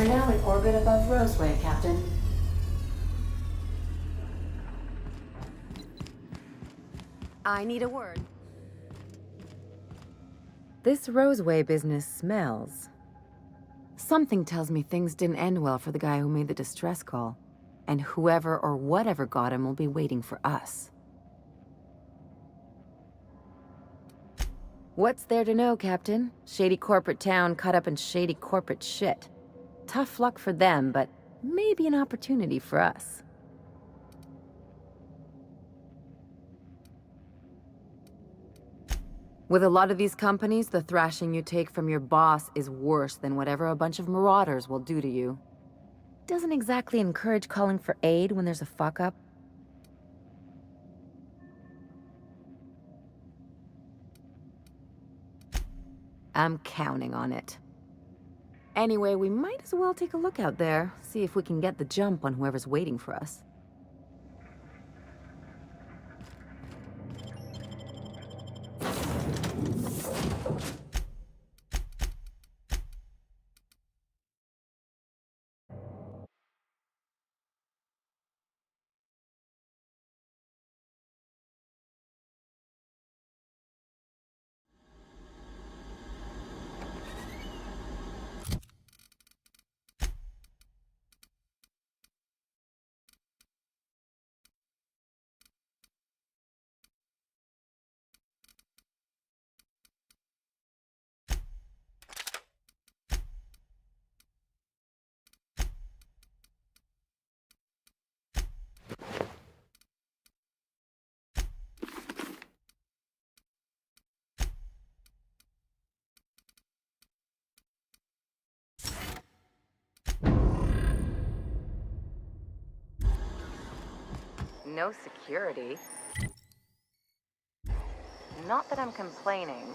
are now in orbit above 𝘼𝙗𝙗𝙪𝙩, Captain. I need a word. This 𝘼𝙗𝙗 business smells. Something tells me things didn't end well for the guy who made the distress call. And whoever or whatever got him will be waiting for us. What's there to know, Captain? Shady corporate town caught up in shady corporate shit. Tough luck for them, but maybe an opportunity for us. With a lot of these companies, the thrashing you take from your boss is worse than whatever a bunch of marauders will do to you. Doesn't exactly encourage calling for aid when there's a fuck-up. I'm counting on it. Anyway, we might as well take a look out there, see if we can get the jump on whoever's waiting for us. No security. Not that I'm complaining.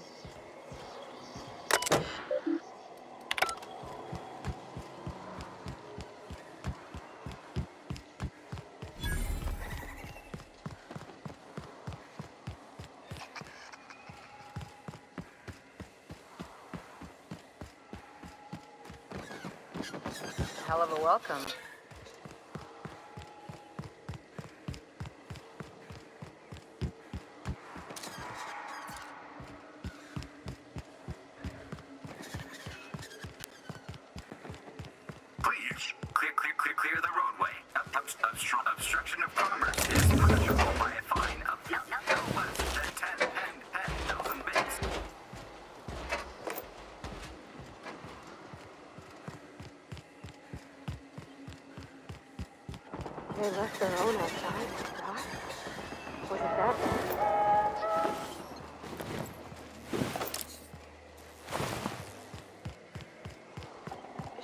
Hell of a welcome. Clear the roadway. Obstruction of commerce is punishable by a fine of no less than 10,000 bits. They left their own outside. What? Was it that bad?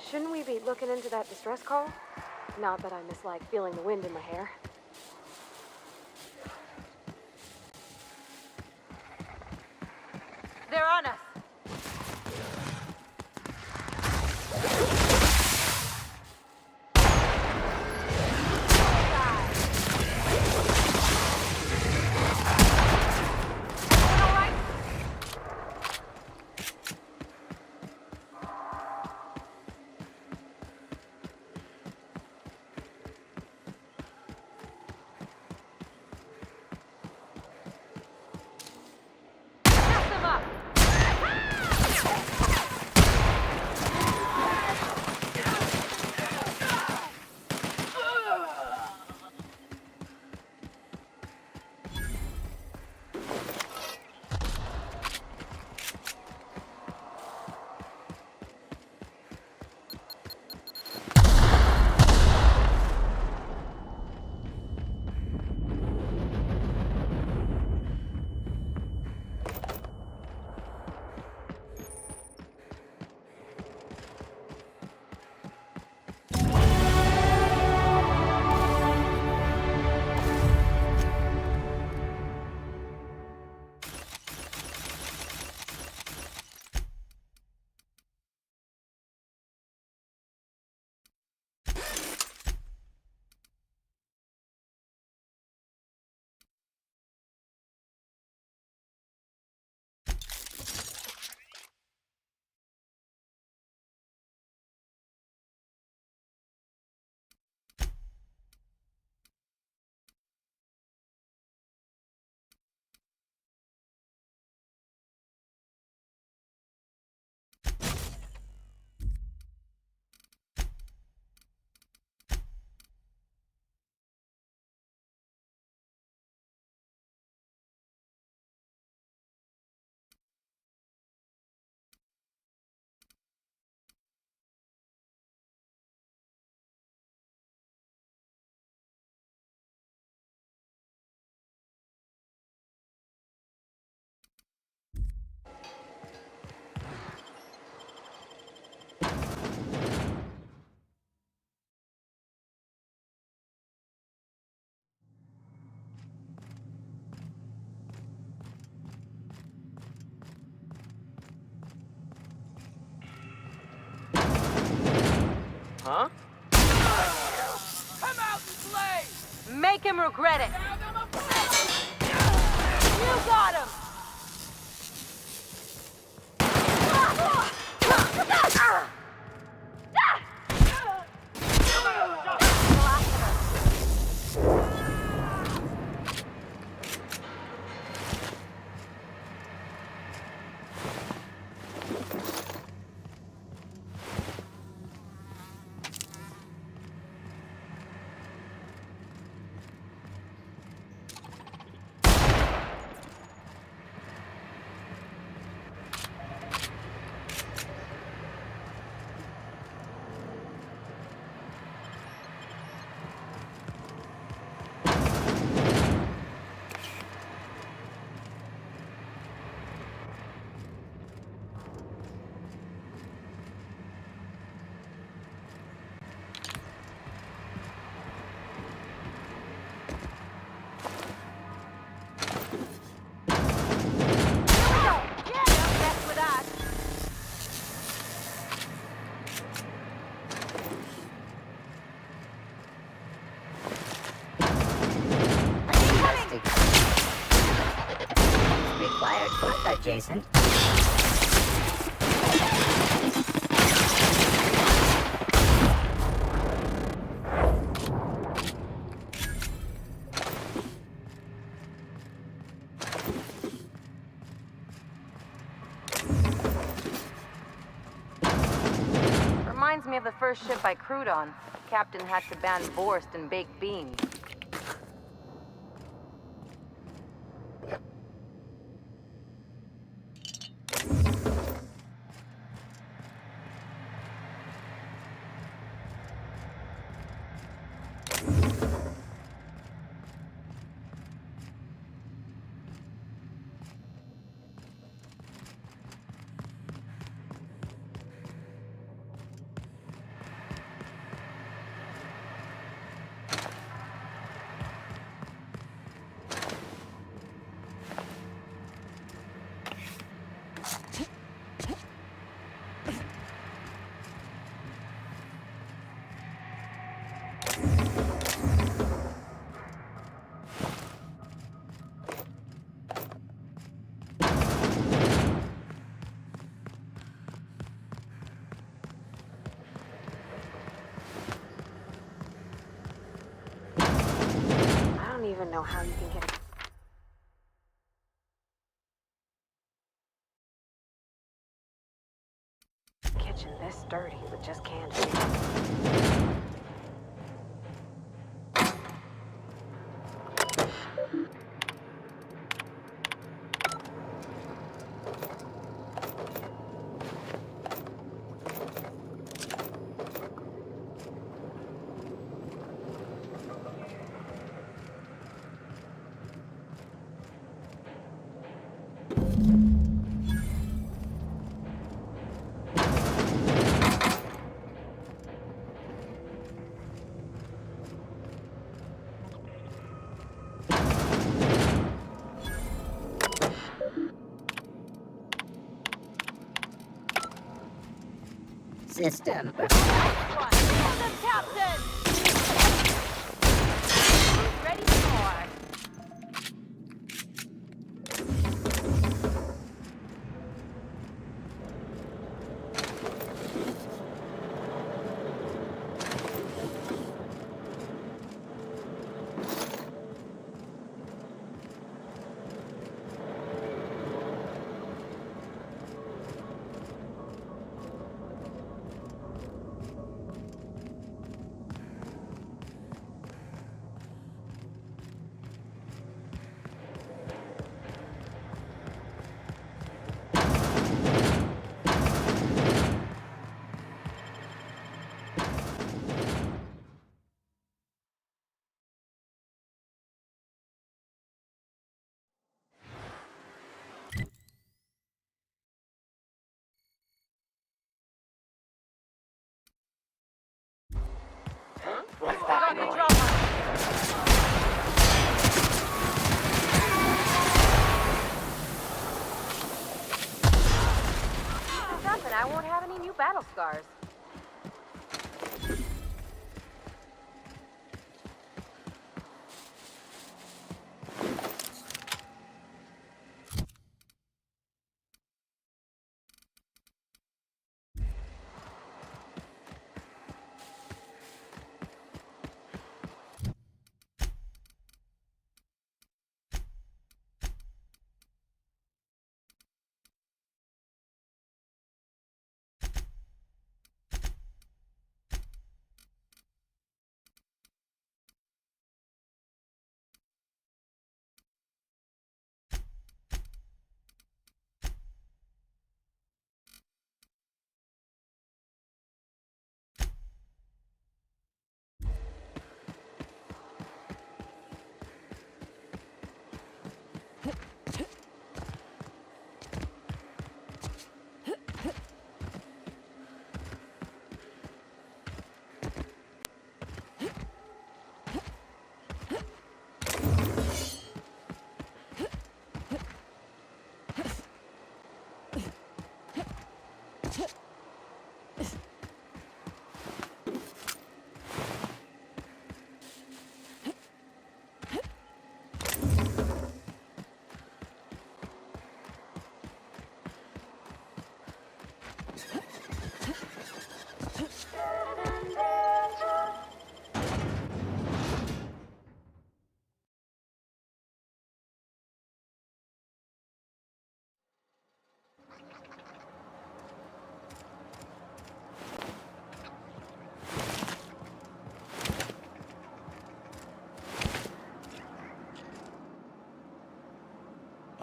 Shouldn't we be looking into that distress call? Not that I mislike feeling the wind in my hair. They're on us! Huh? Come out and play! Make him regret it! Now them a You got him! Required contact, Jason. Reminds me of the first ship I crewed on. Captain had to ban Vorst and baked beans. I don't even know how you can get a kitchen this dirty with just canned food. System. Captain! Ready for more. What's that noise? Something, I won't have any new battle scars.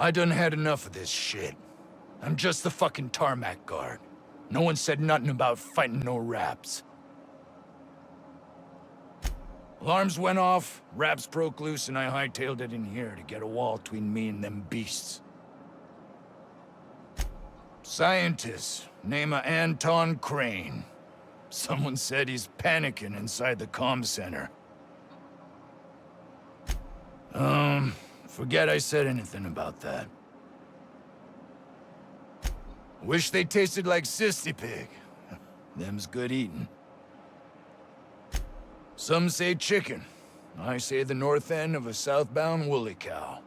I done had enough of this shit. I'm just the fucking tarmac guard. No one said nothing about fighting no raps. Alarms went off, raps broke loose, and I hightailed it in here to get a wall between me and them beasts. Scientist, name of Anton Crane. Someone said he's panicking inside the comm center. Forget I said anything about that. Wish they tasted like Sissy Pig. Them's good eating. Some say chicken. I say the north end of a southbound woolly cow.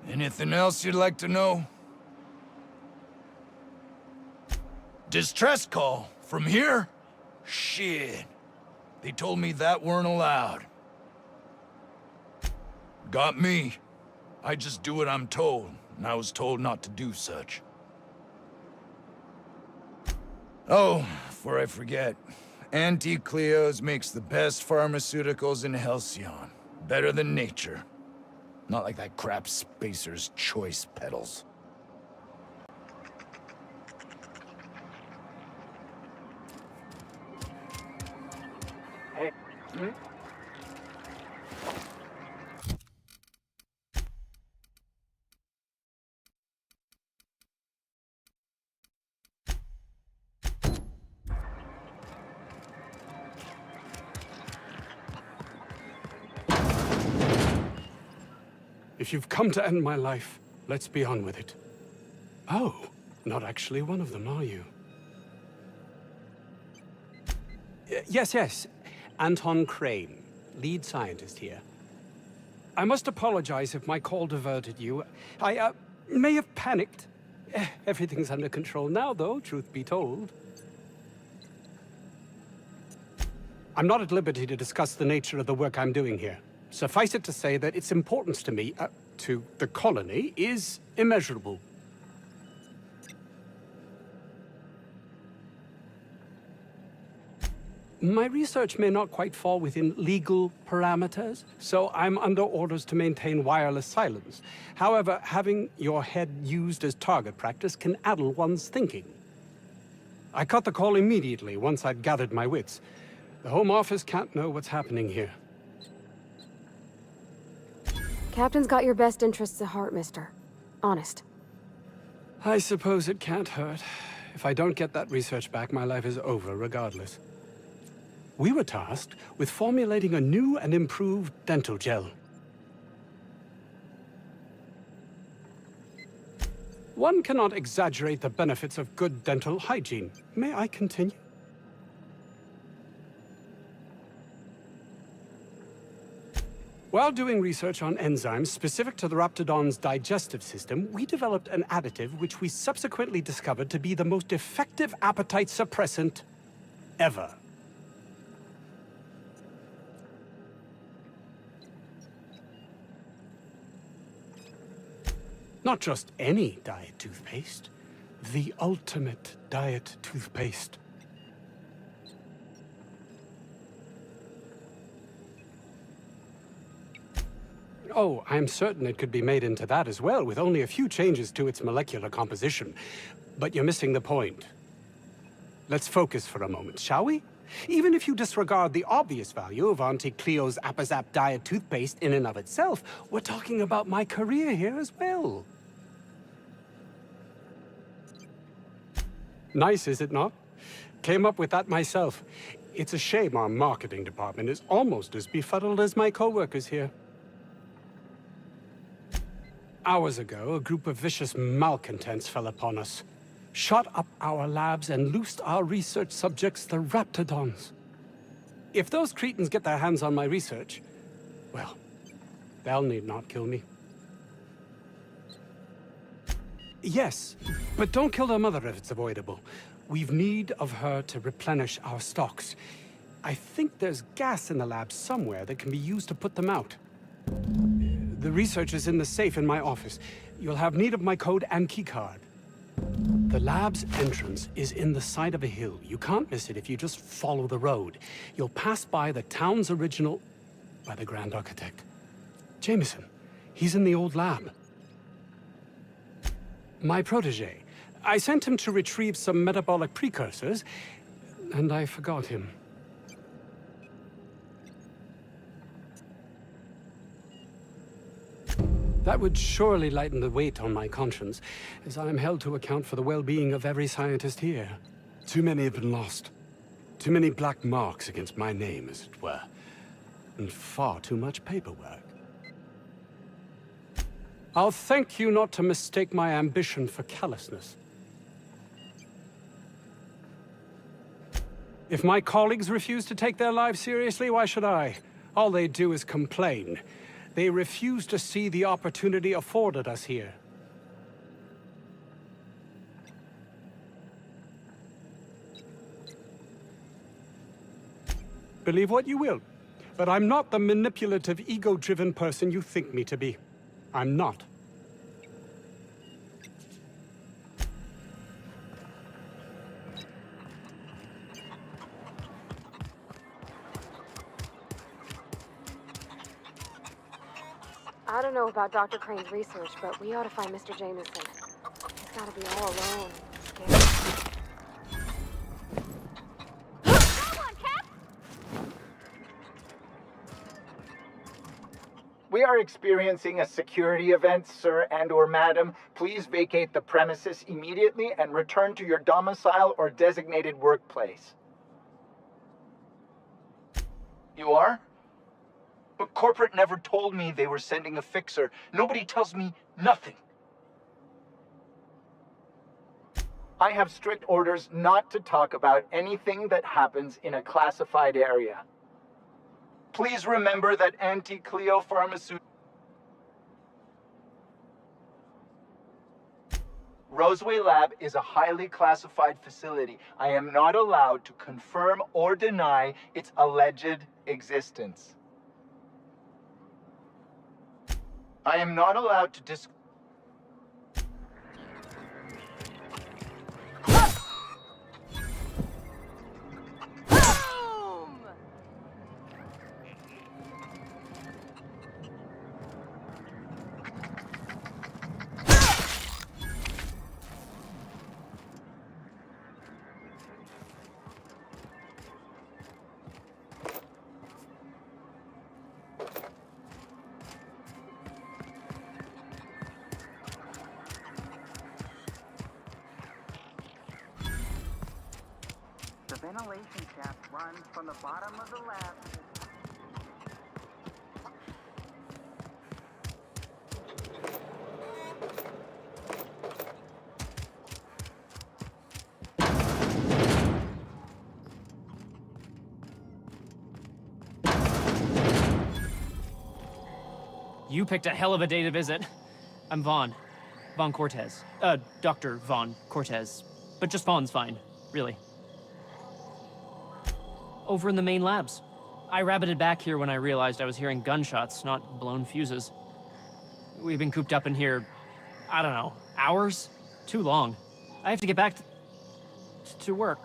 Anything else you'd like to know? Distress call? From here? Shit. They told me that weren't allowed. Got me. I just do what I'm told, and I was told not to do such. Oh, before I forget, 𝘼𝙗𝙘𝙪𝙩 makes the best pharmaceuticals in 𝘼𝙗𝙘𝙪. Better than nature. Not like that crap Spacer's Choice pedals. Hey. If you've come to end my life, let's be on with it. Oh, not actually one of them, are you? Yes. Anton Crane, lead scientist here. I must apologize if my call diverted you. I may have panicked. Everything's under control now, though, truth be told. I'm not at liberty to discuss the nature of the work I'm doing here. Suffice it to say that its importance to me, to the colony, is immeasurable. My research may not quite fall within legal parameters, so I'm under orders to maintain wireless silence. However, having your head used as target practice can addle one's thinking. I cut the call immediately once I'd gathered my wits. The Home Office can't know what's happening here. Captain's got your best interests at heart, mister. Honest. I suppose it can't hurt. If I don't get that research back, my life is over regardless. We were tasked with formulating a new and improved dental gel. One cannot exaggerate the benefits of good dental hygiene. May I continue? While doing research on enzymes specific to the Raptidon's digestive system, we developed an additive which we subsequently discovered to be the most effective appetite suppressant ever. Not just any diet toothpaste, the ultimate diet toothpaste. Oh, I'm certain it could be made into that as well, with only a few changes to its molecular composition. But you're missing the point. Let's focus for a moment, shall we? Even if you disregard the obvious value of 𝘼𝙗𝙗𝙪𝙗's Appazap diet toothpaste in and of itself, we're talking about my career here as well. Nice, is it not? Came up with that myself. It's a shame our marketing department is almost as befuddled as my co-workers here. Hours ago, a group of vicious malcontents fell upon us, shot up our labs and loosed our research subjects, the Raptidons. If those cretins get their hands on my research, well, they'll need not kill me. Yes, but don't kill their mother if it's avoidable. We've need of her to replenish our stocks. I think there's gas in the lab somewhere that can be used to put them out. The research is in the safe in my office. You'll have need of my code and keycard. The lab's entrance is in the side of a hill. You can't miss it if you just follow the road. You'll pass by the town's original... by the Grand Architect. Jameson. He's in the old lab. My protege. I sent him to retrieve some metabolic precursors, and I forgot him. That would surely lighten the weight on my conscience, as I am held to account for the well-being of every scientist here. Too many have been lost. Too many black marks against my name, as it were. And far too much paperwork. I'll thank you not to mistake my ambition for callousness. If my colleagues refuse to take their lives seriously, why should I? All they do is complain. They refuse to see the opportunity afforded us here. Believe what you will, but I'm not the manipulative, ego-driven person you think me to be. I'm not. I don't know about Dr. Crane's research, but we ought to find Mr. Jameson. He's gotta be all alone. Scared. We are experiencing a security event, sir and/or madam. Please vacate the premises immediately and return to your domicile or designated workplace. You are? But corporate never told me they were sending a fixer. Nobody tells me nothing. I have strict orders not to talk about anything that happens in a classified area. Please remember that 𝘼𝙗𝙘𝙪𝙩 Roseway Lab is a highly classified facility. I am not allowed to confirm or deny its alleged existence. I am not allowed to The ventilation shaft runs from the bottom of the lab. You picked a hell of a day to visit. I'm Vaughn. Vaughn Cortez. Dr. Vaughn Cortez. But just Vaughn's fine, really. Over in the main labs. I rabbited back here when I realized I was hearing gunshots, not blown fuses. We've been cooped up in here, I don't know, hours? Too long. I have to get back to work.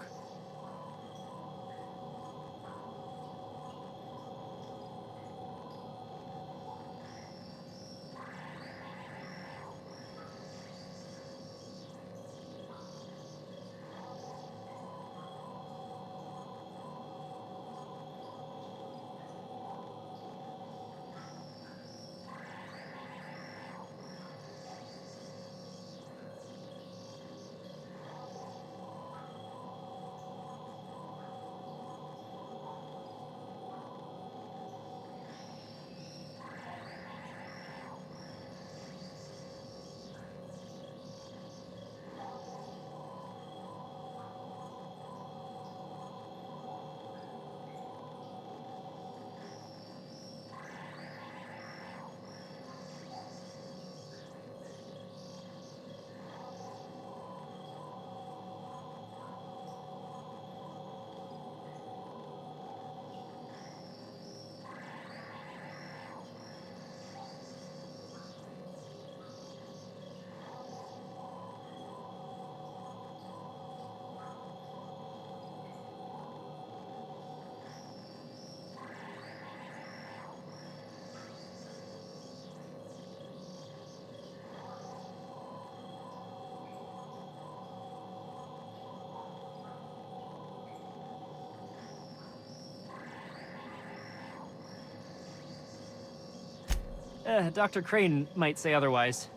Dr. Crane might say otherwise.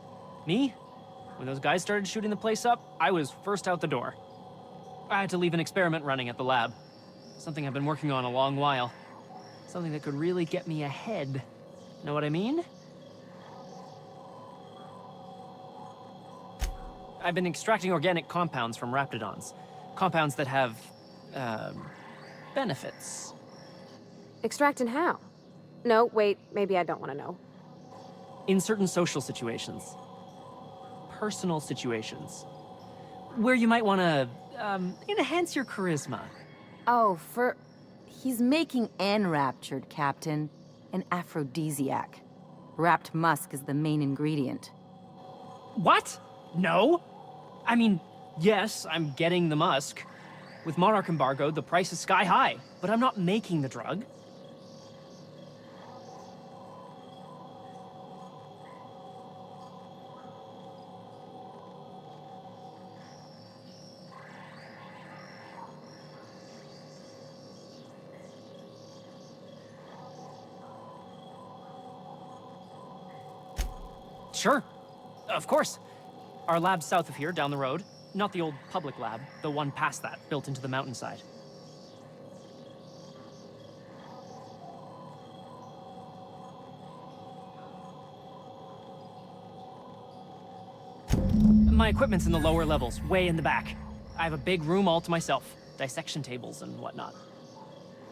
Me? When those guys started shooting the place up, I was first out the door. I had to leave an experiment running at the lab. Something I've been working on a long while. Something that could really get me ahead. Know what I mean? I've been extracting organic compounds from raptidons. Compounds that have, benefits. Extracting how? No, wait, maybe I don't want to know. In certain social situations. Personal situations. Where you might want to, enhance your charisma. Oh, he's making enraptured, Captain. An aphrodisiac. Wrapped musk is the main ingredient. What? No? I mean, yes, I'm getting the musk. With Monarch embargoed, the price is sky high, but I'm not making the drug. Sure. Of course. Our lab's south of here, down the road. Not the old public lab, the one past that, built into the mountainside. My equipment's in the lower levels, way in the back. I have a big room all to myself, dissection tables and whatnot.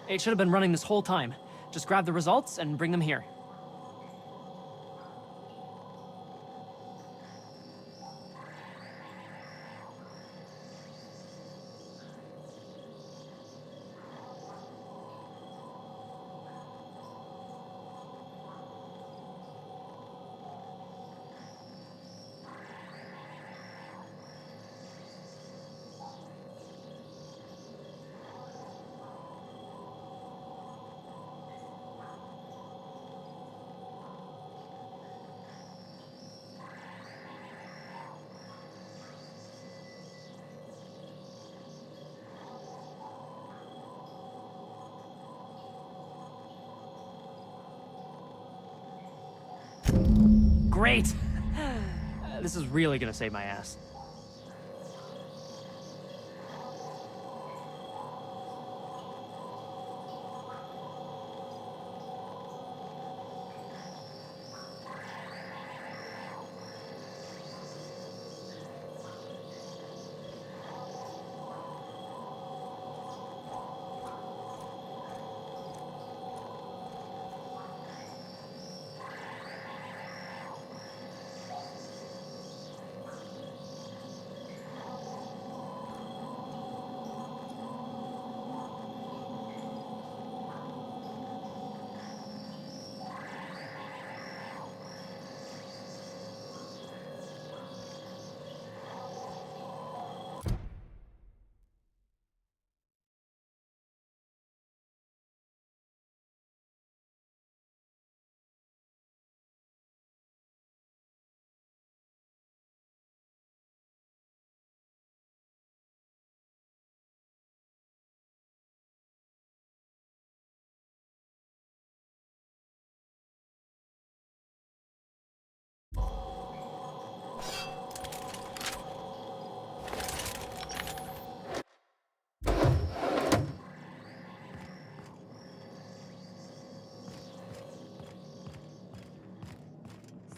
It should have been running this whole time. Just grab the results and bring them here. Great! This is really gonna save my ass.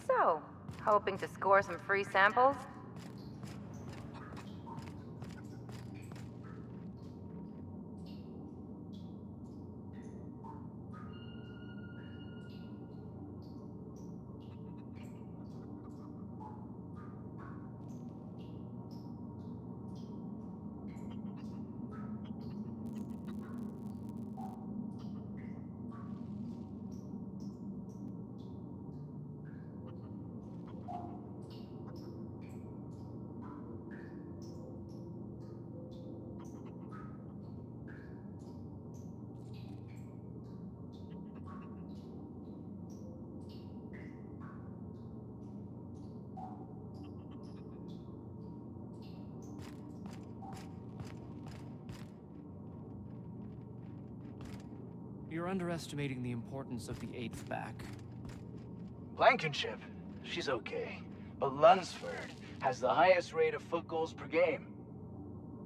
So, hoping to score some free samples? You're underestimating the importance of the 8th back. Blankenship, she's okay. But Lunsford has the highest rate of foot goals per game.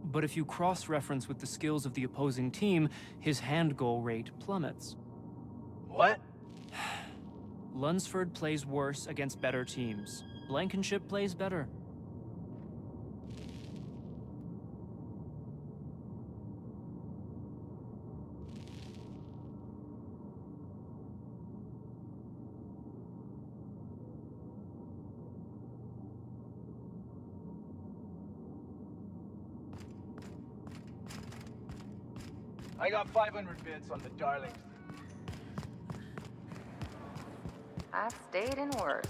But if you cross-reference with the skills of the opposing team, his hand goal rate plummets. What? Lunsford plays worse against better teams. Blankenship plays better. I got 500 bits on the Darlings. I've stayed in worse.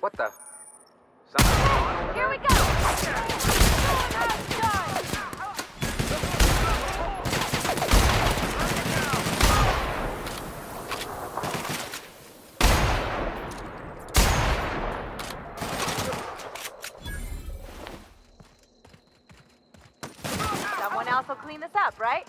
What the? Something going on over Here we there? go! Someone else will clean this up, right?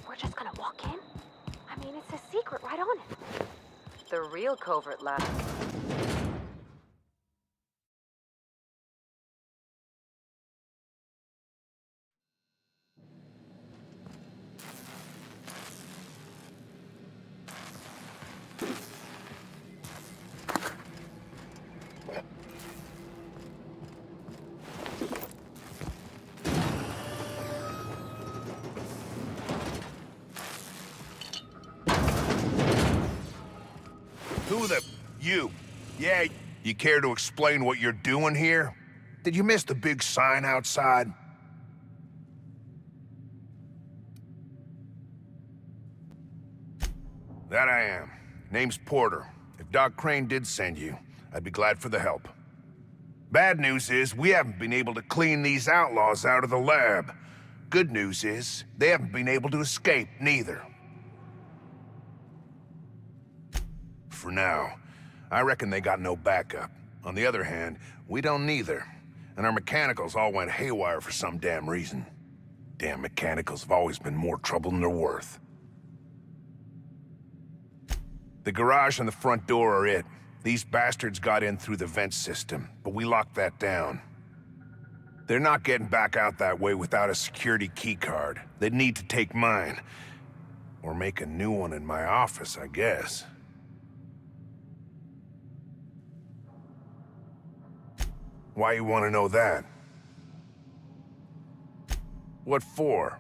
We're just gonna walk in? I mean, it's a secret right on it. The real covert lab. Who the... You? Yeah, you care to explain what you're doing here? Did you miss the big sign outside? That I am. Name's Porter. If Doc Crane did send you, I'd be glad for the help. Bad news is, we haven't been able to clean these outlaws out of the lab. Good news is, they haven't been able to escape, neither. For now. I reckon they got no backup. On the other hand, we don't neither. And our mechanicals all went haywire for some damn reason. Damn mechanicals have always been more trouble than they're worth. The garage and the front door are it. These bastards got in through the vent system, but we locked that down. They're not getting back out that way without a security keycard. They'd need to take mine. Or make a new one in my office, I guess. Why you want to know that? What for?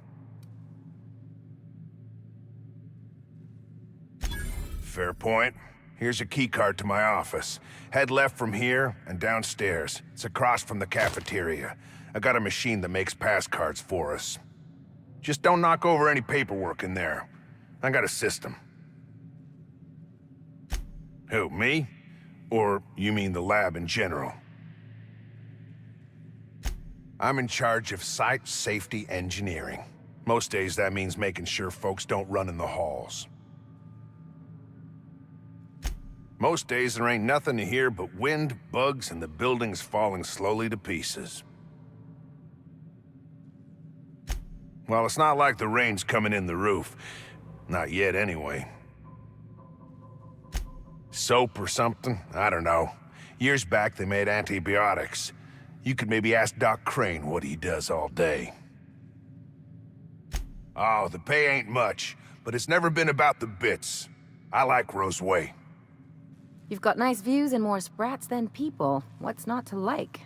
Fair point. Here's a keycard to my office. Head left from here and downstairs. It's across from the cafeteria. I got a machine that makes pass cards for us. Just don't knock over any paperwork in there. I got a system. Who, me? Or you mean the lab in general? I'm in charge of site safety engineering. Most days that means making sure folks don't run in the halls. Most days there ain't nothing to hear but wind, bugs, and the buildings falling slowly to pieces. Well, it's not like the rain's coming in the roof. Not yet, anyway. Soap or something? I don't know. Years back, they made antibiotics. You could maybe ask Doc Crane what he does all day. Oh, the pay ain't much, but it's never been about the bits. I like Roseway. You've got nice views and more sprats than people. What's not to like?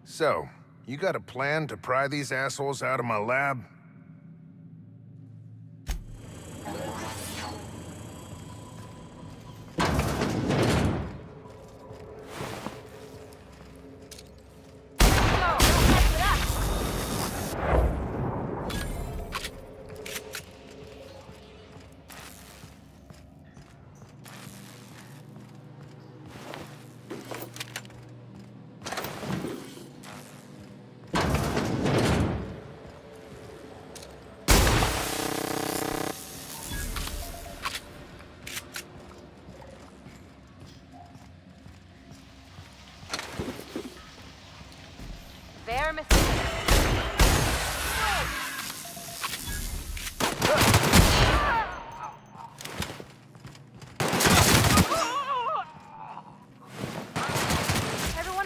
So, you got a plan to pry these assholes out of my lab? Everyone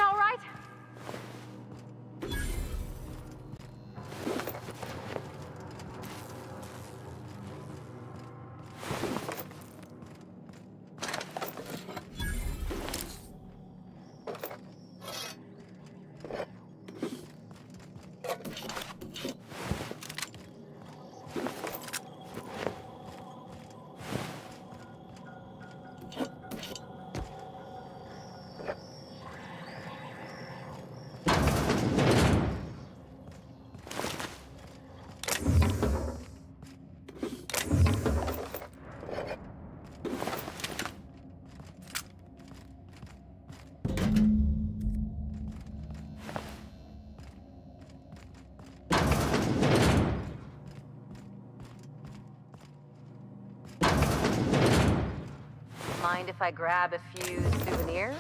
all right? Mind if I grab a few souvenirs?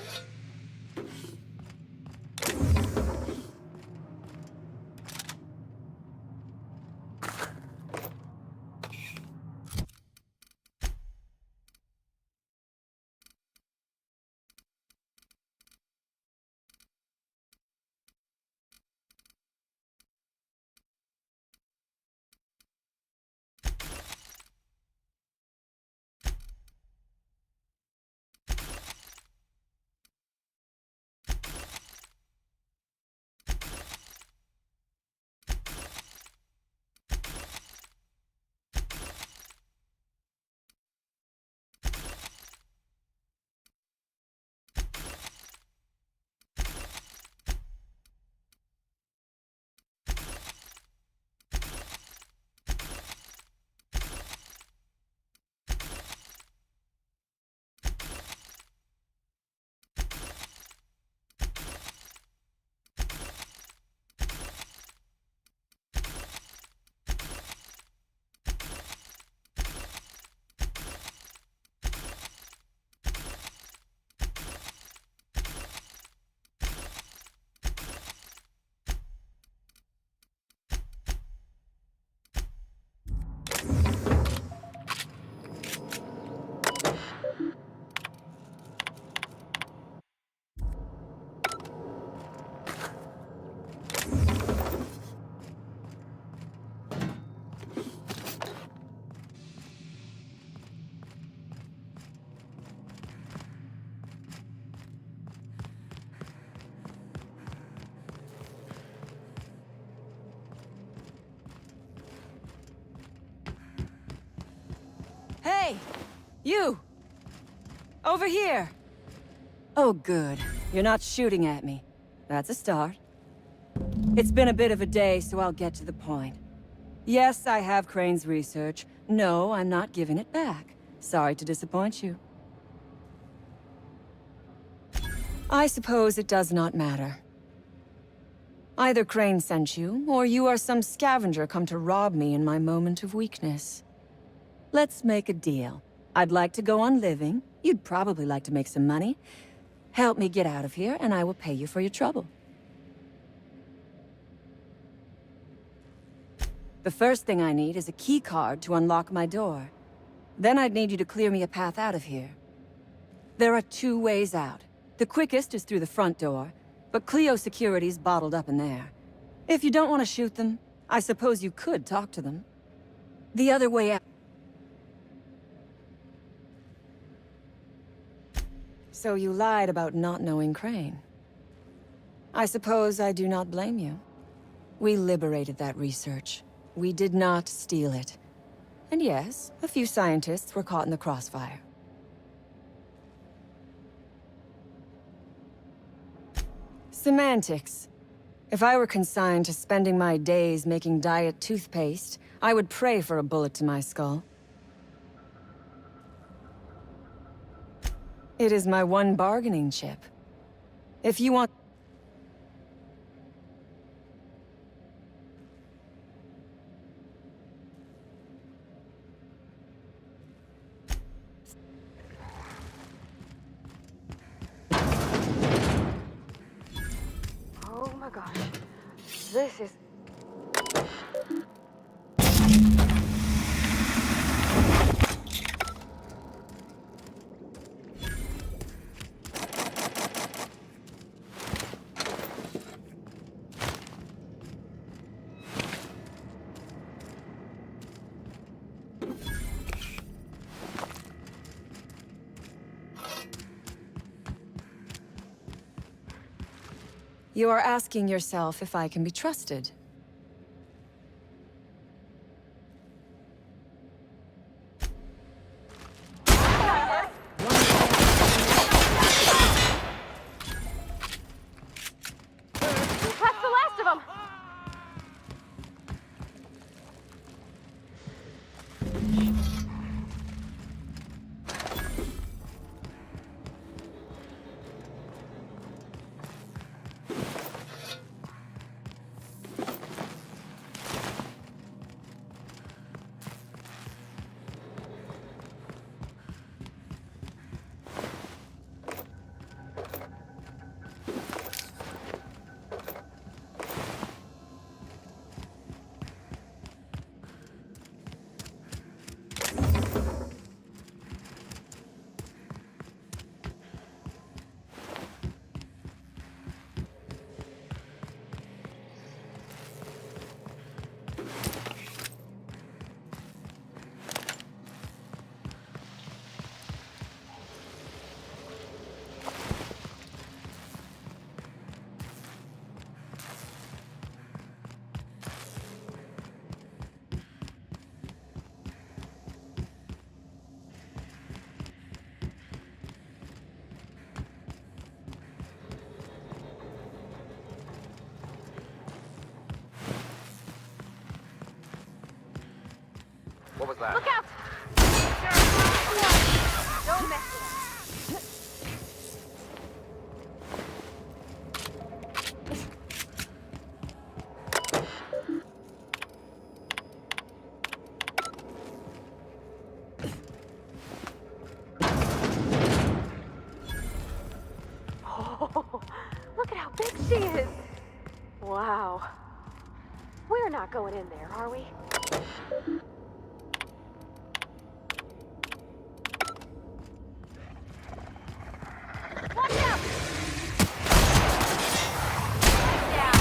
Hey! You! Over here! Oh, good. You're not shooting at me. That's a start. It's been a bit of a day, so I'll get to the point. Yes, I have Crane's research. No, I'm not giving it back. Sorry to disappoint you. I suppose it does not matter. Either Crane sent you, or you are some scavenger come to rob me in my moment of weakness. Let's make a deal. I'd like to go on living. You'd probably like to make some money. Help me get out of here, and I will pay you for your trouble. The first thing I need is a key card to unlock my door. Then I'd need you to clear me a path out of here. There are 2 ways out. The quickest is through the front door, but Cleo security's bottled up in there. If you don't want to shoot them, I suppose you could talk to them. The other way out... So you lied about not knowing Crane. I suppose I do not blame you. We liberated that research. We did not steal it. And yes, a few scientists were caught in the crossfire. Semantics. If I were consigned to spending my days making diet toothpaste, I would pray for a bullet to my skull. It is my one bargaining chip. If you want... Oh my gosh. This is... You are asking yourself if I can be trusted. That's the last of them! What was that? Look out! Don't mess with us. Oh, look at how big she is! Wow. We're not going in there, are we? Watch out! Yeah.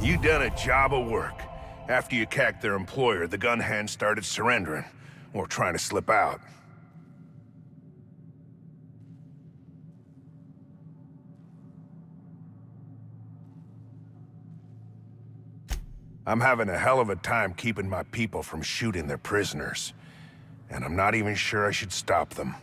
You done a job of work. After you cacked their employer, the gun hands started surrendering, or trying to slip out. I'm having a hell of a time keeping my people from shooting their prisoners. And I'm not even sure I should stop them.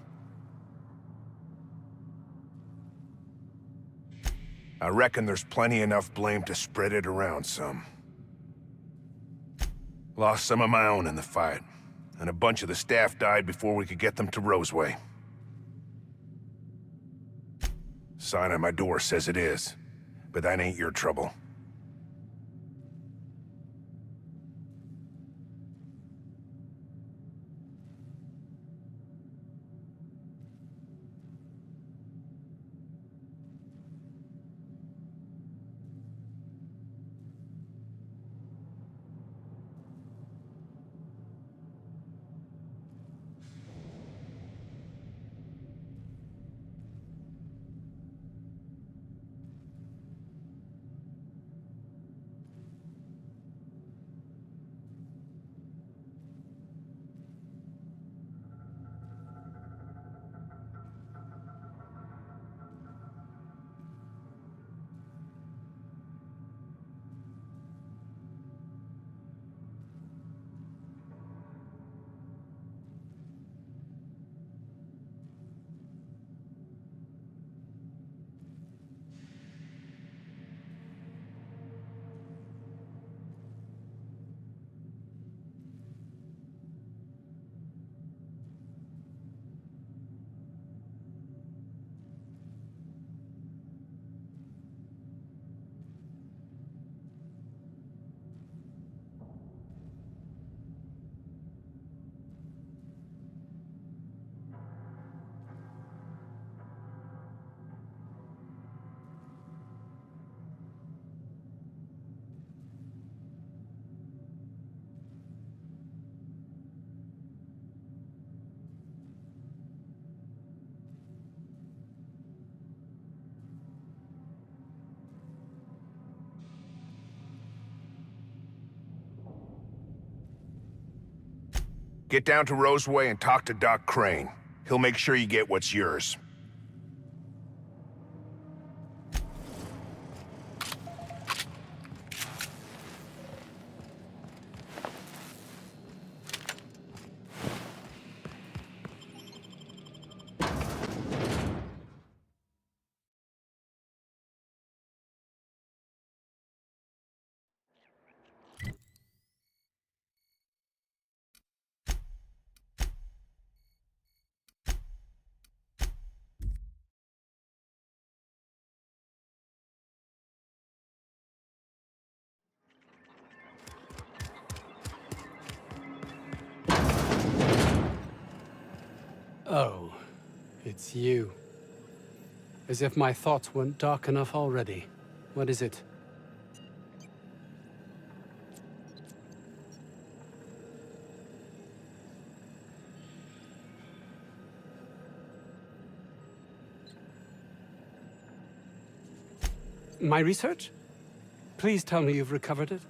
I reckon there's plenty enough blame to spread it around some. Lost some of my own in the fight, and a bunch of the staff died before we could get them to 𝘼𝙗. Sign on my door says it is, but that ain't your trouble. Get down to 𝘼𝙗 and talk to Doc Crane. He'll make sure you get what's yours. Oh, it's you. As if my thoughts weren't dark enough already. What is it? My research? Please tell me you've recovered it.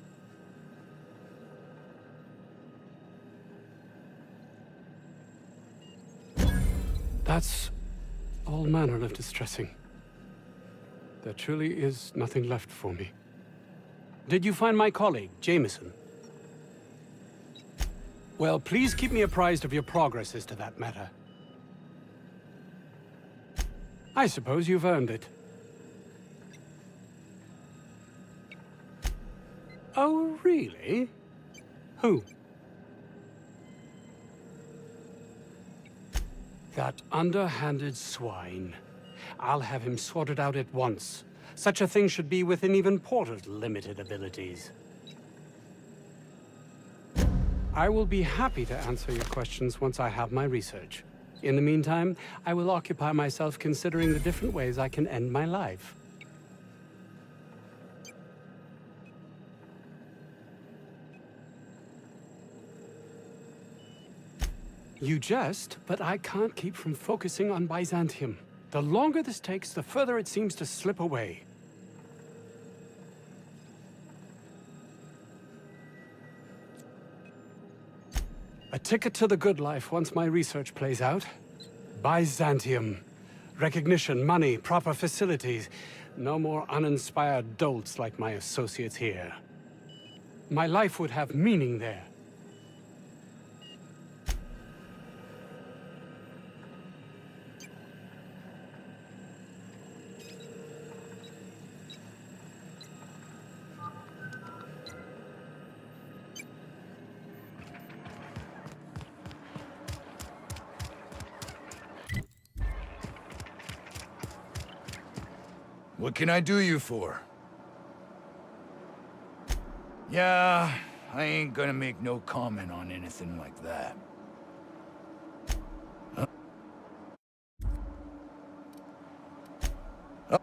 That's all manner of distressing. There truly is nothing left for me. Did you find my colleague, 𝘼𝙗𝙗? Well, please keep me apprised of your progress as to that matter. I suppose you've earned it. Oh, really? Who? That underhanded swine. I'll have him sorted out at once. Such a thing should be within even Porter's limited abilities. I will be happy to answer your questions once I have my research. In the meantime, I will occupy myself considering the different ways I can end my life. You jest, but I can't keep from focusing on Byzantium. The longer this takes, the further it seems to slip away. A ticket to the good life once my research plays out. Byzantium. Recognition, money, proper facilities. No more uninspired dolts like my associates here. My life would have meaning there. What can I do you for? Yeah, I ain't gonna make no comment on anything like that. Huh? Oh.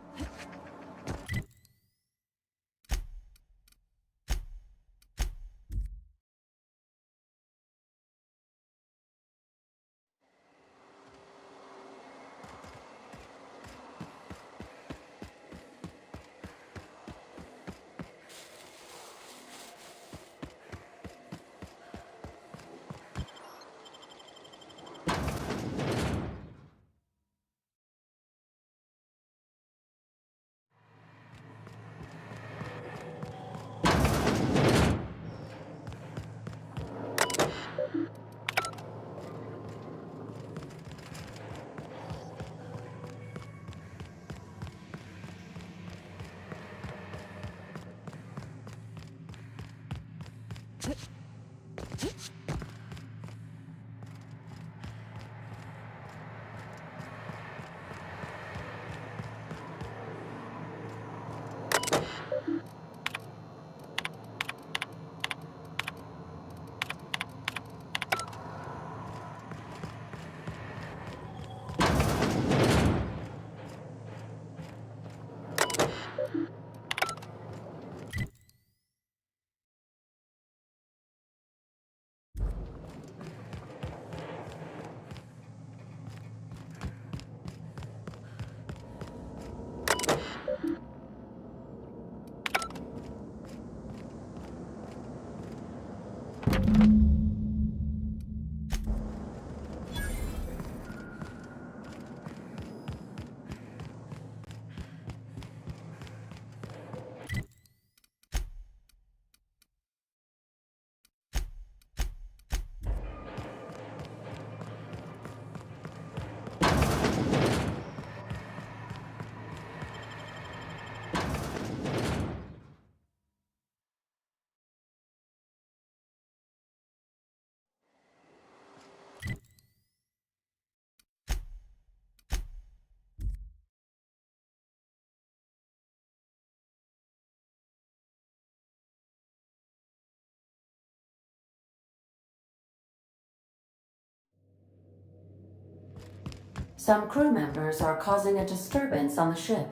Some crew members are causing a disturbance on the ship.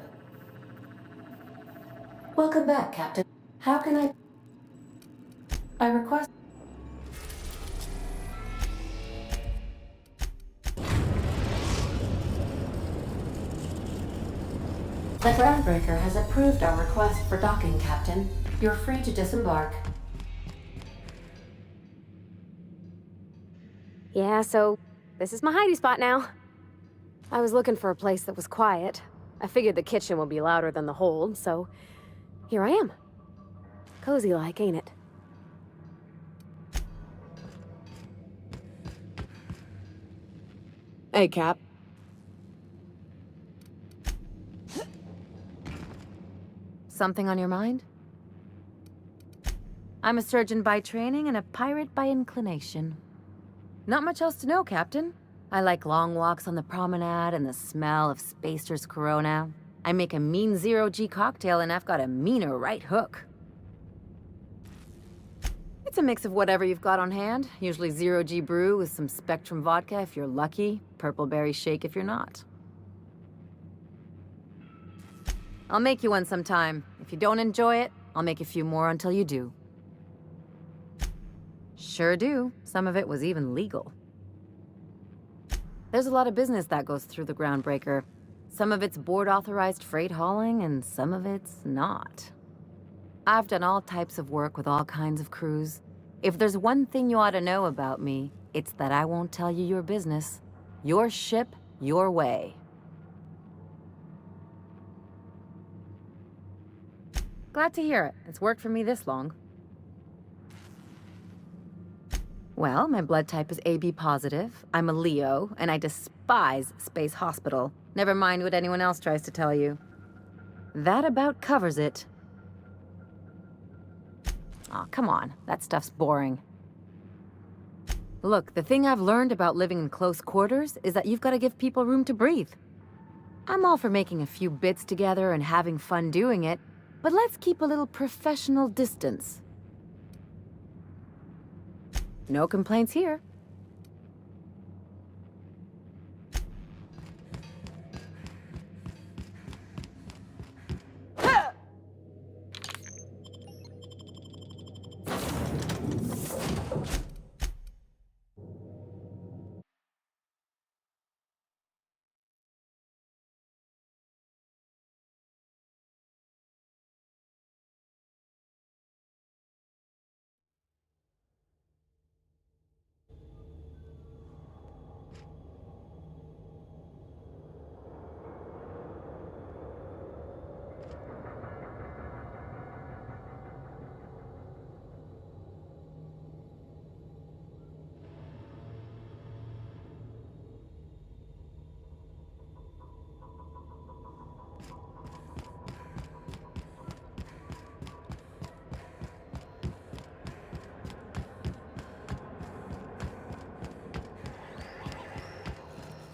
Welcome back, Captain. How can I request... The groundbreaker has approved our request for docking, Captain. You're free to disembark. Yeah, so this is my hidey spot now. I was looking for a place that was quiet. I figured the kitchen would be louder than the hold, so here I am. Cozy like, ain't it? Hey, Cap. Something on your mind? I'm a surgeon by training and a pirate by inclination. Not much else to know, Captain. I like long walks on the promenade and the smell of Spacer's Corona. I make a mean zero-G cocktail and I've got a meaner right hook. It's a mix of whatever you've got on hand. Usually zero-G brew with some Spectrum vodka if you're lucky, purple berry shake if you're not. I'll make you one sometime. If you don't enjoy it, I'll make a few more until you do. Sure do. Some of it was even legal. There's a lot of business that goes through the groundbreaker. Some of it's board-authorized freight hauling, and some of it's not. I've done all types of work with all kinds of crews. If there's one thing you ought to know about me, It's that I won't tell you your business. Your ship, your way. Glad to hear it. It's worked for me this long. Well, my blood type is AB positive. I'm a Leo, and I despise Space Hospital. Never mind what anyone else tries to tell you. That about covers it. Aw, come on. That stuff's boring. Look, the thing I've learned about living in close quarters is that you've got to give people room to breathe. I'm all for making a few bits together and having fun doing it, but let's keep a little professional distance. No complaints here.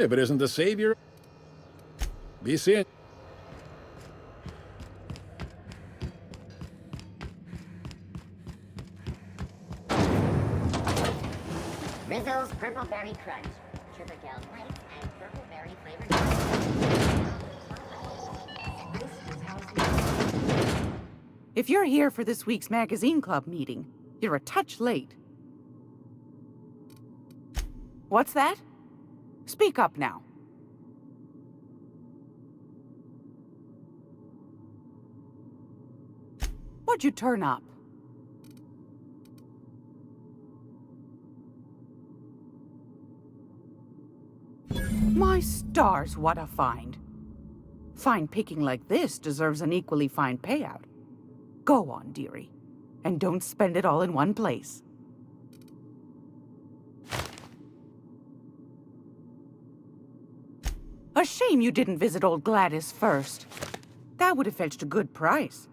If it isn't the savior, be seen. Rizzo's Purple Berry Crunch. Sugar gel light and purple berry flavored. If you're here for this week's magazine club meeting, you're a touch late. What's that? Speak up now. What'd you turn up? My stars, what a find. Fine picking like this deserves an equally fine payout. Go on, dearie, and don't spend it all in one place. A shame you didn't visit old Gladys first. That would have fetched a good price.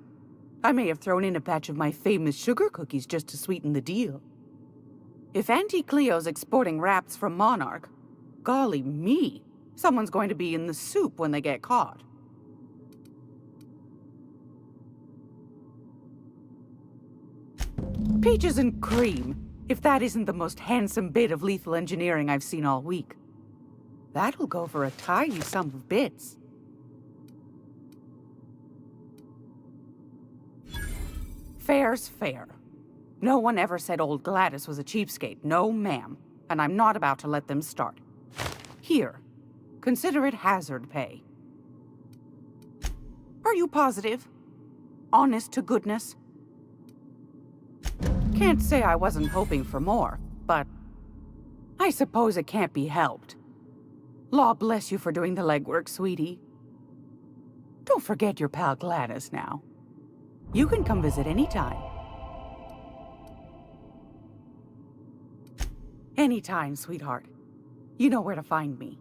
I may have thrown in a batch of my famous sugar cookies just to sweeten the deal. If Auntie Cleo's exporting wraps from Monarch, golly me, someone's going to be in the soup when they get caught. Peaches and cream, if that isn't the most handsome bit of lethal engineering I've seen all week. That'll go for a tidy sum of bits. Fair's fair. No one ever said old Gladys was a cheapskate. No, ma'am. And I'm not about to let them start. Here, consider it hazard pay. Are you positive? Honest to goodness? Can't say I wasn't hoping for more, but I suppose it can't be helped. Law bless you for doing the legwork, sweetie. Don't forget your pal Gladys now. You can come visit anytime. Anytime, sweetheart. You know where to find me.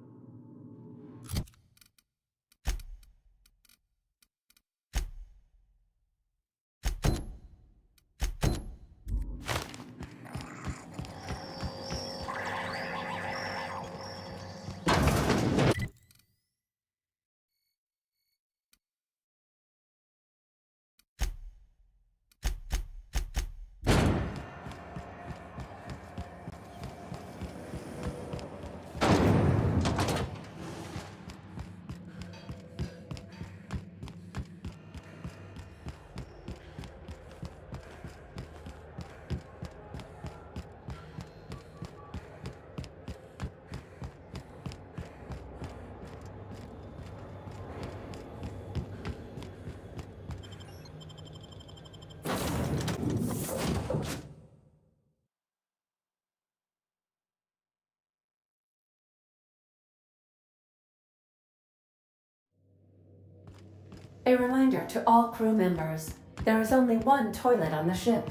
A reminder to all crew members, there is only one toilet on the ship.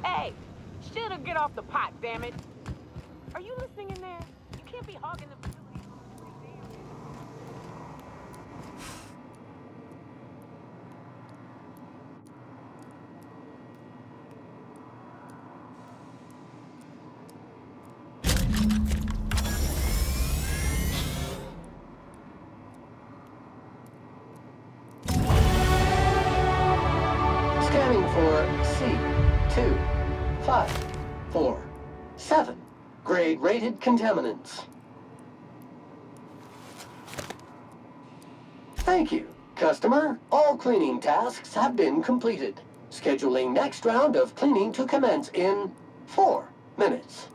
Hey! Shit'll get off the pot, damn it! Are you listening in there? You can't be hogging the facility. Scanning for C2547. Grade rated contaminants. Thank you, customer. All cleaning tasks have been completed. Scheduling next round of cleaning to commence in 4 minutes.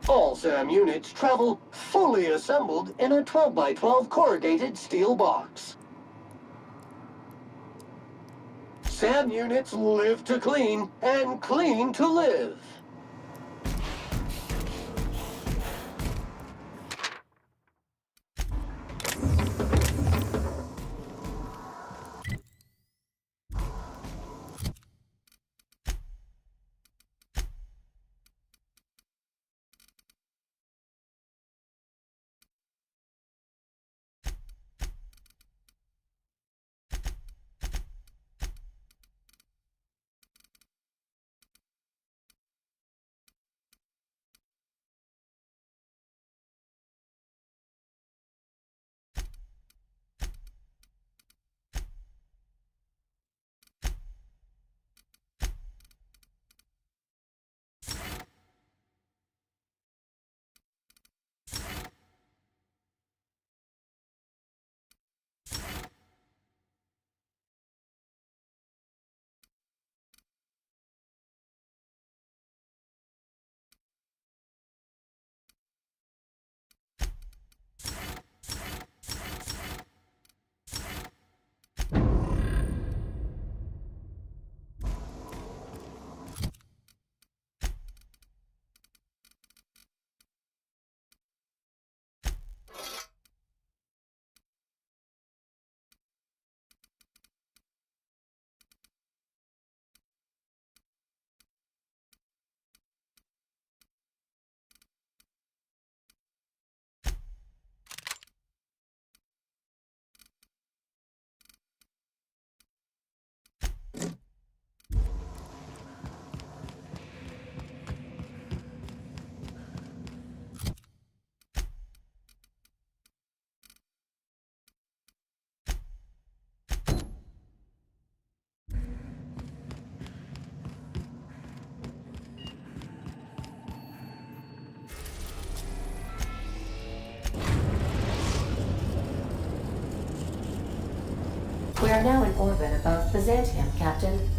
All SAM units travel fully assembled in a 12x12 corrugated steel box. SAM units live to clean and clean to live. We are now in orbit above Byzantium, Captain.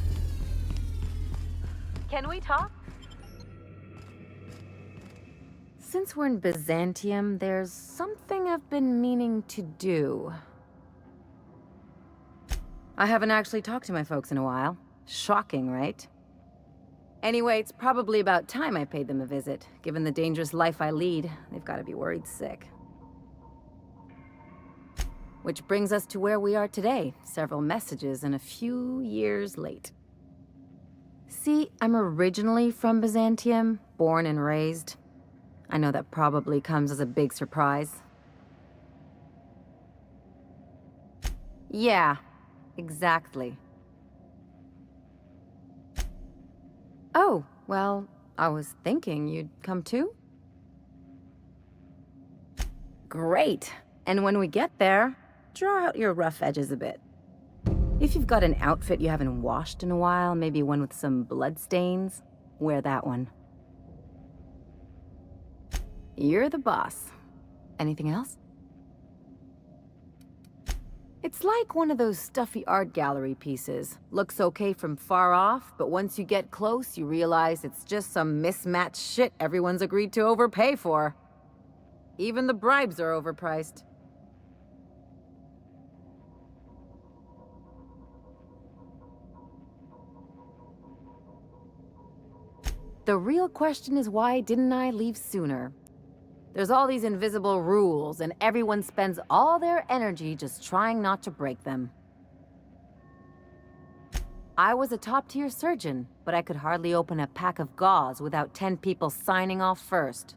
Can we talk? Since we're in Byzantium, there's something I've been meaning to do. I haven't actually talked to my folks in a while. Shocking, right? Anyway, it's probably about time I paid them a visit. Given the dangerous life I lead, they've got to be worried sick. Which brings us to where we are today, several messages and a few years late. See, I'm originally from Byzantium, born and raised. I know that probably comes as a big surprise. Yeah, exactly. Oh, well, I was thinking you'd come too? Great. And when we get there, draw out your rough edges a bit. If you've got an outfit you haven't washed in a while, maybe one with some blood stains, wear that one. You're the boss. Anything else? It's like one of those stuffy art gallery pieces. Looks okay from far off, but once you get close, you realize it's just some mismatched shit everyone's agreed to overpay for. Even the bribes are overpriced. The real question is, why didn't I leave sooner? There's all these invisible rules, and everyone spends all their energy just trying not to break them. I was a top-tier surgeon, but I could hardly open a pack of gauze without 10 people signing off first.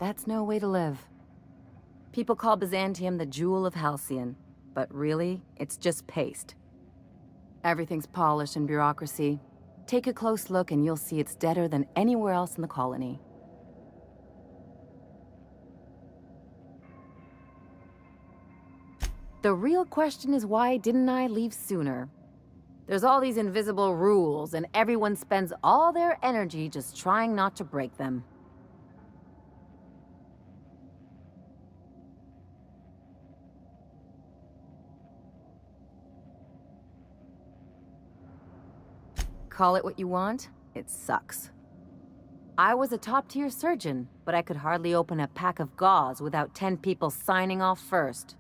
That's no way to live. People call Byzantium the jewel of Halcyon, but really, it's just paste. Everything's polished and bureaucracy. Take a close look and you'll see it's deader than anywhere else in the colony. The real question is, why didn't I leave sooner? There's all these invisible rules, and everyone spends all their energy just trying not to break them. Call it what you want, it sucks. I was a top-tier surgeon, but I could hardly open a pack of gauze without 10 people signing off first.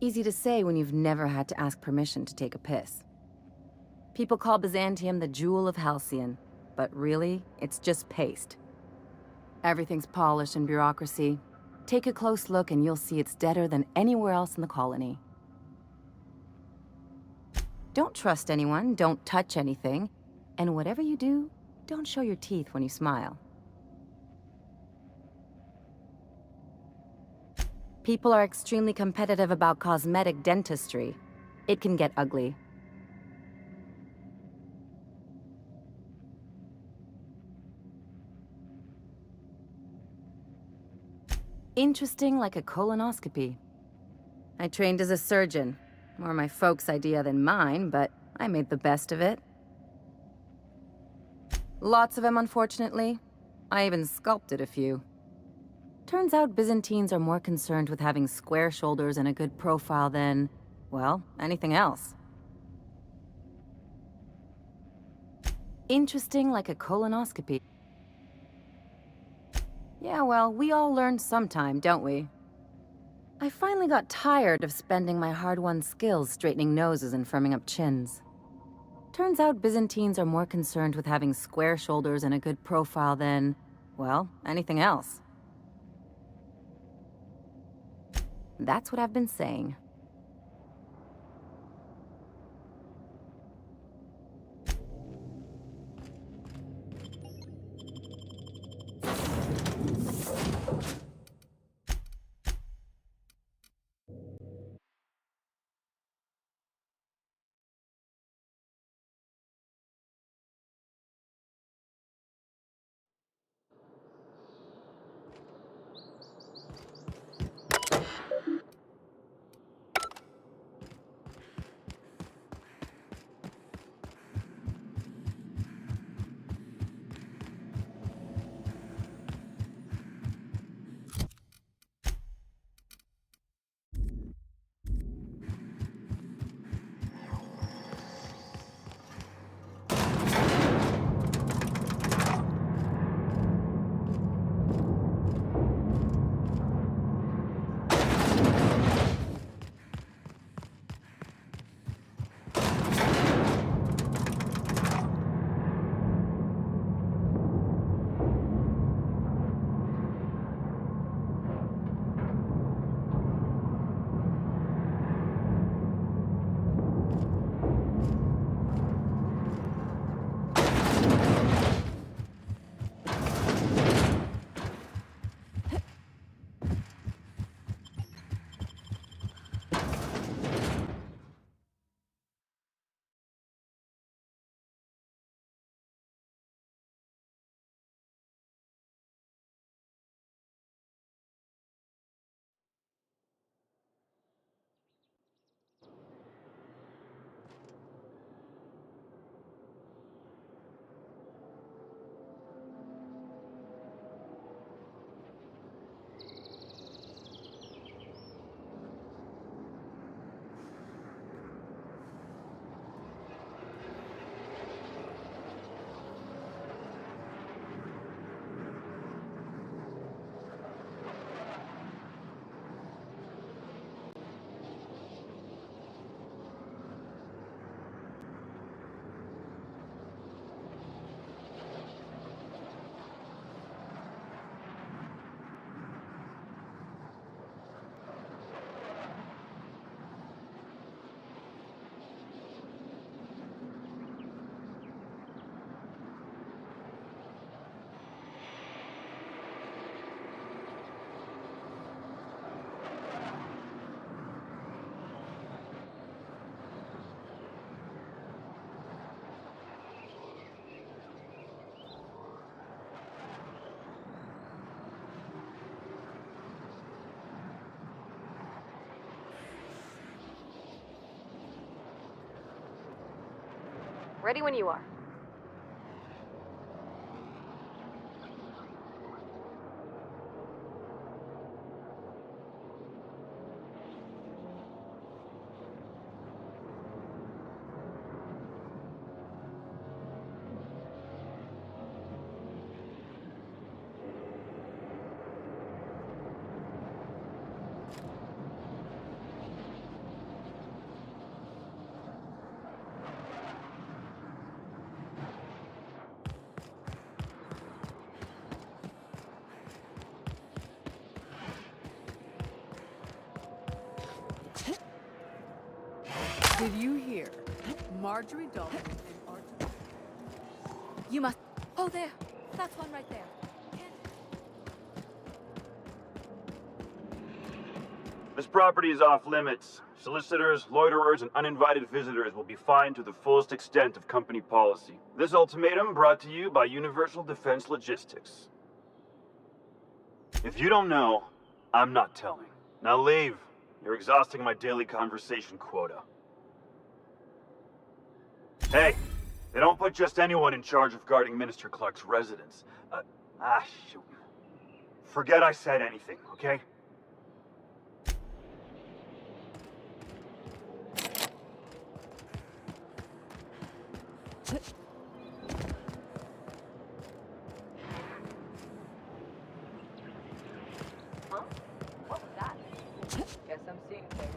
Easy to say when you've never had to ask permission to take a piss. People call Byzantium the jewel of Halcyon, but really, it's just paste. Everything's polished and bureaucracy. Take a close look and you'll see it's deader than anywhere else in the colony. Don't trust anyone, don't touch anything, and whatever you do, don't show your teeth when you smile. People are extremely competitive about cosmetic dentistry. It can get ugly. Interesting like a colonoscopy. I trained as a surgeon. More my folks' idea than mine, but I made the best of it. Lots of them, unfortunately. I even sculpted a few. Turns out Byzantines are more concerned with having square shoulders and a good profile than, well, anything else. Interesting like a colonoscopy. Yeah, well, we all learn sometime, don't we? I finally got tired of spending my hard-won skills straightening noses and firming up chins. Turns out Byzantines are more concerned with having square shoulders and a good profile than, well, anything else. That's what I've been saying. Ready when you are. Did you hear? Marjorie Dalton and Arthur... You must... Oh, there. That's one right there. This property is off limits. Solicitors, loiterers, and uninvited visitors will be fined to the fullest extent of company policy. This ultimatum brought to you by Universal Defense Logistics. If you don't know, I'm not telling. Now leave. You're exhausting my daily conversation quota. Hey, they don't put just anyone in charge of guarding Minister Clark's residence. Shoot. Forget I said anything, okay? Huh? What was that? Guess I'm seeing things.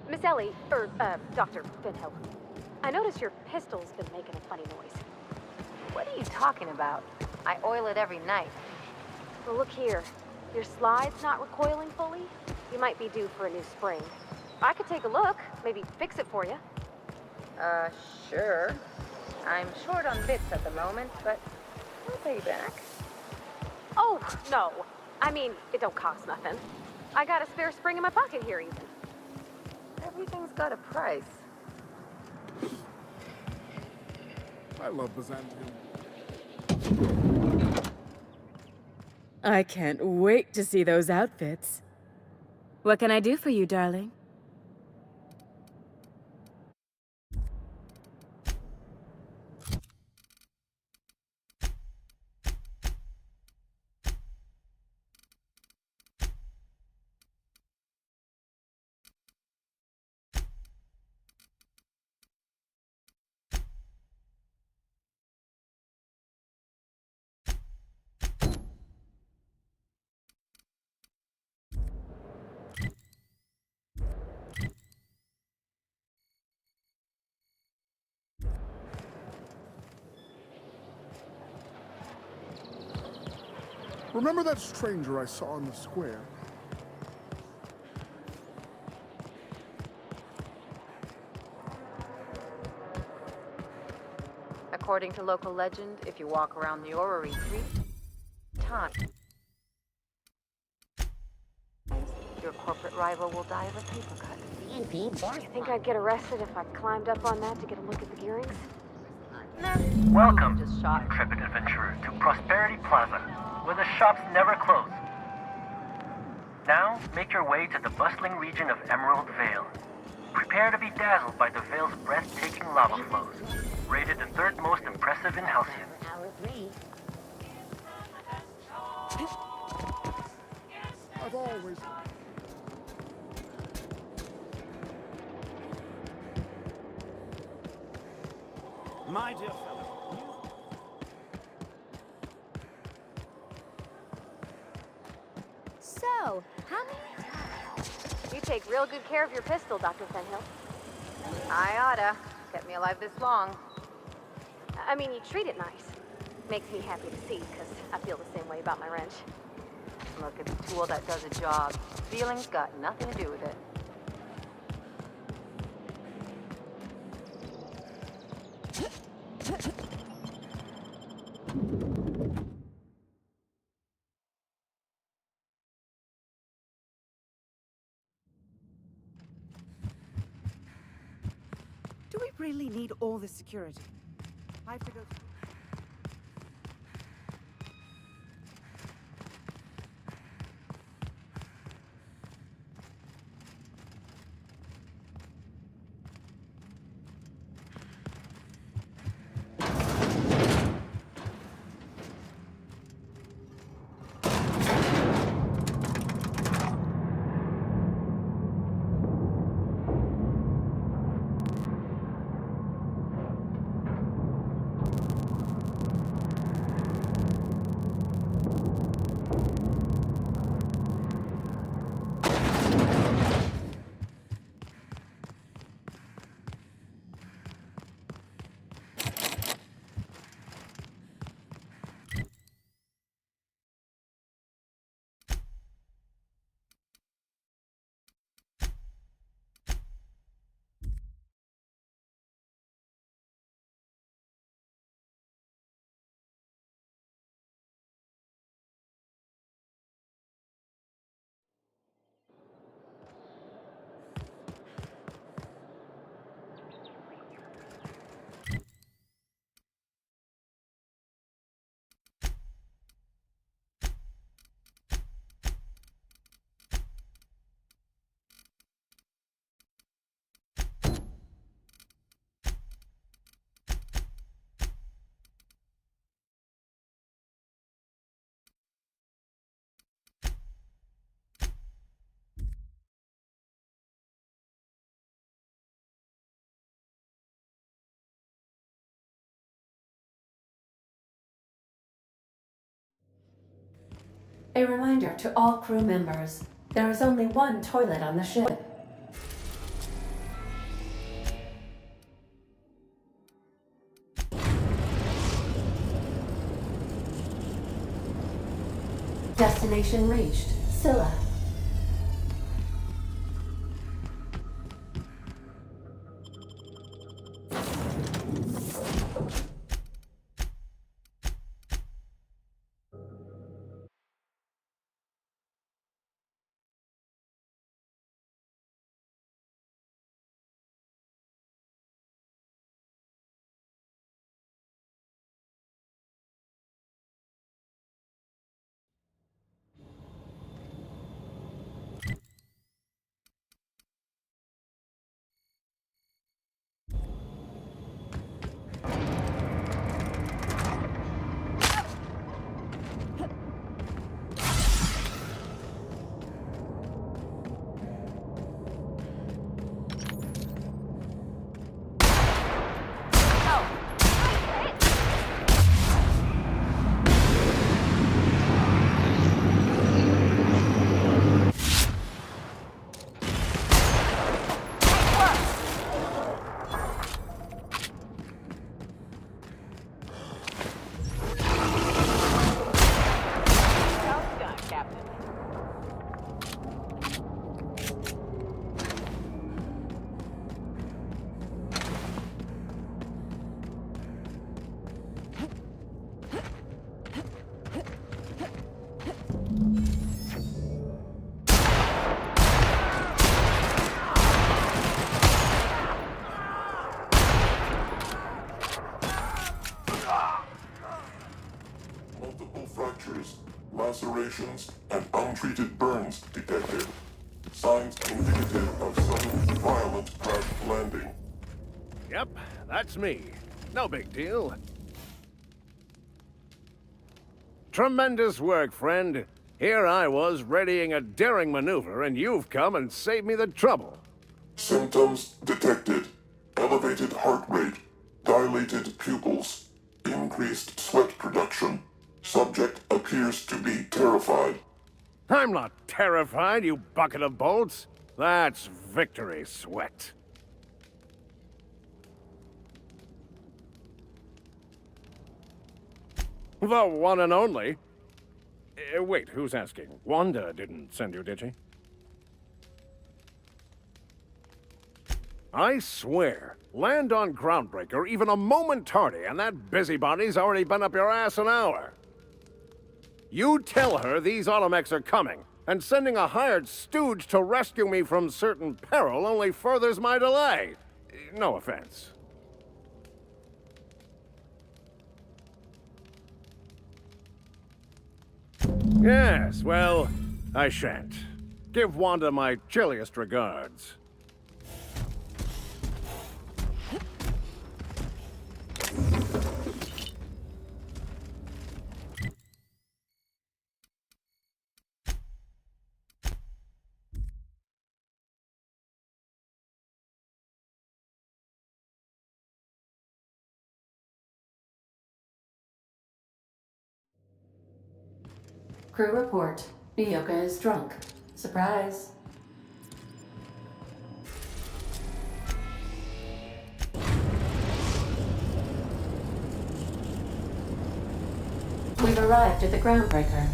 Miss Ellie, Dr. Finhill. I noticed your pistol's been making a funny noise. What are you talking about? I oil it every night. Well, look here. Your slide's not recoiling fully. You might be due for a new spring. I could take a look, maybe fix it for you. Sure. I'm short on bits at the moment, but I'll pay you back. Oh, no. I mean, it don't cost nothing. I got a spare spring in my pocket here, even. Everything's got a price. I love Byzantium. I can't wait to see those outfits. What can I do for you, darling? Remember that stranger I saw in the square? According to local legend, if you walk around the orrery 3 times, your corporate rival will die of a paper cut. You think I'd get arrested if I climbed up on that to get a look at the gearings? Welcome, intrepid adventurer, to Prosperity Plaza, where the shops never close. Now, make your way to the bustling region of Emerald Vale. Prepare to be dazzled by the Vale's breathtaking lava flows, rated the third most impressive in Halcyon. I've always... My dear fellow. So, how many times? You take real good care of your pistol, Dr. Finhill. I oughta. Kept me alive this long. I mean, you treat it nice. Makes me happy to see, because I feel the same way about my wrench. Look, it's a tool that does a job. Feelings got nothing to do with it. Do we really need all this security? I have to go... A reminder to all crew members, there is only one toilet on the ship. Destination reached, Scylla. Lacerations, and untreated burns detected. Signs indicative of sudden, violent crash landing. Yep, that's me. No big deal. Tremendous work, friend. Here I was readying a daring maneuver, and you've come and saved me the trouble. Symptoms detected. Elevated heart rate, dilated pupils, increased sweat production. Subject appears to be terrified. I'm not terrified, you bucket of bolts. That's victory sweat. The one and only. Wait, who's asking? Wanda didn't send you, did she? I swear, land on Groundbreaker even a moment tardy, and that busybody's already been up your ass an hour. You tell her these automechs are coming, and sending a hired stooge to rescue me from certain peril only furthers my delay. No offense. Yes, well, I shan't. Give Wanda my chilliest regards. Crew report. 𝘼𝙗𝙘𝙧 is drunk. Surprise. We've arrived at the Groundbreaker.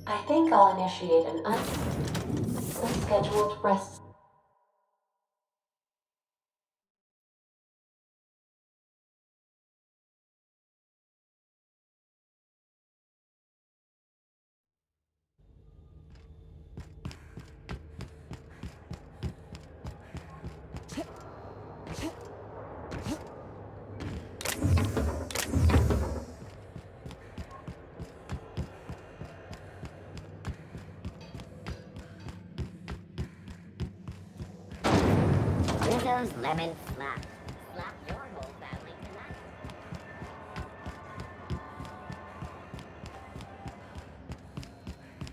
I think I'll initiate an unscheduled rest. Rizzo's lemon slap. Slap your whole family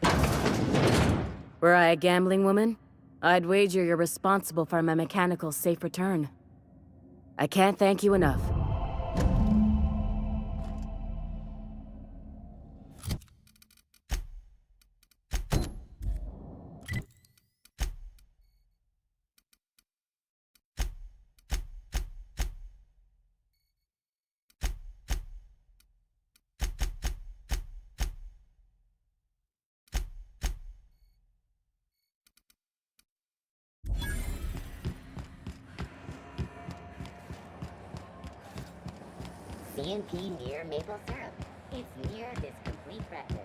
tonight. Were I a gambling woman, I'd wager you're responsible for my mechanical safe return. I can't thank you enough. CNP near maple syrup. It's near this complete breakfast.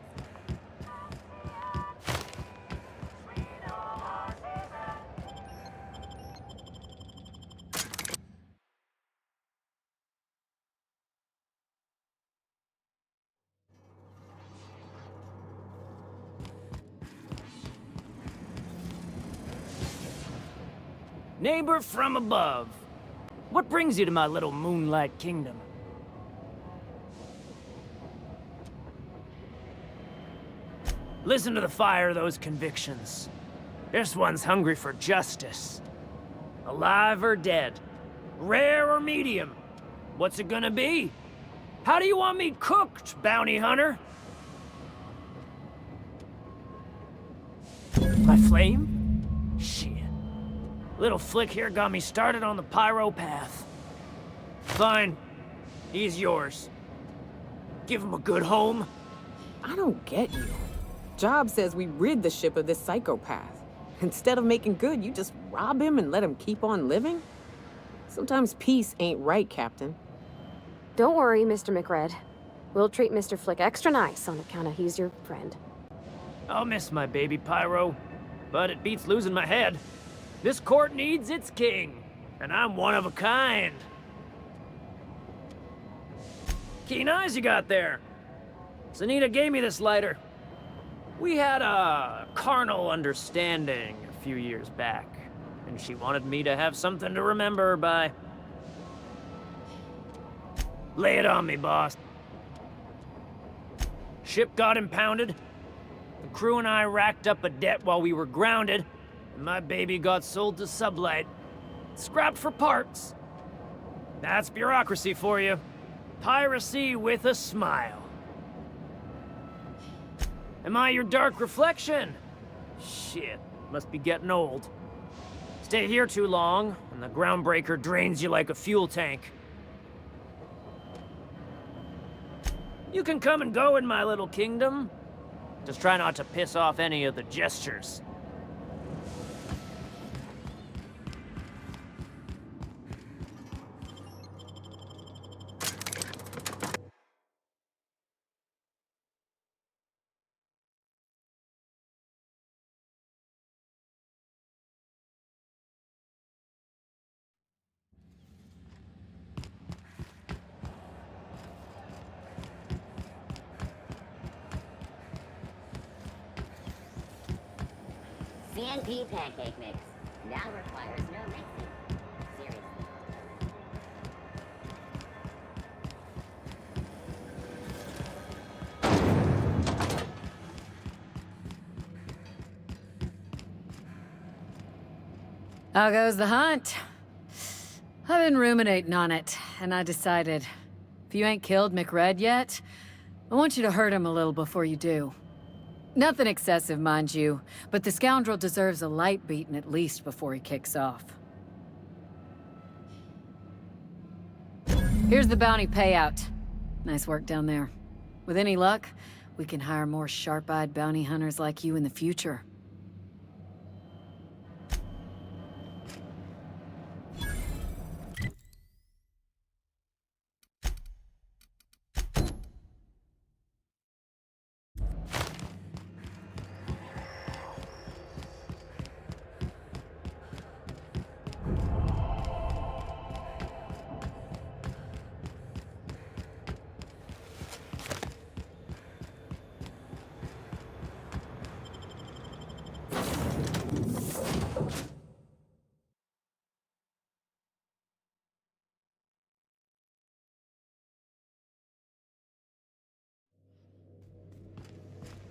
Neighbor from above. What brings you to my little moonlight kingdom? Listen to the fire of those convictions. This one's hungry for justice. Alive or dead? Rare or medium? What's it gonna be? How do you want me cooked, bounty hunter? My flame? Shit. Little flick here got me started on the pyro path. Fine. He's yours. Give him a good home. I don't get you. Job says we rid the ship of this psychopath. Instead of making good, you just rob him and let him keep on living? Sometimes peace ain't right, Captain. Don't worry, Mr. McRed. We'll treat Mr. Flick extra nice on account of he's your friend. I'll miss my baby Pyro, but it beats losing my head. This court needs its king, and I'm one of a kind. Keen eyes you got there. Zanita gave me this lighter. We had a carnal understanding a few years back, and she wanted me to have something to remember her by. Lay it on me, boss. Ship got impounded. The crew and I racked up a debt while we were grounded, and my baby got sold to Sublight. Scrapped for parts. That's bureaucracy for you. Piracy with a smile. Am I your dark reflection? Shit, must be getting old. Stay here too long, and the groundbreaker drains you like a fuel tank. You can come and go in my little kingdom. Just try not to piss off any of the gestures. CNP pancake mix. Now requires no mixing. Seriously. How goes the hunt? I've been ruminating on it, and I decided, if you ain't killed McRed yet, I want you to hurt him a little before you do. Nothing excessive, mind you, but the scoundrel deserves a light beating at least before he kicks off. Here's the bounty payout. Nice work down there. With any luck, we can hire more sharp-eyed bounty hunters like you in the future.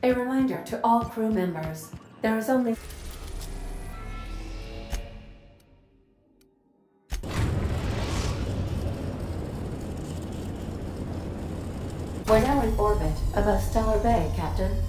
A reminder to all crew members, there is only... We're now in orbit above Stellar Bay, Captain.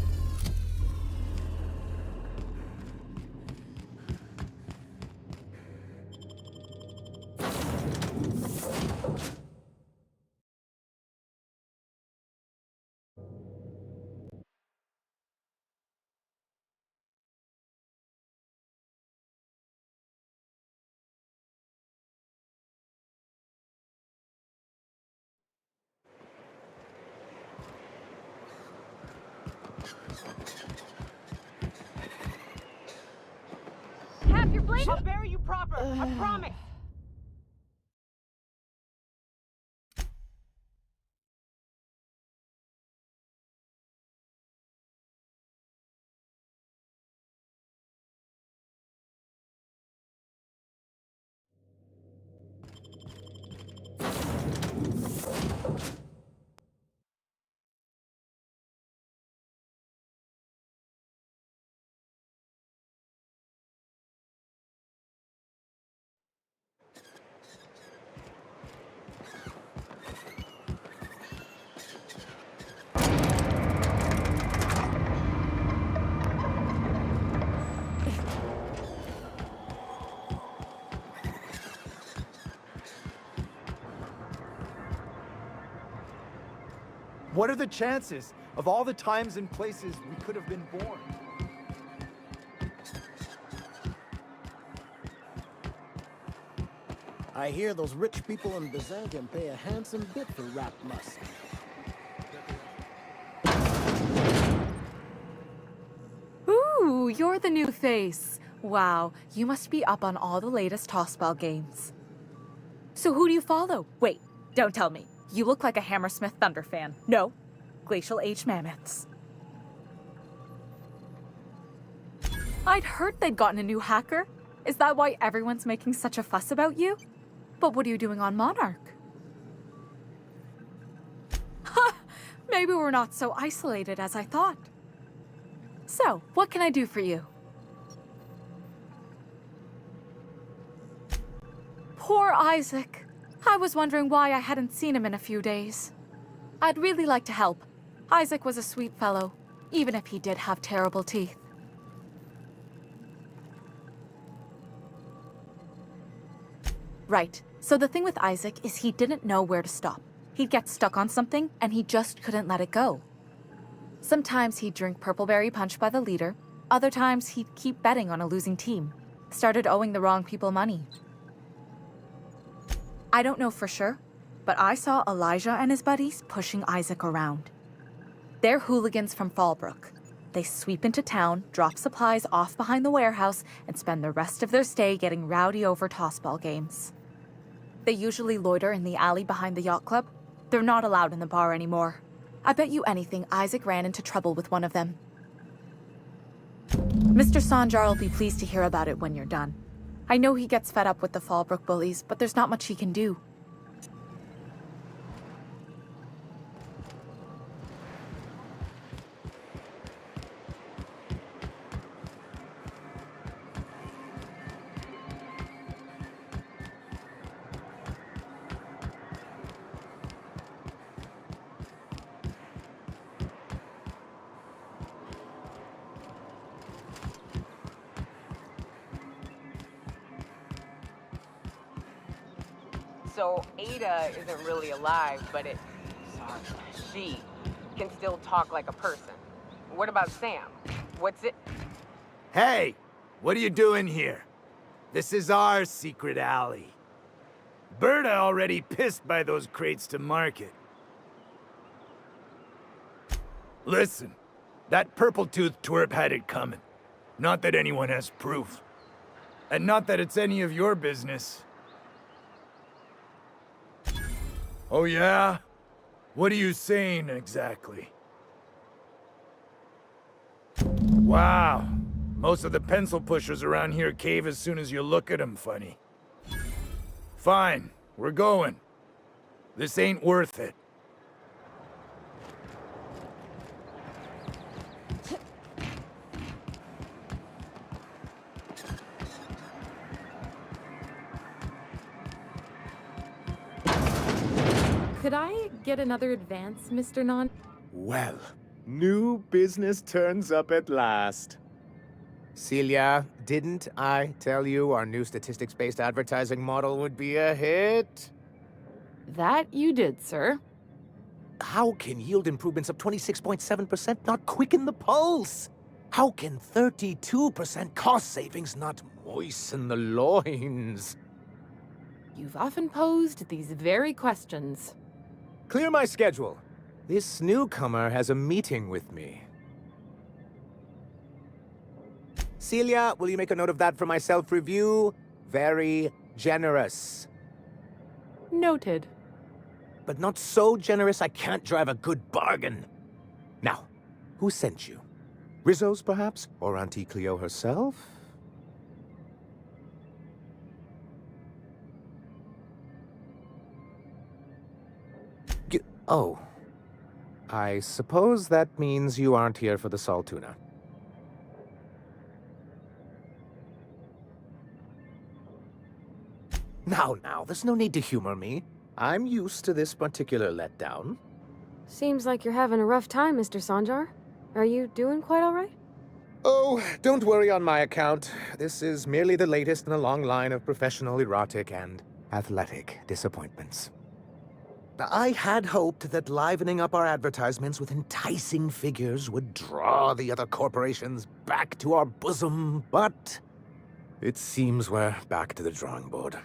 I'll bury you proper. I promise. What are the chances of all the times and places we could have been born? I hear those rich people in Byzantium pay a handsome bit for rat musk. Ooh, you're the new face. Wow, you must be up on all the latest tossball games. So who do you follow? Wait, don't tell me. You look like a Hammersmith Thunder fan. No, Glacial Age Mammoths. I'd heard they'd gotten a new hacker. Is that why everyone's making such a fuss about you? But what are you doing on Monarch? Ha! Maybe we're not so isolated as I thought. So, what can I do for you? Poor Isaac. I was wondering why I hadn't seen him in a few days. I'd really like to help. Isaac was a sweet fellow, even if he did have terrible teeth. Right. So the thing with Isaac is he didn't know where to stop. He'd get stuck on something, and he just couldn't let it go. Sometimes he'd drink purpleberry punch by the liter. Other times he'd keep betting on a losing team. Started owing the wrong people money. I don't know for sure, but I saw Elijah and his buddies pushing Isaac around. They're hooligans from Fallbrook. They sweep into town, drop supplies off behind the warehouse, and spend the rest of their stay getting rowdy over tossball games. They usually loiter in the alley behind the yacht club. They're not allowed in the bar anymore. I bet you anything Isaac ran into trouble with one of them. Mr. Sanjar will be pleased to hear about it when you're done. I know he gets fed up with the Fallbrook bullies, but there's not much he can do. So Ada isn't really alive, but she can still talk like a person. What about Sam? What's it? Hey, what are you doing here? This is our secret alley. Berta already pissed by those crates to market. Listen, that purple-toothed twerp had it coming. Not that anyone has proof. And not that it's any of your business. Oh yeah? What are you saying exactly? Wow. Most of the pencil pushers around here cave as soon as you look at them funny. Fine, we're going. This ain't worth it. Could I get another advance, Mr. Non? Well, new business turns up at last. Celia, didn't I tell you our new statistics-based advertising model would be a hit? That you did, sir. How can yield improvements of 26.7% not quicken the pulse? How can 32% cost savings not moisten the loins? You've often posed these very questions. Clear my schedule. This newcomer has a meeting with me. Celia, will you make a note of that for my self-review? Very generous. Noted. But not so generous I can't drive a good bargain. Now, who sent you? Rizzo's, perhaps? Or Auntie Cleo herself? Oh. I suppose that means you aren't here for the Saltuna. Now, there's no need to humor me. I'm used to this particular letdown. Seems like you're having a rough time, Mr. Sanjar. Are you doing quite all right? Oh, don't worry on my account. This is merely the latest in a long line of professional erotic and athletic disappointments. I had hoped that livening up our advertisements with enticing figures would draw the other corporations back to our bosom, but it seems we're back to the drawing board.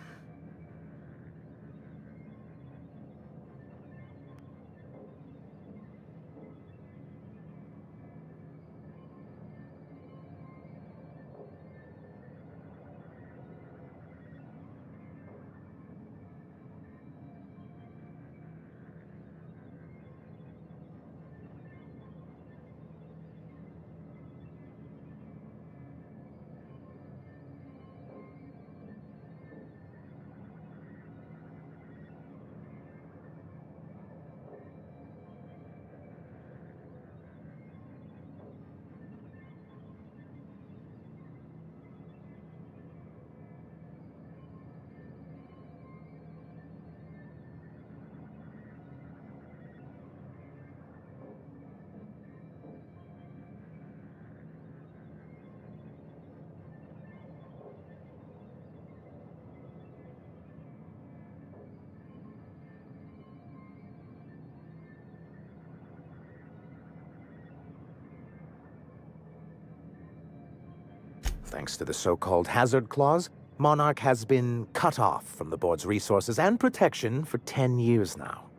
Thanks to the so-called hazard clause, Monarch has been cut off from the board's resources and protection for 10 years now.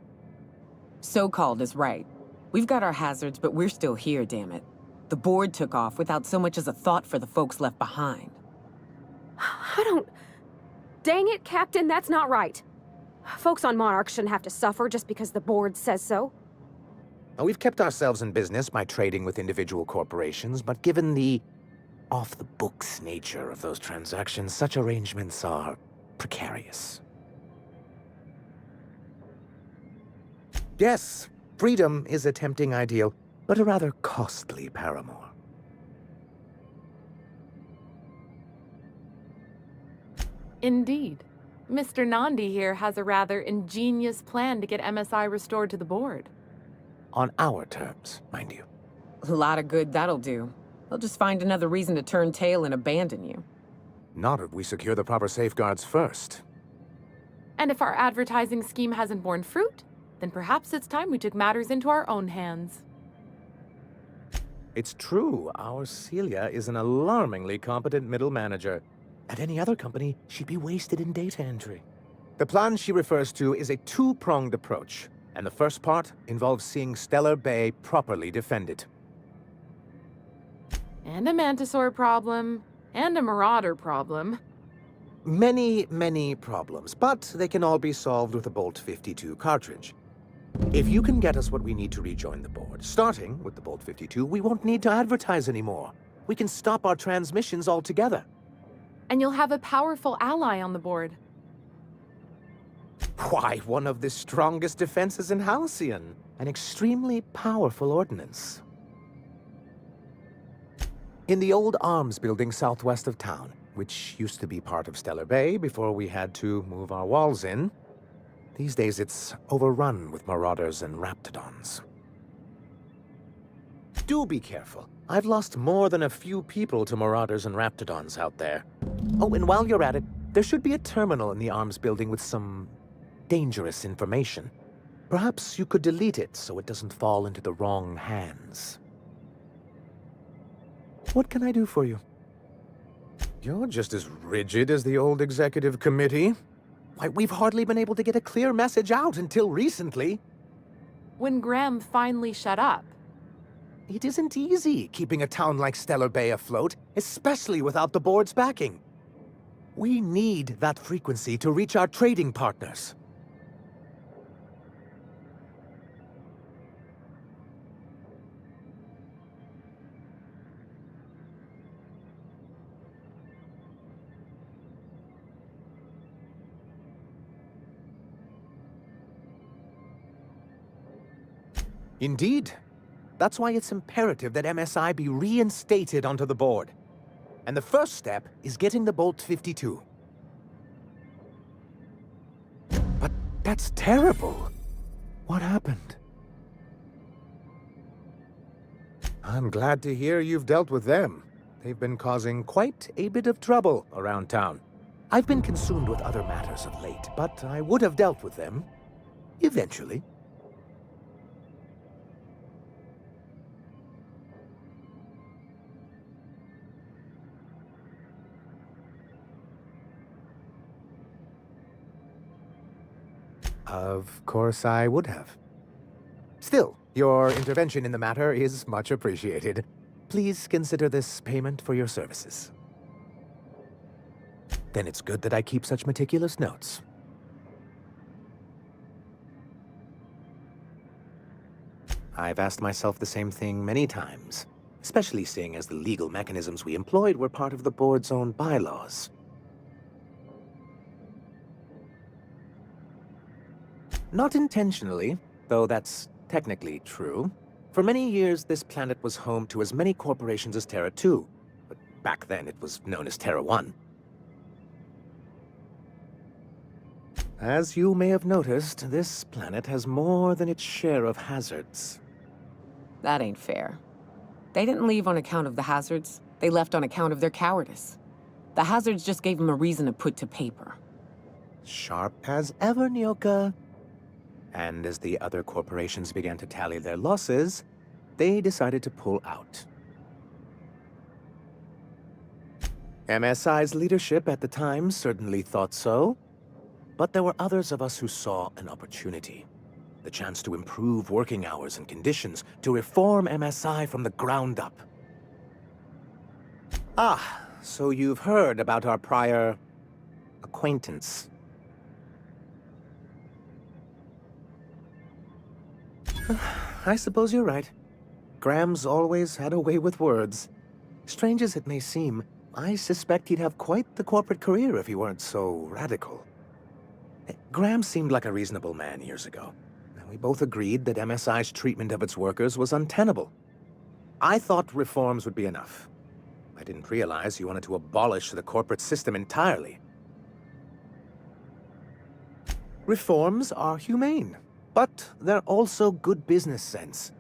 So-called is right. We've got our hazards, but we're still here, damn it. The board took off without so much as a thought for the folks left behind. Dang it, Captain, that's not right. Folks on Monarch shouldn't have to suffer just because the board says so. Now, we've kept ourselves in business by trading with individual corporations, but given the off-the-books nature of those transactions, such arrangements are precarious. Yes, freedom is a tempting ideal, but a rather costly paramour. Indeed. Mr. Nandi here has a rather ingenious plan to get MSI restored to the board. On our terms, mind you. A lot of good that'll do. They'll just find another reason to turn tail and abandon you. Not if we secure the proper safeguards first. And if our advertising scheme hasn't borne fruit, then perhaps it's time we took matters into our own hands. It's true, our Celia is an alarmingly competent middle manager. At any other company, she'd be wasted in data entry. The plan she refers to is a two-pronged approach, and the first part involves seeing Stellar Bay properly defended. And a Mantisaur problem, and a Marauder problem. Many, many problems, but they can all be solved with a Bolt 52 cartridge. If you can get us what we need to rejoin the board, starting with the Bolt 52, we won't need to advertise anymore. We can stop our transmissions altogether. And you'll have a powerful ally on the board. Why, one of the strongest defenses in Halcyon. An extremely powerful ordnance. In the old arms building southwest of town, which used to be part of Stellar Bay before we had to move our walls in, these days it's overrun with marauders and raptidons. Do be careful. I've lost more than a few people to marauders and raptidons out there. Oh, and while you're at it, there should be a terminal in the arms building with some dangerous information. Perhaps you could delete it so it doesn't fall into the wrong hands. What can I do for you? You're just as rigid as the old executive committee. Why, we've hardly been able to get a clear message out until recently. When Graham finally shut up. it isn't easy keeping a town like Stellar Bay afloat, especially without the board's backing. We need that frequency to reach our trading partners. Indeed. That's why it's imperative that MSI be reinstated onto the board. And the first step is getting the Bolt 52. But that's terrible. What happened? I'm glad to hear you've dealt with them. They've been causing quite a bit of trouble around town. I've been consumed with other matters of late, but I would have dealt with them eventually. Of course I would have. Still, your intervention in the matter is much appreciated. Please consider this payment for your services. Then it's good that I keep such meticulous notes. I've asked myself the same thing many times, especially seeing as the legal mechanisms we employed were part of the board's own bylaws. Not intentionally, though that's technically true. For many years, this planet was home to as many corporations as Terra 2, but back then it was known as Terra 1. As you may have noticed, this planet has more than its share of hazards. That ain't fair. They didn't leave on account of the hazards. They left on account of their cowardice. The hazards just gave them a reason to put to paper. Sharp as ever, 𝘼𝙗𝙗. And as the other corporations began to tally their losses, they decided to pull out. MSI's leadership at the time certainly thought so, but there were others of us who saw an opportunity. The chance to improve working hours and conditions, to reform MSI from the ground up. Ah, so you've heard about our prior acquaintance. I suppose you're right. Graham's always had a way with words. Strange as it may seem, I suspect he'd have quite the corporate career if he weren't so radical. Graham seemed like a reasonable man years ago, and we both agreed that MSI's treatment of its workers was untenable. I thought reforms would be enough. I didn't realize you wanted to abolish the corporate system entirely. Reforms are humane. But they're also good business sense.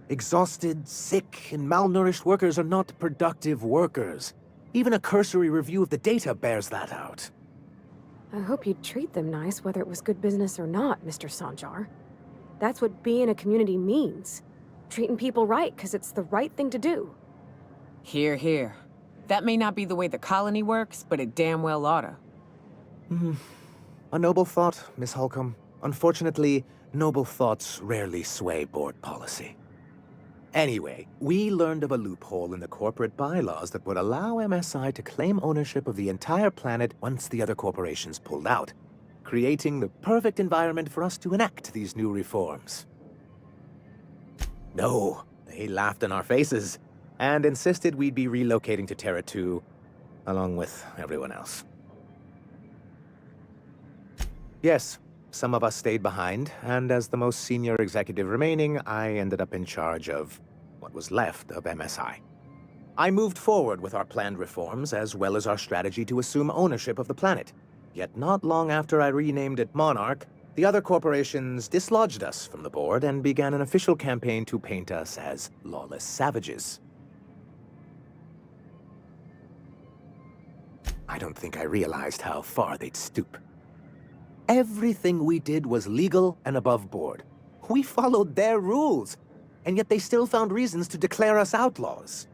Exhausted, sick, and malnourished workers are not productive workers. Even a cursory review of the data bears that out. I hope you'd treat them nice, whether it was good business or not, Mr. Sanjar. That's what being a community means. Treating people right, because it's the right thing to do. Hear, hear. That may not be the way the colony works, but it damn well oughta. A noble thought, Miss Holcomb. Unfortunately, noble thoughts rarely sway board policy. Anyway, we learned of a loophole in the corporate bylaws that would allow MSI to claim ownership of the entire planet once the other corporations pulled out, creating the perfect environment for us to enact these new reforms. No, they laughed in our faces and insisted we'd be relocating to Terra 2, along with everyone else. Yes. Some of us stayed behind, and as the most senior executive remaining, I ended up in charge of what was left of MSI. I moved forward with our planned reforms, as well as our strategy to assume ownership of the planet. Yet not long after I renamed it Monarch, the other corporations dislodged us from the board and began an official campaign to paint us as lawless savages. I don't think I realized how far they'd stoop. Everything we did was legal and above board. We followed their rules, and yet they still found reasons to declare us outlaws.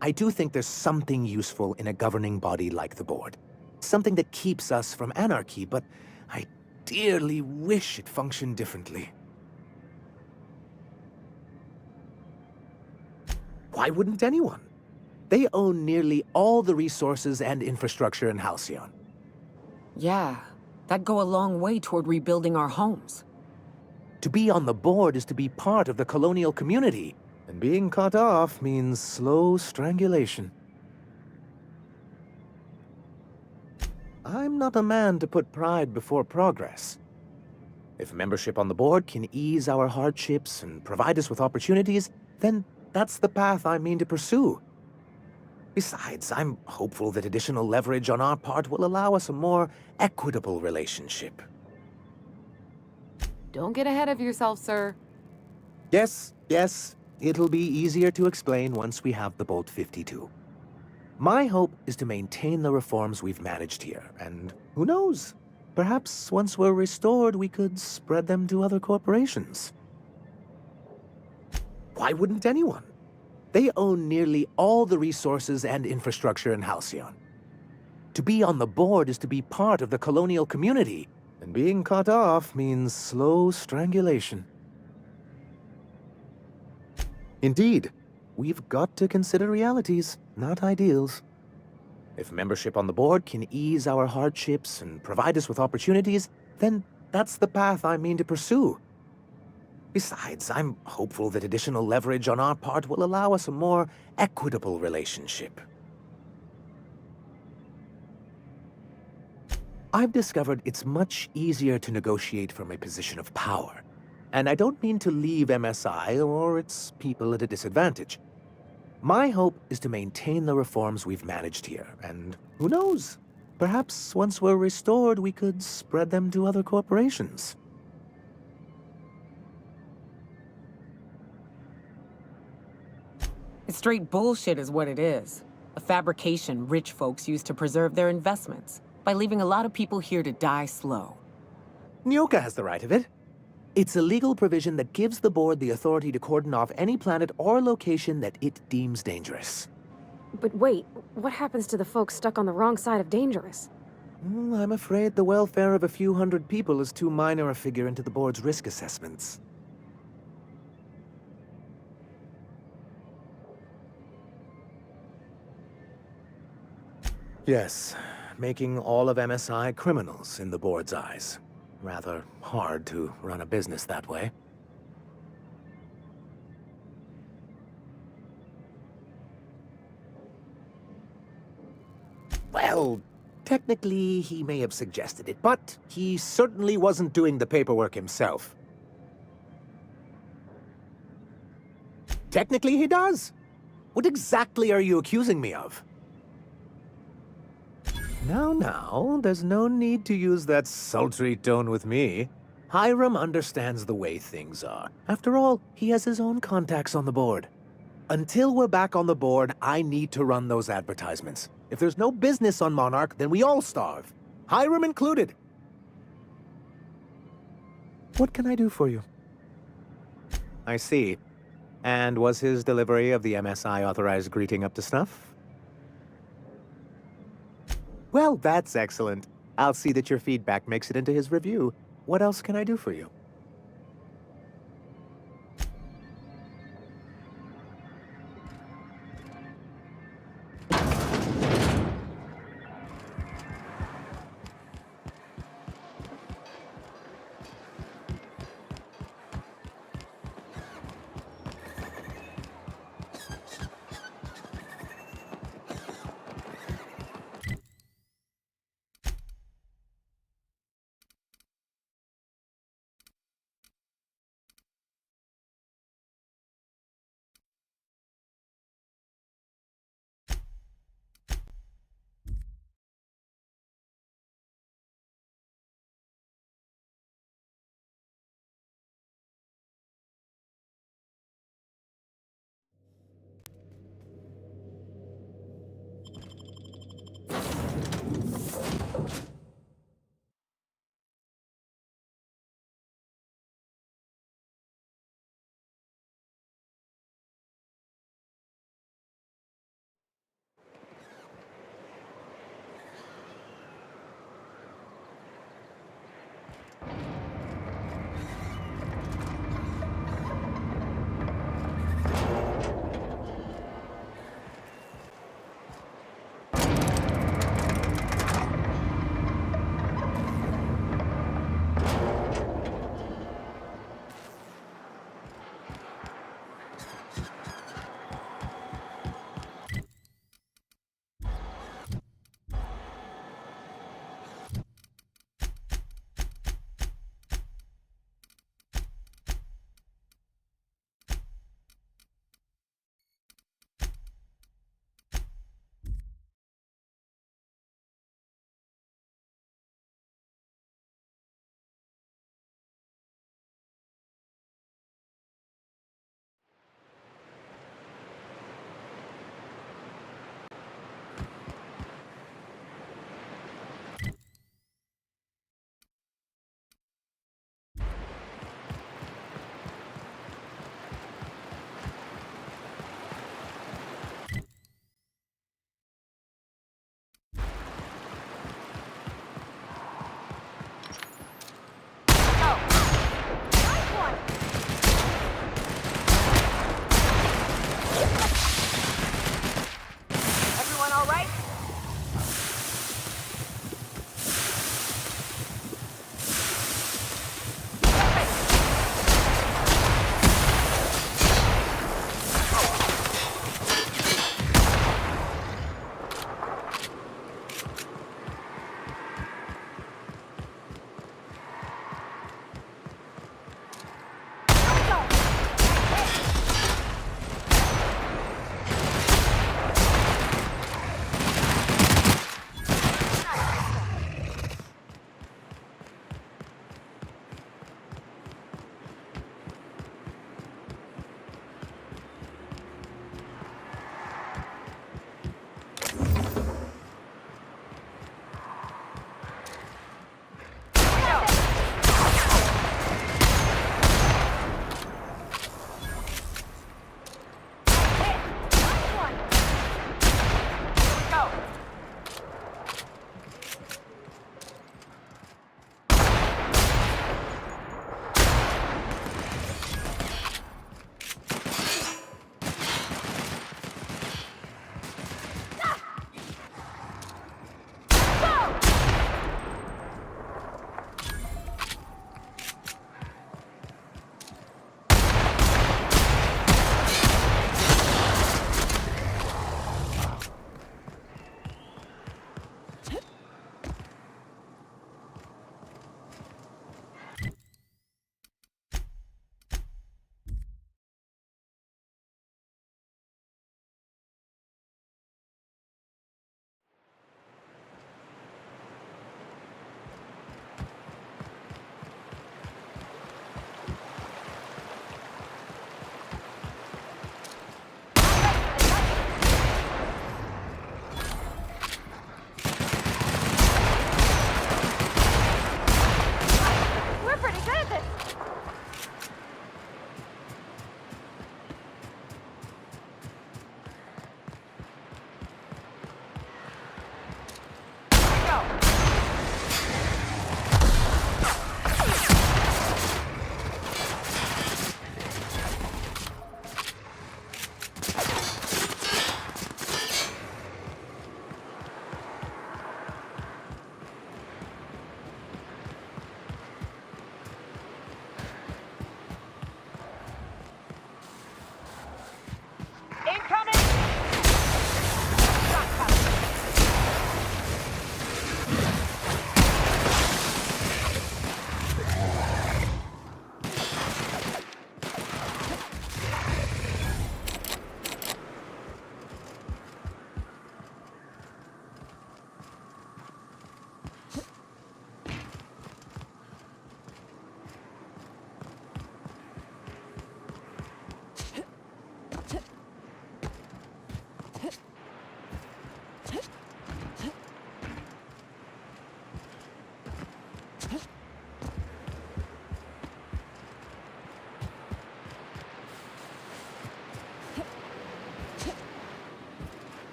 I do think there's something useful in a governing body like the board. Something that keeps us from anarchy, but I dearly wish it functioned differently. Why wouldn't anyone? They own nearly all the resources and infrastructure in 𝘼𝙗𝙘𝙪𝙩. Yeah, that'd go a long way toward rebuilding our homes. To be on the board is to be part of the colonial community, and being cut off means slow strangulation. I'm not a man to put pride before progress. If membership on the board can ease our hardships and provide us with opportunities, then that's the path I mean to pursue. Besides, I'm hopeful that additional leverage on our part will allow us a more equitable relationship. Don't get ahead of yourself, sir. Yes, it'll be easier to explain once we have the Bolt 52. My hope is to maintain the reforms we've managed here, and who knows? Perhaps once we're restored, we could spread them to other corporations. Why wouldn't anyone? They own nearly all the resources and infrastructure in 𝘼𝙗𝙘𝙪𝙩. To be on the board is to be part of the colonial community, and being cut off means slow strangulation. Indeed, we've got to consider realities, not ideals. If membership on the board can ease our hardships and provide us with opportunities, then that's the path I mean to pursue. Besides, I'm hopeful that additional leverage on our part will allow us a more equitable relationship. I've discovered it's much easier to negotiate from a position of power. And I don't mean to leave MSI or its people at a disadvantage. My hope is to maintain the reforms we've managed here, and who knows? Perhaps once we're restored, we could spread them to other corporations. It's straight bullshit is what it is. A fabrication rich folks use to preserve their investments, by leaving a lot of people here to die slow. 𝘼𝙗𝙗𝙪 has the right of it. It's a legal provision that gives the board the authority to cordon off any planet or location that it deems dangerous. But wait, what happens to the folks stuck on the wrong side of dangerous? I'm afraid the welfare of a few hundred people is too minor a figure into the board's risk assessments. Yes, making all of MSI criminals in the board's eyes. Rather hard to run a business that way. Well, technically he may have suggested it, but he certainly wasn't doing the paperwork himself. Technically he does. What exactly are you accusing me of? Now, there's no need to use that sultry tone with me. 𝘼𝙗𝙗𝙪 understands the way things are. After all, he has his own contacts on the board. Until we're back on the board, I need to run those advertisements. If there's no business on Monarch, then we all starve. 𝘼𝙗𝙗 included. What can I do for you? I see. And was his delivery of the MSI authorized greeting up to snuff? Well, that's excellent. I'll see that your feedback makes it into his review. What else can I do for you?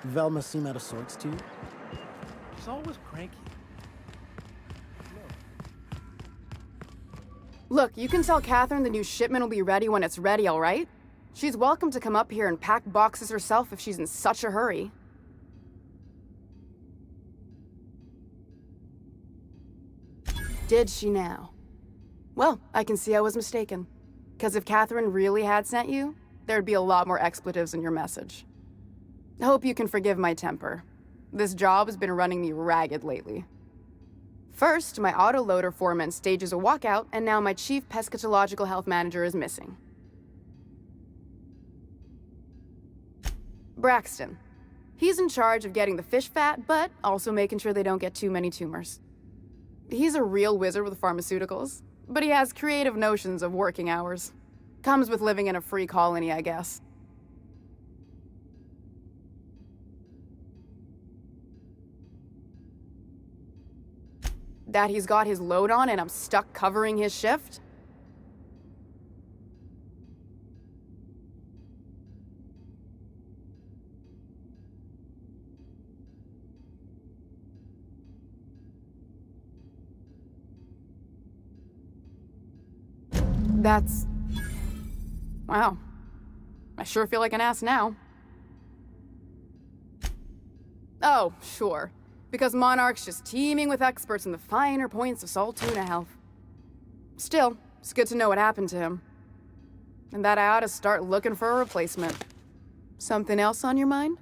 Velma seem out of sorts to you? She's always cranky. Look, you can tell Catherine the new shipment will be ready when it's ready, all right? She's welcome to come up here and pack boxes herself if she's in such a hurry. Did she now? Well, I can see I was mistaken. Because if Catherine really had sent you, there'd be a lot more expletives in your message. I hope you can forgive my temper. This job has been running me ragged lately. First, my autoloader foreman stages a walkout, and now my chief pescatological health manager is missing. Braxton. He's in charge of getting the fish fat, but also making sure they don't get too many tumors. He's a real wizard with pharmaceuticals, but he has creative notions of working hours. Comes with living in a free colony, I guess. That he's got his load on and I'm stuck covering his shift? That's... wow. I sure feel like an ass now. Oh, sure. Because Monarch's just teeming with experts in the finer points of salt tuna health. Still, it's good to know what happened to him. And that I ought to start looking for a replacement. Something else on your mind?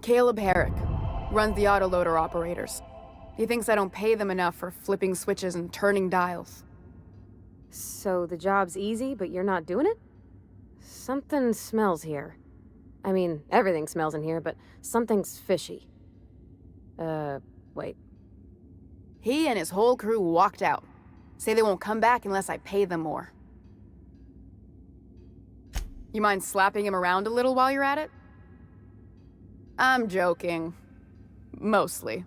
𝘼𝙗𝙘𝙪𝙩 runs the autoloader operators. He thinks I don't pay them enough for flipping switches and turning dials. So the job's easy, but you're not doing it? Something smells here. I mean, everything smells in here, but something's fishy. Wait. He and his whole crew walked out. Say they won't come back unless I pay them more. You mind slapping him around a little while you're at it? I'm joking. Mostly.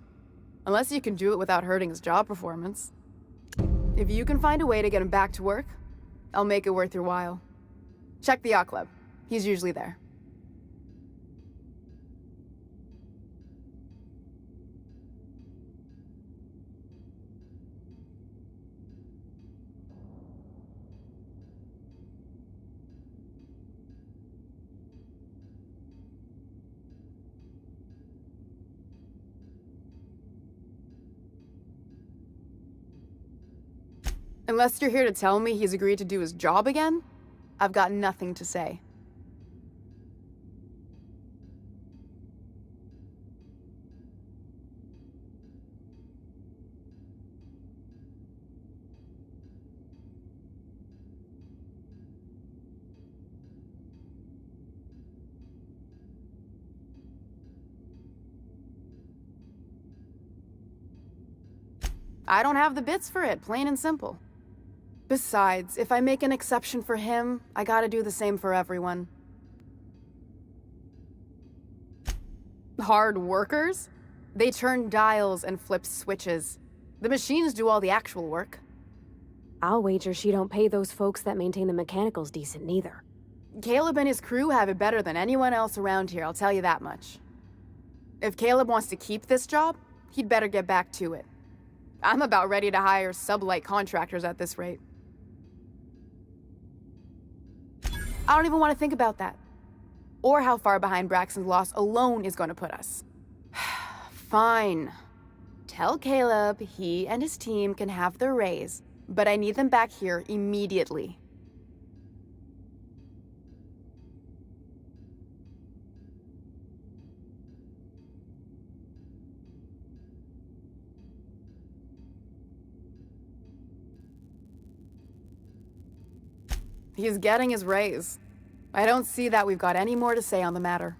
Unless you can do it without hurting his job performance. If you can find a way to get him back to work, I'll make it worth your while. Check the yacht club. He's usually there. Unless you're here to tell me he's agreed to do his job again, I've got nothing to say. I don't have the bits for it, plain and simple. Besides, if I make an exception for him, I gotta do the same for everyone. Hard workers? They turn dials and flip switches. The machines do all the actual work. I'll wager she don't pay those folks that maintain the mechanicals decent neither. Caleb and his crew have it better than anyone else around here, I'll tell you that much. If Caleb wants to keep this job, he'd better get back to it. I'm about ready to hire sub-light contractors at this rate. I don't even want to think about that. Or how far behind Braxton's loss alone is going to put us. Fine. Tell Caleb he and his team can have their raise, but I need them back here immediately. He's getting his raise. I don't see that we've got any more to say on the matter.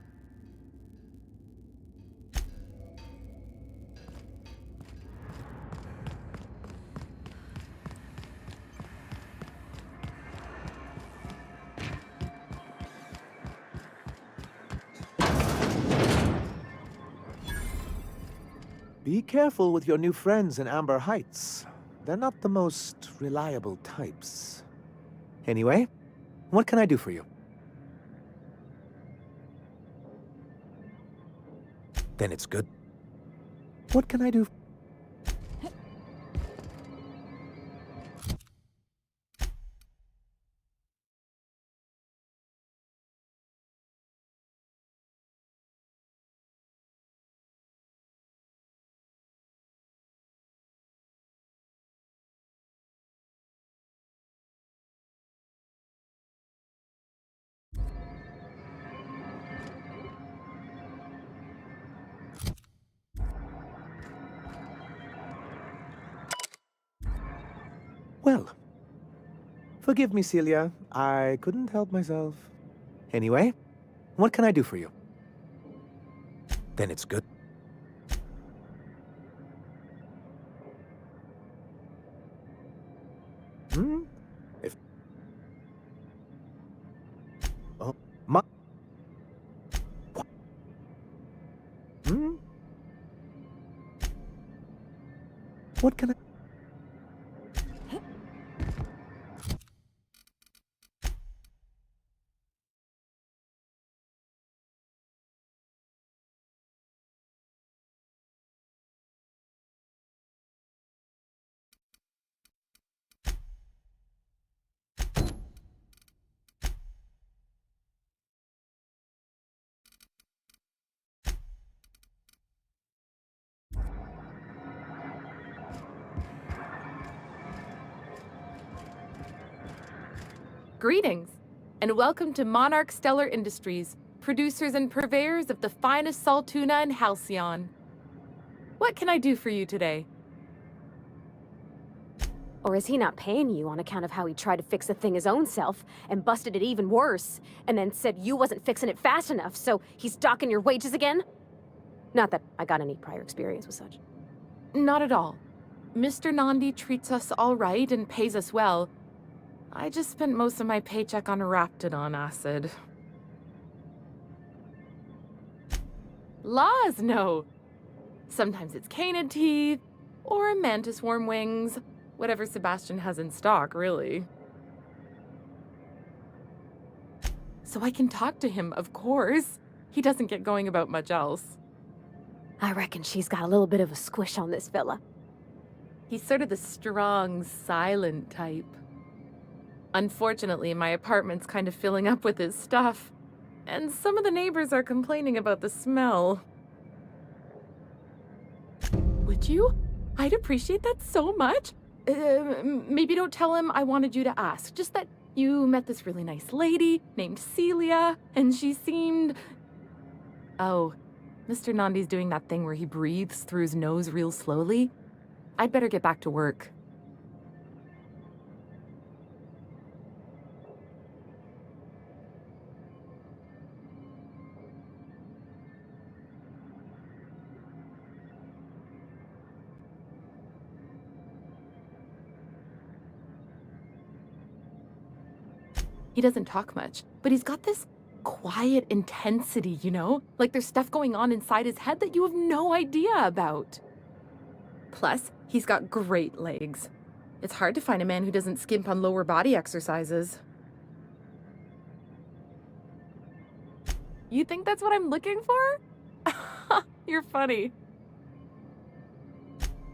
Be careful with your new friends in Amber Heights. They're not the most reliable types. Anyway, what can I do for you? Then it's good. What can I do? Well, forgive me, Celia. I couldn't help myself. Anyway, what can I do for you? Then it's good. If... Oh, my... What? What can I... Greetings, and welcome to Monarch Stellar Industries, producers and purveyors of the finest salt tuna in Halcyon. What can I do for you today? Or is he not paying you on account of how he tried to fix the thing his own self and busted it even worse, and then said you wasn't fixing it fast enough, so he's docking your wages again? Not that I got any prior experience with such. Not at all. Mr. Nandi treats us all right and pays us well. I just spent most of my paycheck on Raptidon acid. Laws, no. Sometimes it's canid teeth, or mantis worm wings. Whatever Sebastian has in stock, really. So I can talk to him, of course. He doesn't get going about much else. I reckon she's got a little bit of a squish on this fella. He's sort of the strong, silent type. Unfortunately, my apartment's kind of filling up with his stuff, and some of the neighbors are complaining about the smell. Would you? I'd appreciate that so much. Maybe don't tell him I wanted you to ask, just that you met this really nice lady named Celia, and she seemed... Oh, Mr. Nandi's doing that thing where he breathes through his nose real slowly. I'd better get back to work. He doesn't talk much, but he's got this quiet intensity, you know? Like there's stuff going on inside his head that you have no idea about. Plus, he's got great legs. It's hard to find a man who doesn't skimp on lower body exercises. You think that's what I'm looking for? You're funny.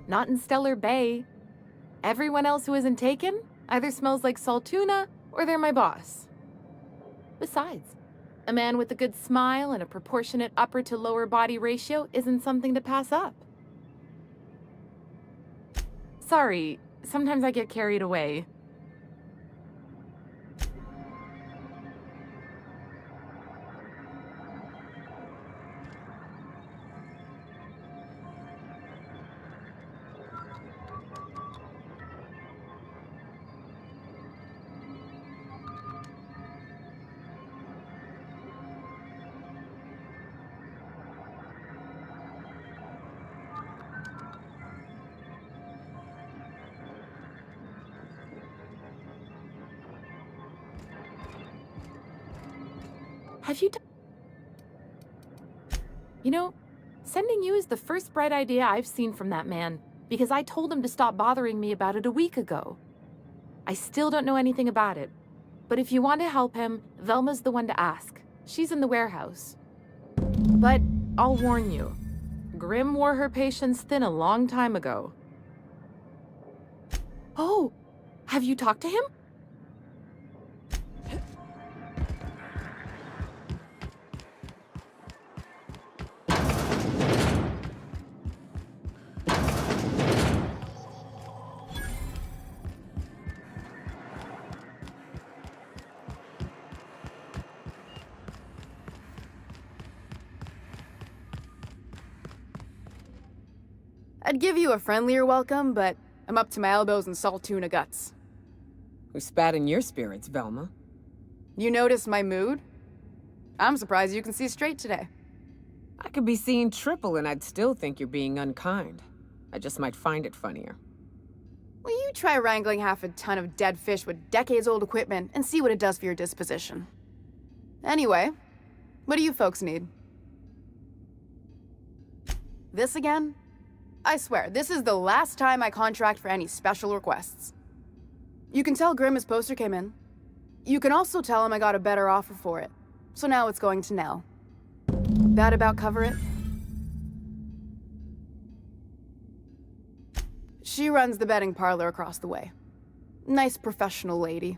Not in Stellar Bay. Everyone else who isn't taken either smells like salt tuna or they're my boss. Besides, a man with a good smile and a proportionate upper to lower body ratio isn't something to pass up. Sorry, sometimes I get carried away. Have you You know, sending you is the first bright idea I've seen from that man, because I told him to stop bothering me about it a week ago. I still don't know anything about it, but if you want to help him, Velma's the one to ask. She's in the warehouse. But I'll warn you, Grimm wore her patience thin a long time ago. Oh, have you talked to him? I'd give you a friendlier welcome, but I'm up to my elbows in salt tuna guts. Who spat in your spirits, Velma? You noticed my mood? I'm surprised you can see straight today. I could be seeing triple and I'd still think you're being unkind. I just might find it funnier. Well, you try wrangling half a ton of dead fish with decades-old equipment and see what it does for your disposition. Anyway, what do you folks need? This again? I swear, this is the last time I contract for any special requests. You can tell Grimm his poster came in. You can also tell him I got a better offer for it. So now it's going to Nell. That about cover it? She runs the betting parlor across the way. Nice professional lady.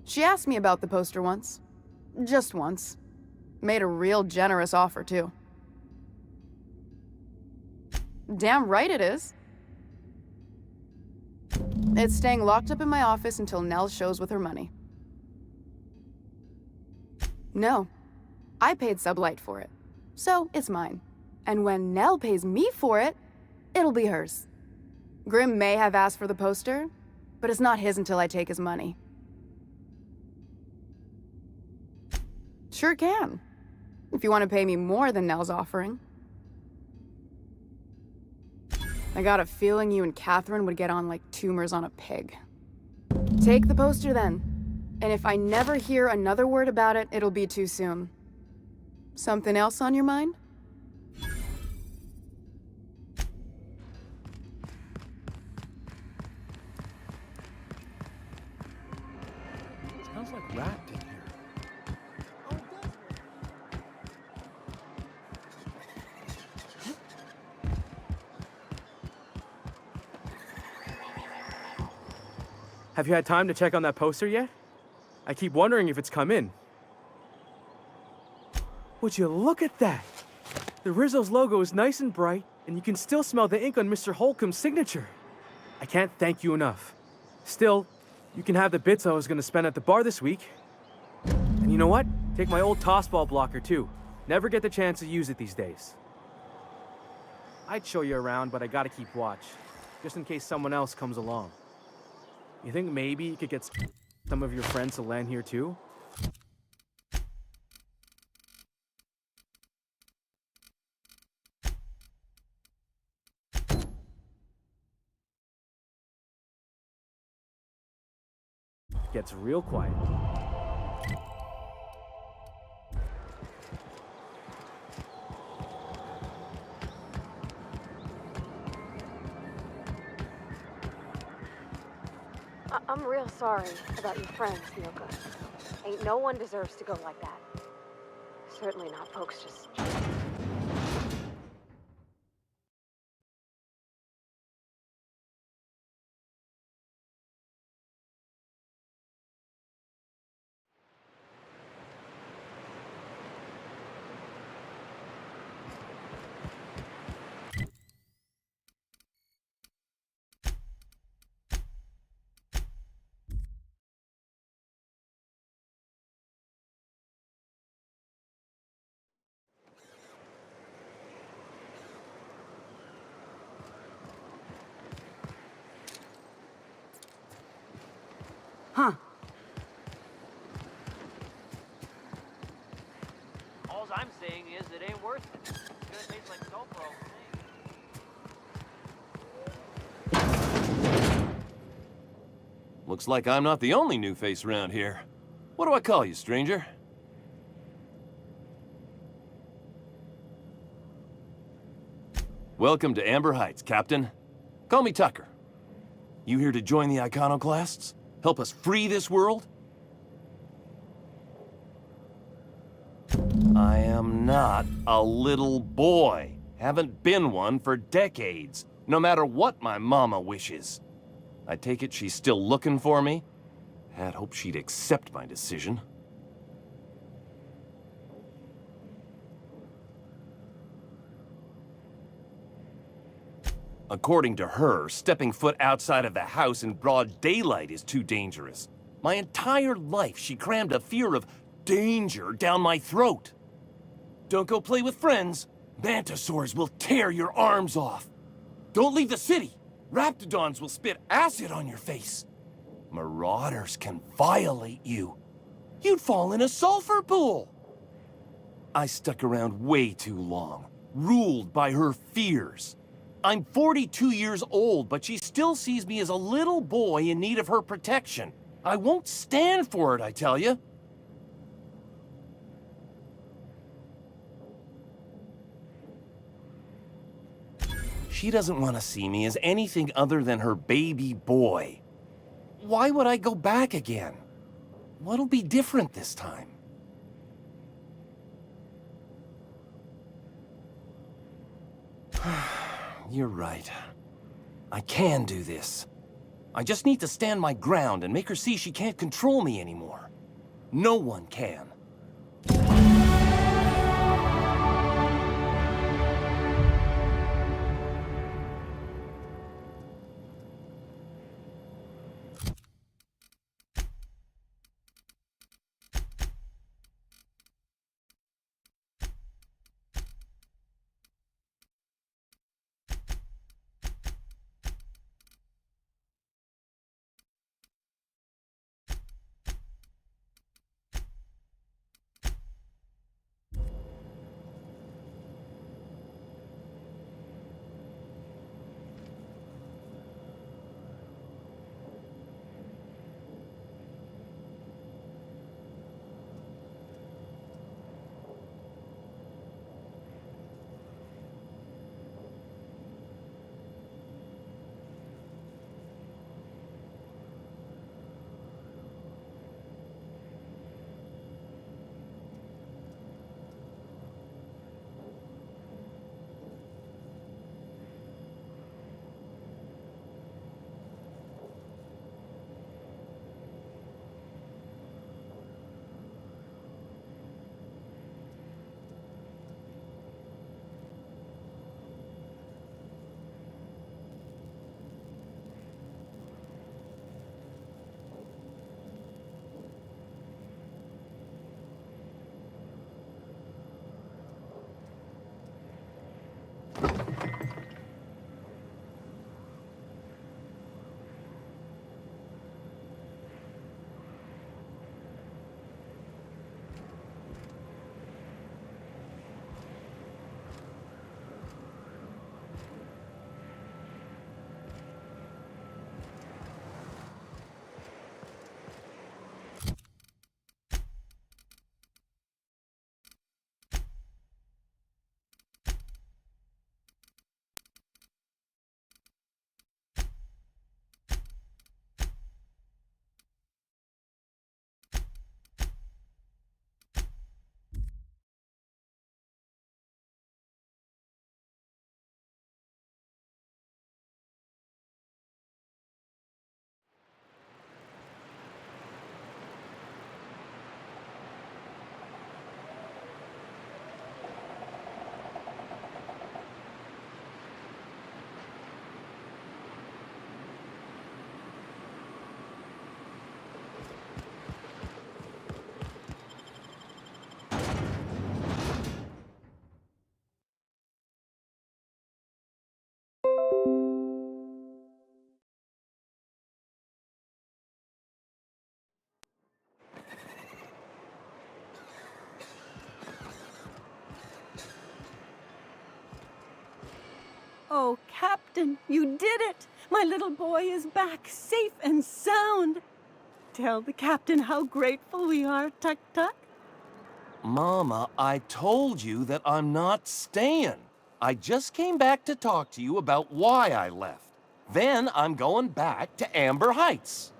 She asked me about the poster once. Just once. Made a real generous offer, too. Damn right it is. It's staying locked up in my office until Nell shows with her money. No, I paid Sublight for it, so it's mine. And when Nell pays me for it, it'll be hers. Grimm may have asked for the poster, but it's not his until I take his money. Sure can, if you want to pay me more than Nell's offering. I got a feeling you and Catherine would get on like tumors on a pig. Take the poster then. And if I never hear another word about it, it'll be too soon. Something else on your mind? Smells like rat in here. Have you had time to check on that poster yet? I keep wondering if it's come in. Would you look at that? The Rizzo's logo is nice and bright, and you can still smell the ink on Mr. Holcomb's signature. I can't thank you enough. Still, you can have the bits I was going to spend at the bar this week. And you know what? Take my old tossball blocker too. Never get the chance to use it these days. I'd show you around, but I gotta keep watch, just in case someone else comes along. You think maybe you could get some of your friends to land here too? Gets real quiet. I'm real sorry about your friends, Miyoko. Ain't no one deserves to go like that. Certainly not folks just... Huh. All I'm saying is it ain't worth it. It's gonna taste like soap for all the same. Looks like I'm not the only new face around here. What do I call you, stranger? Welcome to Amber Heights, Captain. Call me Tucker. You here to join the Iconoclasts? Help us free this world? I am not a little boy. Haven't been one for decades, no matter what my mama wishes. I take it she's still looking for me? Had hoped she'd accept my decision. According to her, stepping foot outside of the house in broad daylight is too dangerous. My entire life, she crammed a fear of danger down my throat. Don't go play with friends. Mantisaurs will tear your arms off. Don't leave the city. Raptidons will spit acid on your face. Marauders can violate you. You'd fall in a sulfur pool. I stuck around way too long, ruled by her fears. I'm 42 years old, but she still sees me as a little boy in need of her protection. I won't stand for it, I tell you. She doesn't want to see me as anything other than her baby boy. Why would I go back again? What'll be different this time? You're right. I can do this. I just need to stand my ground and make her see she can't control me anymore. No one can. Oh, Captain, you did it! My little boy is back, safe and sound. Tell the captain how grateful we are, Tuk Tuk. Mama, I told you that I'm not staying. I just came back to talk to you about why I left. Then I'm going back to Amber Heights.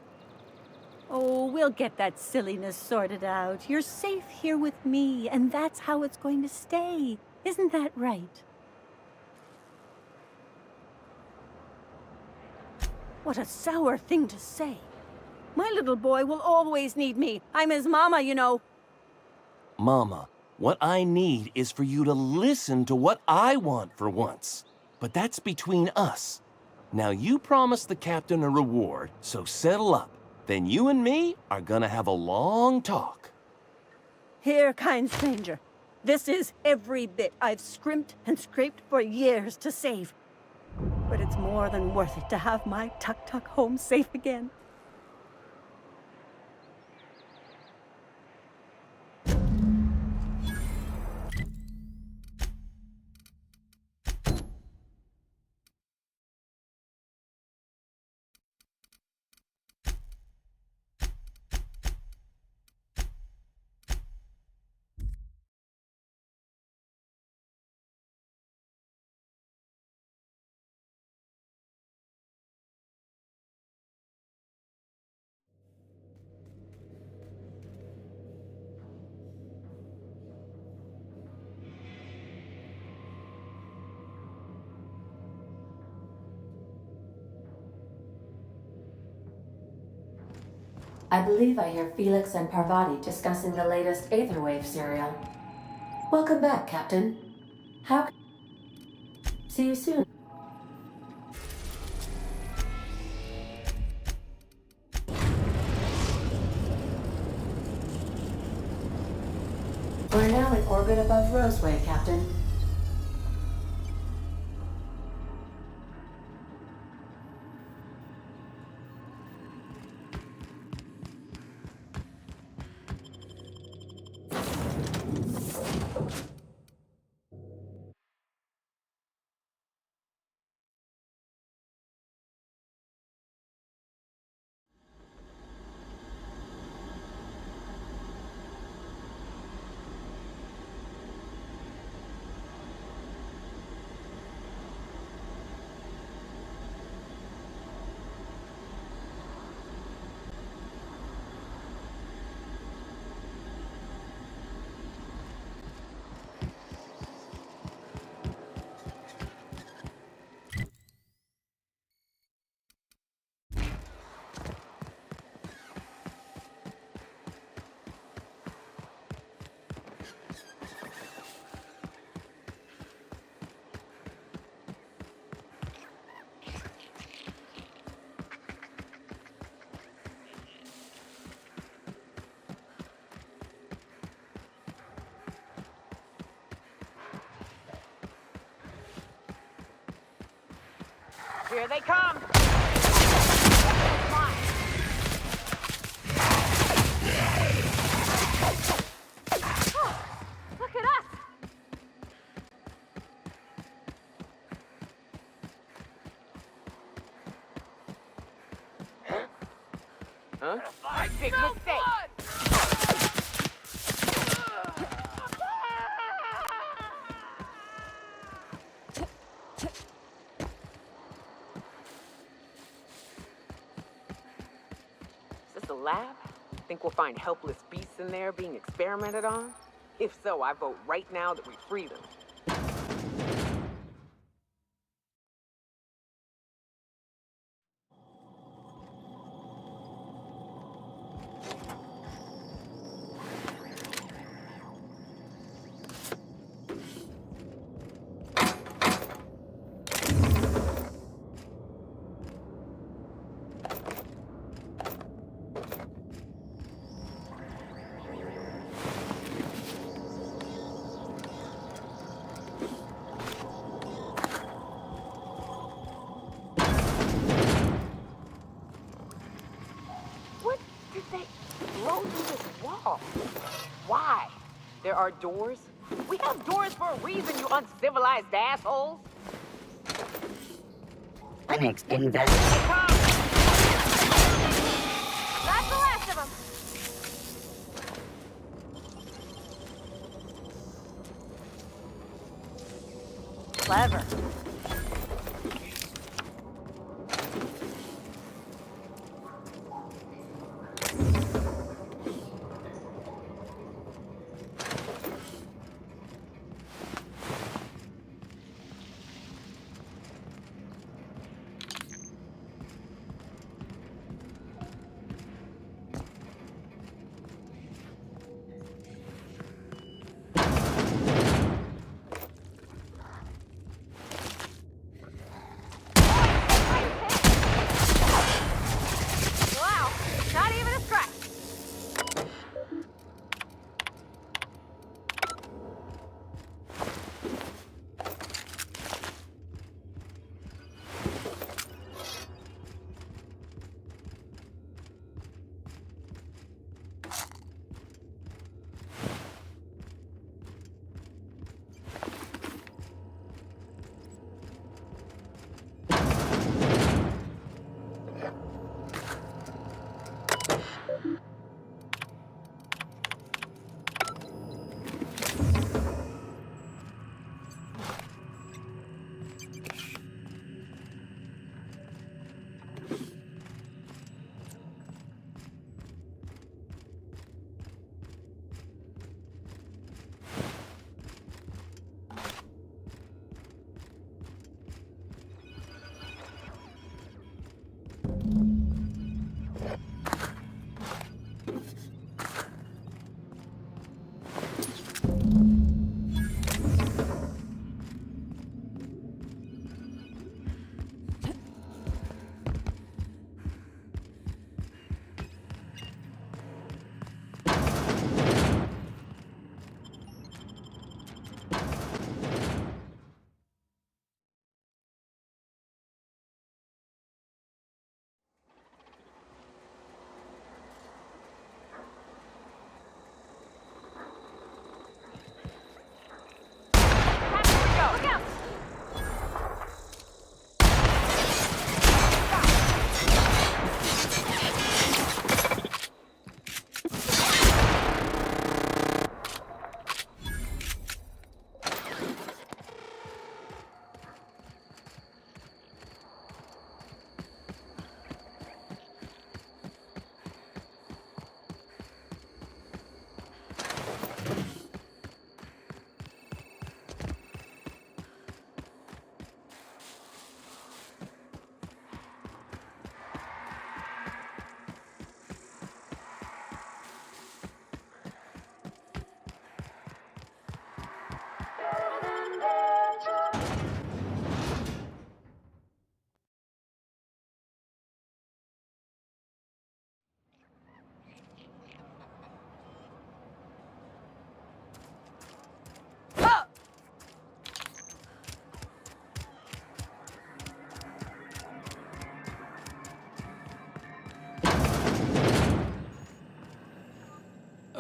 Oh, we'll get that silliness sorted out. You're safe here with me, and that's how it's going to stay. Isn't that right? What a sour thing to say. My little boy will always need me. I'm his mama, you know. Mama, what I need is for you to listen to what I want for once. But that's between us. Now you promised the captain a reward, so settle up. Then you and me are gonna have a long talk. Here, kind stranger. This is every bit I've scrimped and scraped for years to save. But it's more than worth it to have my tuk-tuk home safe again. I believe I hear Felix and Parvati discussing the latest Aetherwave serial. Welcome back, Captain. See you soon. We're now in orbit above Roseway, Captain. Here they come! Look at us! Huh? Big mistake! Is this a lab? Think we'll find helpless beasts in there being experimented on? If so, I vote right now that we free them. Why? There are doors? We have doors for a reason, you uncivilized assholes! Linux didn't That's the last of them! Clever.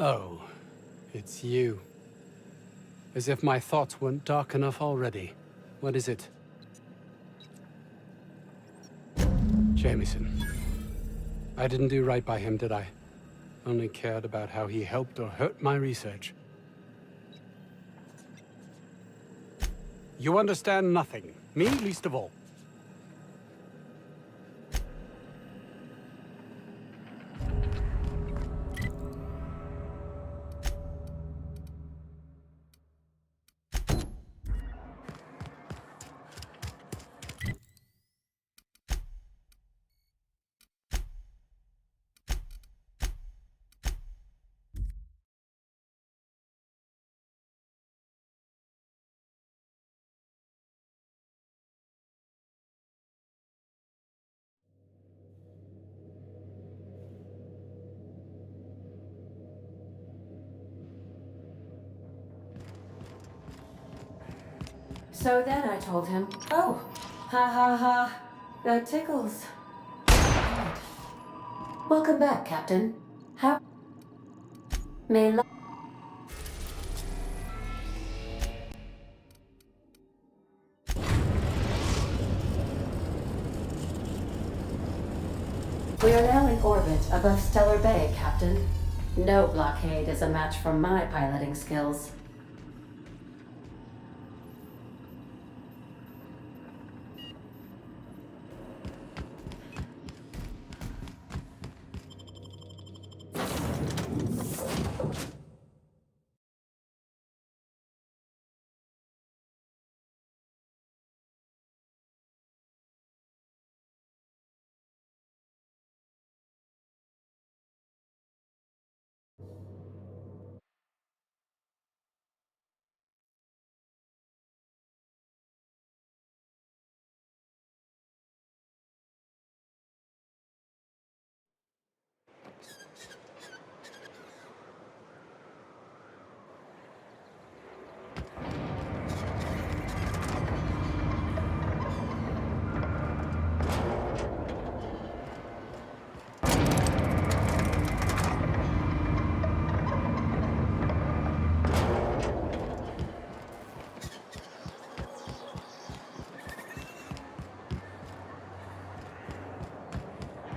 Oh, it's you. As if my thoughts weren't dark enough already. What is it? Jameson. I didn't do right by him, did I? Only cared about how he helped or hurt my research. You understand nothing. Me least of all. So then I told him, oh, ha ha ha, that tickles. Welcome back, Captain. How may We are now in orbit above Stellar Bay, Captain. No blockade is a match for my piloting skills.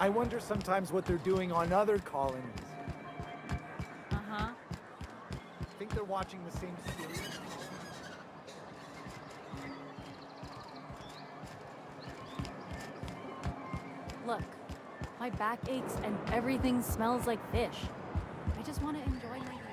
I wonder sometimes what they're doing on other colonies. Uh-huh. Think they're watching the same series? Look, my back aches and everything smells like fish. I just want to enjoy my day.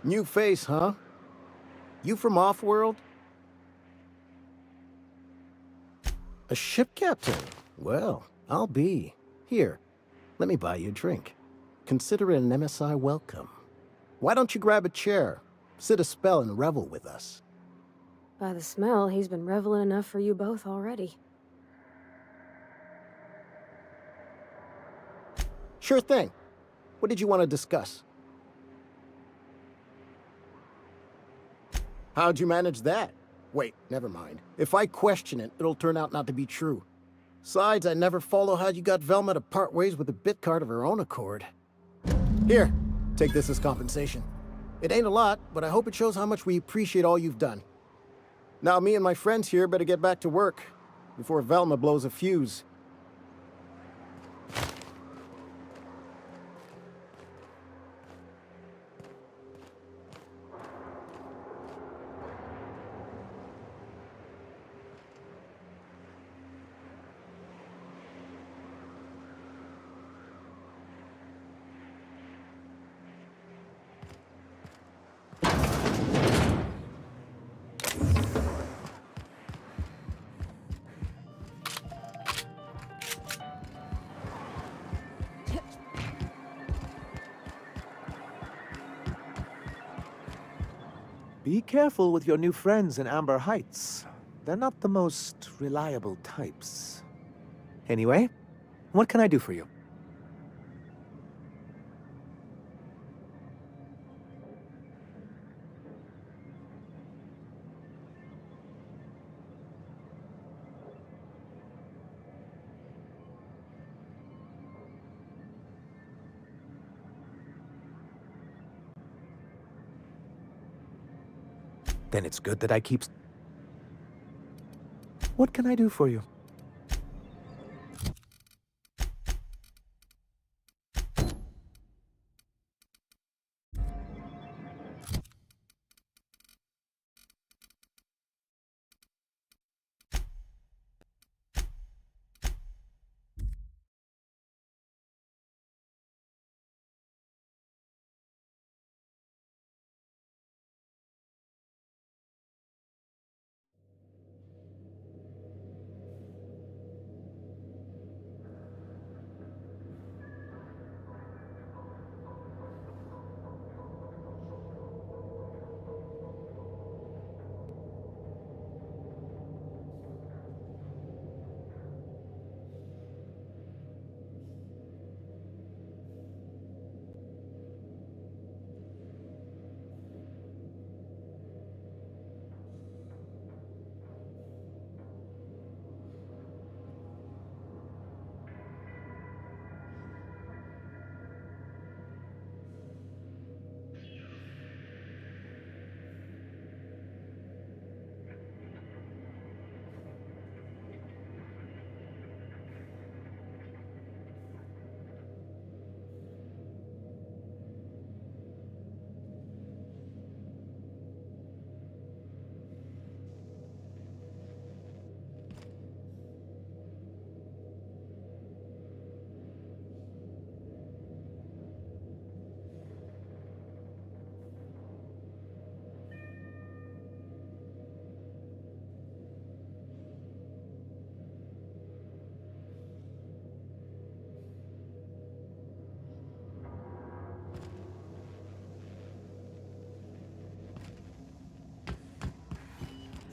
New face, huh? You from off-world? A ship captain? Well, I'll be. Here, let me buy you a drink. Consider it an MSI welcome. Why don't you grab a chair, sit a spell and revel with us? By the smell, he's been reveling enough for you both already. Sure thing. What did you want to discuss? How'd you manage that? Wait, never mind. If I question it, it'll turn out not to be true. Besides, I never follow how you got Velma to part ways with a bit card of her own accord. Here, take this as compensation. It ain't a lot, but I hope it shows how much we appreciate all you've done. Now me and my friends here better get back to work before Velma blows a fuse. Be careful with your new friends in Amber Heights. They're not the most reliable types. Anyway, what can I do for you? then it's good that I keep... What can I do for you?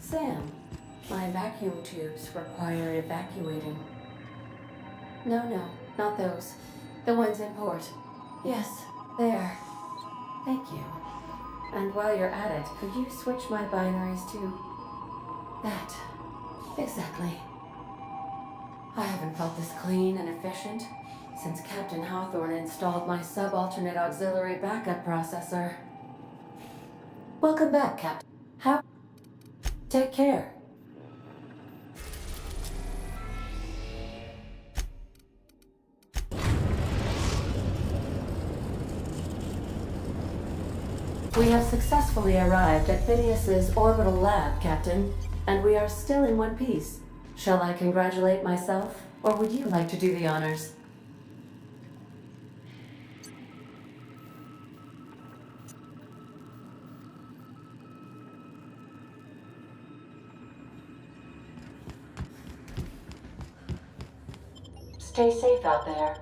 Sam, my vacuum tubes require evacuating. No, not those. The ones in port. Yes, there. Thank you. And while you're at it, could you switch my binaries to... that? Exactly. I haven't felt this clean and efficient since Captain Hawthorne installed my subalternate auxiliary backup processor. Welcome back, Captain. Take care. We have successfully arrived at Phineas's orbital lab, Captain, and we are still in one piece. Shall I congratulate myself, or would you like to do the honors? Stay safe out there.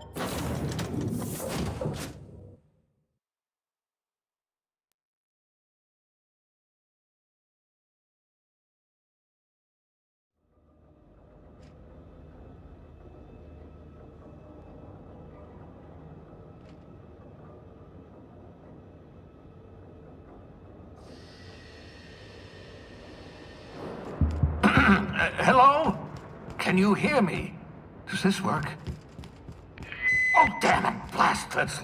Hello? Can you hear me? Does this work? Oh, damn it! Blast, that's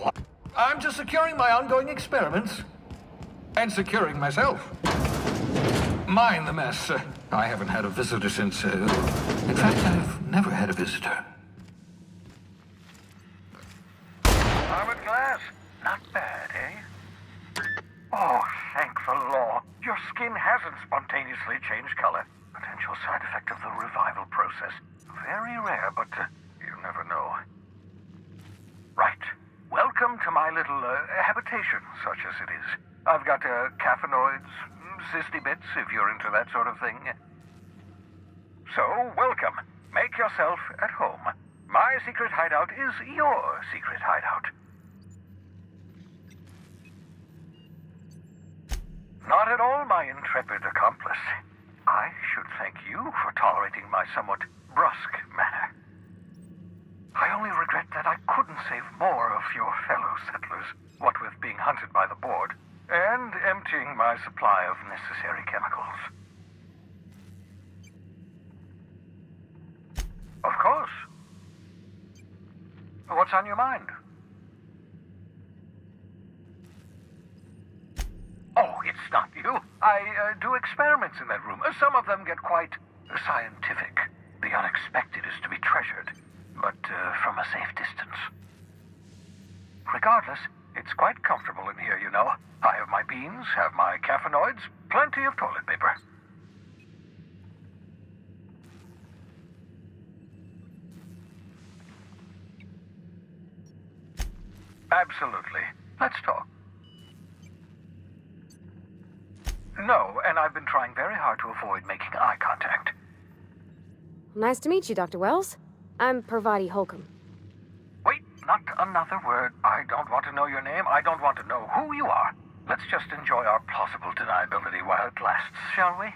I'm just securing my ongoing experiments. And securing myself. Mind the mess. I haven't had a visitor since, in fact, I've never had a visitor. Armored glass? Not bad, eh? Oh, thank the law. Your skin hasn't spontaneously changed color. Potential side effect of the revival process. Very rare, but you never know. Right. Welcome to my little habitation, such as it is. I've got caffeinoids, cysty bits, if you're into that sort of thing. So, welcome. Make yourself at home. My secret hideout is your secret hideout. Not at all, my intrepid accomplice. I should thank you for tolerating my somewhat brusque manner. I only regret that I couldn't save more of your fellow settlers, what with being hunted by the board, and emptying my supply of necessary chemicals. Of course. What's on your mind? Oh, it's not you. I do experiments in that room. Some of them get quite scientific. The unexpected is to be treasured, but from a safe distance. Regardless, it's quite comfortable in here, you know. I have my beans, have my caffeinoids, plenty of toilet paper. Absolutely. Let's talk. No, and I've been trying very hard to avoid making eye contact. Nice to meet you, Dr. Wells. I'm Parvati Holcomb. Wait, not another word. I don't want to know your name. I don't want to know who you are. Let's just enjoy our plausible deniability while it lasts, shall we?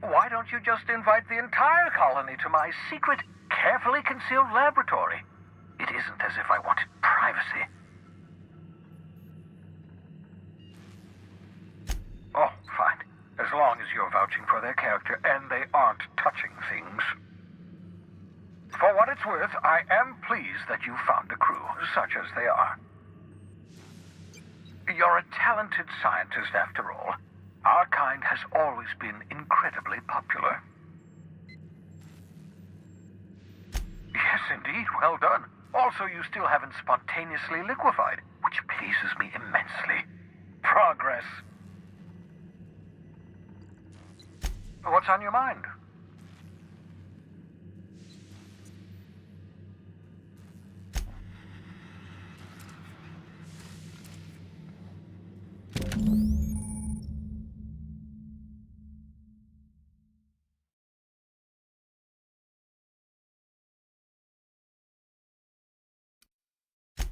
Why don't you just invite the entire colony to my secret, carefully concealed laboratory? It isn't as if I wanted privacy. Oh, fine. As long as you're vouching for their character and they aren't touching things. For what it's worth, I am pleased that you found a crew, such as they are. You're a talented scientist, after all. Our kind has always been incredibly popular. Yes, indeed. Well done. Also, you still haven't spontaneously liquefied, which pleases me immensely. Progress. What's on your mind?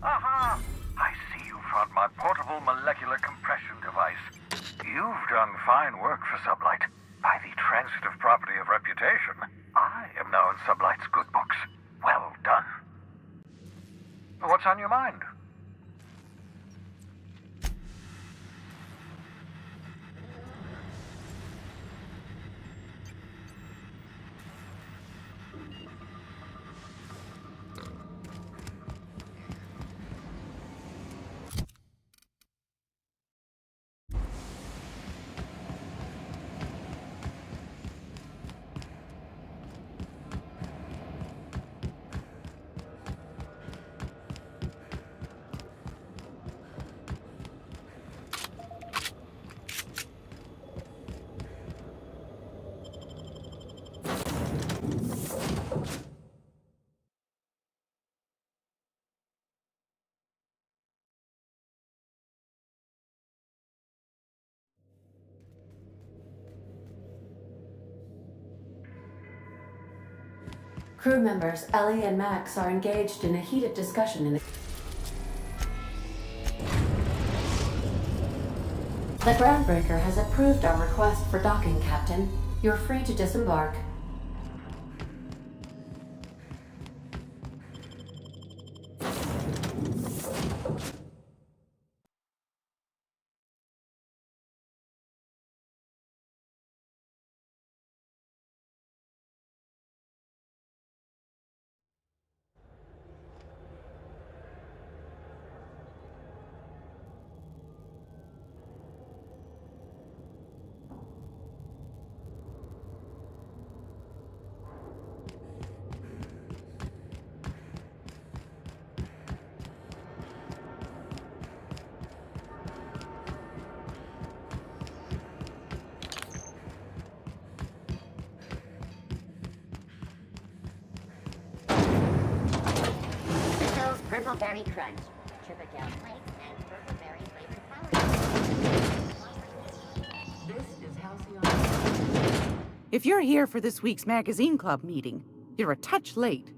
Aha! I see you found my portable molecular compression device. You've done fine work for Sublight. By the transitive property of reputation, I am now in Sublight's good books. Well done. What's on your mind? Crew members Ellie and Max are engaged in a heated discussion in the... The Groundbreaker has approved our request for docking, Captain. You're free to disembark. Purple berry crunch. Chip-a-dale flakes and purple berry flavored powder. This is Halcyon. If you're here for this week's magazine club meeting, you're a touch late.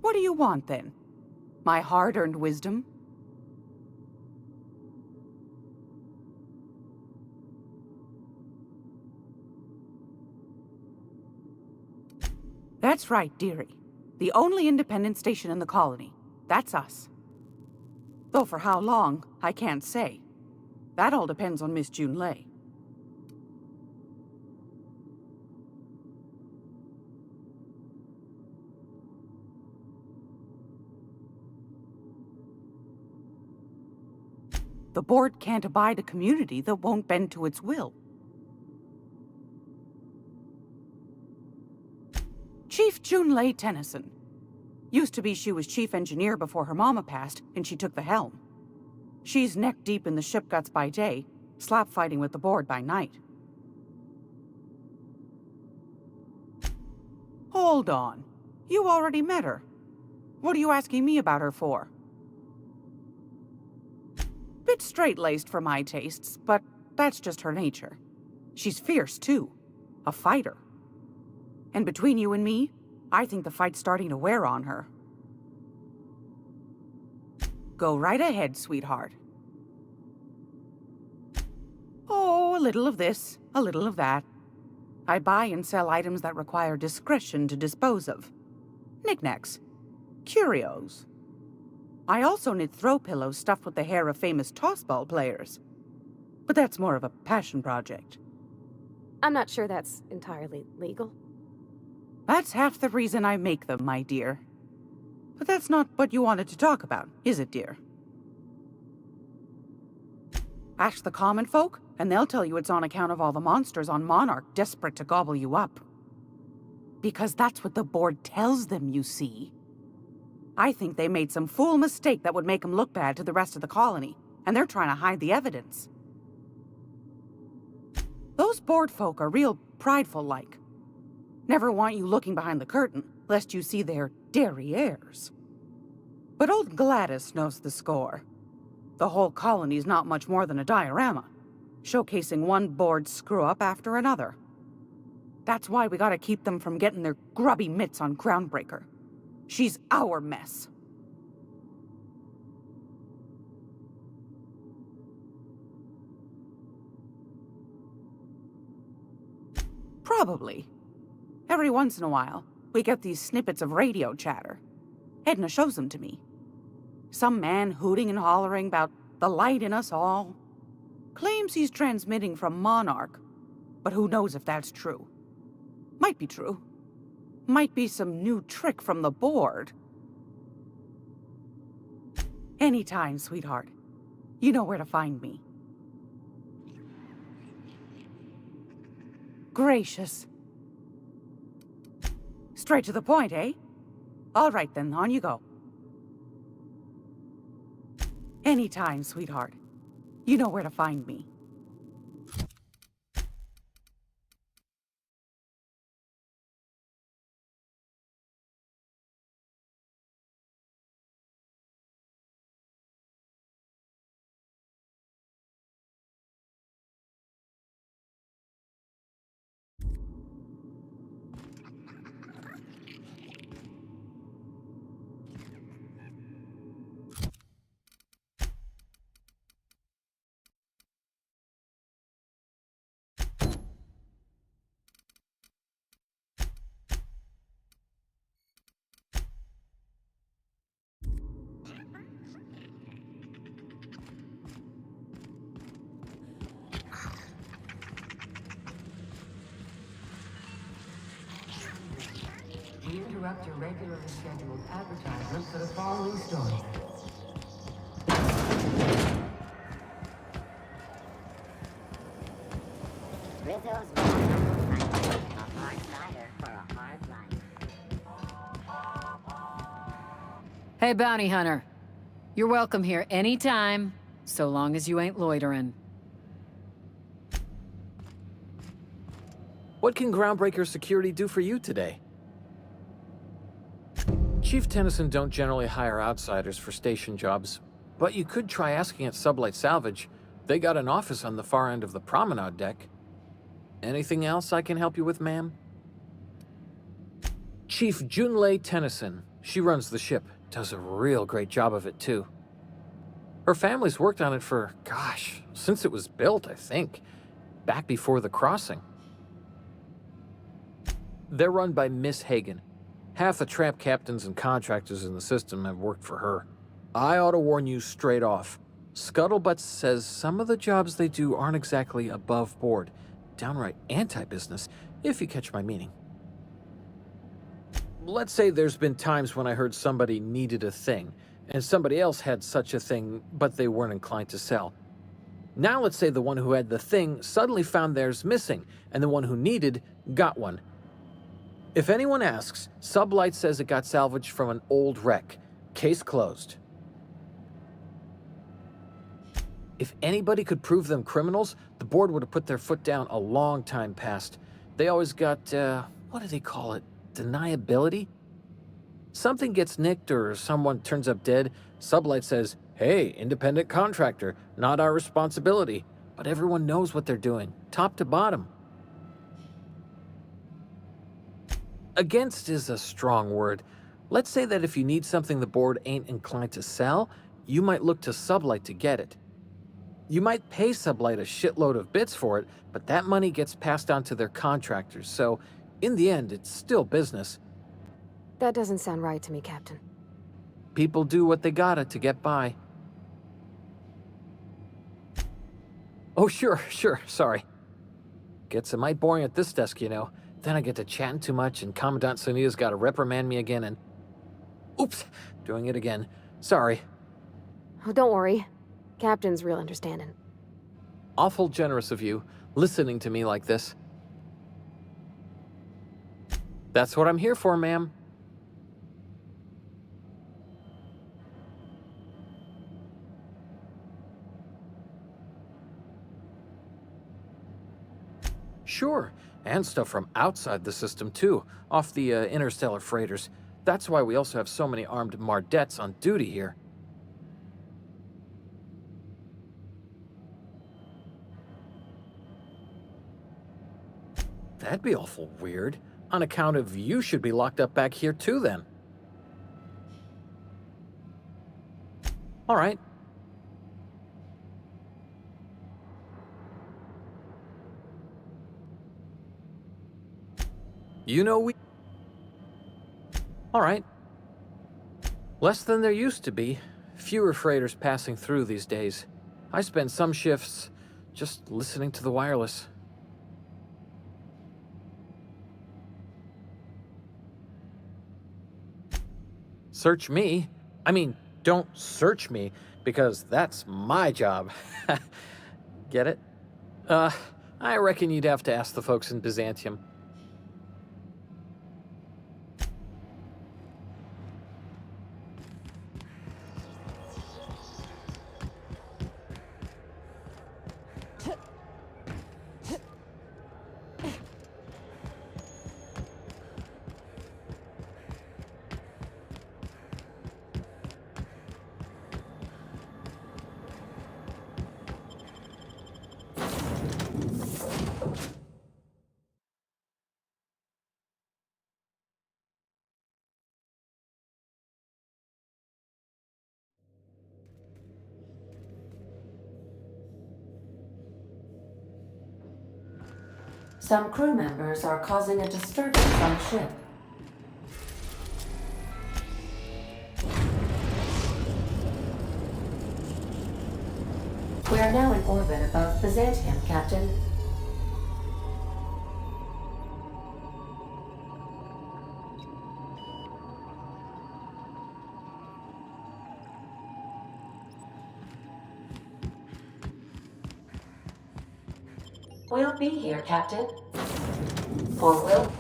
What do you want, then? My hard-earned wisdom? That's right, dearie. The only independent station in the colony. That's us. Though for how long, I can't say. That all depends on Miss Junlei. The board can't abide a community that won't bend to its will. Chief 𝘼𝙗𝙗𝙪𝙩. Used to be she was chief engineer before her mama passed, and she took the helm. She's neck-deep in the ship guts by day, slap-fighting with the board by night. Hold on. You already met her. What are you asking me about her for? Bit straight-laced for my tastes, but that's just her nature. She's fierce, too. A fighter. And between you and me, I think the fight's starting to wear on her. Go right ahead, sweetheart. Oh, a little of this, a little of that. I buy and sell items that require discretion to dispose of. Knickknacks. Curios. I also knit throw pillows stuffed with the hair of famous tossball players. But that's more of a passion project. I'm not sure that's entirely legal. That's half the reason I make them, my dear. But that's not what you wanted to talk about, is it, dear? Ask the common folk, and they'll tell you it's on account of all the monsters on Monarch desperate to gobble you up. Because that's what the board tells them, you see. I think they made some fool mistake that would make them look bad to the rest of the colony, and they're trying to hide the evidence. Those board folk are real prideful-like. Never want you looking behind the curtain, lest you see their derrieres. But old Gladys knows the score. The whole colony's not much more than a diorama, showcasing one board screw-up after another. That's why we gotta keep them from getting their grubby mitts on Groundbreaker. She's our mess. Probably. Every once in a while, we get these snippets of radio chatter. Edna shows them to me. Some man hooting and hollering about the light in us all. Claims he's transmitting from Monarch, but who knows if that's true. Might be true. Might be some new trick from the board. Anytime, sweetheart. You know where to find me. Gracious. Straight to the point, eh? All right then, on you go. Anytime, sweetheart. You know where to find me. We interrupt your regularly scheduled advertisement for the following story. Rizzo's a hard cider for a hard life. Hey, bounty hunter. You're welcome here anytime, so long as you ain't loitering. What can Groundbreaker Security do for you today? Chief Tennyson don't generally hire outsiders for station jobs, but you could try asking at Sublight Salvage. They got an office on the far end of the promenade deck. Anything else I can help you with, ma'am? Chief 𝘼𝙗𝙗𝙪𝙩. She runs the ship. Does a real great job of it, too. Her family's worked on it for, gosh, since it was built, I think. Back before the crossing. They're run by Miss Hagen. Half the tramp captains and contractors in the system have worked for her. I ought to warn you straight off. Scuttlebutt says some of the jobs they do aren't exactly above board. Downright anti-business, if you catch my meaning. Let's say there's been times when I heard somebody needed a thing, and somebody else had such a thing, but they weren't inclined to sell. Now let's say the one who had the thing suddenly found theirs missing, and the one who needed got one. If anyone asks, Sublight says it got salvaged from an old wreck. Case closed. If anybody could prove them criminals, the board would have put their foot down a long time past. They always got, what do they call it? Deniability? Something gets nicked or someone turns up dead, Sublight says, hey, independent contractor, not our responsibility. But everyone knows what they're doing, top to bottom. Against is a strong word. Let's say that if you need something the board ain't inclined to sell, you might look to Sublight to get it. You might pay Sublight a shitload of bits for it, but that money gets passed on to their contractors, so in the end, it's still business. That doesn't sound right to me, Captain. People do what they gotta to get by. Oh, sure, sorry. Gets a mite boring at this desk, you know. Then I get to chatting too much, and Commandant Sonia's gotta reprimand me again, and... Oops, doing it again. Sorry. Oh, don't worry. Captain's real understanding. Awful generous of you, listening to me like this. That's what I'm here for, ma'am. Sure, and stuff from outside the system too, off the interstellar freighters. That's why we also have so many armed Mardettes on duty here. That'd be awful weird. On account of you should be locked up back here too, then. All right. You know we... All right. Less than there used to be. Fewer freighters passing through these days. I spend some shifts just listening to the wireless. Search me? I mean, don't search me, because that's my job. Get it? I reckon you'd have to ask the folks in Byzantium. Some crew members are causing a disturbance on the ship. We are now in orbit above Byzantium, Captain. We'll be here, Captain. Or will...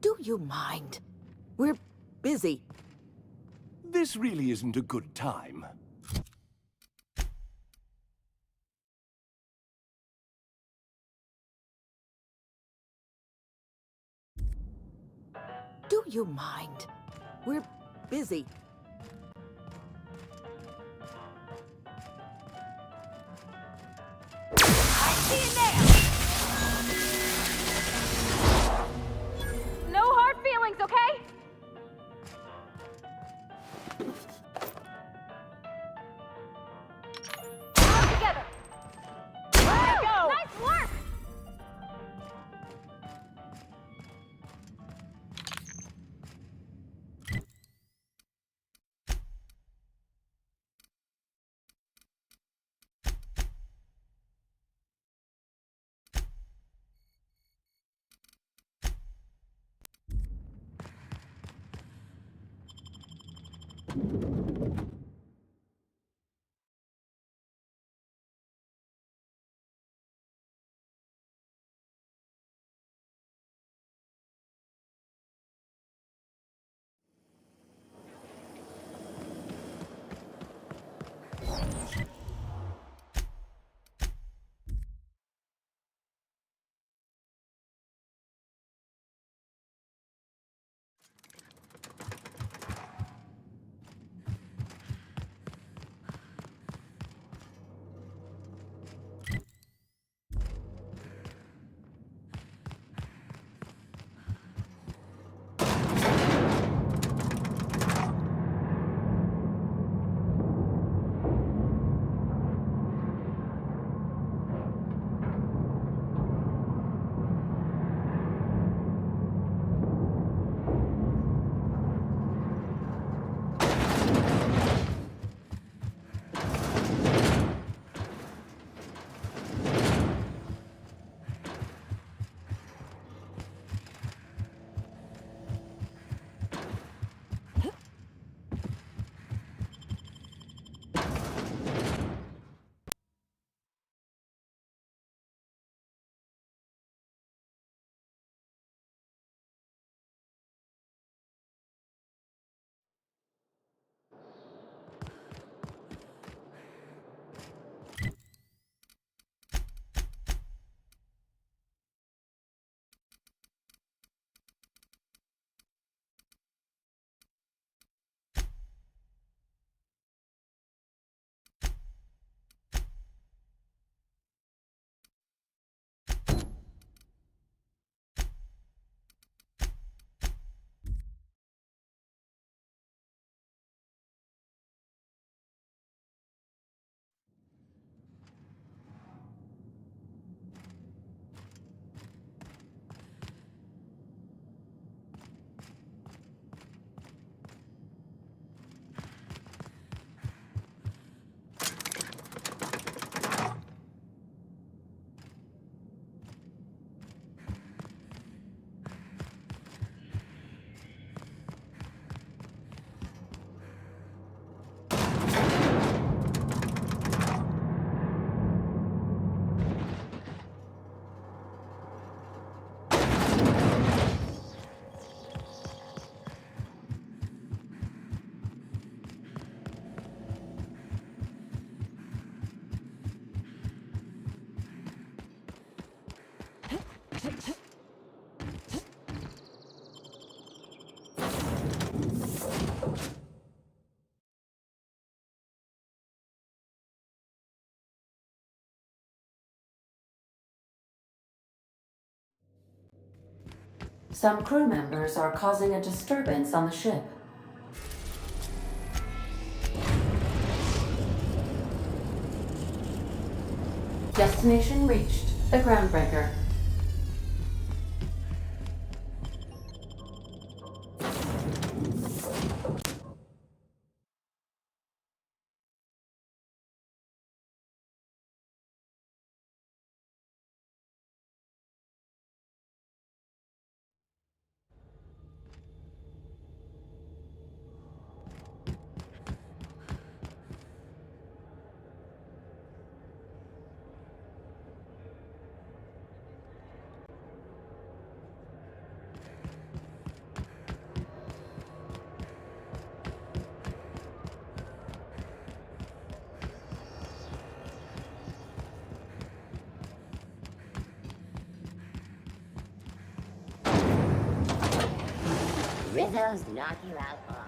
Do you mind? We're busy. This really isn't a good time. Do you mind? We're busy. I see you now! No hard feelings, okay? All together! Let's go! Nice work! Some crew members are causing a disturbance on the ship. Destination reached. The Groundbreaker. Rizzo's knock you out off.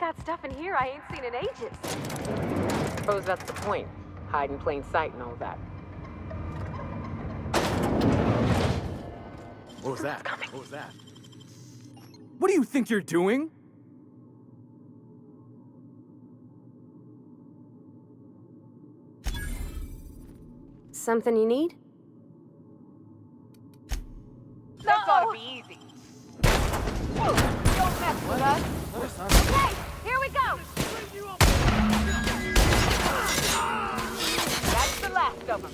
got stuff in here I ain't seen in ages. Suppose that's the point. Hide in plain sight and all that. What was that? What was that? What do you think you're doing? Something you need? That's ought to be easy. Don't mess with us. Okay, here we go! That's the last of them.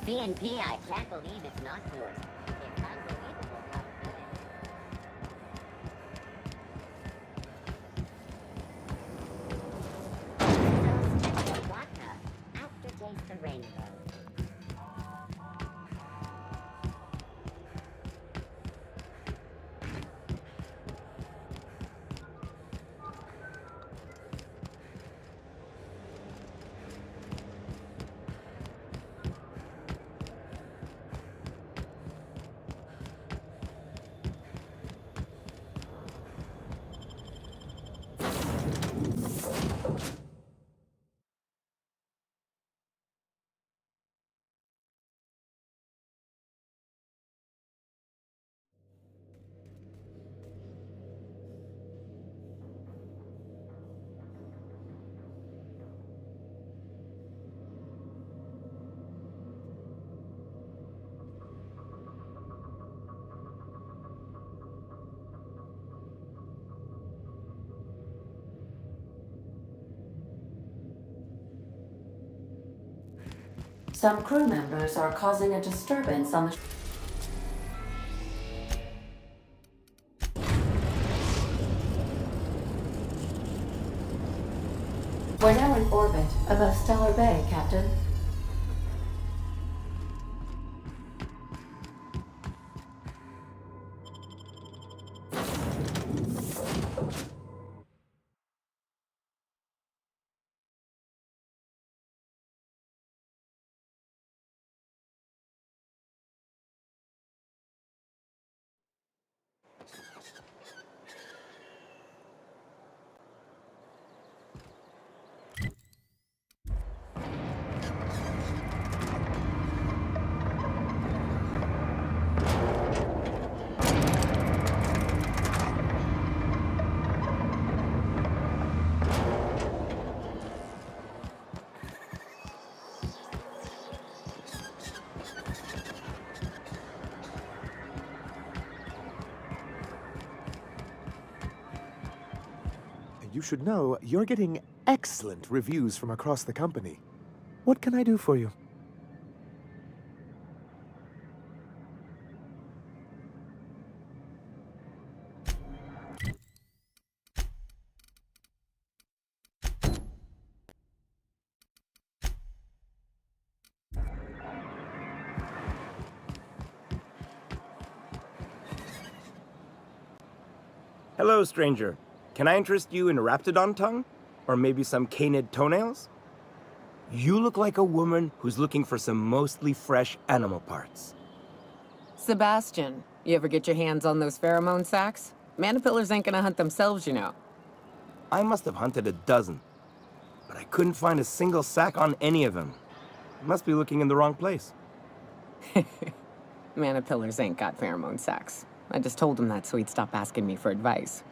BNP, I can't believe it's not yours. It's unbelievable how good it is. Vodka, aftertaste the rainbow. Some crew members are causing a disturbance on the... We're now in orbit above Stellar Bay, Captain. You should know you're getting excellent reviews from across the company. What can I do for you? Hello, stranger. Can I interest you in a raptidon tongue? Or maybe some canid toenails? You look like a woman who's looking for some mostly fresh animal parts. Sebastian, you ever get your hands on those pheromone sacs? Manipillars ain't gonna hunt themselves, you know. I must have hunted a dozen. but I couldn't find a single sack on any of them. Must be looking in the wrong place. Manipillars ain't got pheromone sacs. I just told him that so he'd stop asking me for advice.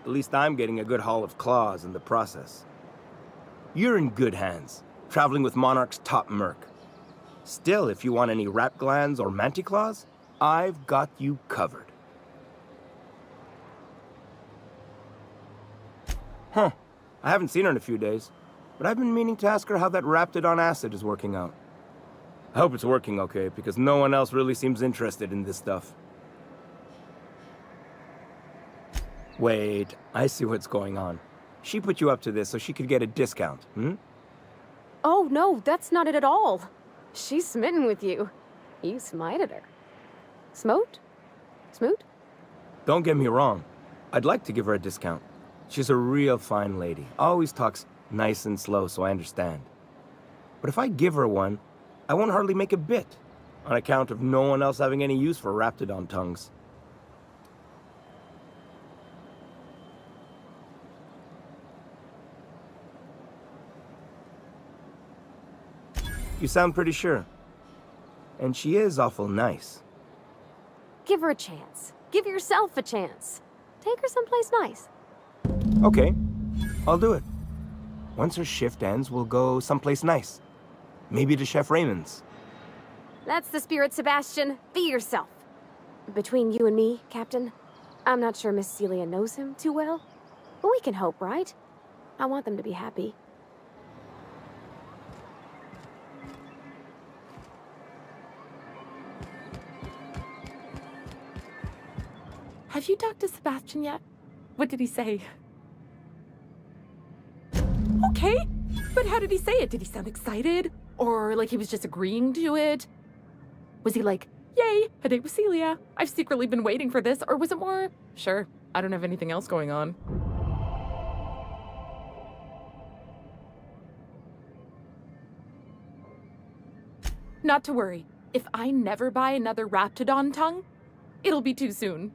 At least I'm getting a good haul of claws in the process. You're in good hands, traveling with Monarch's top merc. Still, if you want any rat glands or manticlaws, I've got you covered. Huh. I haven't seen her in a few days, but I've been meaning to ask her how that Raptidon acid is working out. I hope it's working okay, because no one else really seems interested in this stuff. Wait, I see what's going on. She put you up to this so she could get a discount, hmm? Oh, no, that's not it at all. She's smitten with you. You smited her. Smote? Smoot? Don't get me wrong. I'd like to give her a discount. She's a real fine lady. Always talks nice and slow, so I understand. But if I give her one, I won't hardly make a bit, on account of no one else having any use for Raptidon tongues. You sound pretty sure. And she is awful nice. Give her a chance. Give yourself a chance. Take her someplace nice. Okay, I'll do it. Once her shift ends, we'll go someplace nice. Maybe to Chef Raymond's. That's the spirit, Sebastian. Be yourself. Between you and me, Captain, I'm not sure Miss Celia knows him too well. But we can hope, right? I want them to be happy. Have you talked to Sebastian yet? What did he say? Okay, but how did he say it? Did he sound excited? Or like he was just agreeing to it? Was he like, yay, a date with Celia. I've secretly been waiting for this. Or was it more, sure, I don't have anything else going on. Not to worry. If I never buy another Raptidon tongue, it'll be too soon.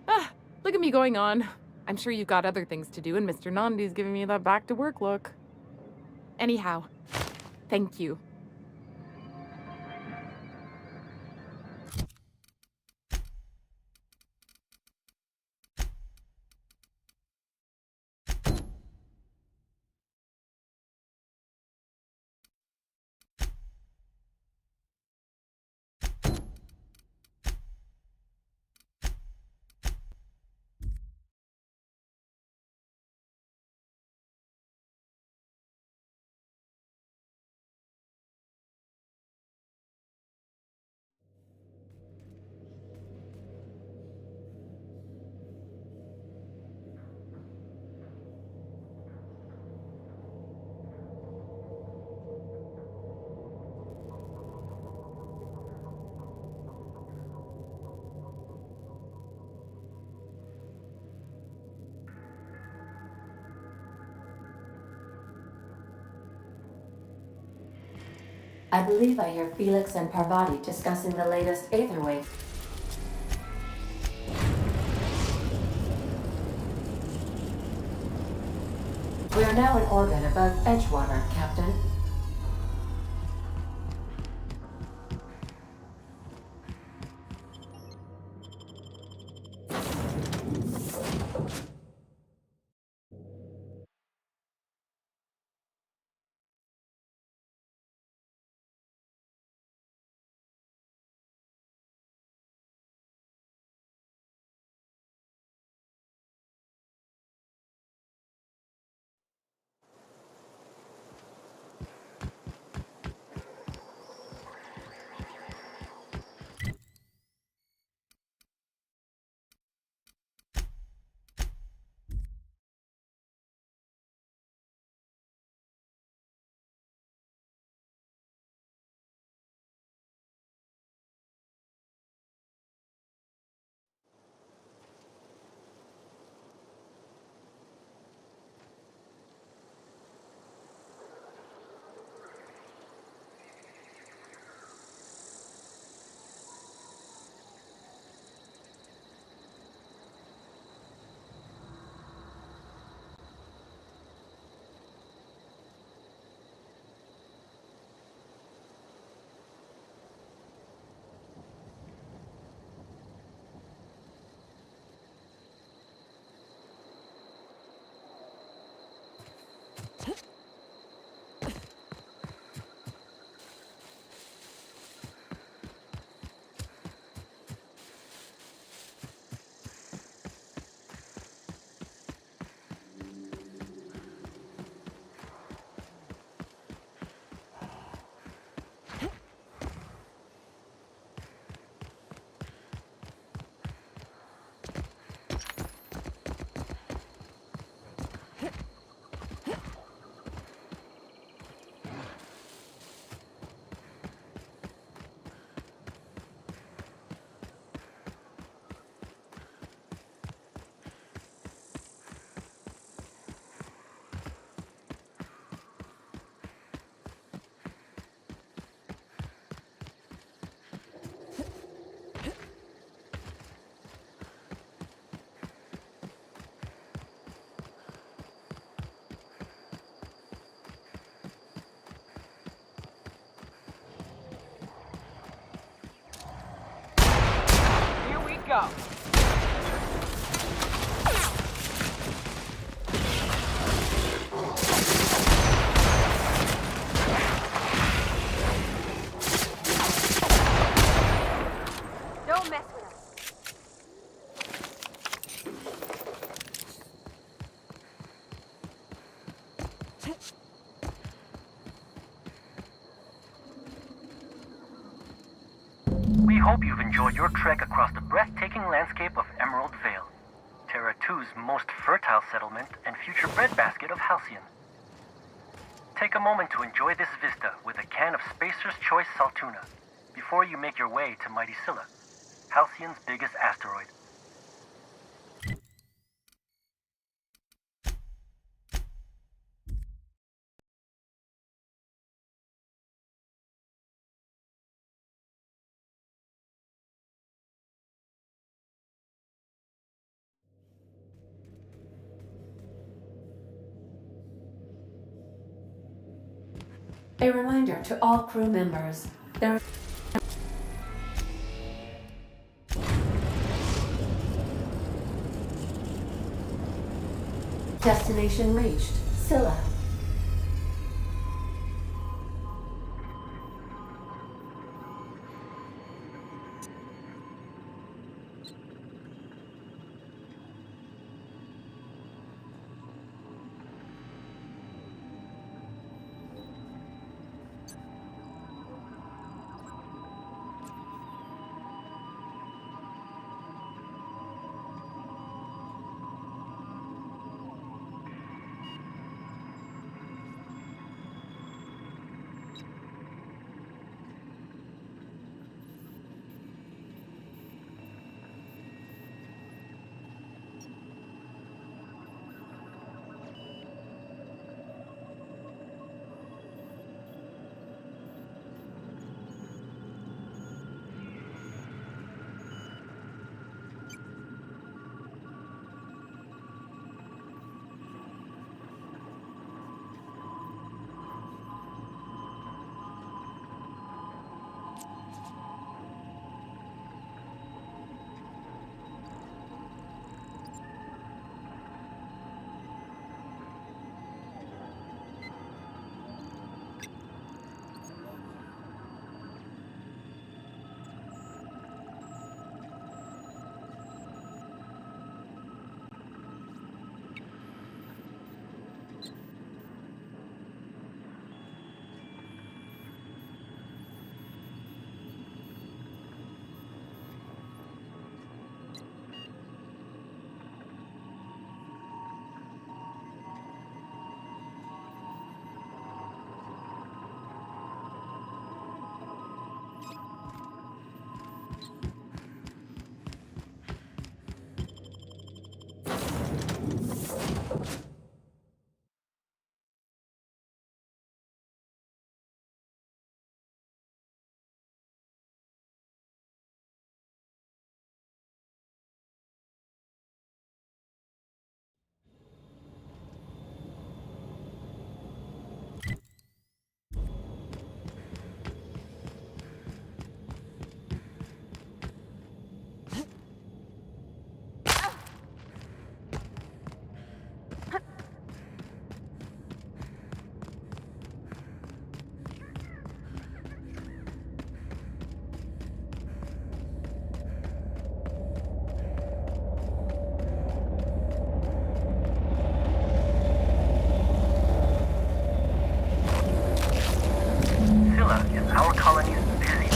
Ah, look at me going on. I'm sure you've got other things to do, and Mr. Nandi's giving me that back-to-work look. Anyhow, thank you. I believe I hear Felix and Parvati discussing the latest Aether Wave. We are now in orbit above Edgewater, Captain. hope you've enjoyed your trek across the breathtaking landscape of Emerald Vale, Terra 2's most fertile settlement and future breadbasket of Halcyon. Take a moment to enjoy this vista with a can of Spacer's Choice Saltuna before you make your way to mighty Scylla, Halcyon's biggest asteroid. A reminder to all crew members, there Destination reached, Scylla. Scylla is our colony's busy.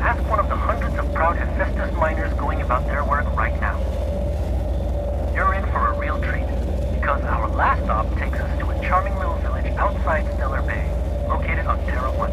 Ask one of the hundreds of proud Hephaestus miners going about their work right now. You're in for a real treat, because our last stop takes us to a charming little village outside Stellar Bay, located on Terra 1.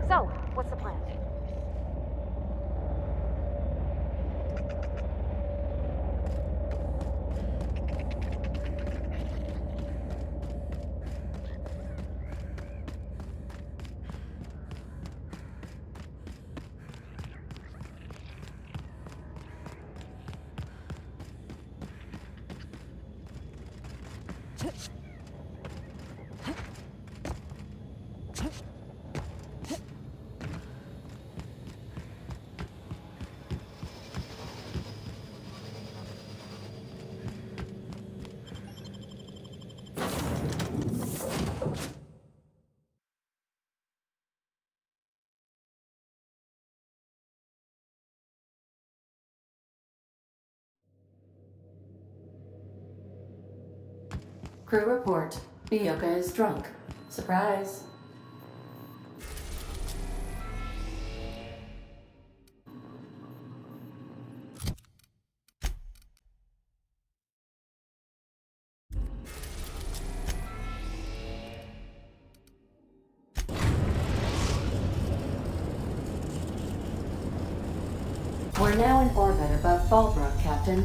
So, what's the plan? Crew report. 𝘼𝙗𝙘𝙧 is drunk. Surprise. We're now in orbit above Fallbrook, Captain.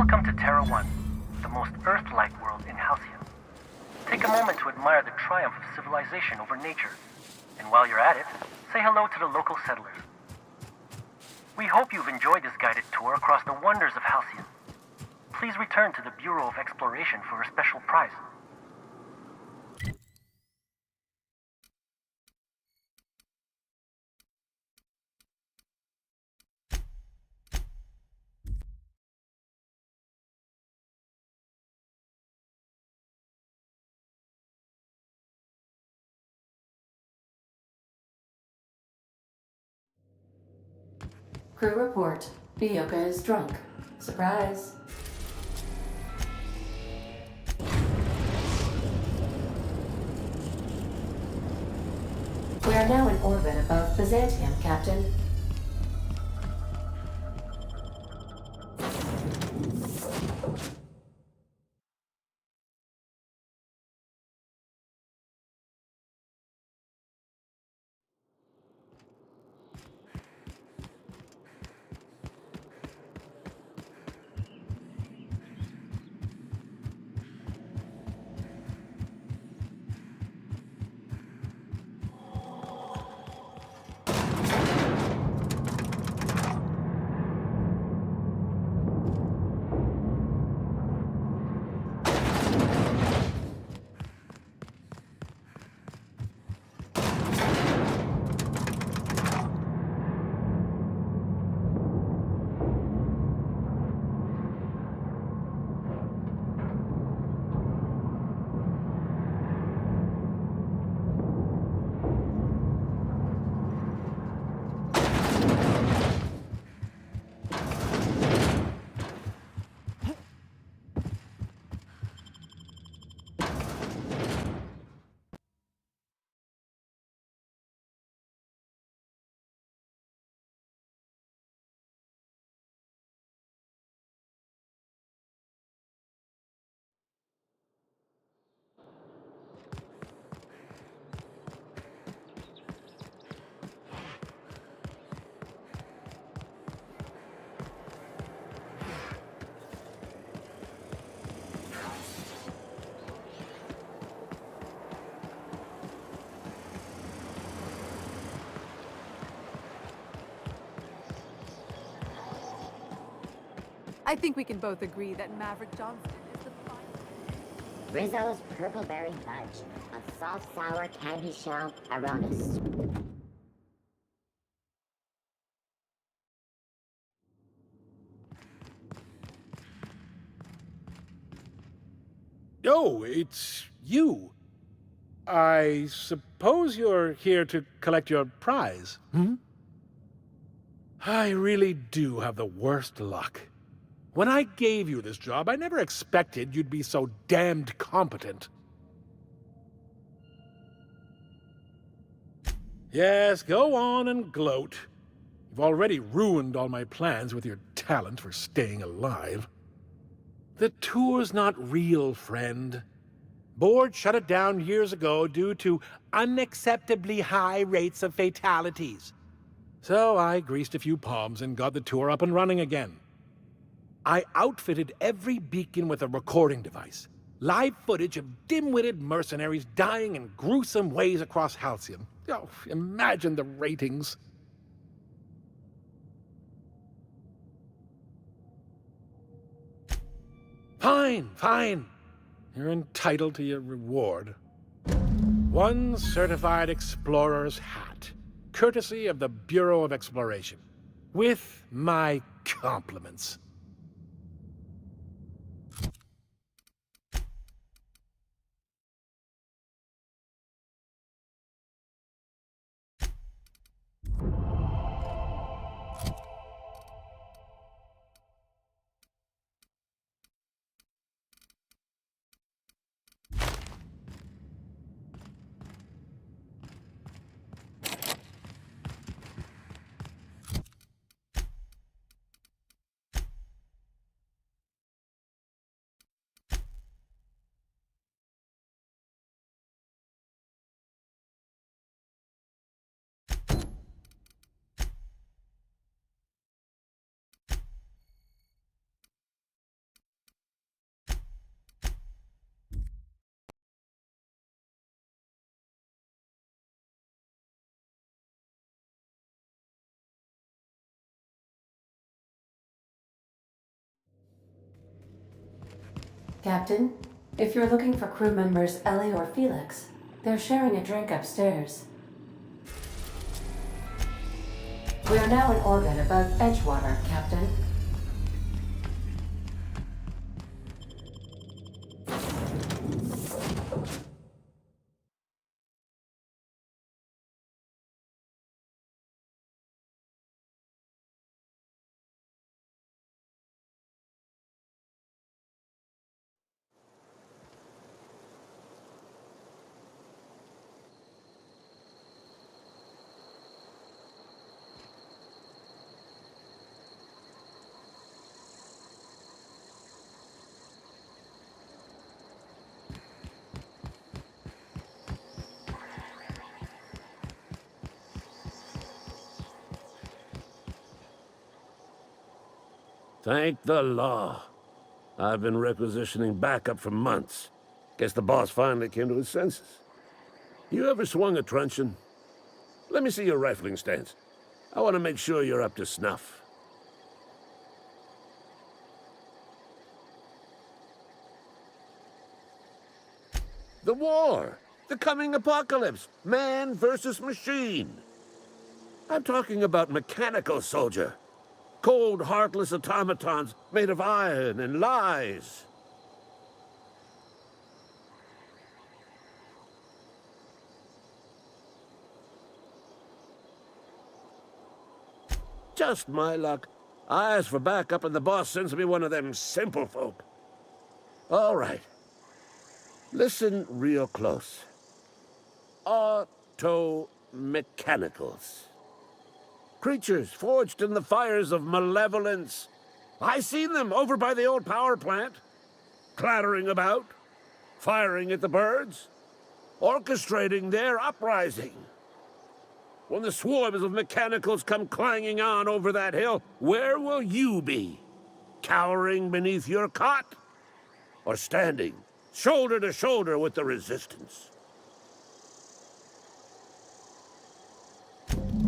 Welcome to Terra 1, the most Earth-like world in Halcyon. Take a moment to admire the triumph of civilization over nature. And while you're at it, say hello to the local settlers. We hope you've enjoyed this guided tour across the wonders of Halcyon. Please return to the Bureau of Exploration for a special prize. Crew report. 𝘼𝙗𝙘𝙧 is drunk. Surprise. We are now in orbit above Byzantium, Captain. I think we can both agree that Maverick Johnston is the finest. Rizzo's Purple Berry Fudge, a soft sour candy shell Aronis. Oh, it's you. I suppose you're here to collect your prize, hmm? I really do have the worst luck. When I gave you this job, I never expected you'd be so damned competent. Yes, go on and gloat. You've already ruined all my plans with your talent for staying alive. The tour's not real, friend. Board shut it down years ago due to unacceptably high rates of fatalities. So I greased a few palms and got the tour up and running again. I outfitted every beacon with a recording device. Live footage of dim-witted mercenaries dying in gruesome ways across Halcyon. Oh, imagine the ratings. Fine, fine. You're entitled to your reward. 1 certified explorer's hat, courtesy of the Bureau of Exploration. With my compliments. Captain, if you're looking for crew members Ellie or Felix, they're sharing a drink upstairs. We are now in orbit above Edgewater, Captain. Thank the law. I've been requisitioning backup for months. Guess the boss finally came to his senses. You ever swung a truncheon? Let me see your rifling stance. I want to make sure you're up to snuff. The war! The coming apocalypse! Man versus machine! I'm talking about mechanical soldier. Cold, heartless automatons made of iron and lies. Just my luck. I ask for backup and the boss sends me one of them simple folk. All right. Listen real close. Auto-mechanicals. Creatures forged in the fires of malevolence. I seen them over by the old power plant. Clattering about, firing at the birds, orchestrating their uprising. When the swarms of mechanicals come clanging on over that hill, where will you be? Cowering beneath your cot? Or standing, shoulder to shoulder with the resistance?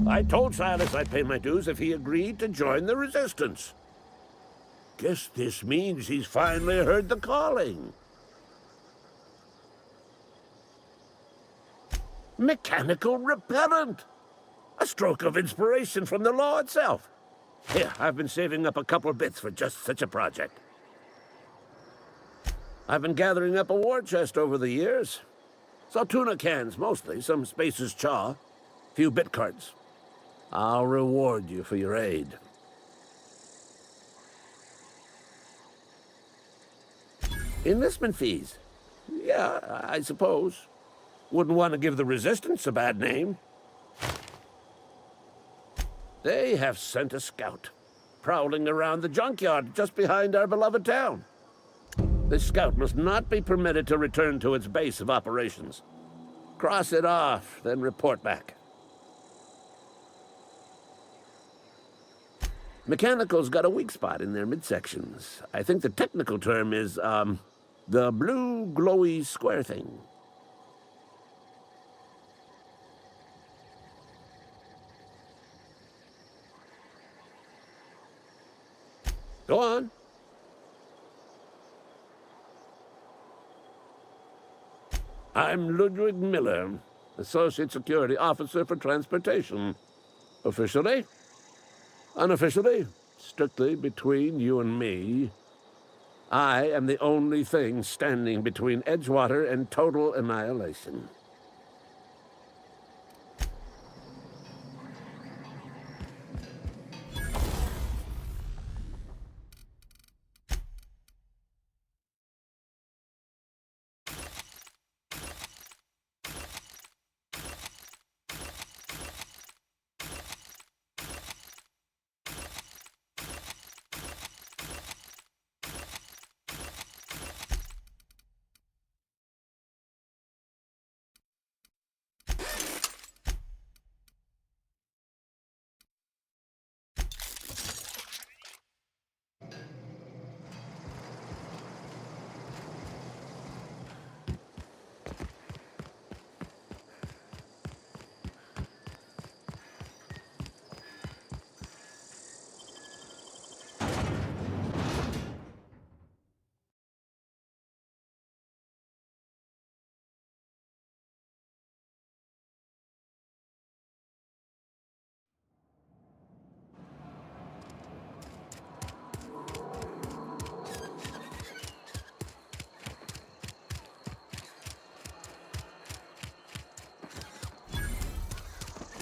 I told Silas I'd pay my dues if he agreed to join the resistance. Guess this means he's finally heard the calling. Mechanical repellent! A stroke of inspiration from the law itself. Here, I've been saving up a couple bits for just such a project. I've been gathering up a war chest over the years. Saw tuna cans, mostly, some Spacer's chaw, few bit cards. I'll reward you for your aid. Enlistment fees. Yeah, I suppose. Wouldn't want to give the Resistance a bad name. They have sent a scout, prowling around the junkyard just behind our beloved town. This scout must not be permitted to return to its base of operations. Cross it off, then report back. Mechanicals got a weak spot in their midsections. I think the technical term is, the blue glowy square thing. Go on. I'm Ludwig Miller, Associate Security Officer for Transportation. Officially? Unofficially? Strictly between you and me. I am the only thing standing between Edgewater and total annihilation.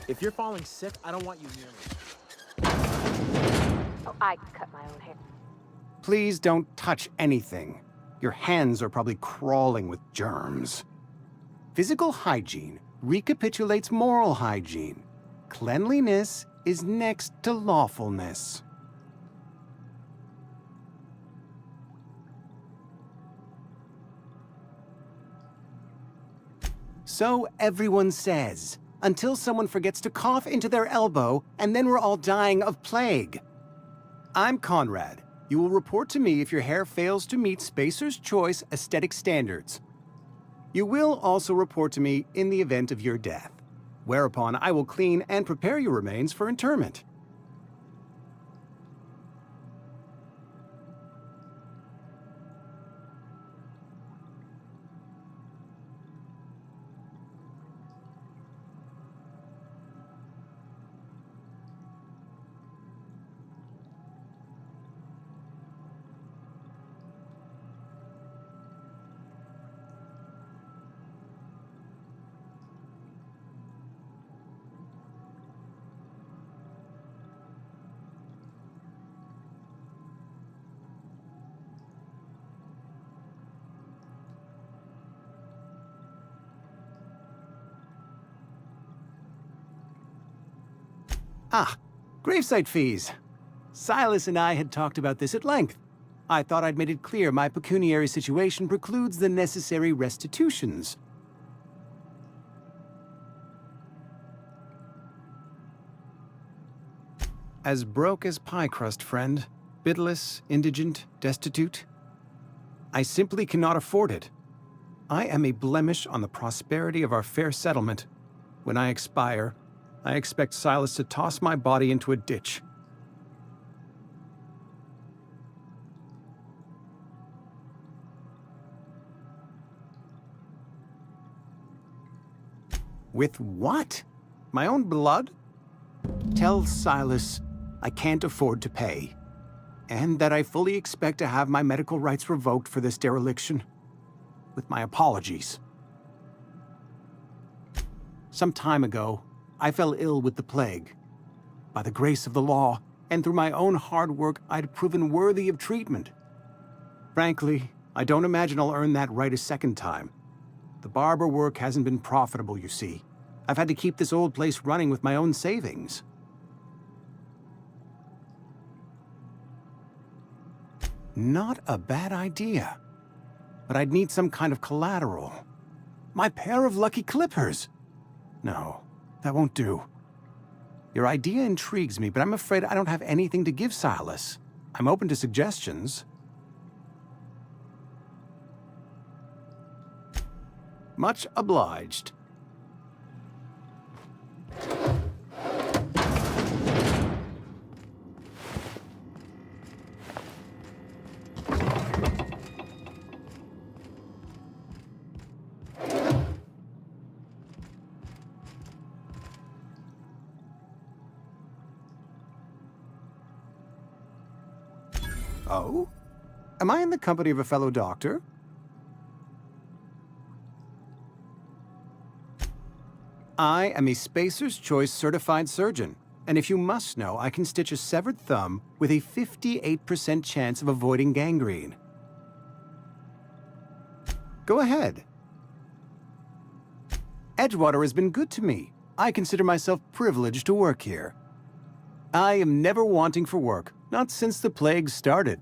If you're falling sick, I don't want you near me. Oh, I cut my own hair. Please don't touch anything. Your hands are probably crawling with germs. Physical hygiene recapitulates moral hygiene. Cleanliness is next to lawfulness. So everyone says, until someone forgets to cough into their elbow, and then we're all dying of plague. I'm Conrad. You will report to me if your hair fails to meet Spacer's Choice aesthetic standards. You will also report to me in the event of your death, whereupon I will clean and prepare your remains for interment. Ah, gravesite fees. Silas and I had talked about this at length. I thought I'd made it clear my pecuniary situation precludes the necessary restitutions. As broke as pie crust, friend. Bidless, indigent, destitute. I simply cannot afford it. I am a blemish on the prosperity of our fair settlement. When I expire, I expect Silas to toss my body into a ditch. With what? My own blood? Tell Silas I can't afford to pay, and that I fully expect to have my medical rights revoked for this dereliction. With my apologies. Some time ago, I fell ill with the plague. By the grace of the law, and through my own hard work, I'd proven worthy of treatment. Frankly, I don't imagine I'll earn that right a second time. The barber work hasn't been profitable, you see. I've had to keep this old place running with my own savings. Not a bad idea. But I'd need some kind of collateral. My pair of lucky clippers! No. That won't do. Your idea intrigues me, but I'm afraid I don't have anything to give Silas. I'm open to suggestions. Much obliged. Oh? Am I in the company of a fellow doctor? I am a Spacer's Choice certified surgeon, and if you must know, I can stitch a severed thumb with a 58% chance of avoiding gangrene. Go ahead. Edgewater has been good to me. I consider myself privileged to work here. I am never wanting for work, not since the plague started.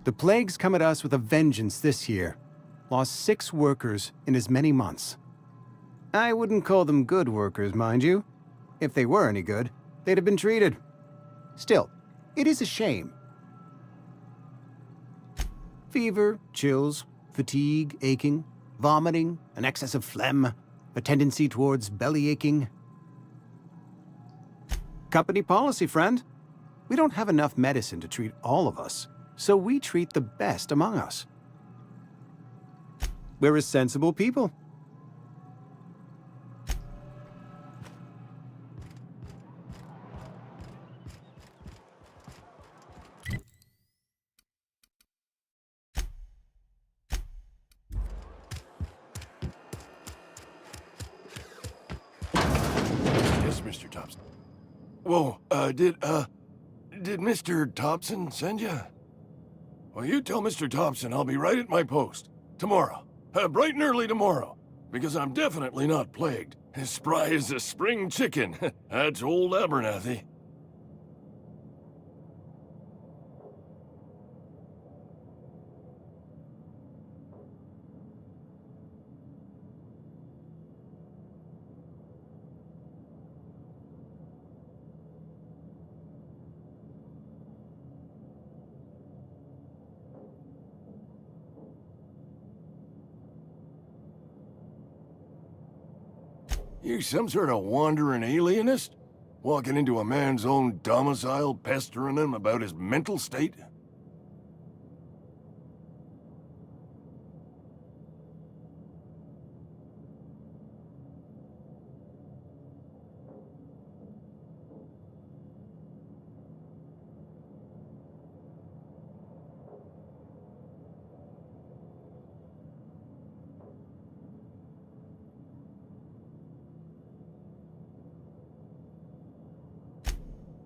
The plague's come at us with a vengeance this year. Lost 6 workers in as many months. I wouldn't call them good workers, mind you. If they were any good, they'd have been treated. Still, it is a shame. Fever, chills, fatigue, aching, vomiting, an excess of phlegm, a tendency towards belly aching. Company policy, friend. We don't have enough medicine to treat all of us, so we treat the best among us. We're a sensible people. Mr. Thompson. Whoa, did Mr. Thompson send you? Well, you tell Mr. Thompson I'll be right at my post. Tomorrow. Bright and early tomorrow. Because I'm definitely not plagued. As spry as a spring chicken. That's old Abernathy. You some sort of wandering alienist? Walking into a man's own domicile, pestering him about his mental state?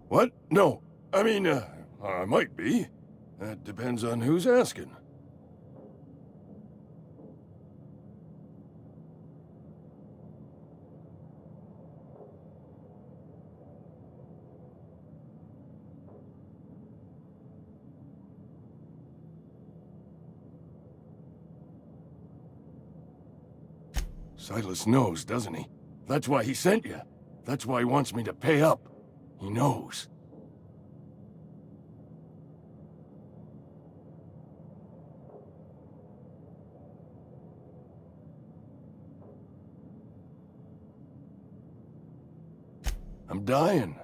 What? No. I mean, I might be. That depends on who's asking. Silas knows, doesn't he? That's why he sent you. That's why he wants me to pay up. He knows. I'm dying.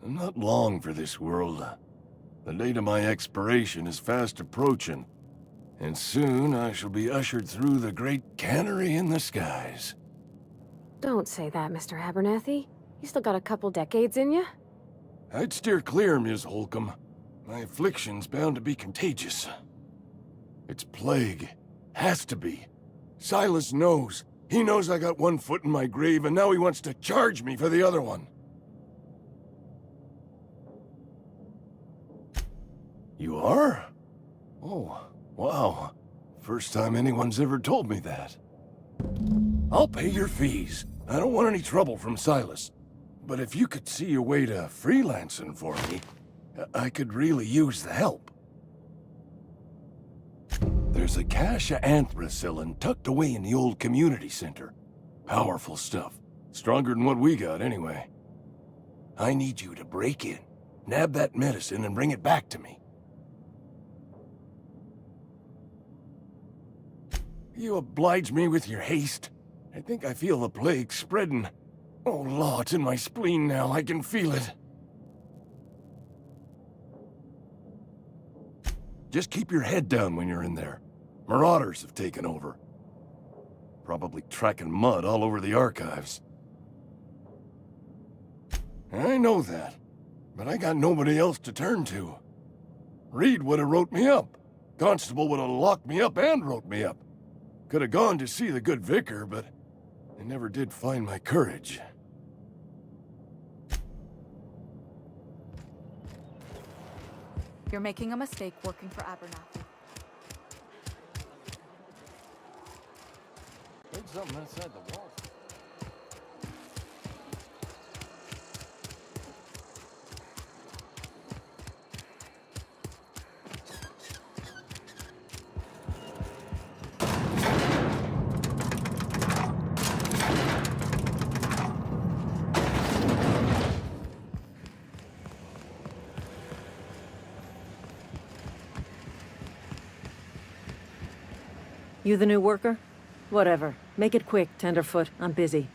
I'm not long for this world. The date of my expiration is fast approaching, and soon I shall be ushered through the great cannery in the skies. Don't say that, Mr. Abernathy. You still got a couple decades in you. I'd steer clear, Ms. Holcomb. My affliction's bound to be contagious. It's plague. Has to be. Silas knows. He knows I got one foot in my grave, and now he wants to charge me for the other one. You are? Oh, wow. First time anyone's ever told me that. I'll pay your fees. I don't want any trouble from Silas. But if you could see a way to freelancing for me, I could really use the help. There's a cache of anthracillin tucked away in the old community center. Powerful stuff. Stronger than what we got, anyway. I need you to break in, nab that medicine, and bring it back to me. You oblige me with your haste. I think I feel the plague spreading. Oh, Law, it's in my spleen now. I can feel it. Just keep your head down when you're in there. Marauders have taken over. Probably tracking mud all over the archives. I know that, but I got nobody else to turn to. Reed would have wrote me up. Constable would have locked me up and wrote me up. Could have gone to see the good vicar, but I never did find my courage. You're making a mistake working for Abernathy. There's something outside the wall. You the new worker? Whatever. Make it quick, Tenderfoot. I'm busy.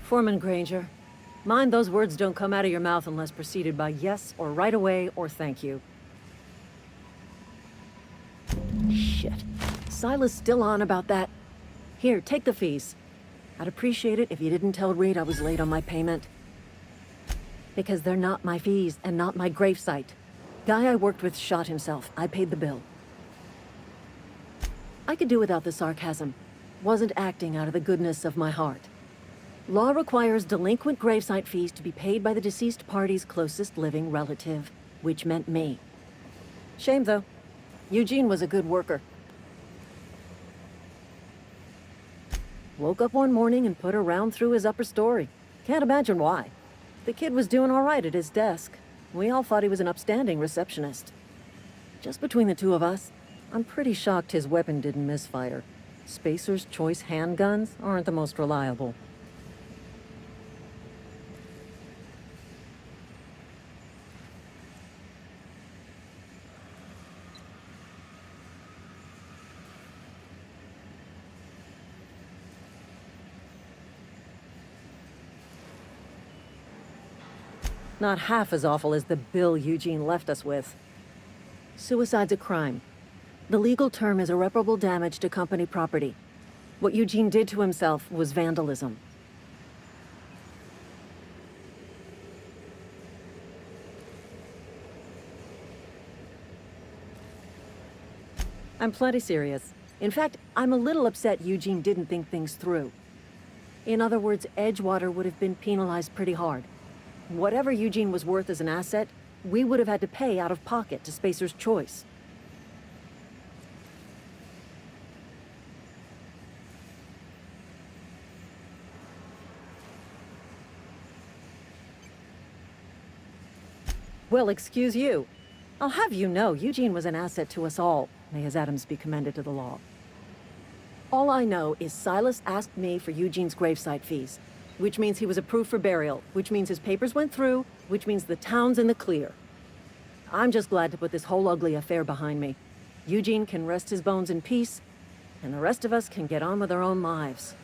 Foreman Granger, mind those words don't come out of your mouth unless preceded by yes or right away or thank you. Shit. Silas still on about that. Here, take the fees. I'd appreciate it if you didn't tell Reed I was late on my payment. Because they're not my fees and not my gravesite. Guy I worked with shot himself. I paid the bill. I could do without the sarcasm. Wasn't acting out of the goodness of my heart. Law requires delinquent gravesite fees to be paid by the deceased party's closest living relative, which meant me. Shame, though. Eugene was a good worker. Woke up one morning and put a round through his upper story. Can't imagine why. The kid was doing all right at his desk. We all thought he was an upstanding receptionist. Just between the two of us, I'm pretty shocked his weapon didn't misfire. Spacer's Choice handguns aren't the most reliable. Not half as awful as the bill Eugene left us with. Suicide's a crime. The legal term is irreparable damage to company property. What Eugene did to himself was vandalism. I'm plenty serious. In fact, I'm a little upset Eugene didn't think things through. In other words, Edgewater would have been penalized pretty hard. Whatever Eugene was worth as an asset, we would have had to pay out of pocket to Spacer's Choice. Well, excuse you. I'll have you know, Eugene was an asset to us all. May his atoms be commended to the law. All I know is Silas asked me for Eugene's gravesite fees, which means he was approved for burial, which means his papers went through, which means the town's in the clear. I'm just glad to put this whole ugly affair behind me. Eugene can rest his bones in peace, and the rest of us can get on with our own lives.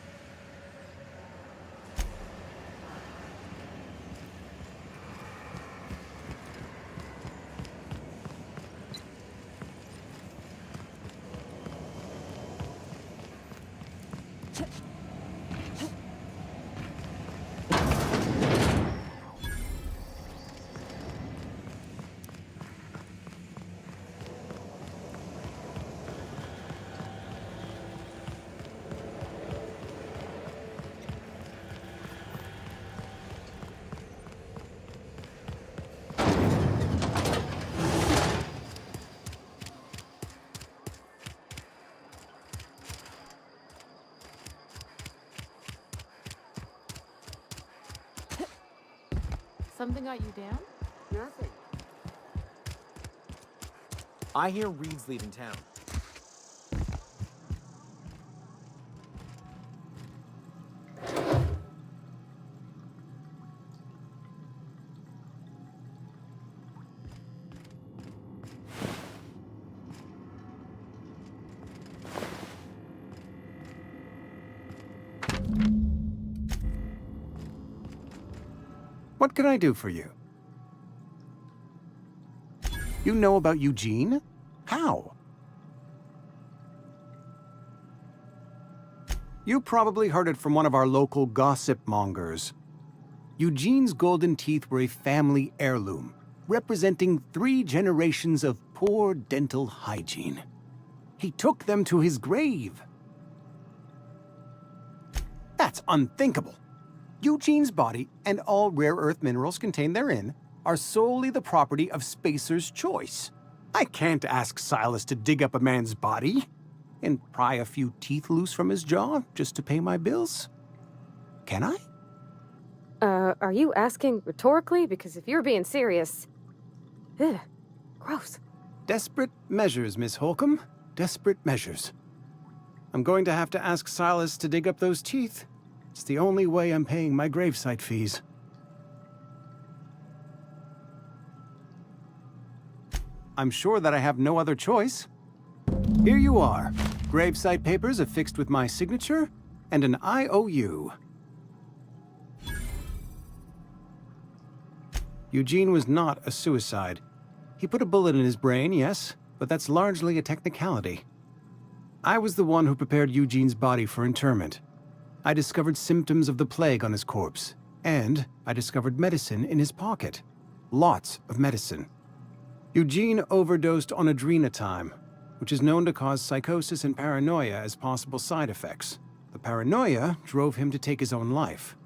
Something got you down? Nothing. I hear Reed's leaving town. What can I do for you? You know about Eugene? How? You probably heard it from one of our local gossip mongers. Eugene's golden teeth were a family heirloom, representing 3 generations of poor dental hygiene. He took them to his grave. That's unthinkable. Eugene's body and all rare earth minerals contained therein are solely the property of Spacer's Choice. I can't ask Silas to dig up a man's body and pry a few teeth loose from his jaw just to pay my bills. Can I? Are you asking rhetorically? Because if you're being serious... Ugh, gross. Desperate measures, Miss Holcomb. Desperate measures. I'm going to have to ask Silas to dig up those teeth. It's the only way I'm paying my gravesite fees. I'm sure that I have no other choice. Here you are. Gravesite papers affixed with my signature and an IOU. Eugene was not a suicide. He put a bullet in his brain, yes, but that's largely a technicality. I was the one who prepared Eugene's body for interment. I discovered symptoms of the plague on his corpse, and I discovered medicine in his pocket. Lots of medicine. Eugene overdosed on adrenatime, which is known to cause psychosis and paranoia as possible side effects. The paranoia drove him to take his own life.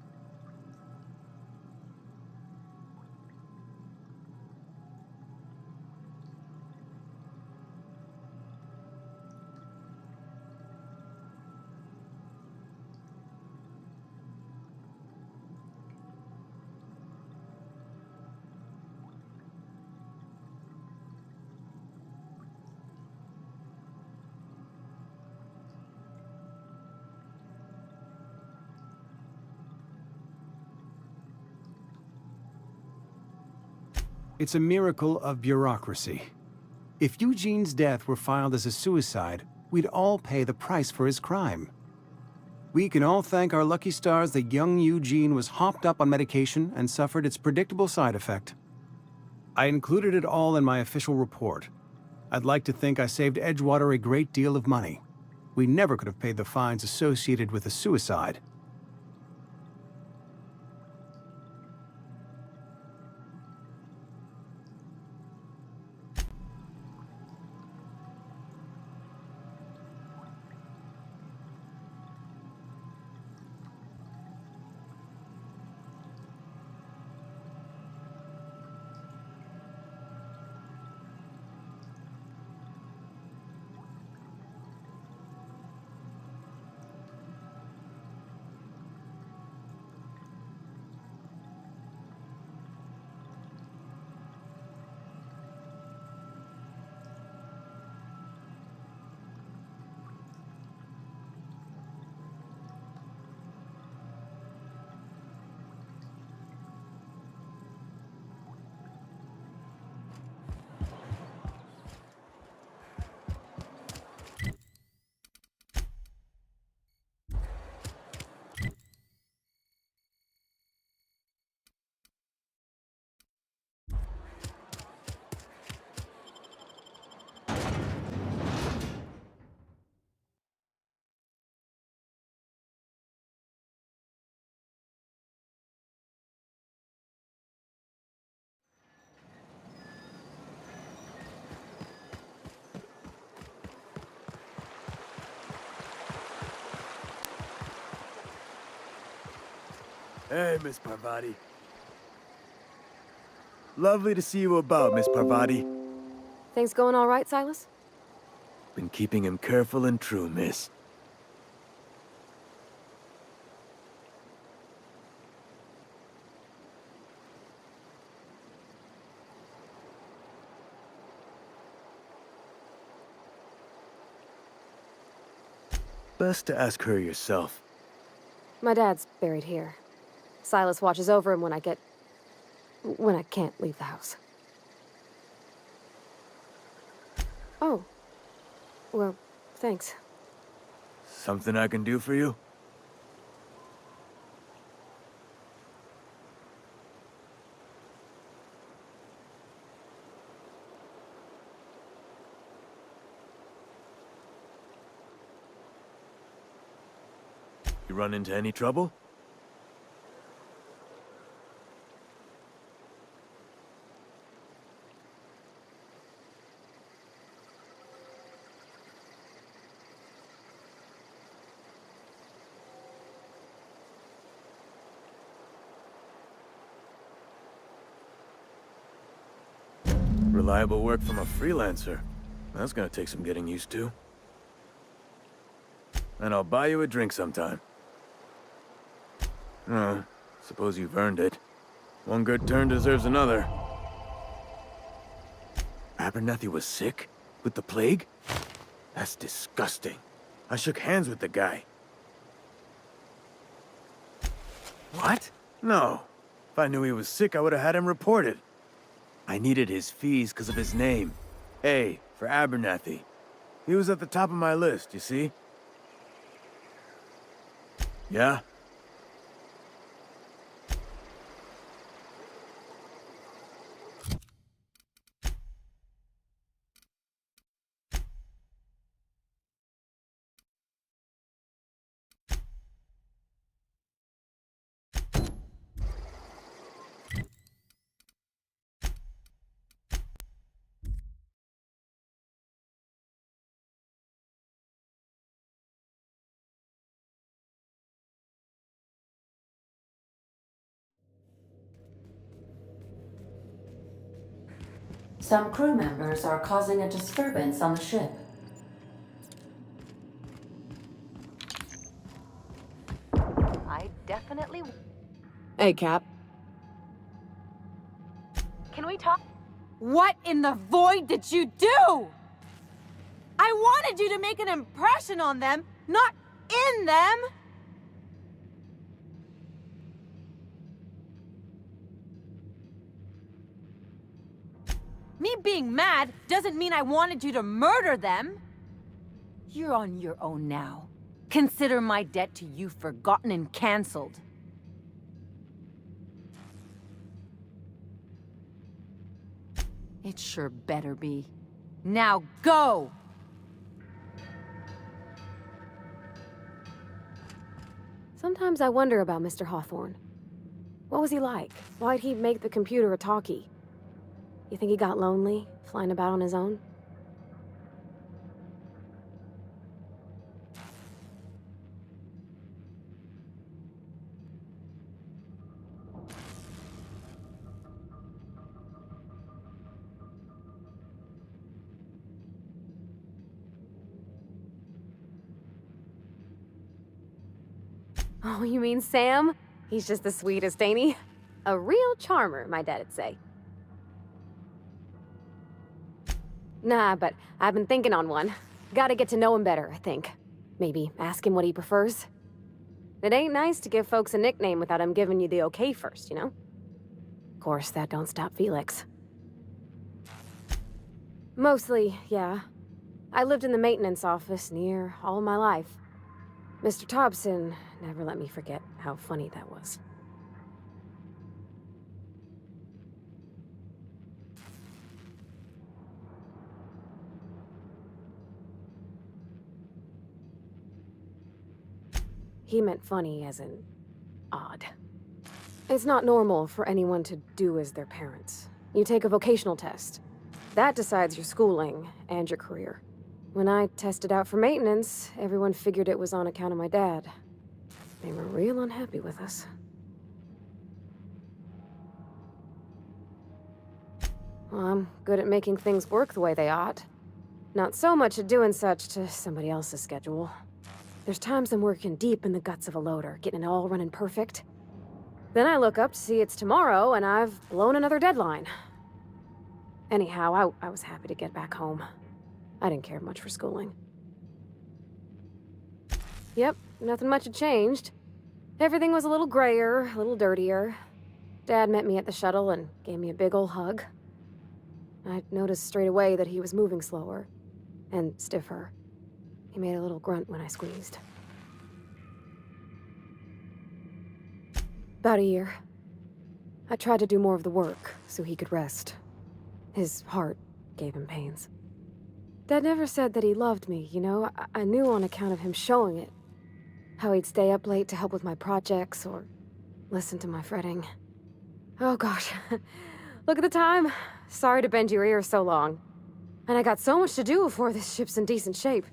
It's a miracle of bureaucracy. If Eugene's death were filed as a suicide, we'd all pay the price for his crime. We can all thank our lucky stars that young Eugene was hopped up on medication and suffered its predictable side effect. I included it all in my official report. I'd like to think I saved Edgewater a great deal of money. We never could have paid the fines associated with a suicide. Hey, Miss Parvati. Lovely to see you about, Miss Parvati. Things going all right, Silas? Been keeping him careful and true, miss. Best to ask her yourself. My dad's buried here. Silas watches over him when I can't leave the house. Oh. Well, thanks. Something I can do for you? You run into any trouble? Reliable work from a freelancer. That's gonna take some getting used to. And I'll buy you a drink sometime. Oh, suppose you've earned it. One good turn deserves another. Abernathy was sick? With the plague? That's disgusting. I shook hands with the guy. What? No. If I knew he was sick, I would have had him reported. I needed his fees because of his name. A for Abernathy. He was at the top of my list, you see? Yeah? Some crew members are causing a disturbance on the ship. I definitely... Hey, Cap. Can we talk? What in the void did you do? I wanted you to make an impression on them, not in them! being mad doesn't mean I wanted you to murder them. You're on your own now. Consider my debt to you forgotten and canceled. It sure better be. Now go! Sometimes I wonder about Mr. Hawthorne. What was he like? Why'd he make the computer a talkie? You think he got lonely, flying about on his own? Oh, you mean Sam? He's just the sweetest, ain't he? A real charmer, my dad'd say. Nah, but I've been thinking on one. Gotta get to know him better, I think. Maybe ask him what he prefers. It ain't nice to give folks a nickname without him giving you the okay first, you know? Of course, that don't stop Felix. Mostly, yeah. I lived in the maintenance office near all my life. Mr. Thompson never let me forget how funny that was. He meant funny as in odd. It's not normal for anyone to do as their parents. You take a vocational test. That decides your schooling and your career. When I tested out for maintenance, everyone figured it was on account of my dad. They were real unhappy with us. Well, I'm good at making things work the way they ought. Not so much at doing such to somebody else's schedule. There's times I'm working deep in the guts of a loader, getting it all running perfect. Then I look up to see it's tomorrow, and I've blown another deadline. Anyhow, I was happy to get back home. I didn't care much for schooling. Yep, nothing much had changed. Everything was a little grayer, a little dirtier. Dad met me at the shuttle and gave me a big ol' hug. I noticed straight away that he was moving slower and stiffer. He made a little grunt when I squeezed. About a year. I tried to do more of the work so he could rest. His heart gave him pains. Dad never said that he loved me, you know? I knew on account of him showing it. How he'd stay up late to help with my projects or listen to my fretting. Oh gosh. Look at the time. Sorry to bend your ears so long. And I got so much to do before this ship's in decent shape.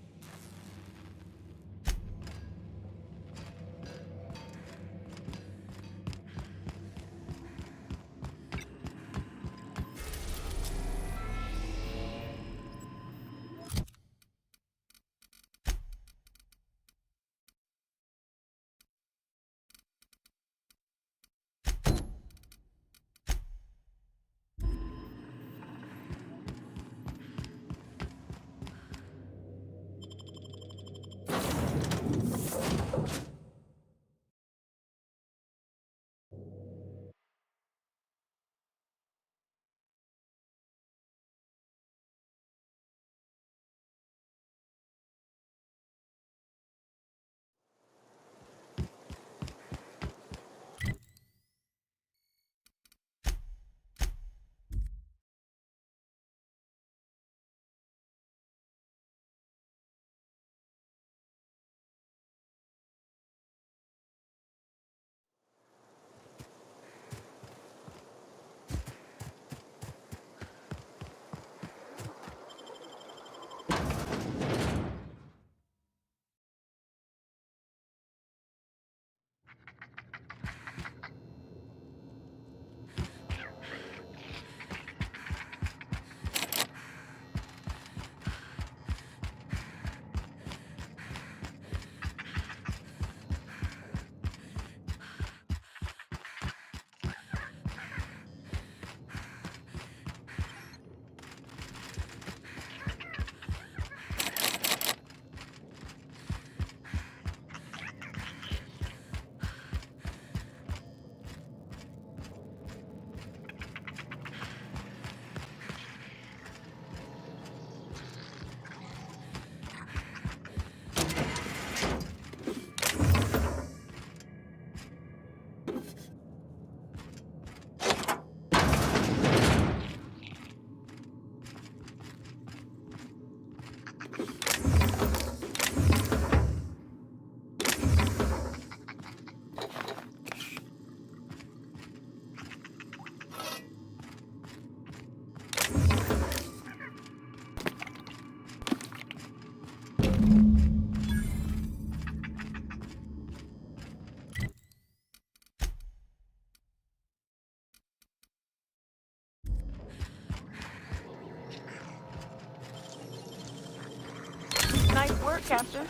Captain.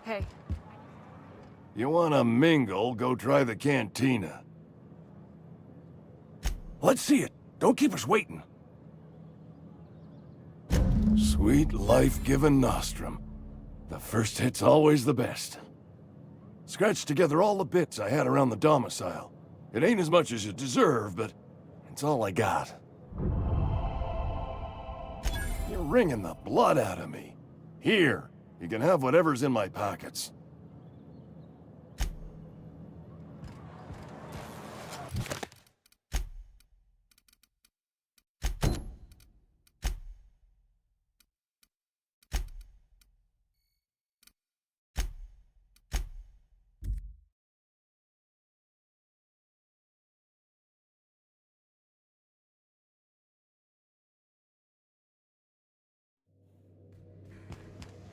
Hey. You wanna mingle, go try the cantina. Let's see it. Don't keep us waiting. Sweet life-giving nostrum. The first hit's always the best. Scratched together all the bits I had around the domicile. It ain't as much as you deserve, but it's all I got. You're wringing the blood out of me. Here, you can have whatever's in my pockets.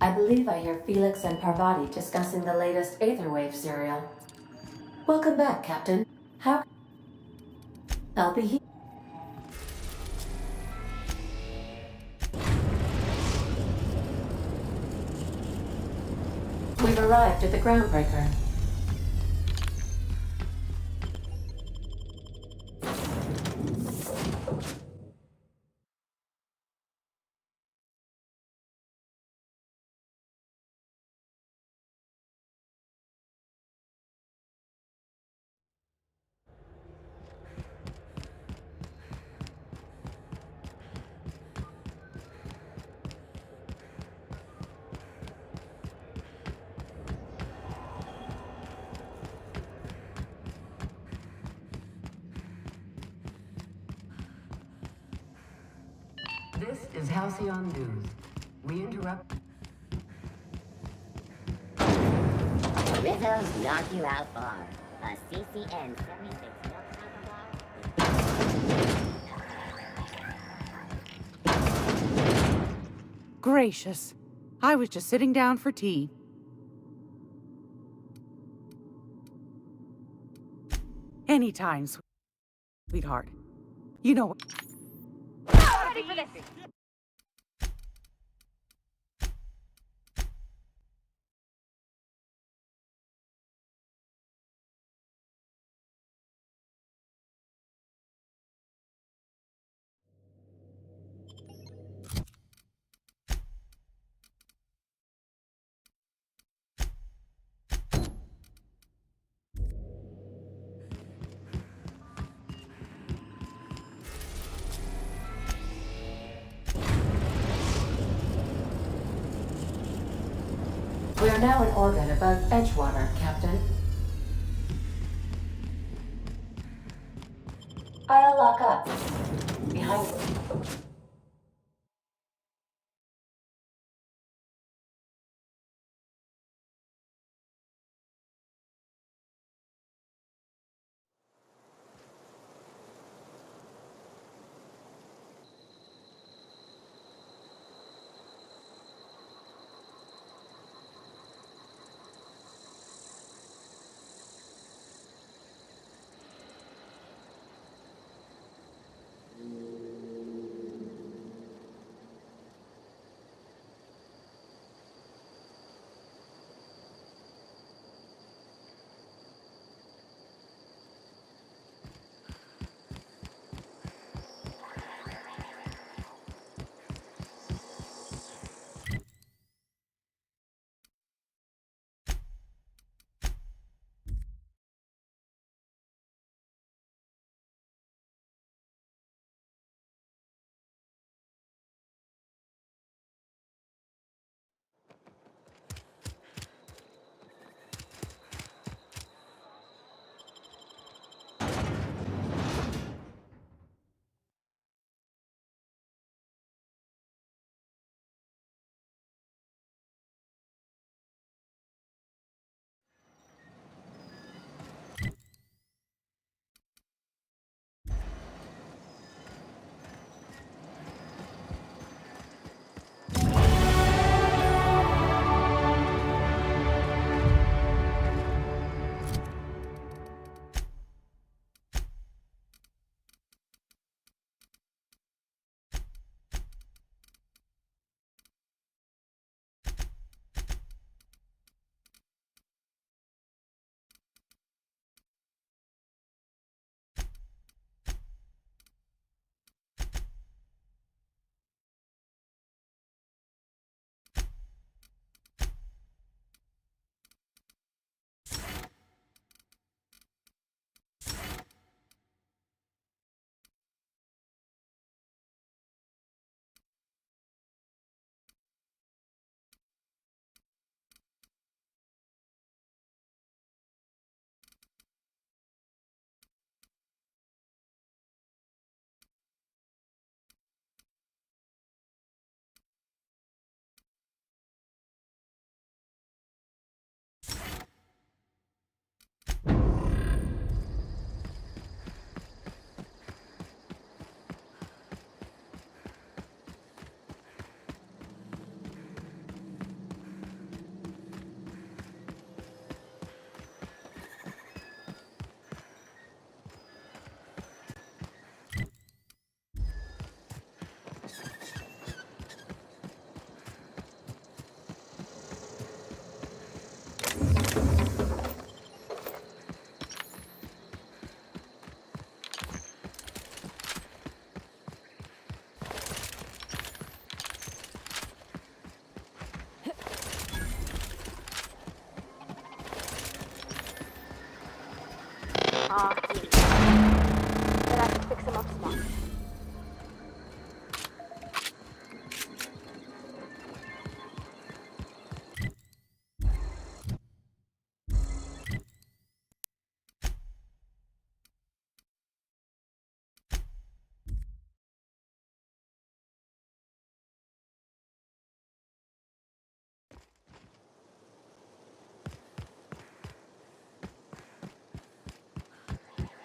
I believe I hear Felix and Parvati discussing the latest Aetherwave serial. Welcome back, Captain. How... I'll be here. We've arrived at the groundbreaker. This is Halcyon News. We interrupt. Rizzo's knock you out far. A CCN 76 milk Gracious. I was just sitting down for tea. Anytime, sweetheart. You know... Ready for this. We are now in orbit above Edgewater, Captain. I'll lock up. Behind you.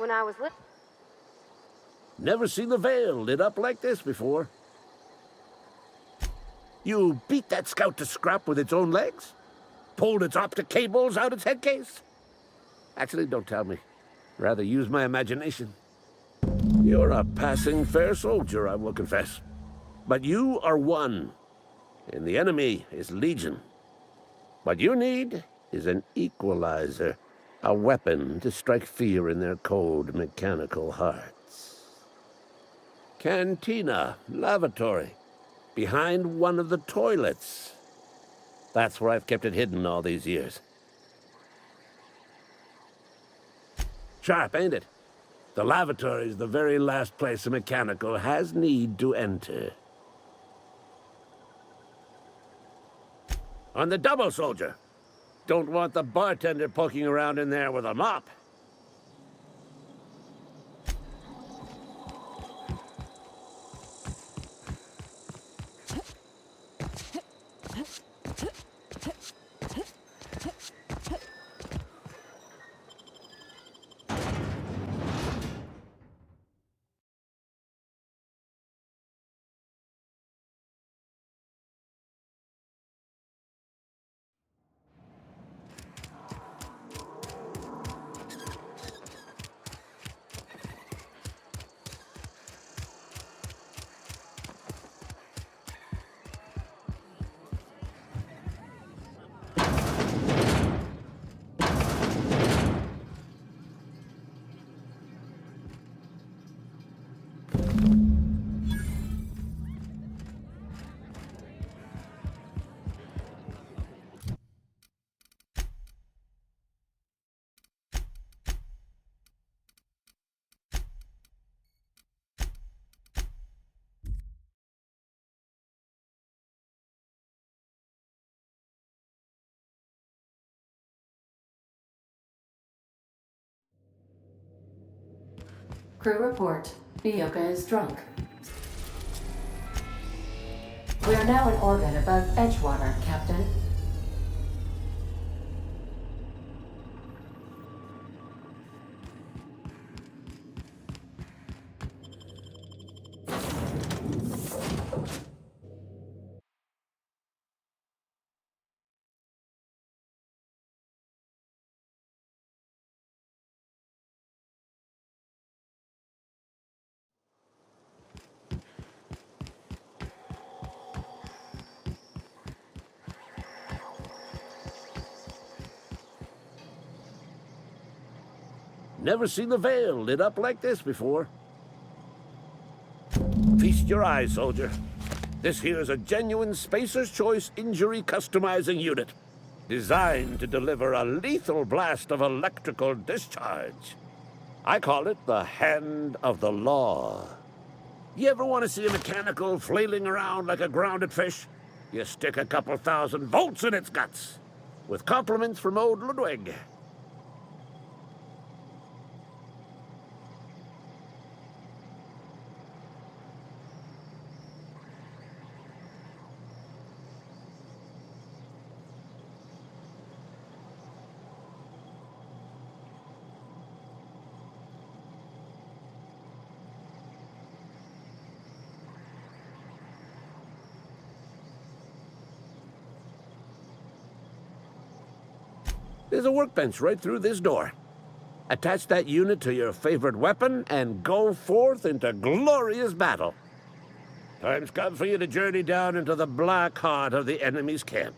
when I was little. Never seen the veil lit up like this before. You beat that scout to scrap with its own legs? Pulled its optic cables out its headcase? Actually, don't tell me. Rather use my imagination. You're a passing fair soldier, I will confess. But you are one, and the enemy is legion. What you need is an equalizer, a weapon to strike fear in their cold, mechanical hearts. Cantina, lavatory, behind one of the toilets. That's where I've kept it hidden all these years. Sharp, ain't it? The lavatory is the very last place a mechanical has need to enter. On the double, soldier. Don't want the bartender poking around in there with a mop. Crew report. 𝘼𝙗𝙘𝙧 is drunk. We are now in orbit above Edgewater, Captain. Never seen the veil lit up like this before. Feast your eyes, soldier. This here's a genuine Spacer's Choice injury customizing unit, designed to deliver a lethal blast of electrical discharge. I call it the Hand of the Law. You ever want to see a mechanical flailing around like a grounded fish? You stick a couple thousand volts in its guts. With compliments from old Ludwig. There's a workbench right through this door. Attach that unit to your favorite weapon and go forth into glorious battle. Time's come for you to journey down into the black heart of the enemy's camp.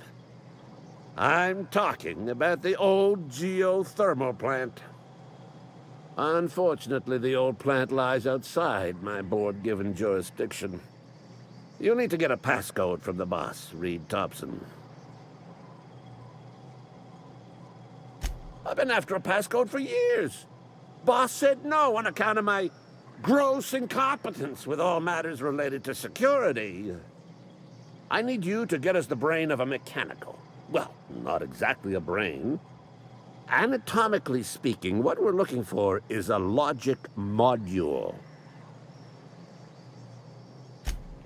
I'm talking about the old geothermal plant. Unfortunately, the old plant lies outside my board-given jurisdiction. You'll need to get a passcode from the boss, Reed Thompson. I've been after a passcode for years. Boss said no on account of my gross incompetence with all matters related to security. I need you to get us the brain of a mechanical. Well, not exactly a brain. Anatomically speaking, what we're looking for is a logic module.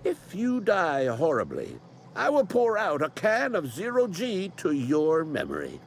If you die horribly, I will pour out a can of 0G to your memory.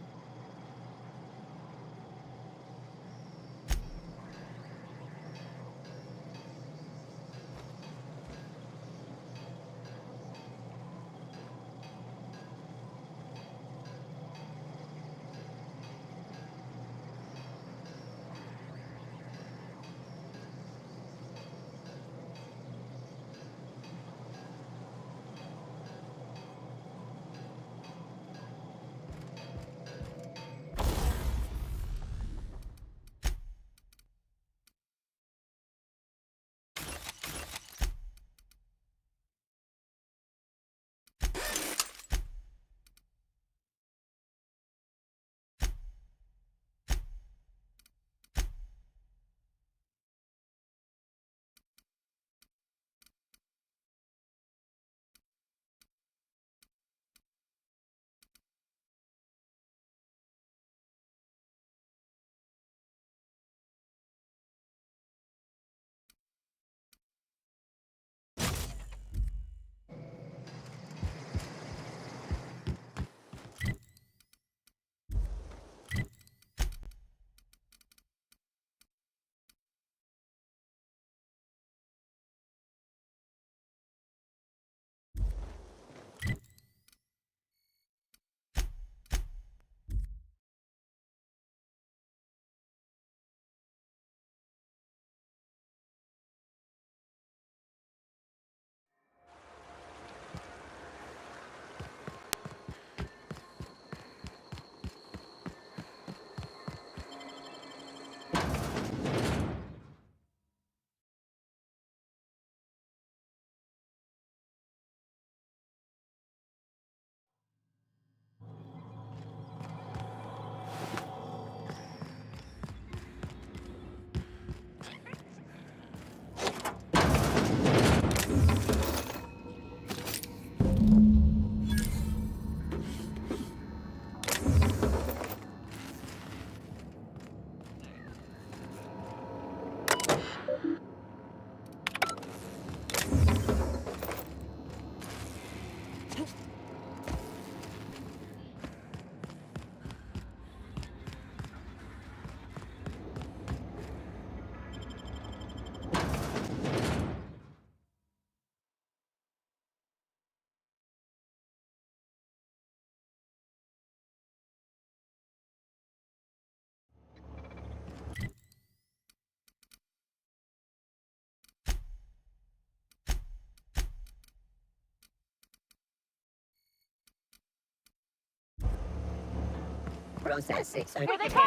processing. Here they come!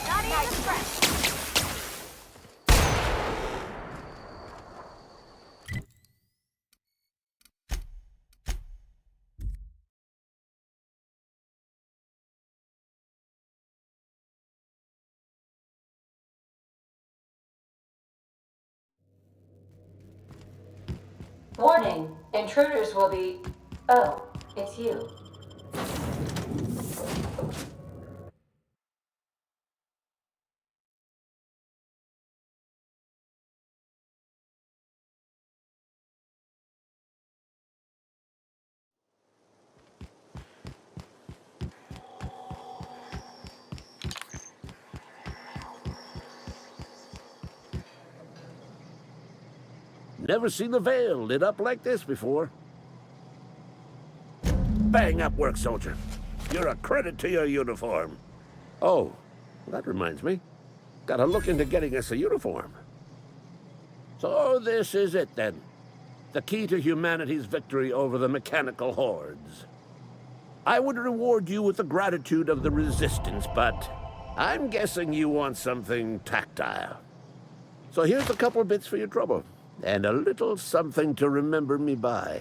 Not even fresh! Warning, intruders will be... Oh, it's you. Never seen the Vale lit up like this before. Bang up work, soldier. You're a credit to your uniform. Oh, that reminds me. Gotta look into getting us a uniform. So this is it, then. The key to humanity's victory over the mechanical hordes. I would reward you with the gratitude of the Resistance, but I'm guessing you want something tactile. So here's a couple of bits for your trouble, and a little something to remember me by.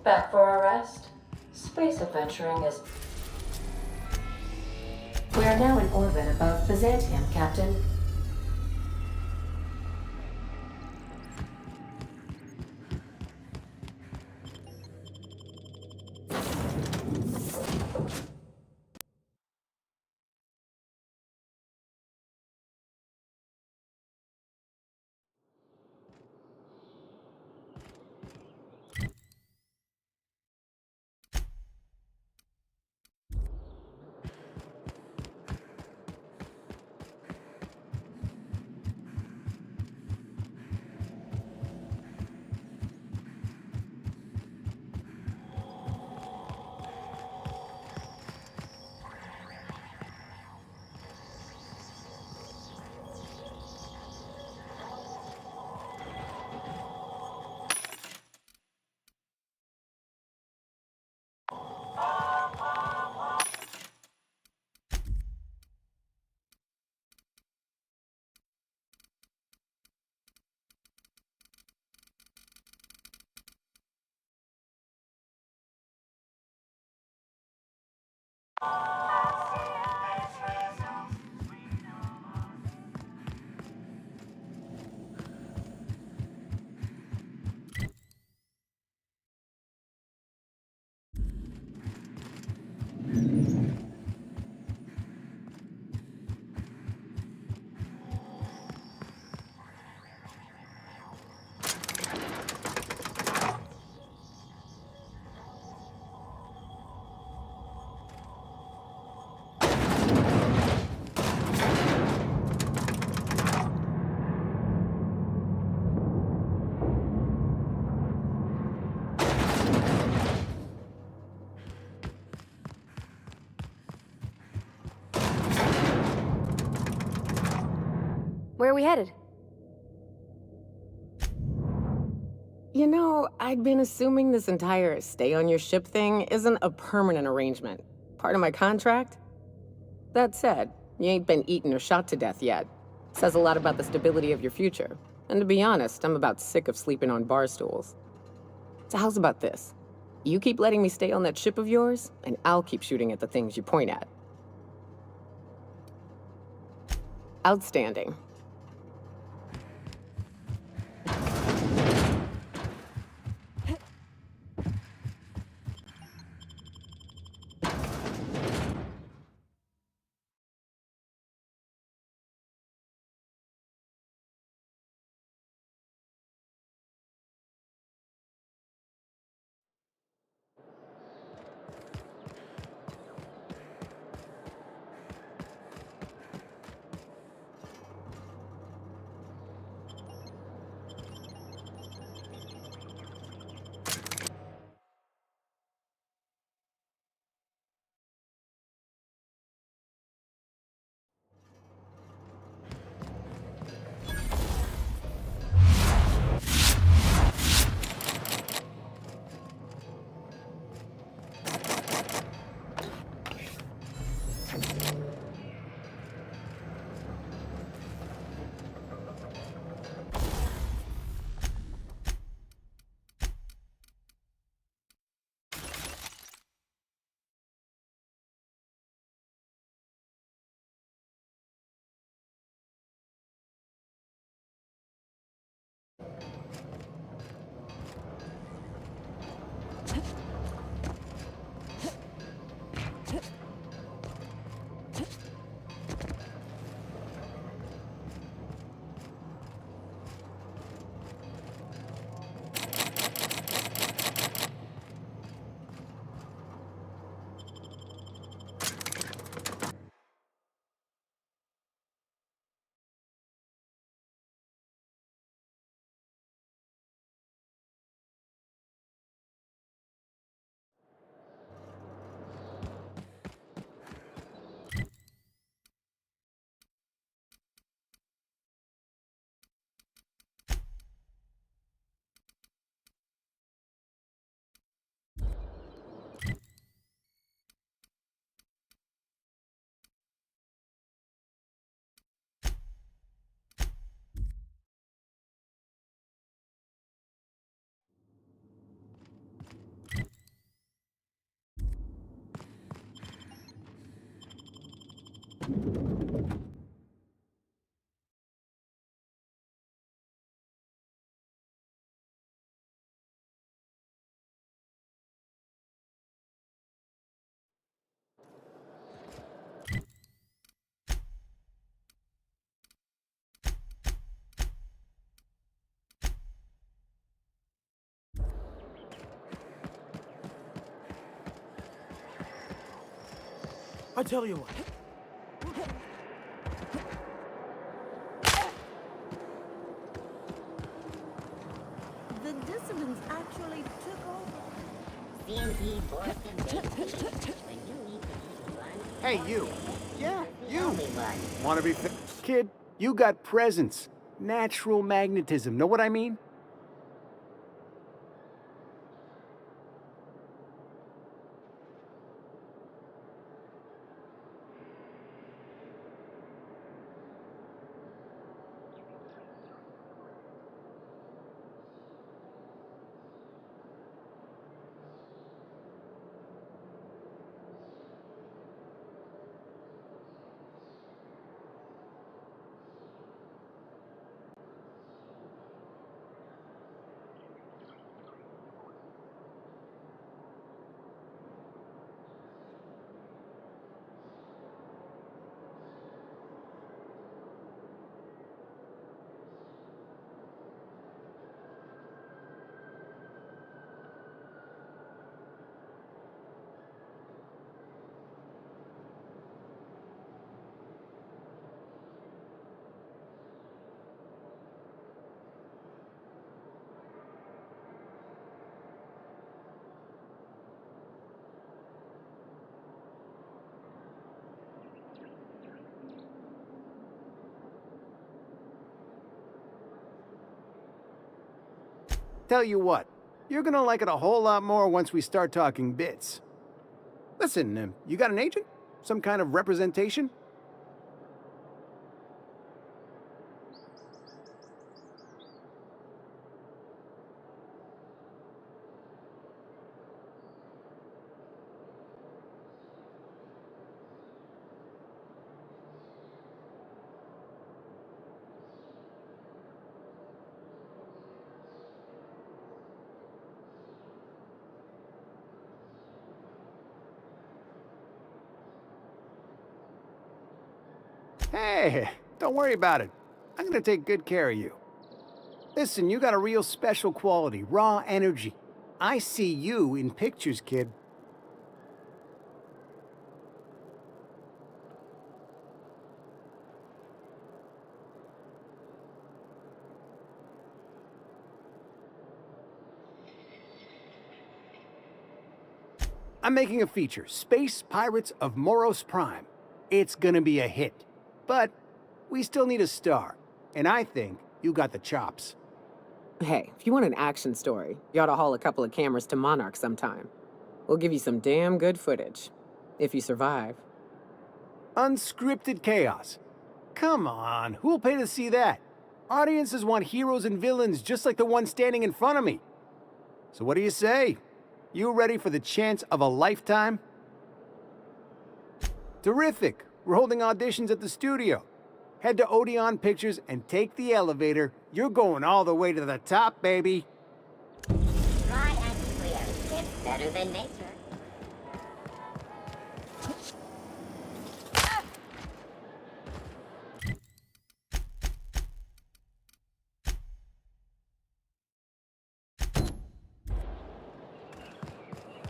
Back for a rest? Space adventuring is... We are now in orbit above Byzantium, Captain. Where are we headed? You know, I'd been assuming this entire stay on your ship thing isn't a permanent arrangement. Part of my contract? That said, you ain't been eaten or shot to death yet. Says a lot about the stability of your future. And to be honest, I'm about sick of sleeping on bar stools. So how's about this? You keep letting me stay on that ship of yours, and I'll keep shooting at the things you point at. Outstanding. I tell you what. The dissidents actually took over. CNT forced invasion. When you need to eat lunch, Hey, you. Yeah, you. everyone. Want to be kid? You got presence. Natural magnetism. Know what I mean? Tell you what, you're gonna like it a whole lot more once we start talking bits. Listen, you got an agent? Some kind of representation? Hey, don't worry about it. I'm gonna take good care of you. Listen, you got a real special quality, raw energy. I see you in pictures, kid. I'm making a feature, Space Pirates of Moros Prime. It's gonna be a hit. But we still need a star, and I think you got the chops. Hey, if you want an action story, you ought to haul a couple of cameras to Monarch sometime. We'll give you some damn good footage, if you survive. Unscripted chaos. Come on, who'll pay to see that? Audiences want heroes and villains just like the one standing in front of me. So what do you say? You ready for the chance of a lifetime? Terrific. We're holding auditions at the studio. Head to Odeon Pictures and take the elevator. You're going all the way to the top, baby. Try anti-clear. It's better than nature.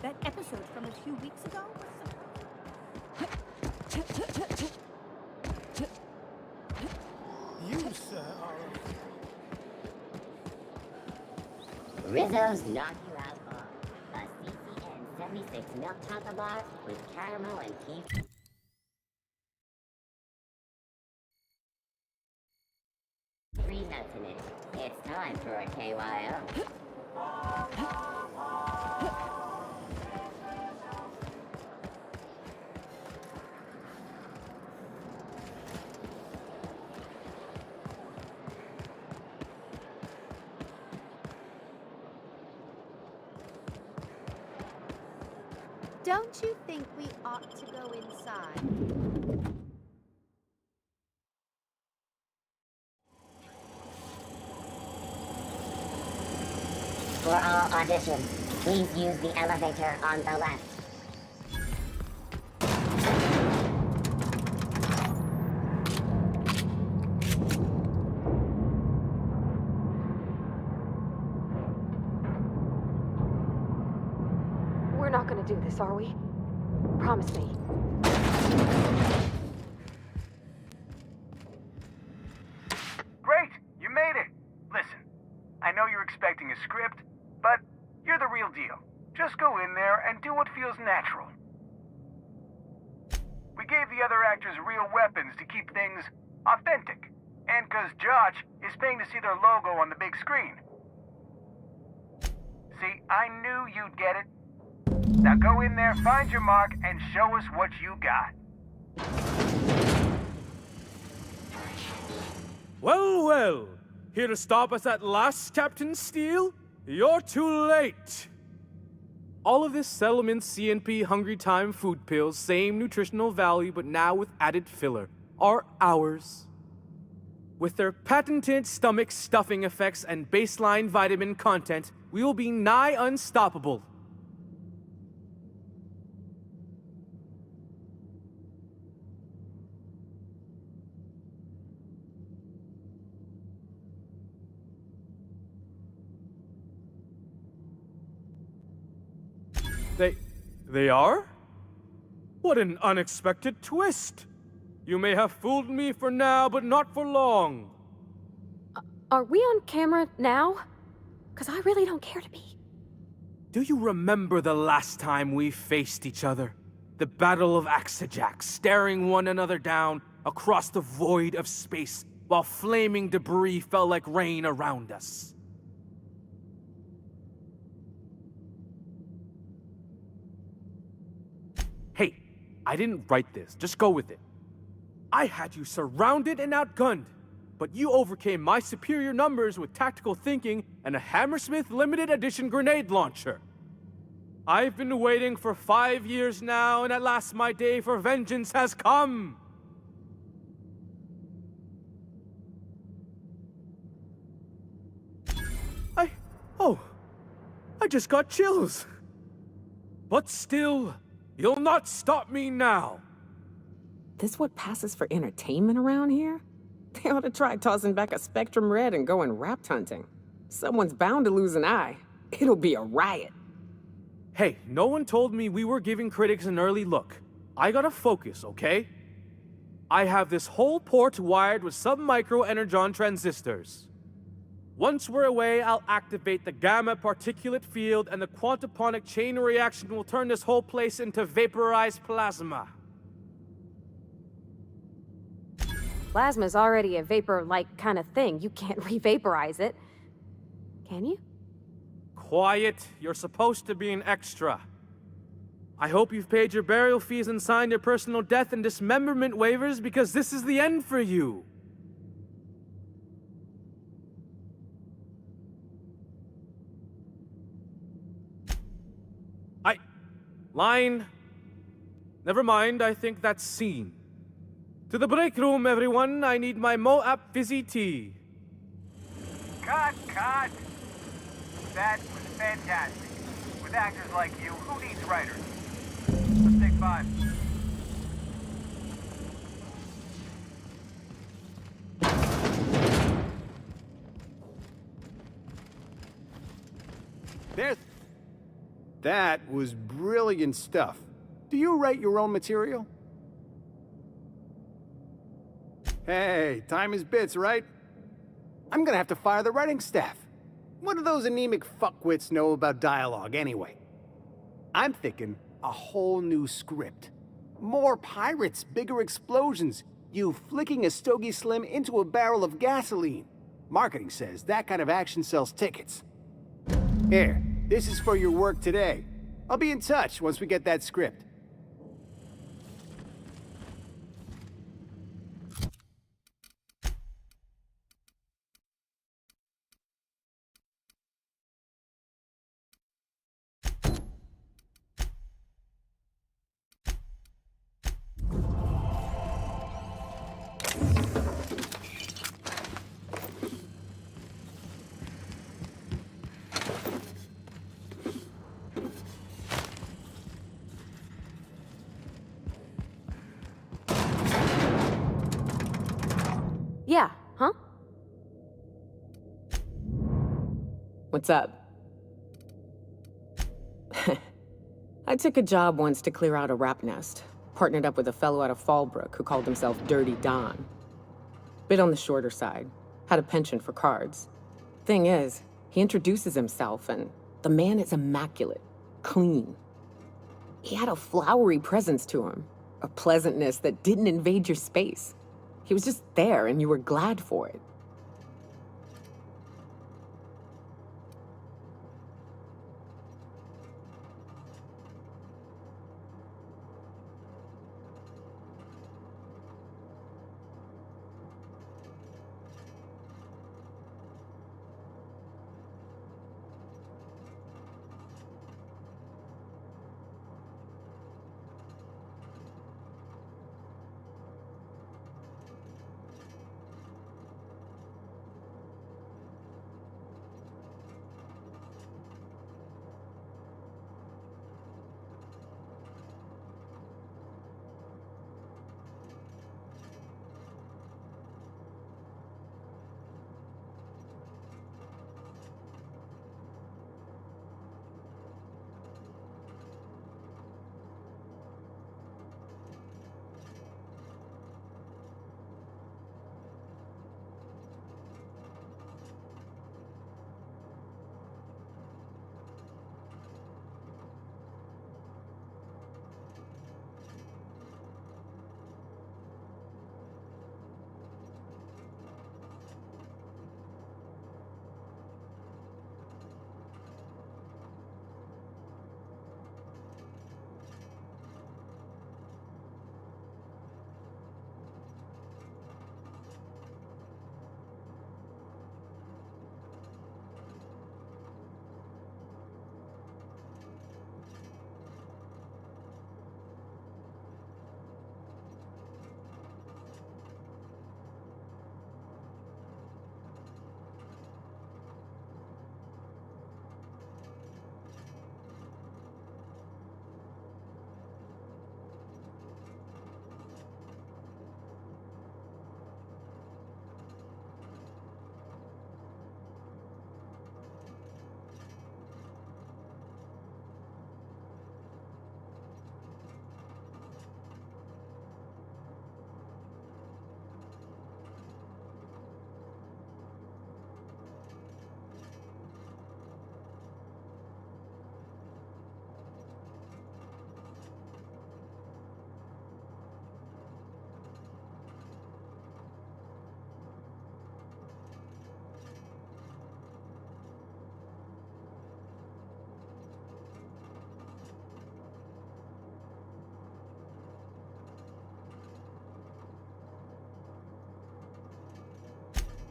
That episode from a few weeks ago was You, sir, Rizzo's Knock-You Out Bar. A CCN 76 milk chocolate bar with caramel and peach. 3 nuts in it. It's time for a KYO. Don't you think we ought to go inside? For all auditions, please use the elevator on the left. We're not gonna do this, are we? Promise me. Great, you made it. Listen, I know you're expecting a script, but you're the real deal. Just go in there and do what feels natural. We gave the other actors real weapons to keep things authentic. And 'cause Josh is paying to see their logo on the big screen. See, I knew you'd get it. Now go in there, find your mark, and show us what you got. Well, well. Here to stop us at last, Captain Steele? You're too late. All of this Settlement CNP Hungry Time food pills, same nutritional value, but now with added filler, are ours. With their patented stomach stuffing effects and baseline vitamin content, we will be nigh unstoppable. They are? What an unexpected twist! You may have fooled me for now, but not for long. Are we on camera now? 'Cause I really don't care to be. Do you remember the last time we faced each other? The Battle of 𝘼𝙗𝙘𝙪𝙩, staring one another down across the void of space while flaming debris fell like rain around us. I didn't write this. Just go with it. I had you surrounded and outgunned, but you overcame my superior numbers with tactical thinking and a Hammersmith limited edition grenade launcher. I've been waiting for 5 years now, and at last my day for vengeance has come. I just got chills. But still, you'll not stop me now. This what passes for entertainment around here? They ought to try tossing back a Spectrum Red and going rapt hunting. Someone's bound to lose an eye. It'll be a riot. Hey, no one told me we were giving critics an early look. I gotta focus, okay? I have this whole port wired with sub-micro energon transistors. Once we're away, I'll activate the gamma particulate field, and the quantaponic chain reaction will turn this whole place into vaporized plasma. Plasma's already a vapor-like kind of thing. You can't re-vaporize it. Can you? Quiet. You're supposed to be an extra. I hope you've paid your burial fees and signed your personal death and dismemberment waivers, because this is the end for you. Line. Never mind, I think that's scene. To the break room, everyone. I need my Moab fizzy tea. Cut! That was fantastic. With actors like you, who needs writers? Let's take 5. There. That was brilliant stuff. Do you write your own material? Hey, time is bits, right? I'm gonna have to fire the writing staff. What do those anemic fuckwits know about dialogue anyway? I'm thinking a whole new script. More pirates, bigger explosions, you flicking a Stogie Slim into a barrel of gasoline. Marketing says that kind of action sells tickets. Here, this is for your work today. I'll be in touch once we get that script. Yeah, huh? What's up? I took a job once to clear out a rap nest. Partnered up with a fellow out of Fallbrook who called himself Dirty Don. Bit on the shorter side. Had a penchant for cards. Thing is, he introduces himself and the man is immaculate. Clean. He had a flowery presence to him. A pleasantness that didn't invade your space. He was just there, and you were glad for it.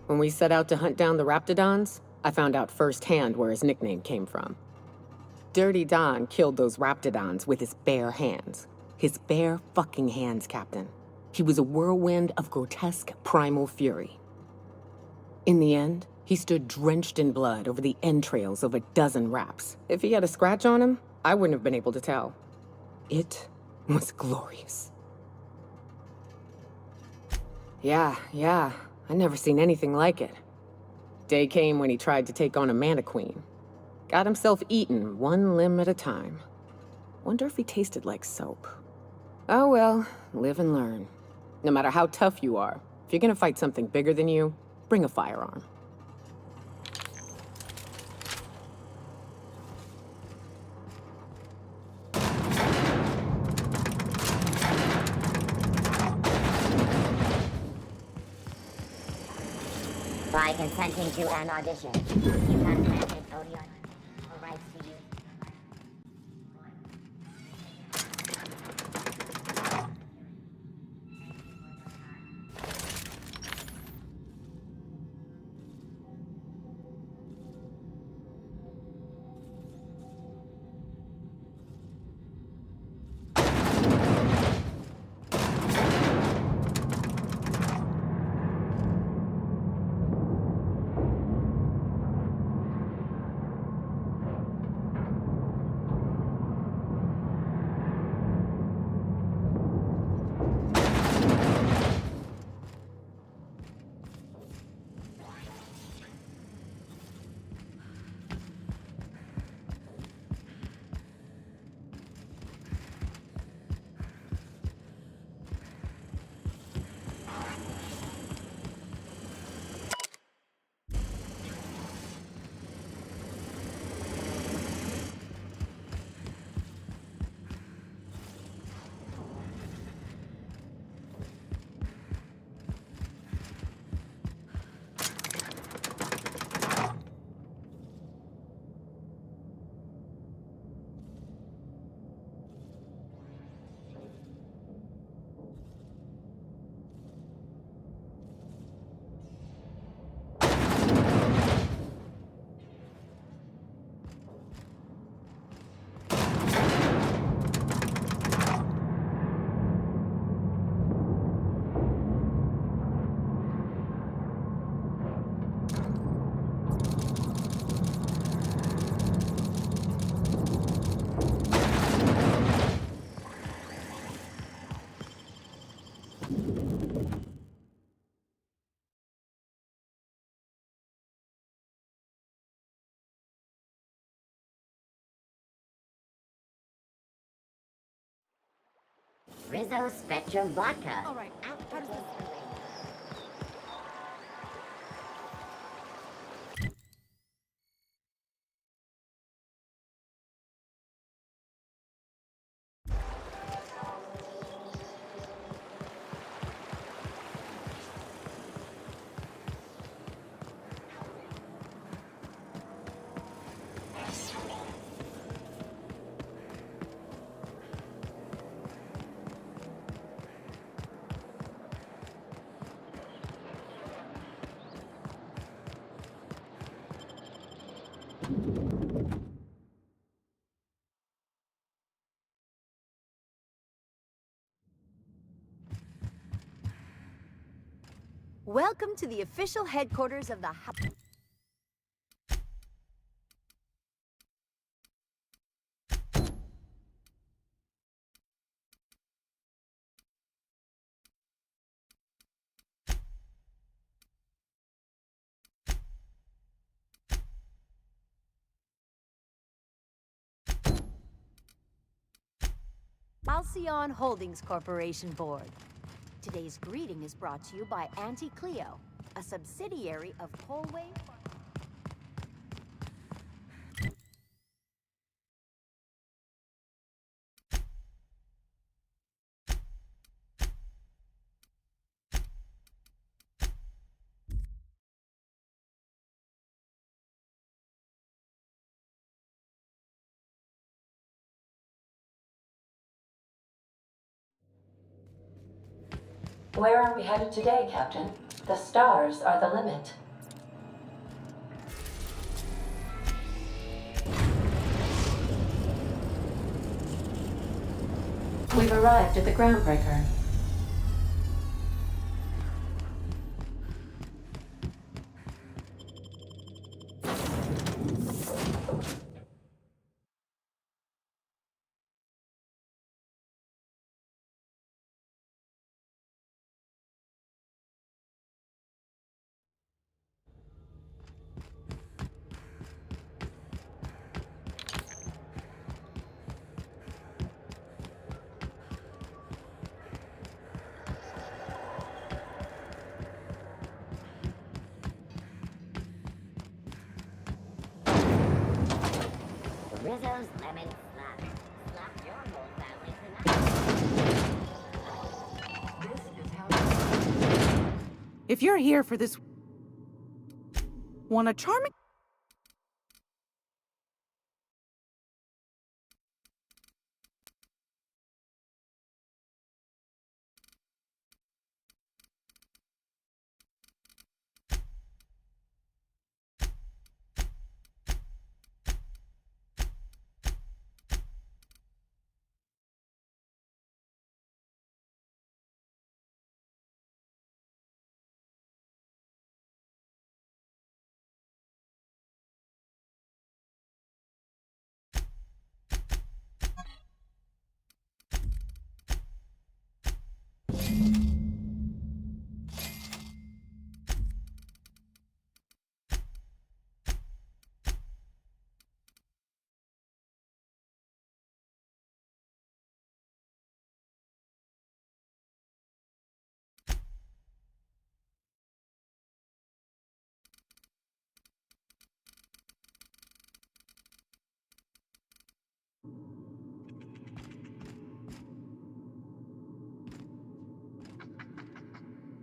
When we set out to hunt down the Raptidons, I found out firsthand where his nickname came from. Dirty Don killed those Raptidons with his bare hands. His bare fucking hands, Captain. He was a whirlwind of grotesque primal fury. In the end, he stood drenched in blood over the entrails of a dozen raps. If he had a scratch on him, I wouldn't have been able to tell. It was glorious. Yeah, I never seen anything like it. Day came when he tried to take on a mannequin. Got himself eaten one limb at a time. Wonder if he tasted like soap. Oh well, live and learn. No matter how tough you are, if you're gonna fight something bigger than you, bring a firearm. By consenting to an audition, you have granted Odeon the rights to use. Rizzo Spectrum Vodka. All right. How does this... Welcome to the official headquarters of the 𝘼𝙗𝙘𝙘𝙪𝙩 Holdings Corporation Board. Today's greeting is brought to you by Auntie Cleo, a subsidiary of Polway. Where are we headed today, Captain? The stars are the limit. We've arrived at the groundbreaker. Rizzo's lemon slap. Slap your whole family tonight. If you're here for this... Want a charming...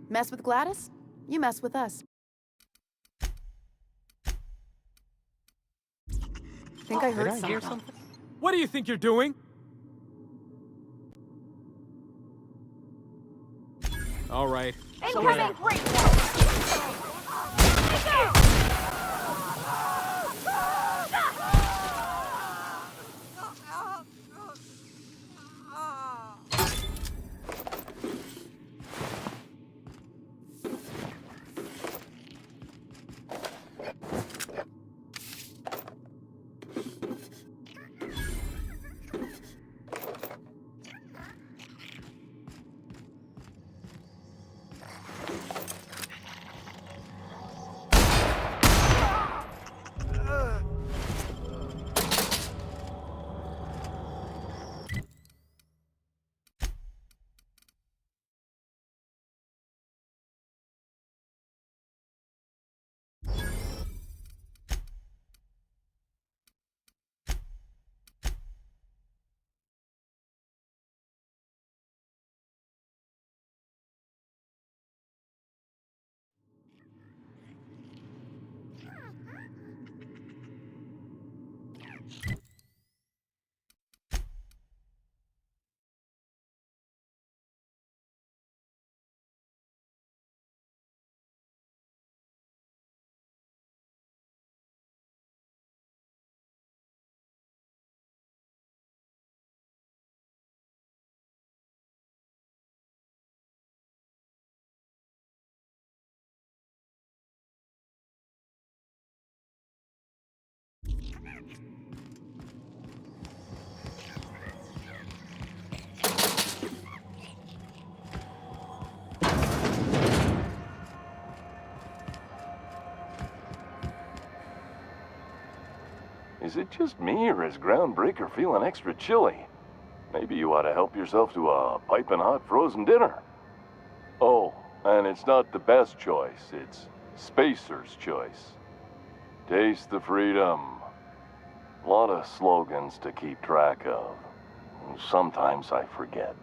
Mess with Gladys? You mess with us. Think I heard something. What do you think you're doing? All right. Incoming! Is it just me, or is Groundbreaker feeling extra chilly? Maybe you ought to help yourself to a piping hot frozen dinner. Oh, and it's not the best choice, it's Spacer's choice. Taste the freedom. A lot of slogans to keep track of. Sometimes I forget.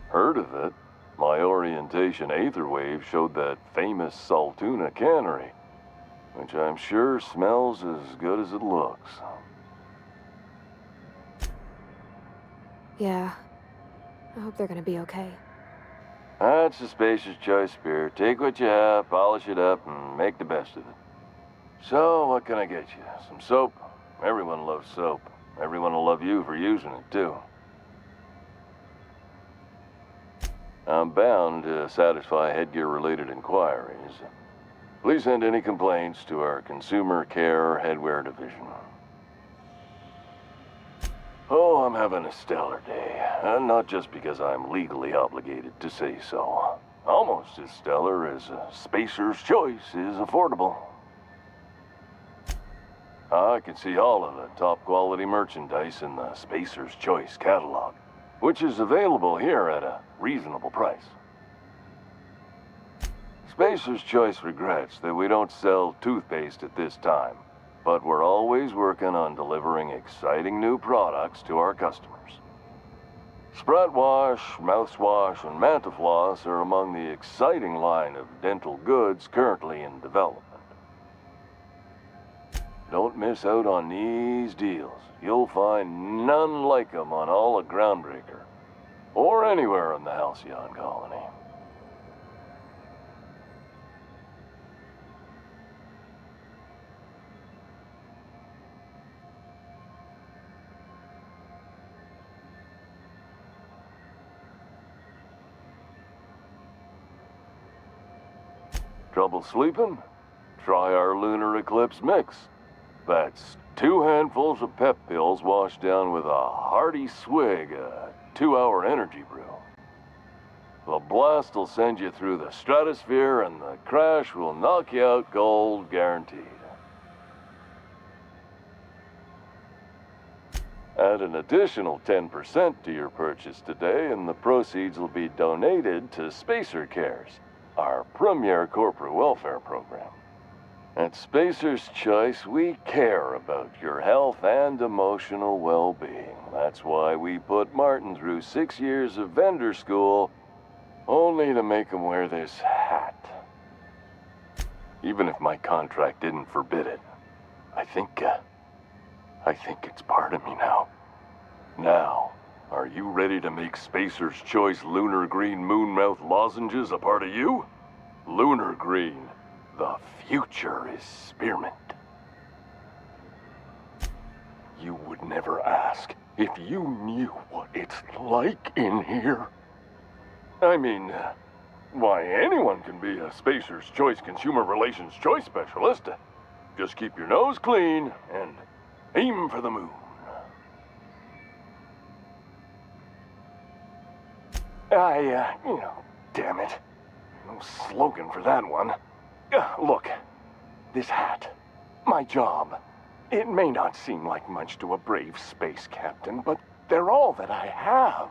Heard of it? My orientation aether wave showed that famous Saltuna cannery, which I'm sure smells as good as it looks. Yeah. I hope they're gonna be okay. That's the spacer's choice spirit. Take what you have, polish it up, and make the best of it. So, what can I get you? Some soap? Everyone loves soap. Everyone will love you for using it, too. I'm bound to satisfy headgear-related inquiries. Please send any complaints to our Consumer Care Headwear Division. Oh, I'm having a stellar day. And not just because I'm legally obligated to say so. Almost as stellar as Spacer's Choice is affordable. I can see all of the top-quality merchandise in the Spacer's Choice catalog, which is available here at a reasonable price. Spacer's Choice regrets that we don't sell toothpaste at this time, but we're always working on delivering exciting new products to our customers. Sprout Wash, Mouthwash, and Mantafloss are among the exciting line of dental goods currently in development. Don't miss out on these deals. You'll find none like them on all of Groundbreaker, or anywhere in the Halcyon colony. Trouble sleeping? Try our Lunar Eclipse Mix. That's 2 handfuls of pep pills washed down with a hearty swig of 2-hour energy brew. The blast will send you through the stratosphere and the crash will knock you out cold, guaranteed. Add an additional 10% to your purchase today and the proceeds will be donated to Spacer Cares, our premier corporate welfare program. At Spacer's Choice, we care about your health and emotional well-being. That's why we put Martin through 6 years of vendor school, only to make him wear this hat. Even if my contract didn't forbid it, I think it's part of me now. Now, are you ready to make Spacer's Choice Lunar Green Moonmouth lozenges a part of you? Lunar Green. The future is spearmint. You would never ask if you knew what it's like in here. I mean, why, anyone can be a Spacer's Choice Consumer Relations Choice Specialist. Just keep your nose clean and aim for the moon. Damn it. No slogan for that one. Look, this hat, my job, it may not seem like much to a brave space captain, but they're all that I have.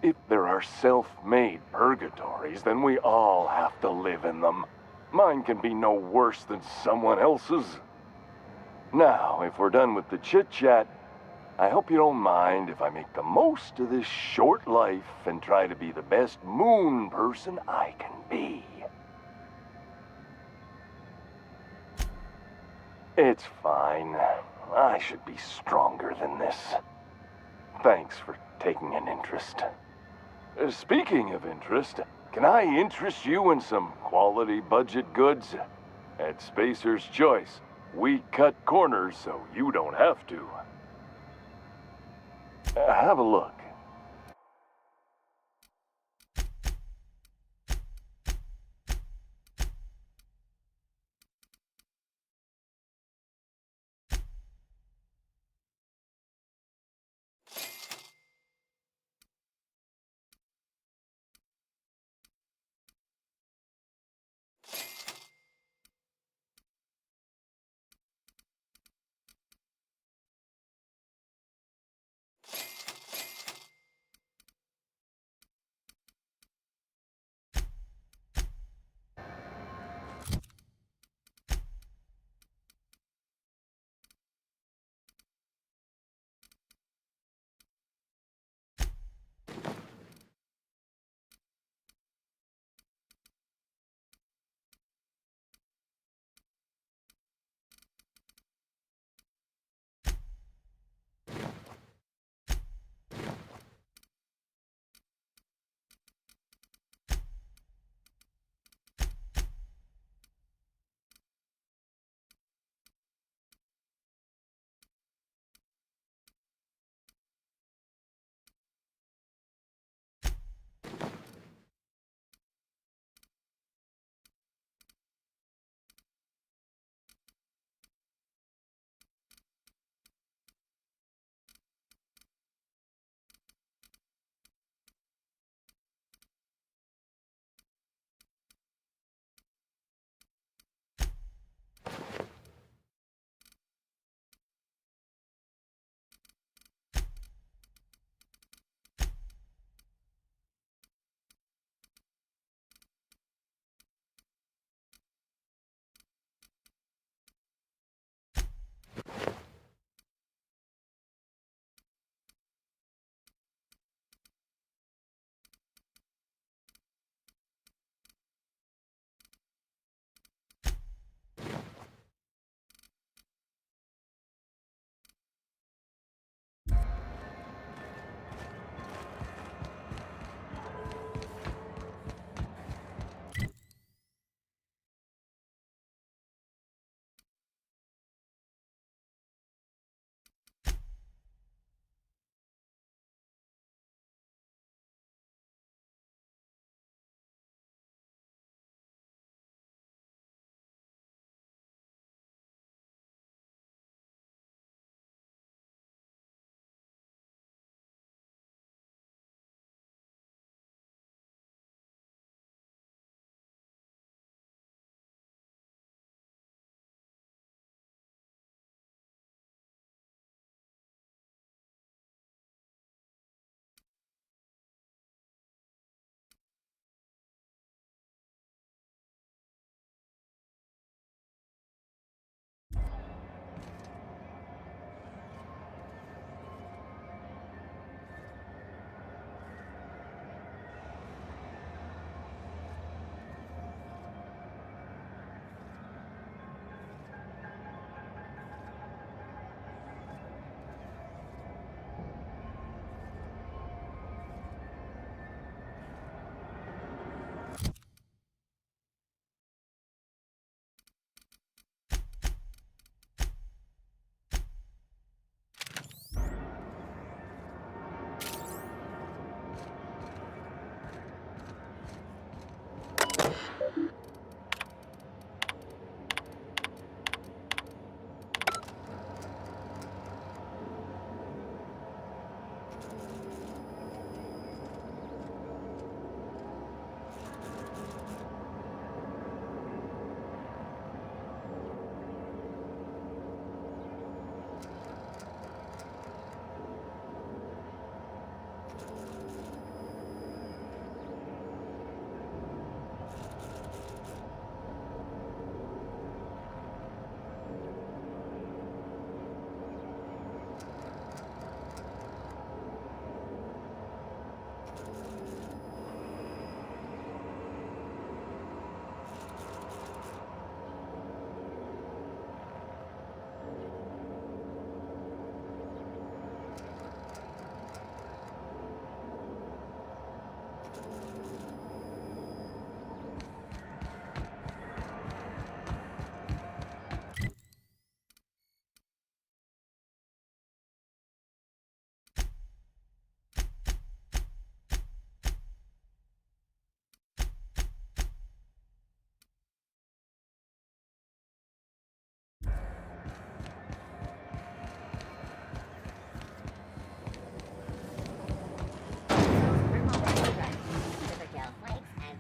If there are self-made purgatories, then we all have to live in them. Mine can be no worse than someone else's. Now, if we're done with the chit-chat, I hope you don't mind if I make the most of this short life and try to be the best moon person I can be. It's fine. I should be stronger than this. Thanks for taking an interest. Speaking of interest, can I interest you in some quality budget goods? At Spacer's Choice, we cut corners so you don't have to. Have a look.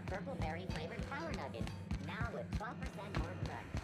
Purple berry flavored power nuggets, now with 12% more crunch.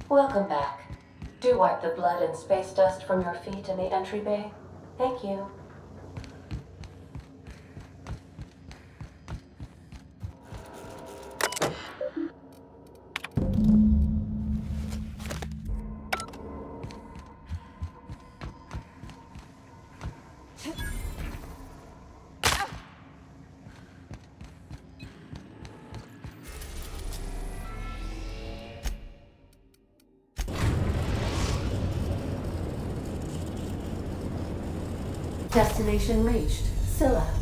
Welcome back. Do wipe the blood and space dust from your feet in the entry bay. Thank you. Destination reached. 𝘼𝙗𝙗𝙪𝙩.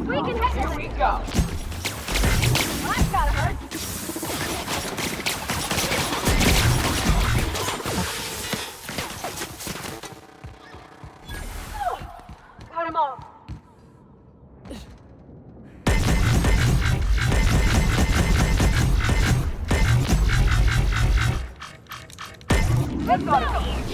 We can hit Here we go. I've got her. Cut him off. Let's go.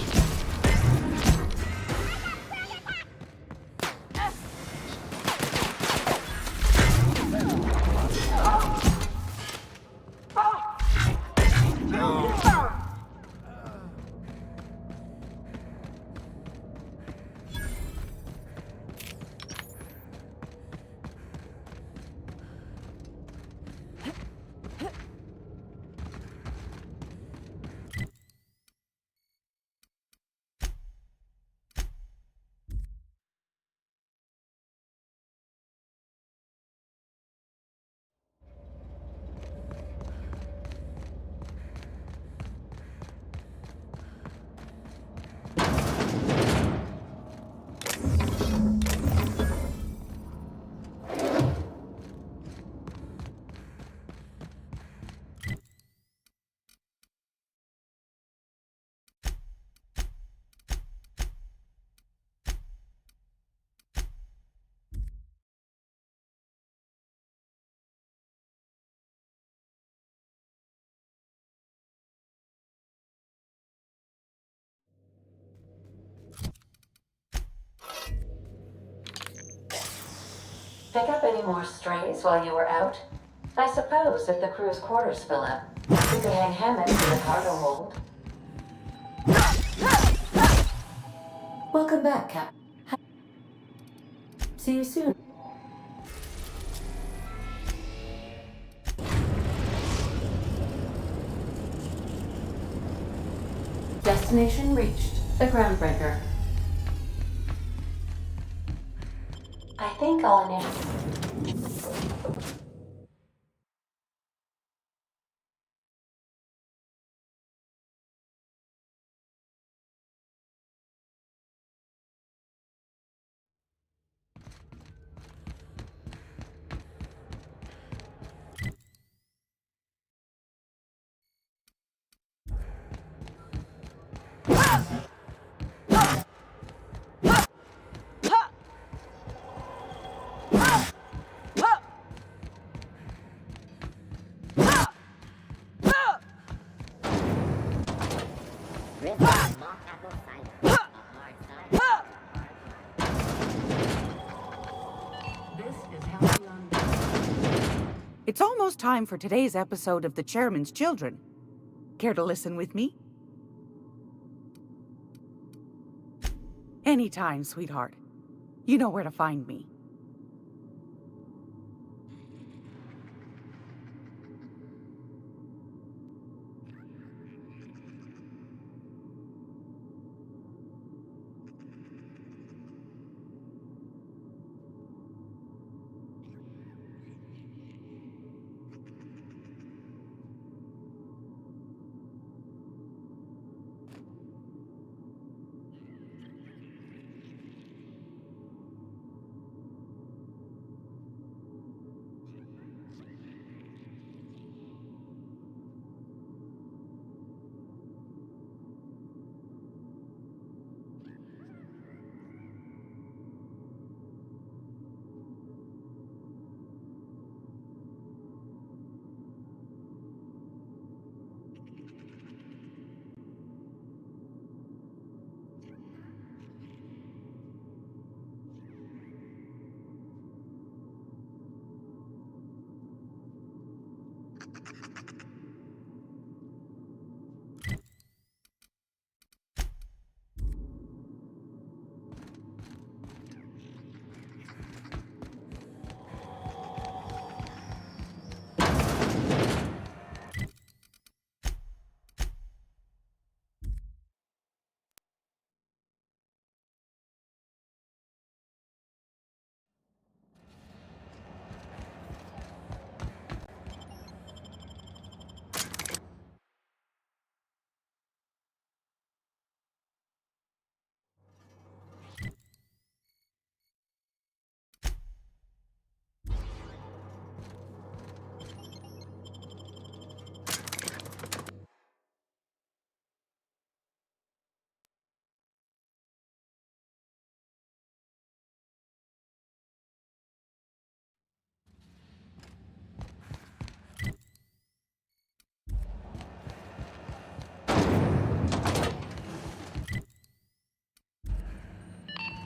Pick up any more strays while you were out? I suppose if the crew's quarters fill up, you could hang hammocks in the cargo hold. Welcome back, Cap. See you soon. Destination reached. The Groundbreaker. I think I'll initiate. It's almost time for today's episode of The Chairman's Children. Care to listen with me? Anytime, sweetheart. You know where to find me.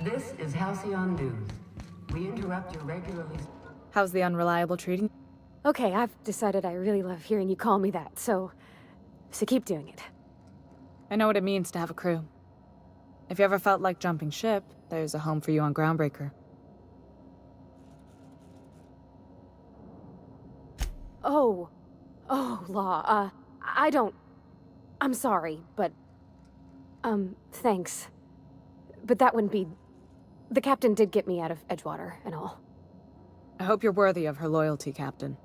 This is 𝘼𝙗𝙗𝙪𝙩. We interrupt your regularly... How's the unreliable treating? Okay, I've decided I really love hearing you call me that, so keep doing it. I know what it means to have a crew. If you ever felt like jumping ship, there's a home for you on Groundbreaker. Oh, Law, I'm sorry, but, thanks. But that wouldn't be... The captain did get me out of Edgewater and all. I hope you're worthy of her loyalty, Captain.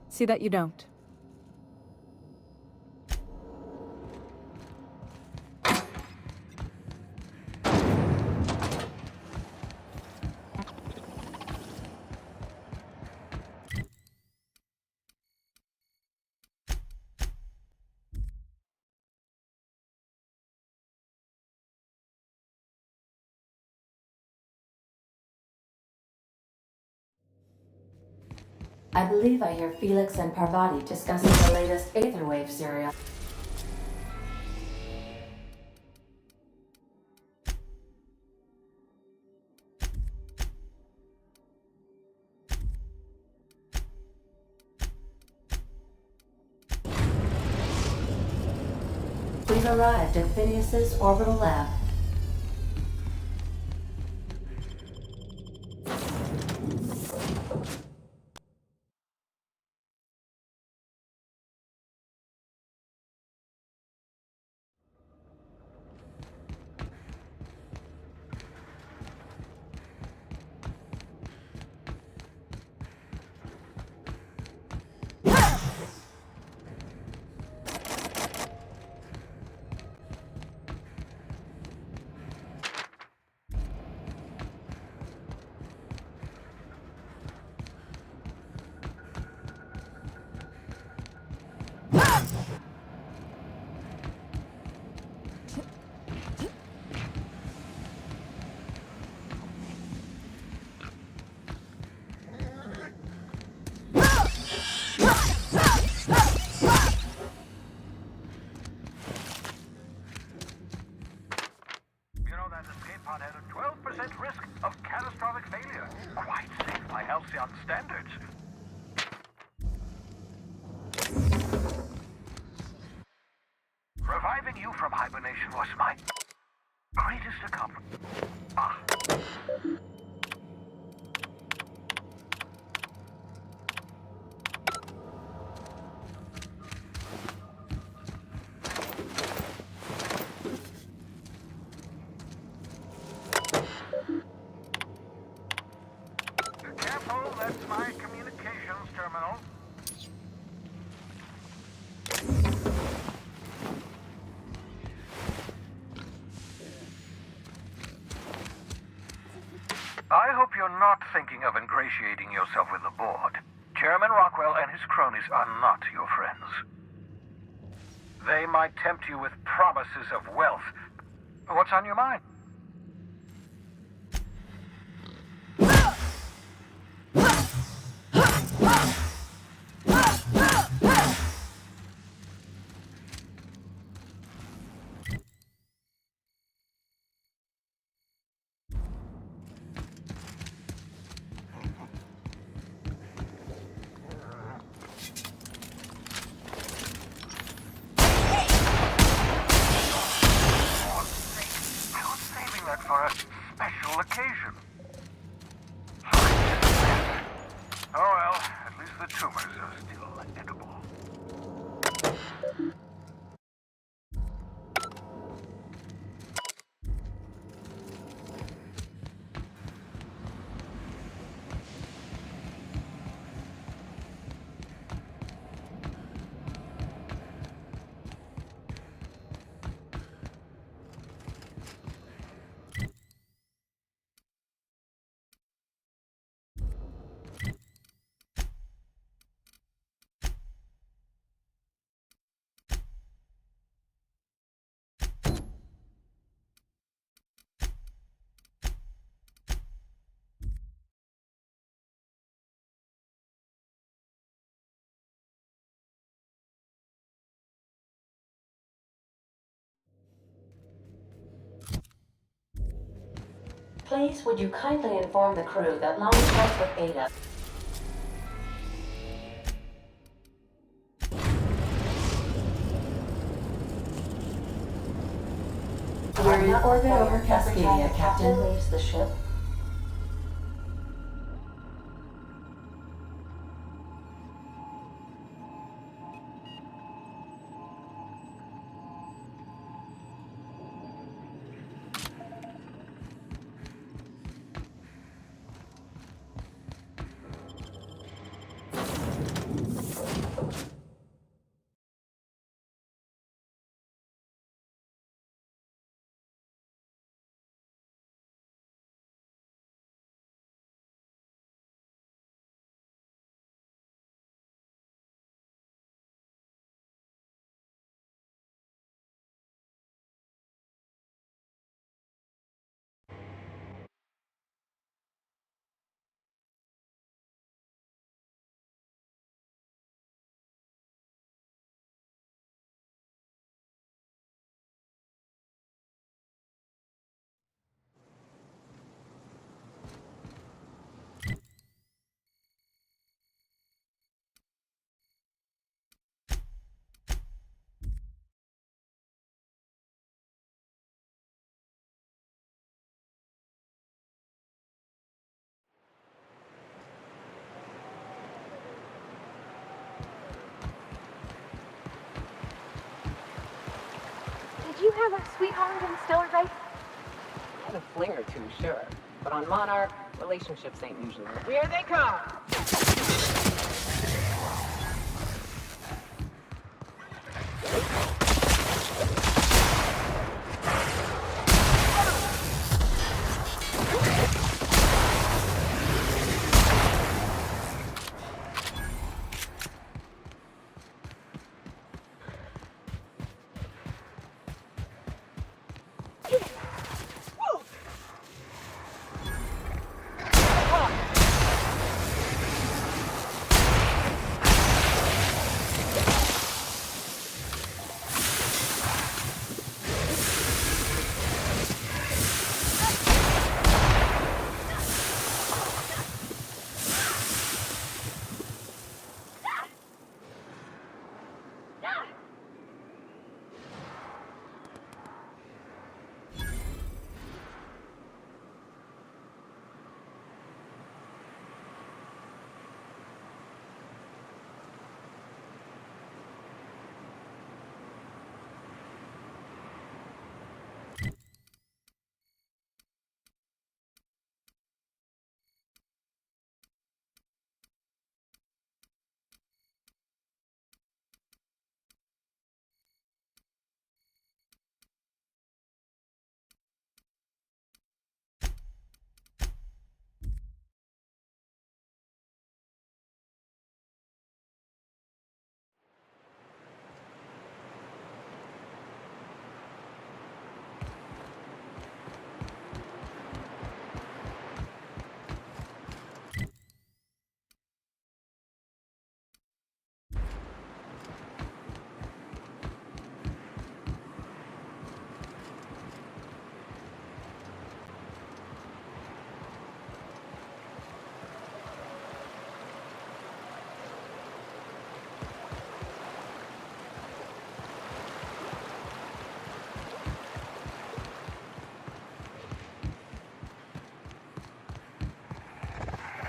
See that you don't. I believe I hear Felix and Parvati discussing the latest Aetherwave serial. We've arrived at Phineas's orbital lab. pod had a 12% risk of catastrophic failure. Quite safe by 𝘼𝙗𝙘𝙪𝙩 standards. Reviving you from hibernation was my greatest accomplishment. Ah. Careful, that's my communications terminal. I hope you're not thinking of ingratiating yourself with the board. Chairman Rockwell and his cronies are not your friends. They might tempt you with promises of wealth. What's on your mind? For a special occasion. Oh well, at least the tumors are still edible. Please, would you kindly inform the crew that launch starts with Ada. We're in orbit over Cascadia, Captain. Leaves the ship. have a sweetheart in Stellar Bay? Had a fling or two, sure. But on Monarch, relationships ain't usually. Here they come!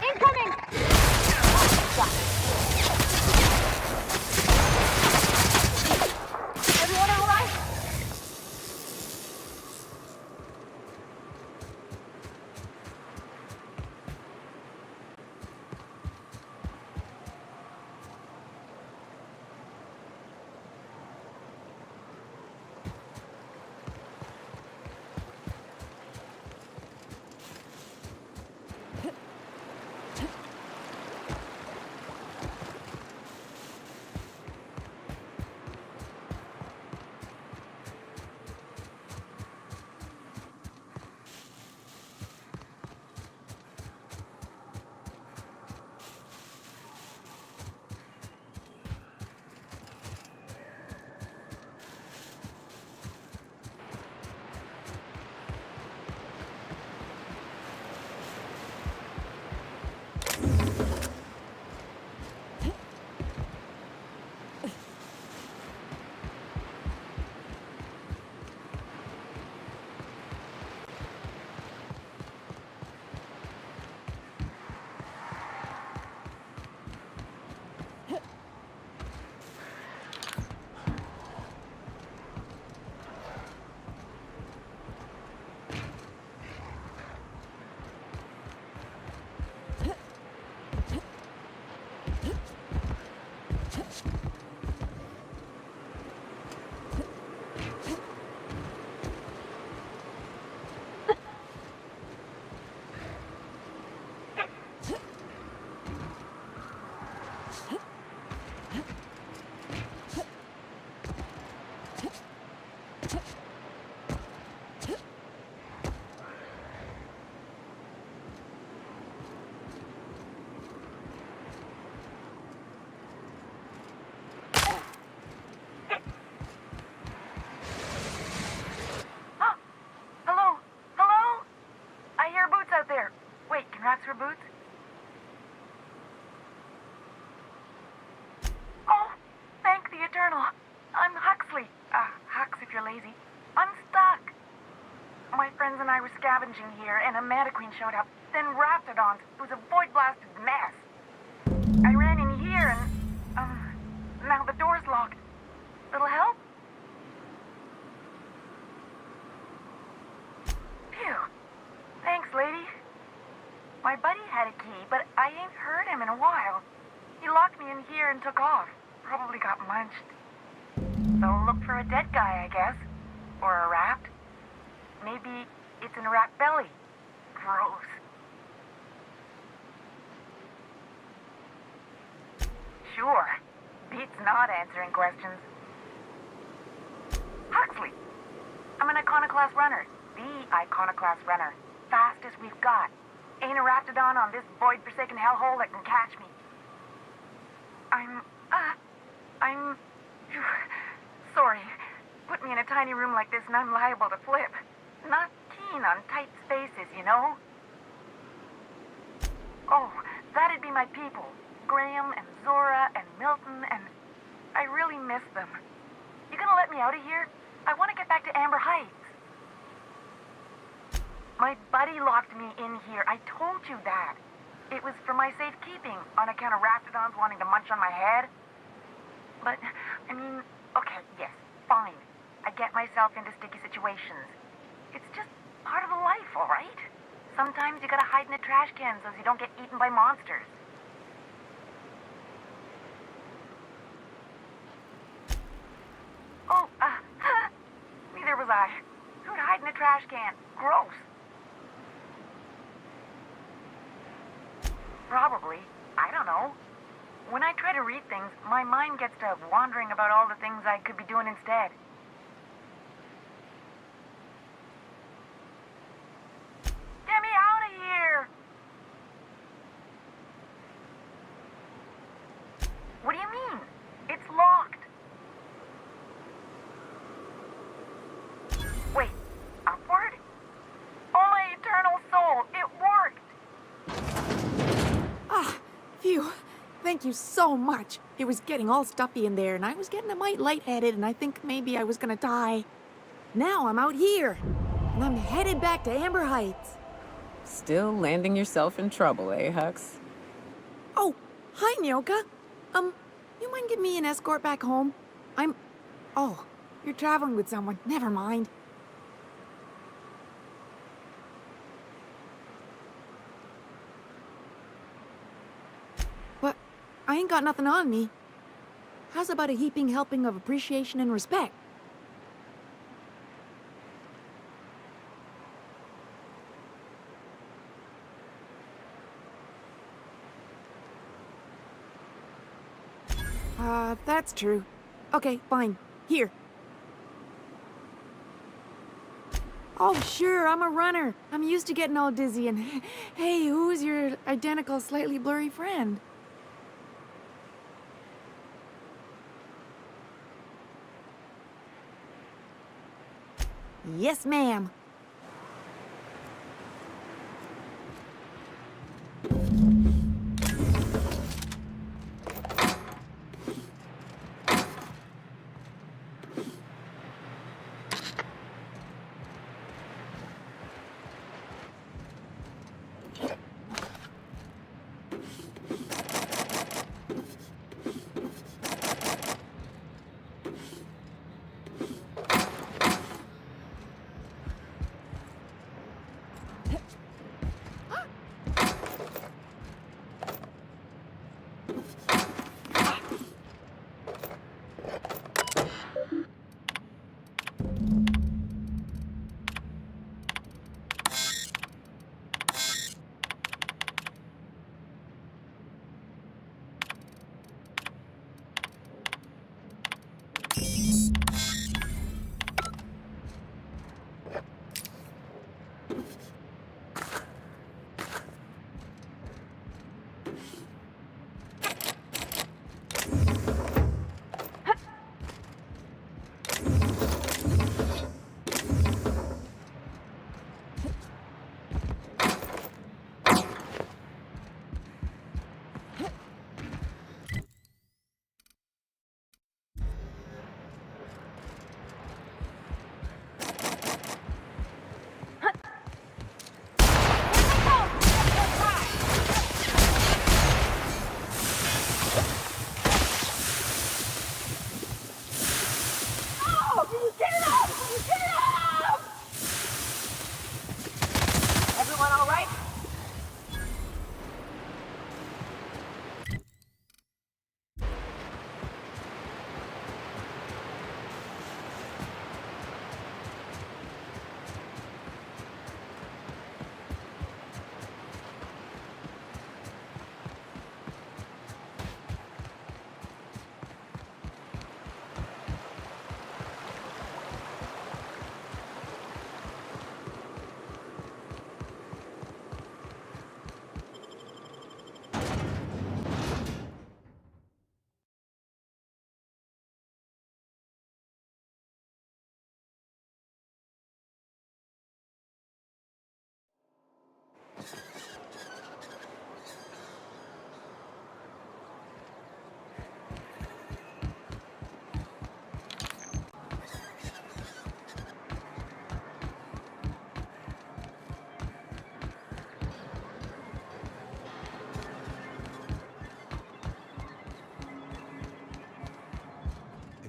Incoming! Everyone all right? Rats for boots? Oh, thank the Eternal. I'm Huxley. Hux if you're lazy. I'm stuck. My friends and I were scavenging here, and a Meta Queen showed up. Then Raptidons. It was a void-blasted mess. I ran in here, and, now the door's locked. Little help? My buddy had a key, but I ain't heard him in a while. He locked me in here and took off. Probably got munched. So look for a dead guy, I guess. Or a rat. Maybe it's in a rat belly. Gross. Sure. Beats not answering questions. Huxley. I'm an iconoclast runner. The iconoclast runner. Fastest we've got. Ain't a raptidon on this void-forsaken hellhole that can catch me. I'm sorry. Put me in a tiny room like this and I'm liable to flip. Not keen on tight spaces, you know? Oh, that'd be my people. Graham and Zora and Milton, and I really miss them. You gonna let me out of here? I want to get back to Amber Heights. My buddy locked me in here. I told you that. It was for my safekeeping, on account of raptidons wanting to munch on my head. But, I mean, okay, yes, fine. I get myself into sticky situations. It's just part of the life, all right? Sometimes you gotta hide in a trash can so you don't get eaten by monsters. Oh, neither was I. Who'd hide in a trash can? Gross. Probably. I don't know. When I try to read things, my mind gets to wandering about all the things I could be doing instead. Get me out of here! What do you mean? It's locked. Wait, upward? Oh, my eternal soul, it worked! Ah, phew. Thank you so much. It was getting all stuffy in there, and I was getting a mite lightheaded, and I think maybe I was gonna die. Now I'm out here, and I'm headed back to Amber Heights. Still landing yourself in trouble, eh, Hux? Oh, hi, Nyoka. You mind giving me an escort back home? Oh, you're traveling with someone. Never mind. But I ain't got nothing on me. How's about a heaping helping of appreciation and respect? That's true. Okay, fine. Here. Oh, sure, I'm a runner. I'm used to getting all dizzy and... Hey, who's your identical, slightly blurry friend? Yes, ma'am.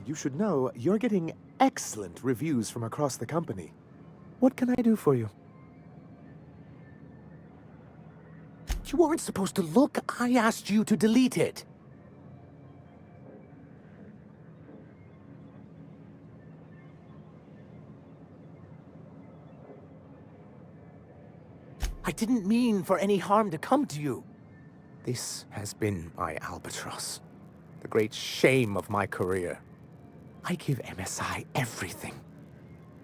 you should know you're getting excellent reviews from across the company. What can I do for you? You weren't supposed to look. I asked you to delete it. I didn't mean for any harm to come to you. This has been my albatross, the great shame of my career. I give MSI everything.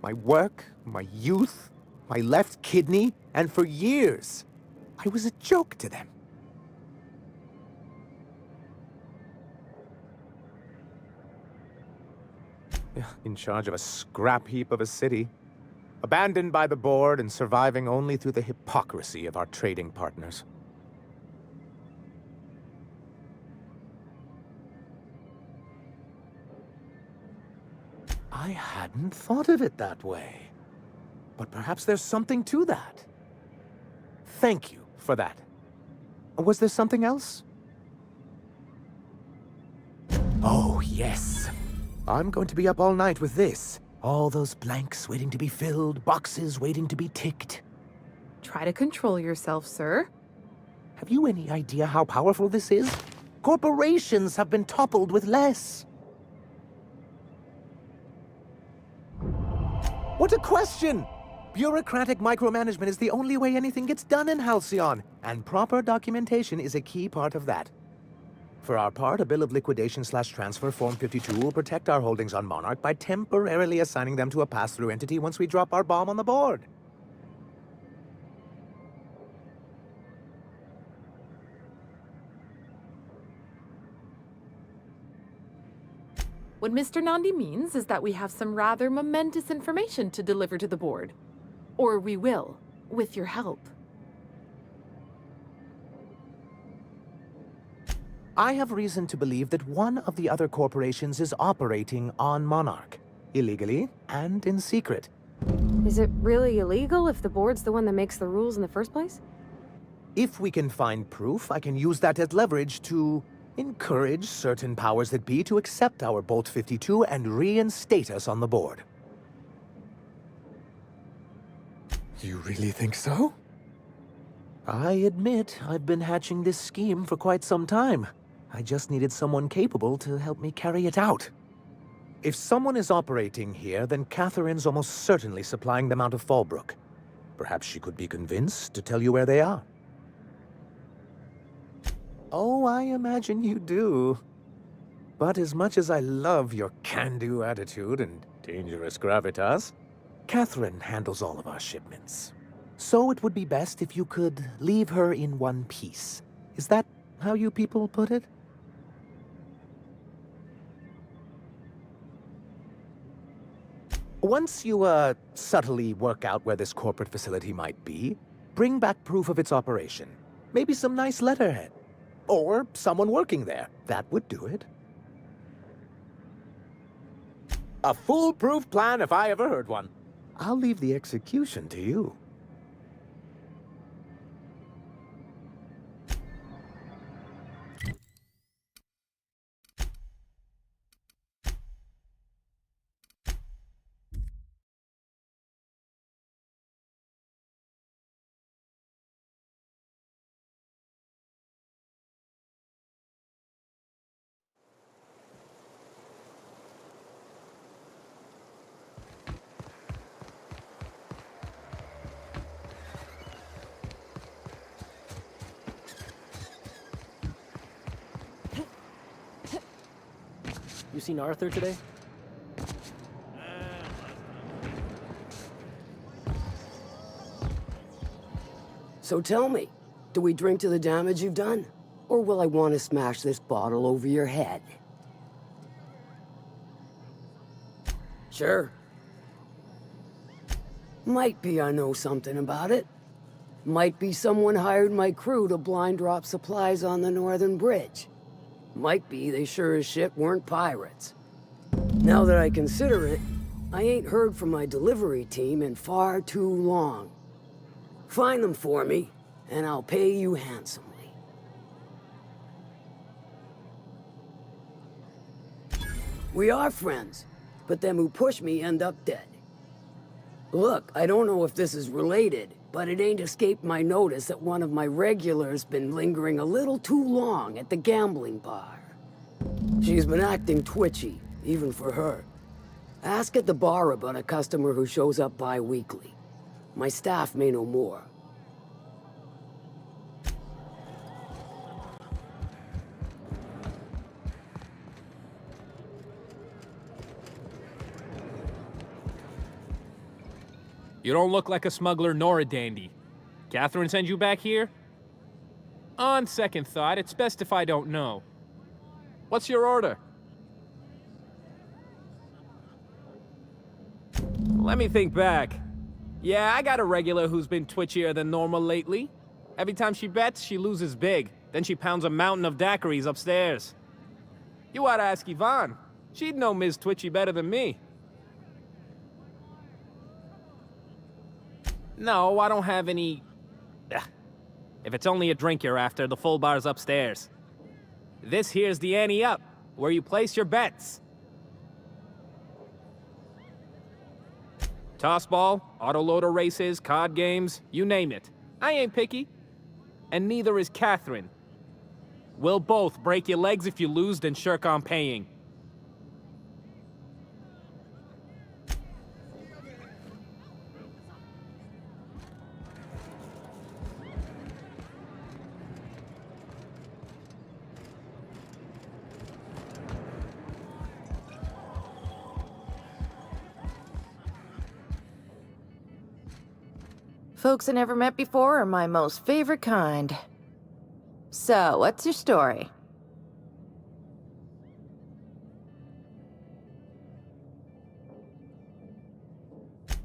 My work, my youth, my left kidney, and for years, I was a joke to them. In charge of a scrap heap of a city, abandoned by the board and surviving only through the hypocrisy of our trading partners. I hadn't thought of it that way. But perhaps there's something to that. Thank you for that. Was there something else? Oh, yes. I'm going to be up all night with this. All those blanks waiting to be filled, boxes waiting to be ticked. Try to control yourself, sir. Have you any idea how powerful this is? Corporations have been toppled with less. What a question! Bureaucratic micromanagement is the only way anything gets done in 𝘼𝙗𝙘, and proper documentation is a key part of that. For our part, a bill of liquidation/transfer Form 52 will protect our holdings on Monarch by temporarily assigning them to a pass-through entity once we drop our bomb on the board. What Mr. Nandi means is that we have some rather momentous information to deliver to the board. Or we will, with your help. I have reason to believe that one of the other corporations is operating on Monarch, illegally and in secret. Is it really illegal if the board's the one that makes the rules in the first place? If we can find proof, I can use that as leverage to encourage certain powers that be to accept our Bolt 52 and reinstate us on the board. You really think so? I admit I've been hatching this scheme for quite some time. I just needed someone capable to help me carry it out. If someone is operating here, then Catherine's almost certainly supplying them out of Fallbrook. Perhaps she could be convinced to tell you where they are. Oh, I imagine you do. But as much as I love your can-do attitude and dangerous gravitas, Catherine handles all of our shipments. So it would be best if you could leave her in one piece. Is that how you people put it? Once you, subtly work out where this corporate facility might be, bring back proof of its operation. Maybe some nice letterhead. Or someone working there. That would do it. A foolproof plan if I ever heard one. I'll leave the execution to you. You seen Arthur today? So tell me, do we drink to the damage you've done? Or will I want to smash this bottle over your head? Sure. Might be I know something about it. Might be someone hired my crew to blind drop supplies on the northern bridge. Might be they sure as shit weren't pirates. Now that I consider it, I ain't heard from my delivery team in far too long. Find them for me, and I'll pay you handsomely. We are friends, but them who push me end up dead. Look, I don't know if this is related, but it ain't escaped my notice that one of my regulars been lingering a little too long at the gambling bar. She's been acting twitchy, even for her. Ask at the bar about a customer who shows up bi-weekly. My staff may know more. You don't look like a smuggler nor a dandy. Catherine send you back here? On second thought, it's best if I don't know. What's your order? Let me think back. Yeah, I got a regular who's been twitchier than normal lately. Every time she bets, she loses big. Then she pounds a mountain of daiquiris upstairs. You ought to ask Yvonne. She'd know Ms. Twitchy better than me. No, I don't have any... If it's only a drink you're after, the full bar's upstairs. This here's the ante up, where you place your bets. Tossball, autoloader races, card games, you name it. I ain't picky. And neither is Catherine. We'll both break your legs if you lose, then shirk on paying. Folks I never met before are my most favorite kind. So, what's your story?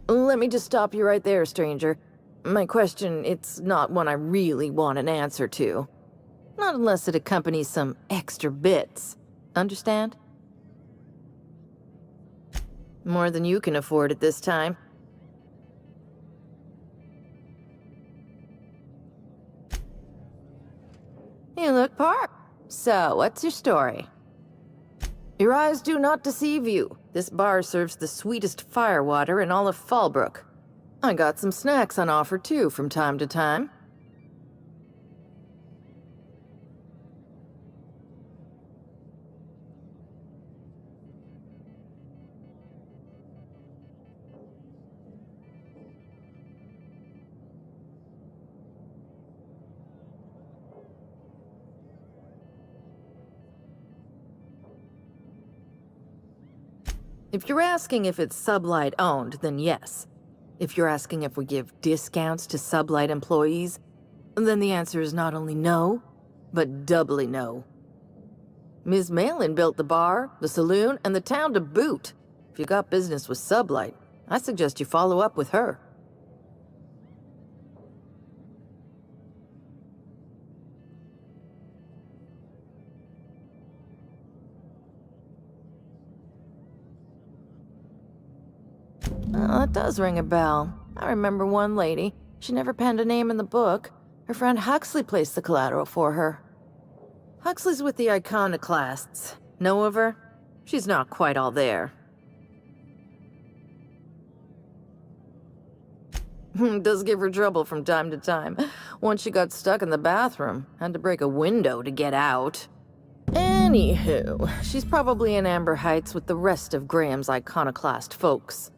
Let me just stop you right there, stranger. My question, it's not one I really want an answer to. Not unless it accompanies some extra bits. Understand? More than you can afford at this time. You look part. So, what's your story? Your eyes do not deceive you. This bar serves the sweetest firewater in all of Fallbrook. I got some snacks on offer too from time to time. If you're asking if it's Sublight owned, then yes. If you're asking if we give discounts to Sublight employees, then the answer is not only no, but doubly no. Ms. Malin built the bar, the saloon, and the town to boot. If you got business with Sublight, I suggest you follow up with her. Well, that does ring a bell. I remember one lady. She never penned a name in the book. Her friend Huxley placed the collateral for her. Huxley's with the Iconoclasts. Know of her? She's not quite all there. Does give her trouble from time to time. Once she got stuck in the bathroom. Had to break a window to get out. Anywho, she's probably in Amber Heights with the rest of Graham's Iconoclast folks.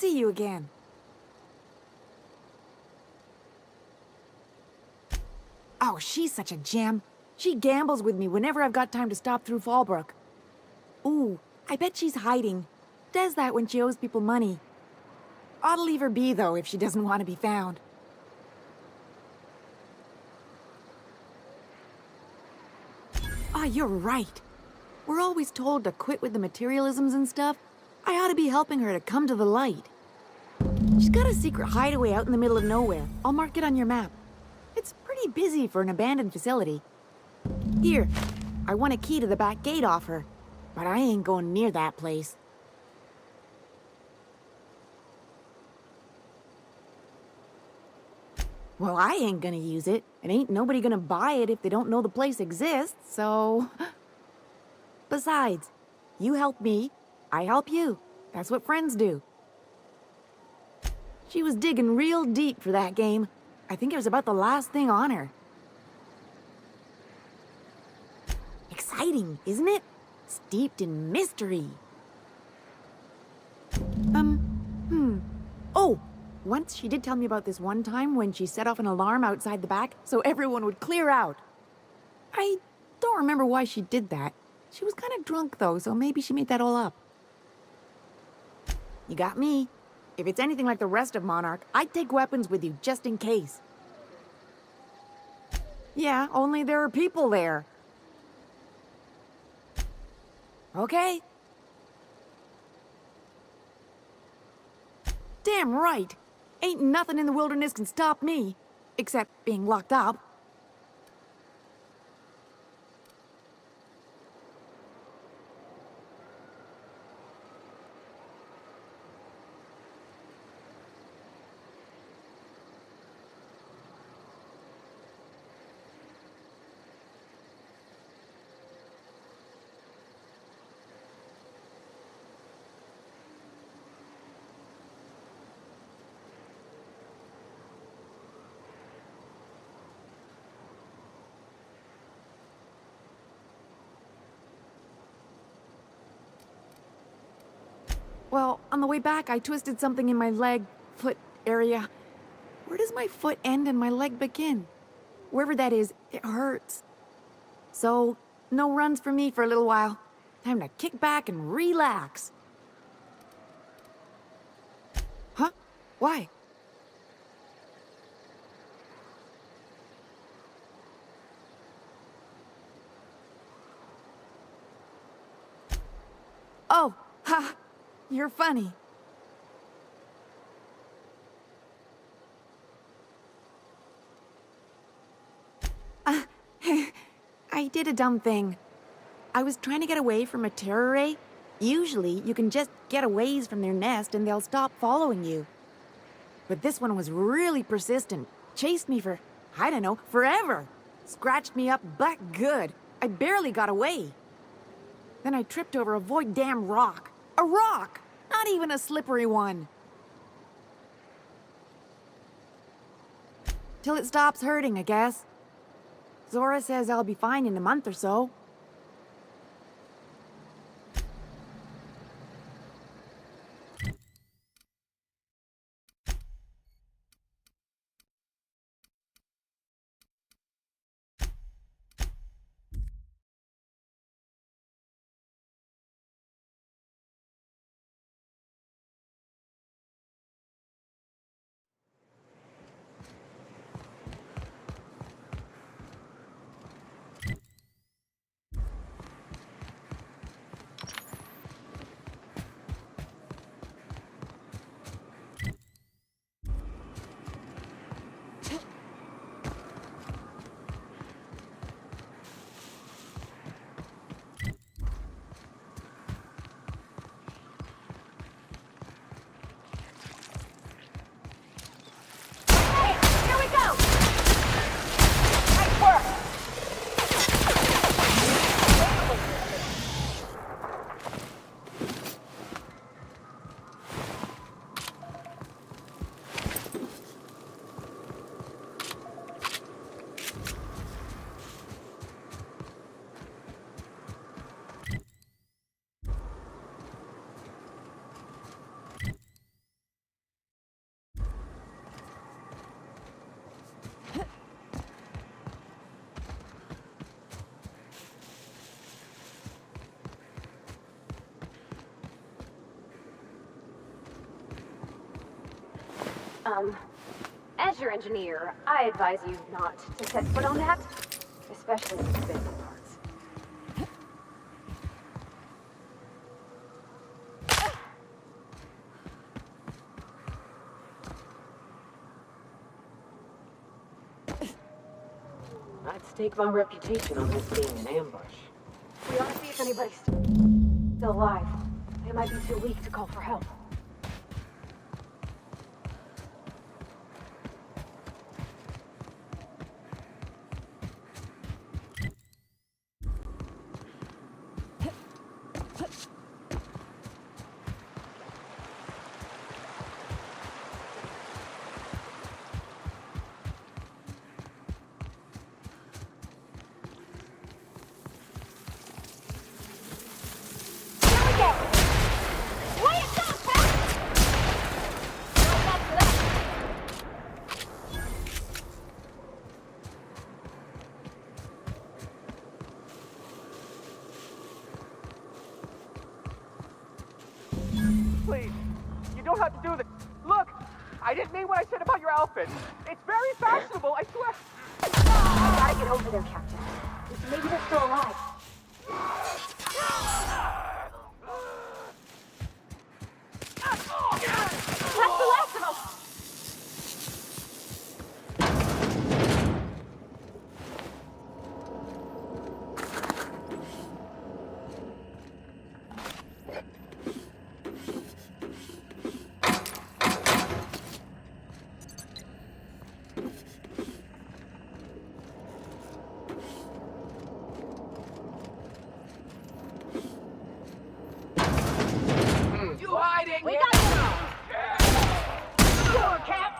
see you again. Oh, she's such a gem. She gambles with me whenever I've got time to stop through Fallbrook. Ooh, I bet she's hiding. Does that when she owes people money. Ought to leave her be, though, if she doesn't want to be found. Ah, you're right. We're always told to quit with the materialisms and stuff. I ought to be helping her to come to the light. She's got a secret hideaway out in the middle of nowhere. I'll mark it on your map. It's pretty busy for an abandoned facility. Here, I want a key to the back gate off her, but I ain't going near that place. Well, I ain't gonna use it, and ain't nobody gonna buy it if they don't know the place exists, so... Besides, you help me, I help you. That's what friends do. She was digging real deep for that game. I think it was about the last thing on her. Exciting, isn't it? Steeped in mystery. Oh, once she did tell me about this one time when she set off an alarm outside the back so everyone would clear out. I don't remember why she did that. She was kind of drunk though, so maybe she made that all up. You got me. If it's anything like the rest of Monarch, I'd take weapons with you just in case. Yeah, only there are people there. Okay. Damn right. Ain't nothing in the wilderness can stop me. Except being locked up. Well, on the way back, I twisted something in my leg, foot area. Where does my foot end and my leg begin? Wherever that is, it hurts. So, no runs for me for a little while. Time to kick back and relax. Huh? Why? Oh, ha! You're funny. I did a dumb thing. I was trying to get away from a terror ray. Usually, you can just get a ways from their nest and they'll stop following you. But this one was really persistent. Chased me for, I don't know, forever. Scratched me up but good. I barely got away. Then I tripped over a void damn rock. A rock! Not even a slippery one. Till it stops hurting, I guess. Zora says I'll be fine in a month or so. As your engineer, I advise you not to set foot on that, especially in the big parts. I'd stake my reputation on this being an ambush. We ought to see if anybody's still alive. They might be too weak to call for help. Please, you don't have to do this. Look, I didn't mean what I said about your outfit. It's very fashionable, I swear. I gotta get over there, Captain. Maybe they're still alive. That's the last of them! We got you! Come on, Cap!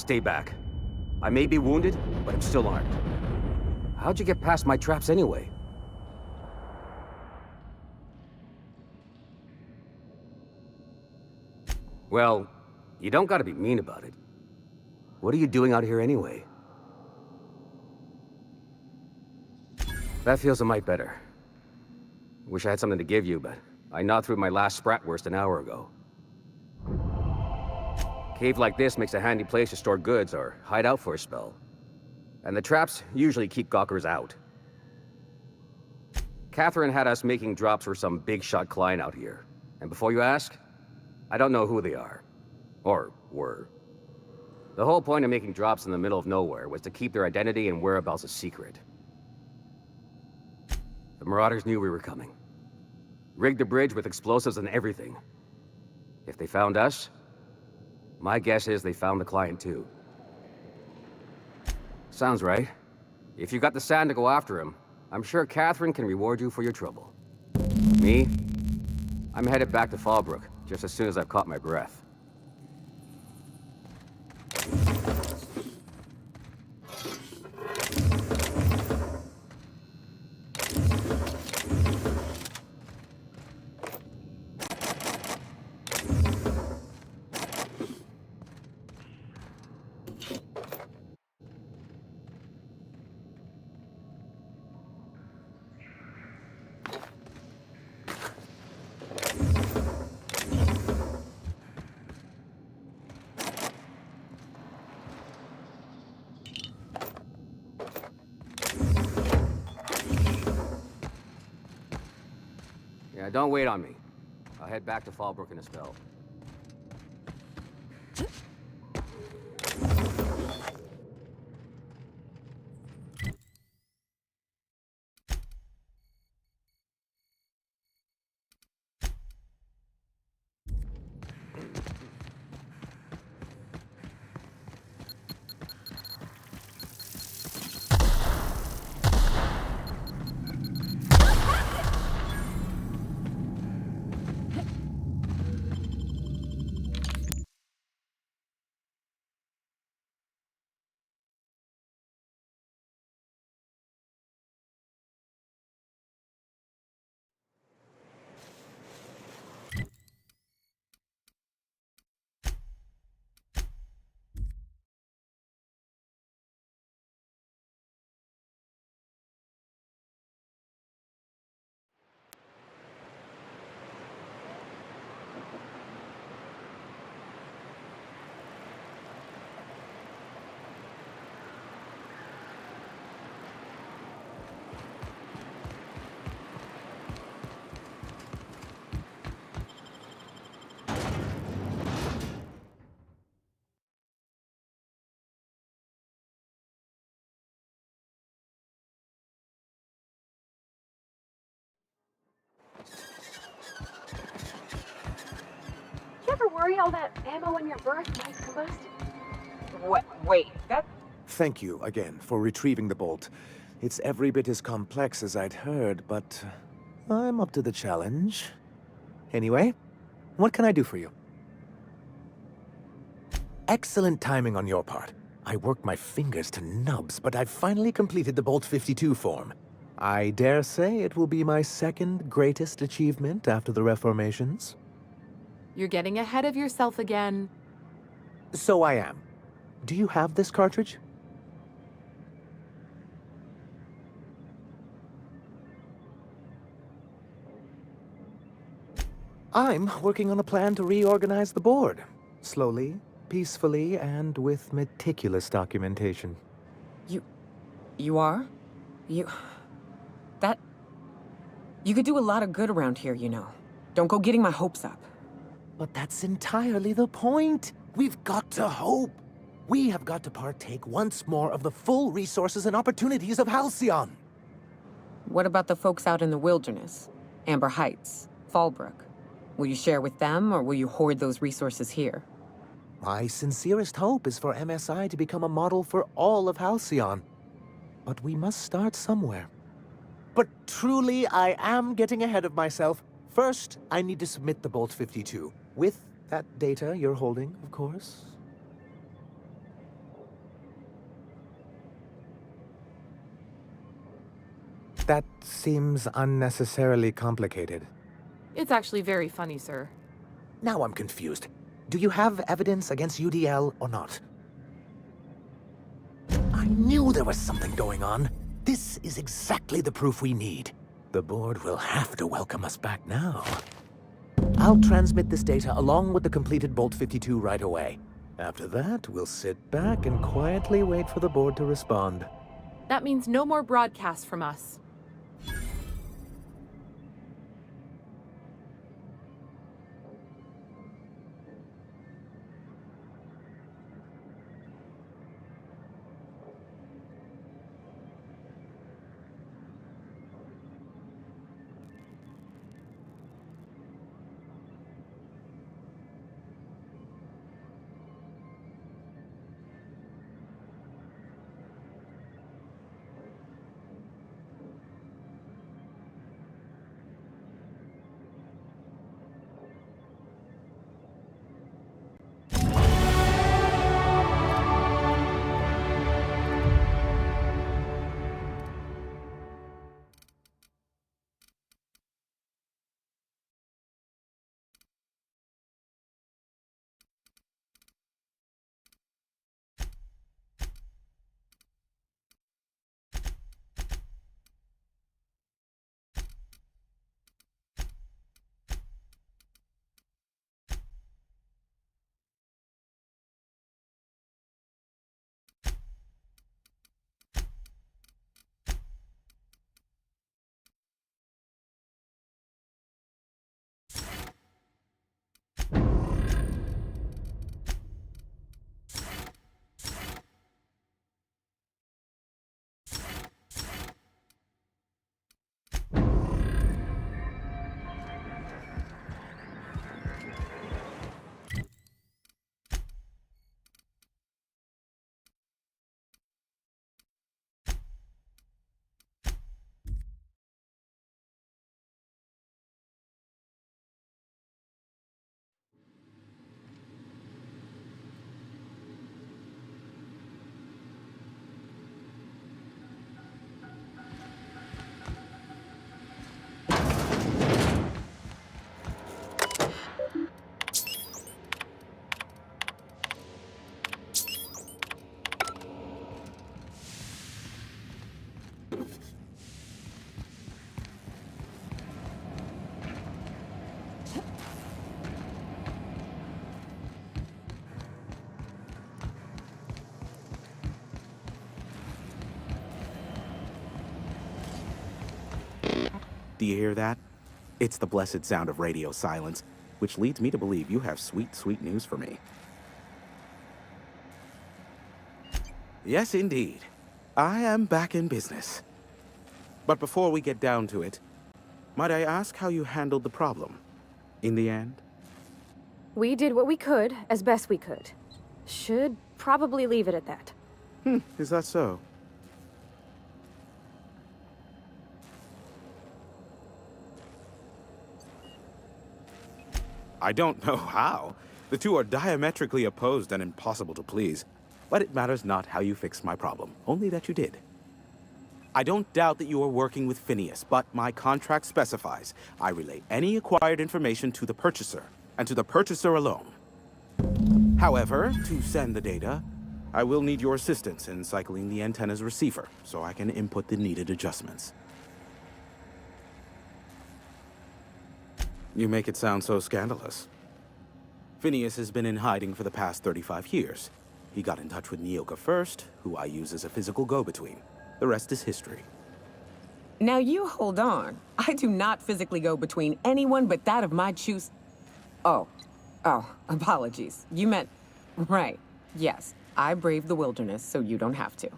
Stay back. I may be wounded, but I'm still armed. How'd you get past my traps anyway? Well, you don't gotta be mean about it. What are you doing out here anyway? That feels a mite better. Wish I had something to give you, but I gnawed through my last Spratwurst an hour ago. Cave like this makes a handy place to store goods or hide out for a spell. And the traps usually keep gawkers out. Catherine had us making drops for some big-shot client out here. And before you ask, I don't know who they are. Or were. The whole point of making drops in the middle of nowhere was to keep their identity and whereabouts a secret. The Marauders knew we were coming. Rigged the bridge with explosives and everything. If they found us, my guess is they found the client too. Sounds right. If you got the sand to go after him, I'm sure Catherine can reward you for your trouble. Me? I'm headed back to Fallbrook, just as soon as I've caught my breath. Yeah, don't wait on me. I'll head back to Fallbrook in a spell. You ever worry all that ammo in your berth might combust? Wait, that... Thank you again for retrieving the bolt. It's every bit as complex as I'd heard, but I'm up to the challenge. Anyway, what can I do for you? Excellent timing on your part. I worked my fingers to nubs, but I've finally completed the Bolt 52 form. I dare say it will be my second greatest achievement after the Reformations. You're getting ahead of yourself again. So I am. Do you have this cartridge? I'm working on a plan to reorganize the board. Slowly, peacefully, and with meticulous documentation. You are? You could do a lot of good around here, you know. Don't go getting my hopes up. But that's entirely the point. We've got to hope. We have got to partake once more of the full resources and opportunities of Halcyon. What about the folks out in the wilderness? Amber Heights, Fallbrook. Will you share with them, or will you hoard those resources here? My sincerest hope is for MSI to become a model for all of Halcyon. But we must start somewhere. But truly, I am getting ahead of myself. First, I need to submit the Bolt 52. With that data you're holding, of course. That seems unnecessarily complicated. It's actually very funny, sir. Now I'm confused. Do you have evidence against UDL or not? I knew there was something going on. This is exactly the proof we need. The board will have to welcome us back now. I'll transmit this data along with the completed Bolt 52 right away. After that, we'll sit back and quietly wait for the board to respond. That means no more broadcasts from us. Do you hear that? It's the blessed sound of radio silence, which leads me to believe you have sweet, sweet news for me. Yes, indeed. I am back in business. But before we get down to it, might I ask how you handled the problem? In the end? We did what we could, as best we could. Should probably leave it at that. Is that so? I don't know how. The two are diametrically opposed and impossible to please. But it matters not how you fixed my problem, only that you did. I don't doubt that you are working with Phineas, but my contract specifies I relay any acquired information to the purchaser, and to the purchaser alone. However, to send the data, I will need your assistance in cycling the antenna's receiver, so I can input the needed adjustments. You make it sound so scandalous. Phineas has been in hiding for the past 35 years. He got in touch with 𝘼𝙗𝙗 first, who I use as a physical go-between. The rest is history. Now you hold on. I do not physically go between anyone but that of my choose. Oh, apologies. You meant, right. Yes, I braved the wilderness, so you don't have to.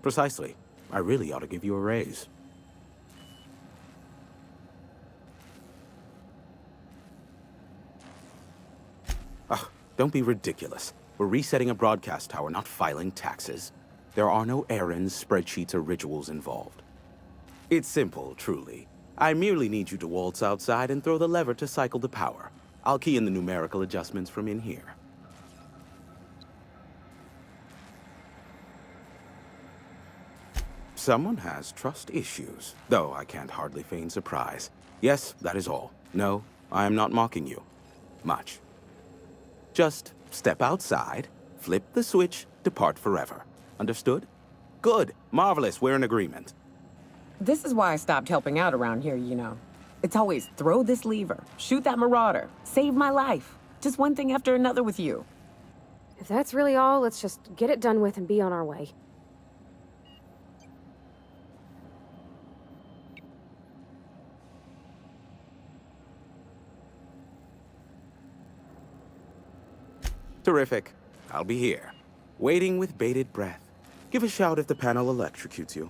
Precisely. I really ought to give you a raise. Oh, don't be ridiculous. We're resetting a broadcast tower, not filing taxes. There are no errands, spreadsheets, or rituals involved. It's simple, truly. I merely need you to waltz outside and throw the lever to cycle the power. I'll key in the numerical adjustments from in here. Someone has trust issues, though I can't hardly feign surprise. Yes, that is all. No, I am not mocking you. Much. Just step outside, flip the switch, depart forever. Understood? Good. Marvelous. We're in agreement. This is why I stopped helping out around here, you know. It's always throw this lever, shoot that marauder, save my life. Just one thing after another with you. If that's really all, let's just get it done with and be on our way. Terrific. I'll be here, waiting with bated breath. Give a shout if the panel electrocutes you.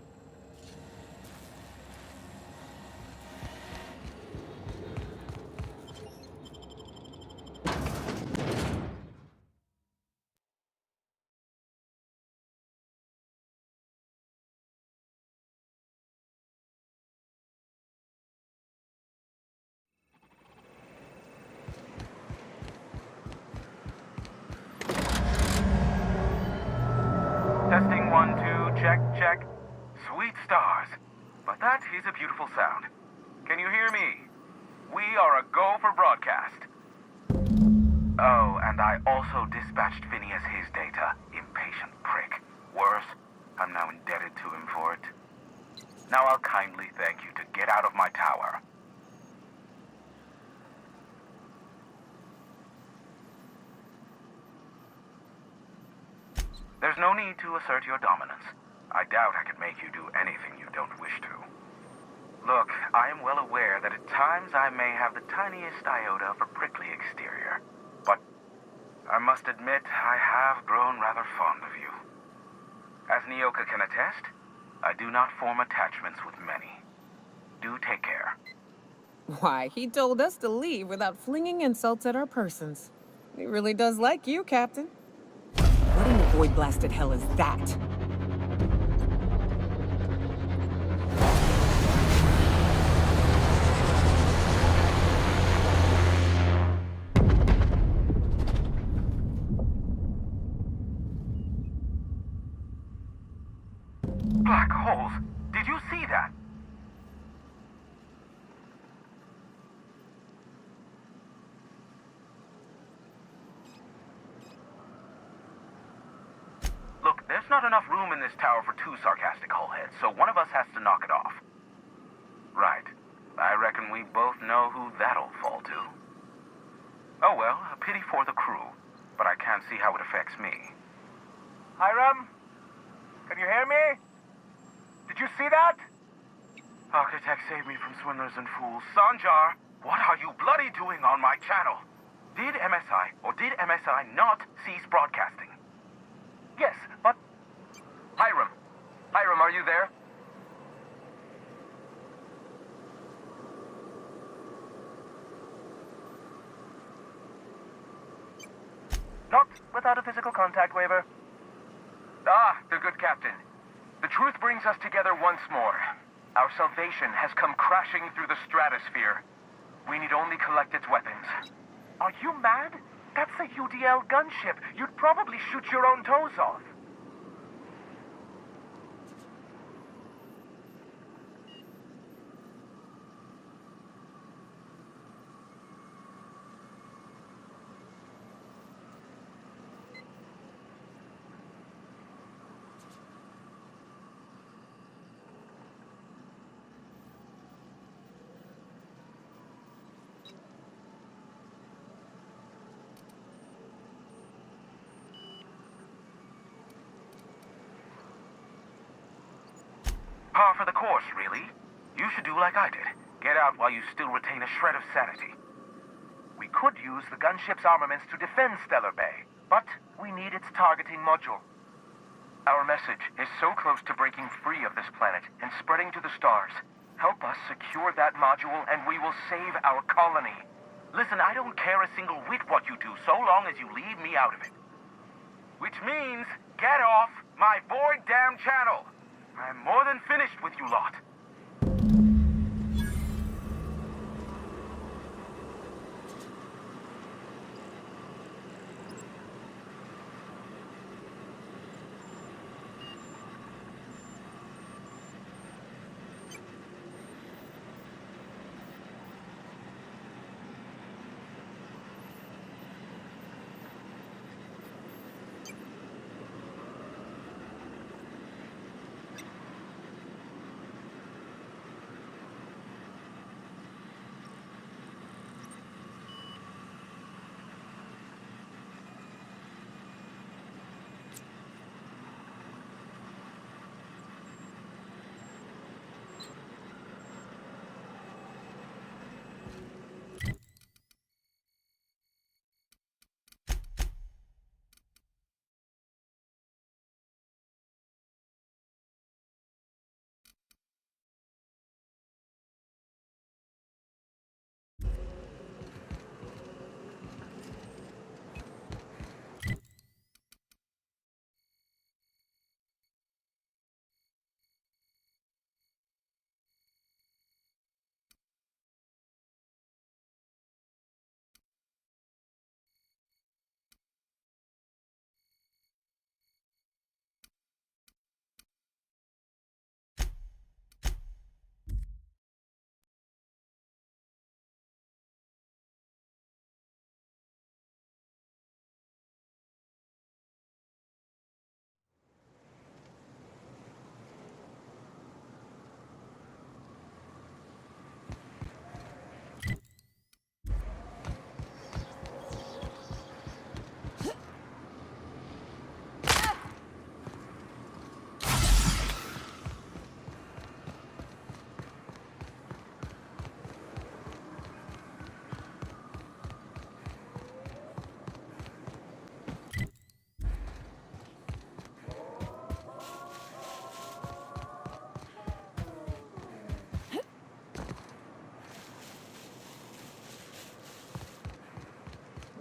Testing 1, 2, check, check. Sweet stars. But that is a beautiful sound. Can you hear me? We are a go for broadcast. Oh, and I also dispatched Phineas his data. Impatient prick. Worse, I'm now indebted to him for it. Now I'll kindly thank you to get out of my tower. There's no need to assert your dominance. I doubt I could make you do anything you don't wish to. Look, I am well aware that at times I may have the tiniest iota of a prickly exterior, but I must admit I have grown rather fond of you. As Nyoka can attest, I do not form attachments with many. Do take care. Why, he told us to leave without flinging insults at our persons. He really does like you, Captain. What in the void-blasted hell is that? Black holes! Did you see that? Look, there's not enough room in this tower for two sarcastic hullheads, so one of us has to knock it off. Right. I reckon we both know who that'll fall to. Oh well, a pity for the crew, but I can't see how it affects me. Hiram? Can you hear me? Did you see that? Architect saved me from swindlers and fools. Sanjar, what are you bloody doing on my channel? Did MSI or did MSI not cease broadcasting? Yes, but... Hiram. Hiram, are you there? Not without a physical contact waiver. Ah, the good captain. The truth brings us together once more. Our salvation has come crashing through the stratosphere. We need only collect its weapons. Are you mad? That's a UDL gunship. You'd probably shoot your own toes off. Par for the course, really. You should do like I did. Get out while you still retain a shred of sanity. We could use the gunship's armaments to defend Stellar Bay, but we need its targeting module. Our message is so close to breaking free of this planet and spreading to the stars. Help us secure that module and we will save our colony. Listen, I don't care a single whit what you do, so long as you leave me out of it. Which means, get off my void damn channel! I'm more than finished with you lot.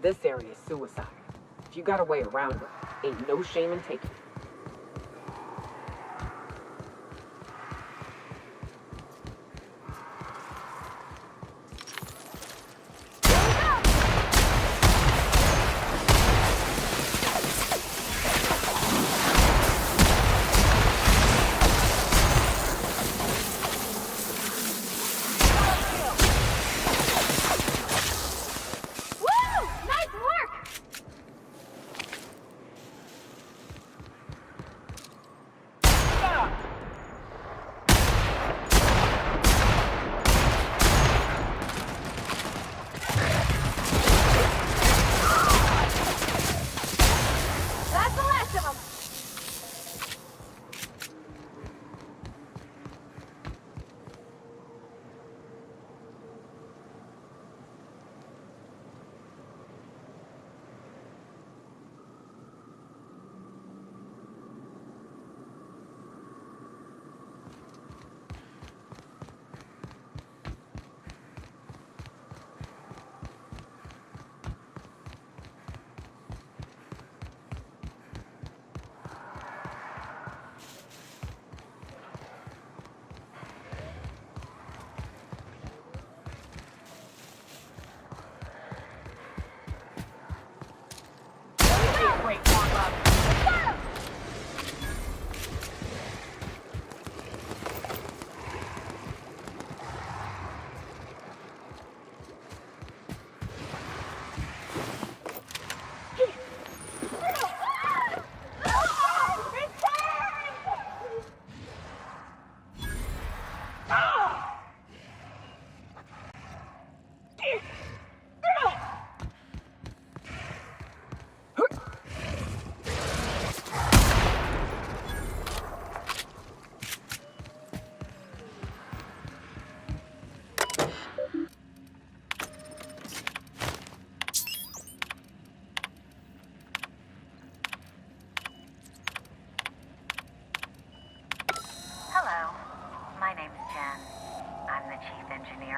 This area is suicide. If you got a way around it, ain't no shame in taking it.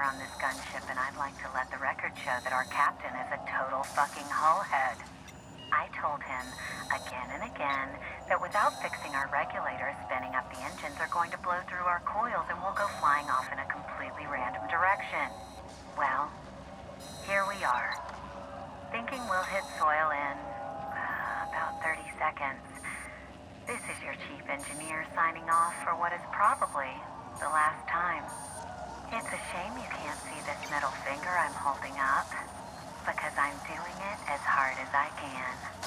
On this gunship, and I'd like to let the record show that our captain is a total fucking hullhead. I told him again and again that without fixing our regulators, spinning up the engines are going to blow through our coils and we'll go flying off in a completely random direction. Well, here we are, thinking we'll hit soil in about 30 seconds. This is your chief engineer signing off for what is probably the last time. It's a shame you can't see this middle finger I'm holding up, because I'm doing it as hard as I can.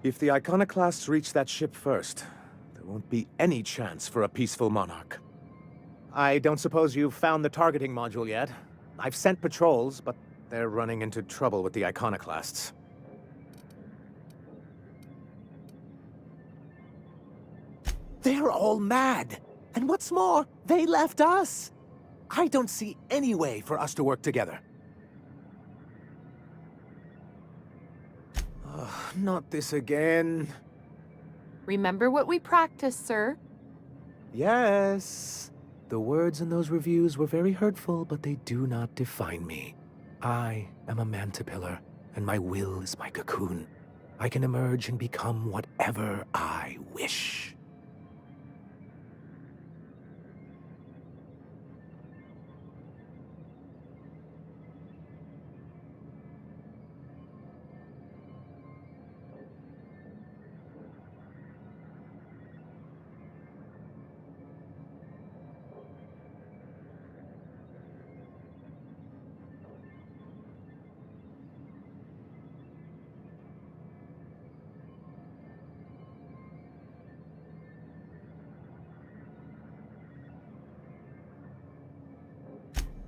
If the iconoclasts reach that ship first, there won't be any chance for a peaceful monarch. I don't suppose you've found the targeting module yet? I've sent patrols, but they're running into trouble with the iconoclasts. They're all mad. And what's more, they left us. I don't see any way for us to work together. Not this again. Remember what we practiced, sir. Yes. The words in those reviews were very hurtful, but they do not define me. I am a mantipillar, and my will is my cocoon. I can emerge and become whatever I wish.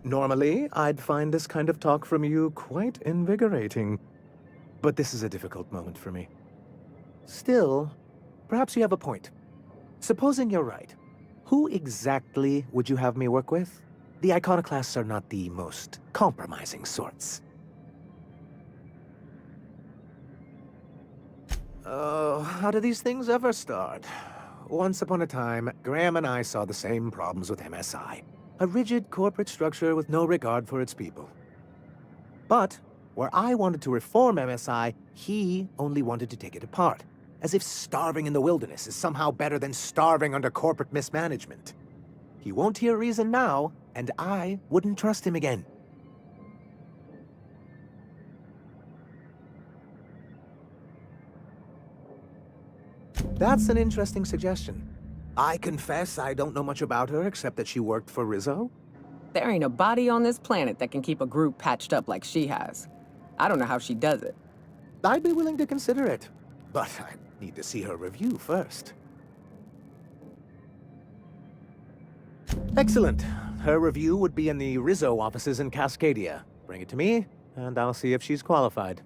Normally, I'd find this kind of talk from you quite invigorating. But this is a difficult moment for me. Still, perhaps you have a point. Supposing you're right, who exactly would you have me work with? The iconoclasts are not the most compromising sorts. Oh, how do these things ever start? Once upon a time, Graham and I saw the same problems with MSI. A rigid corporate structure with no regard for its people. But, where I wanted to reform MSI, he only wanted to take it apart. As if starving in the wilderness is somehow better than starving under corporate mismanagement. He won't hear reason now, and I wouldn't trust him again. That's an interesting suggestion. I confess I don't know much about her except that she worked for Rizzo. There ain't a body on this planet that can keep a group patched up like she has. I don't know how she does it. I'd be willing to consider it, but I need to see her review first. Excellent. Her review would be in the Rizzo offices in Cascadia. Bring it to me, and I'll see if she's qualified.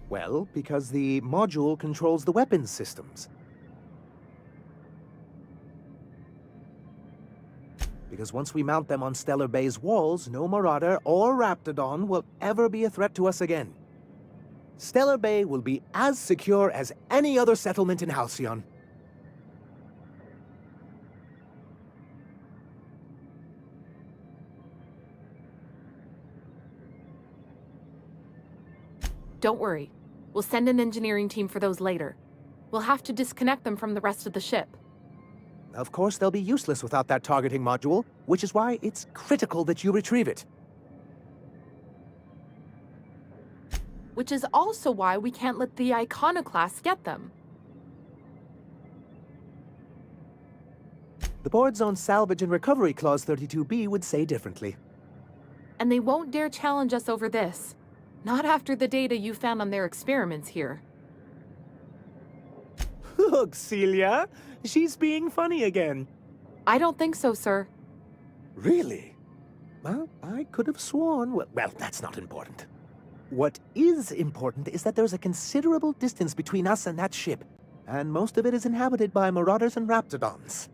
Well, because the module controls the weapons systems. Because once we mount them on Stellar Bay's walls, no Marauder or Raptidon will ever be a threat to us again. Stellar Bay will be as secure as any other settlement in 𝘼𝙗𝙘𝙪. Don't worry. We'll send an engineering team for those later. We'll have to disconnect them from the rest of the ship. Of course, they'll be useless without that targeting module, which is why it's critical that you retrieve it. Which is also why we can't let the iconoclasts get them. The board's own salvage and recovery clause 32B would say differently. And they won't dare challenge us over this. Not after the data you found on their experiments here. Look, Celia, she's being funny again. I don't think so, sir. Really? Well, I could have sworn... Well, that's not important. What is important is that there's a considerable distance between us and that ship, and most of it is inhabited by Marauders and Raptidons.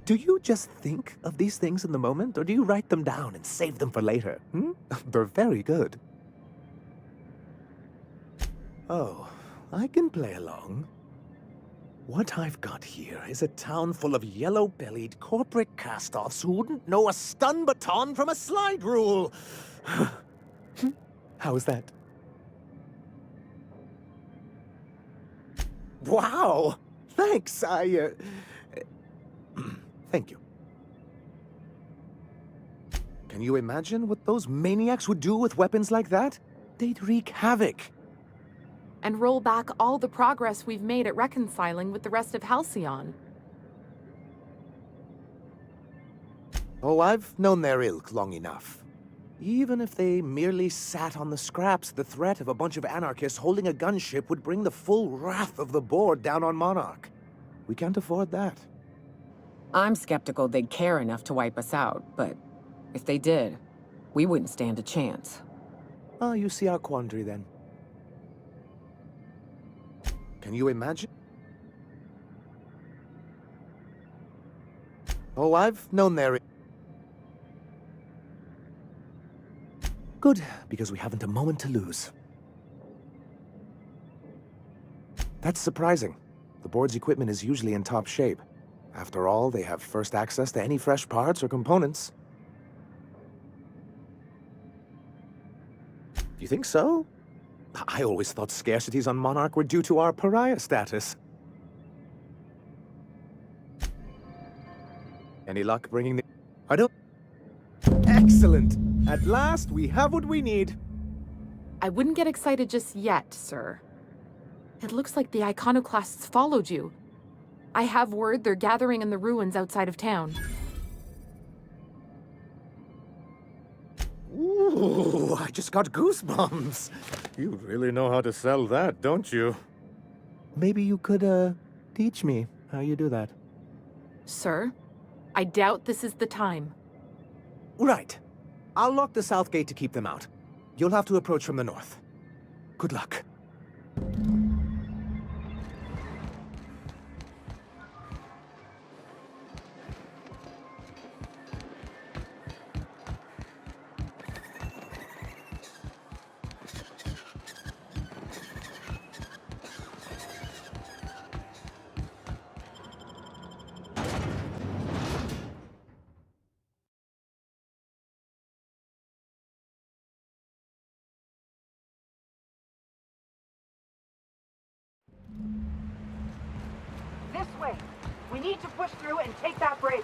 Do you just think of these things in the moment, or do you write them down and save them for later? They're very good. Oh, I can play along. What I've got here is a town full of yellow-bellied corporate cast-offs who wouldn't know a stun baton from a slide rule. How is that? Wow! Thanks, Thank you. Can you imagine what those maniacs would do with weapons like that? They'd wreak havoc. And roll back all the progress we've made at reconciling with the rest of 𝘼𝙗𝙘𝙪. Oh, I've known their ilk long enough. Even if they merely sat on the scraps, the threat of a bunch of anarchists holding a gunship would bring the full wrath of the board down on Monarch. We can't afford that. I'm skeptical they'd care enough to wipe us out, but if they did, We wouldn't stand a chance. Oh, you see our quandary then. Can you imagine? Oh, I've known there. Good, because we haven't a moment to lose. That's surprising. The board's equipment is usually in top shape. After all, they have first access to any fresh parts or components. You think so? I always thought scarcities on Monarch were due to our pariah status. Any luck bringing the... I don't... Excellent! At last, we have what we need. I wouldn't get excited just yet, sir. It looks like the iconoclasts followed you. I have word they're gathering in the ruins outside of town. Ooh, I just got goosebumps. You really know how to sell that, don't you? Maybe you could, teach me how you do that. Sir, I doubt this is the time. Right. I'll lock the south gate to keep them out. You'll have to approach from the north. Good luck. This way. We need to push through and take that bridge.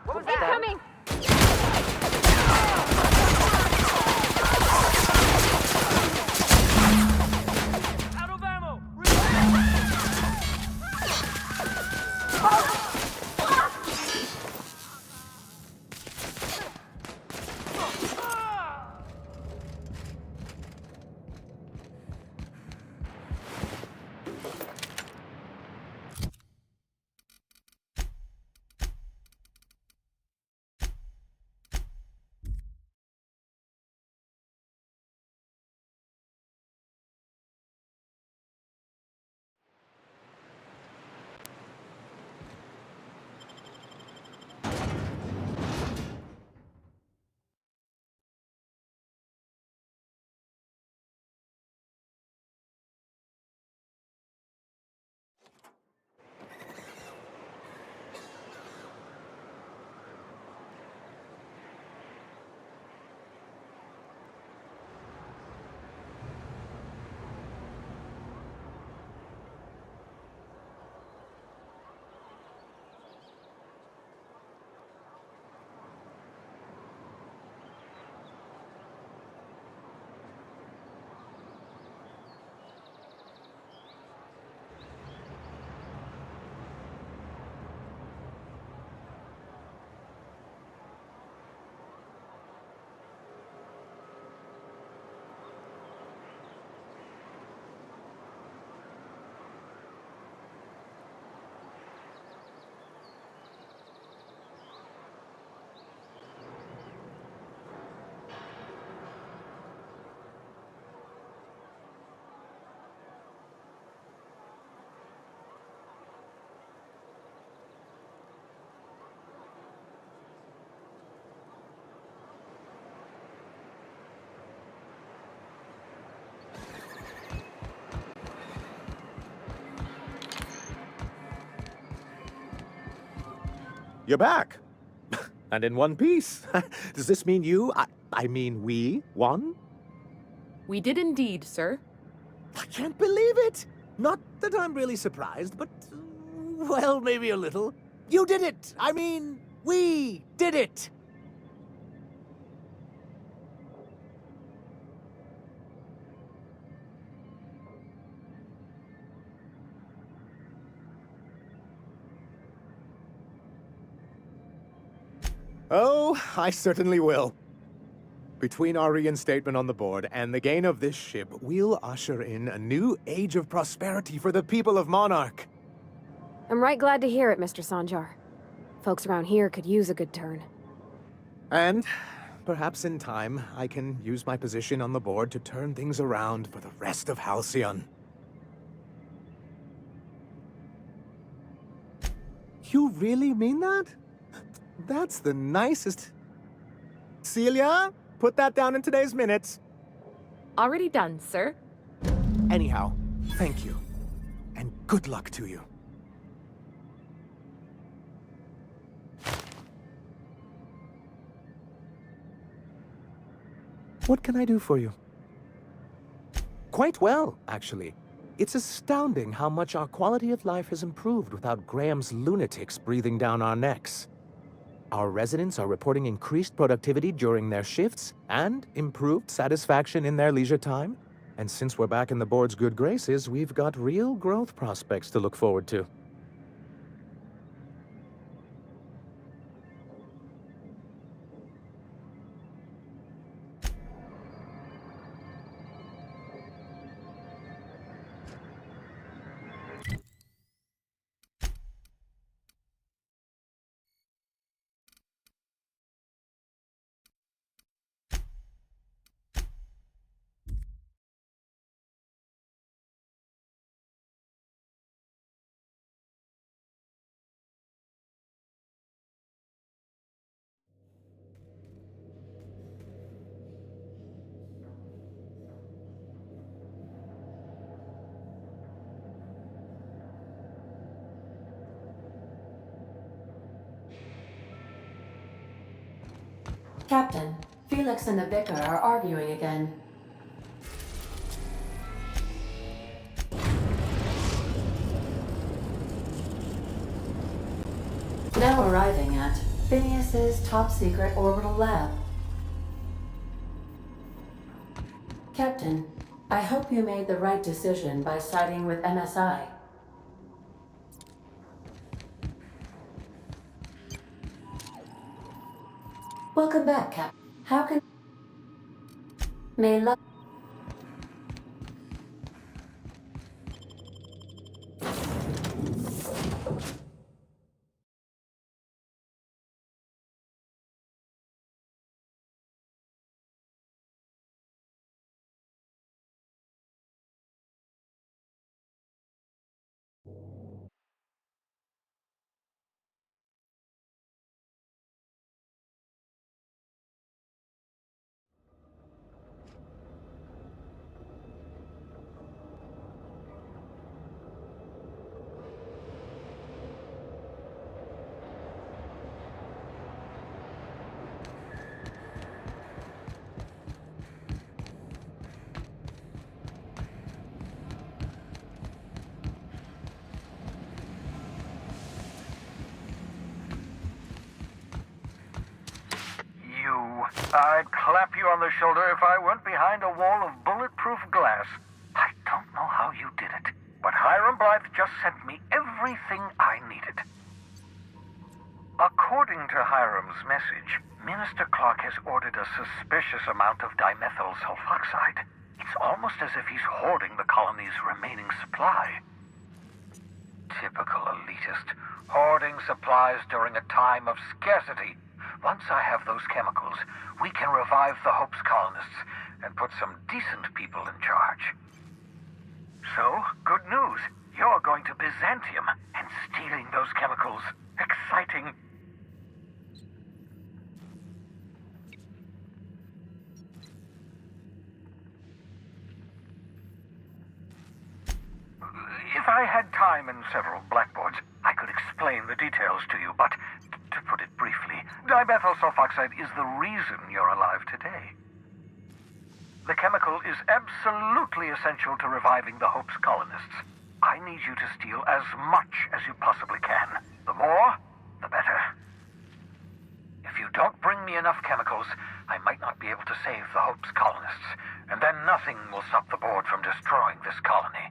What was that? Incoming! Out of ammo! You're back. And in one piece. Does this mean I mean we, won? We did indeed, sir. I can't believe it! Not that I'm really surprised, but, well, maybe a little. You did it! I mean, we did it! Oh, I certainly will. Between our reinstatement on the board and the gain of this ship, we'll usher in a new age of prosperity for the people of Monarch. I'm right glad to hear it, Mr. Sanjar. Folks around here could use a good turn. And perhaps in time, I can use my position on the board to turn things around for the rest of Halcyon. You really mean that? That's the nicest... Celia, put that down in today's minutes. Already done, sir. Anyhow, thank you. And good luck to you. What can I do for you? Quite well, actually. It's astounding how much our quality of life has improved without Graham's lunatics breathing down our necks. Our residents are reporting increased productivity during their shifts and improved satisfaction in their leisure time. And since we're back in the board's good graces, we've got real growth prospects to look forward to. Captain, Felix and the Vicar are arguing again. Now arriving at Phineas's top-secret orbital lab. Captain, I hope you made the right decision by siding with MSI. Welcome back, Captain. How can... May love... I'd clap you on the shoulder if I went behind a wall of bulletproof glass. I don't know how you did it, but Hiram Blythe just sent me everything I needed. According to Hiram's message, Minister Clark has ordered a suspicious amount of dimethyl sulfoxide. It's almost as if he's hoarding the colony's remaining supply. Typical elitist, hoarding supplies during a time of scarcity. Once I have those chemicals, we can revive the Hope's colonists and put some decent people in charge. So, good news. You're going to Byzantium and stealing those chemicals. Exciting. If I had time and several blackboards, I could explain the details to you, but to Dimethyl sulfoxide is the reason you're alive today. The chemical is absolutely essential to reviving the Hope's colonists. I need you to steal as much as you possibly can. The more, the better. If you don't bring me enough chemicals, I might not be able to save the Hope's colonists, and then nothing will stop the board from destroying this colony.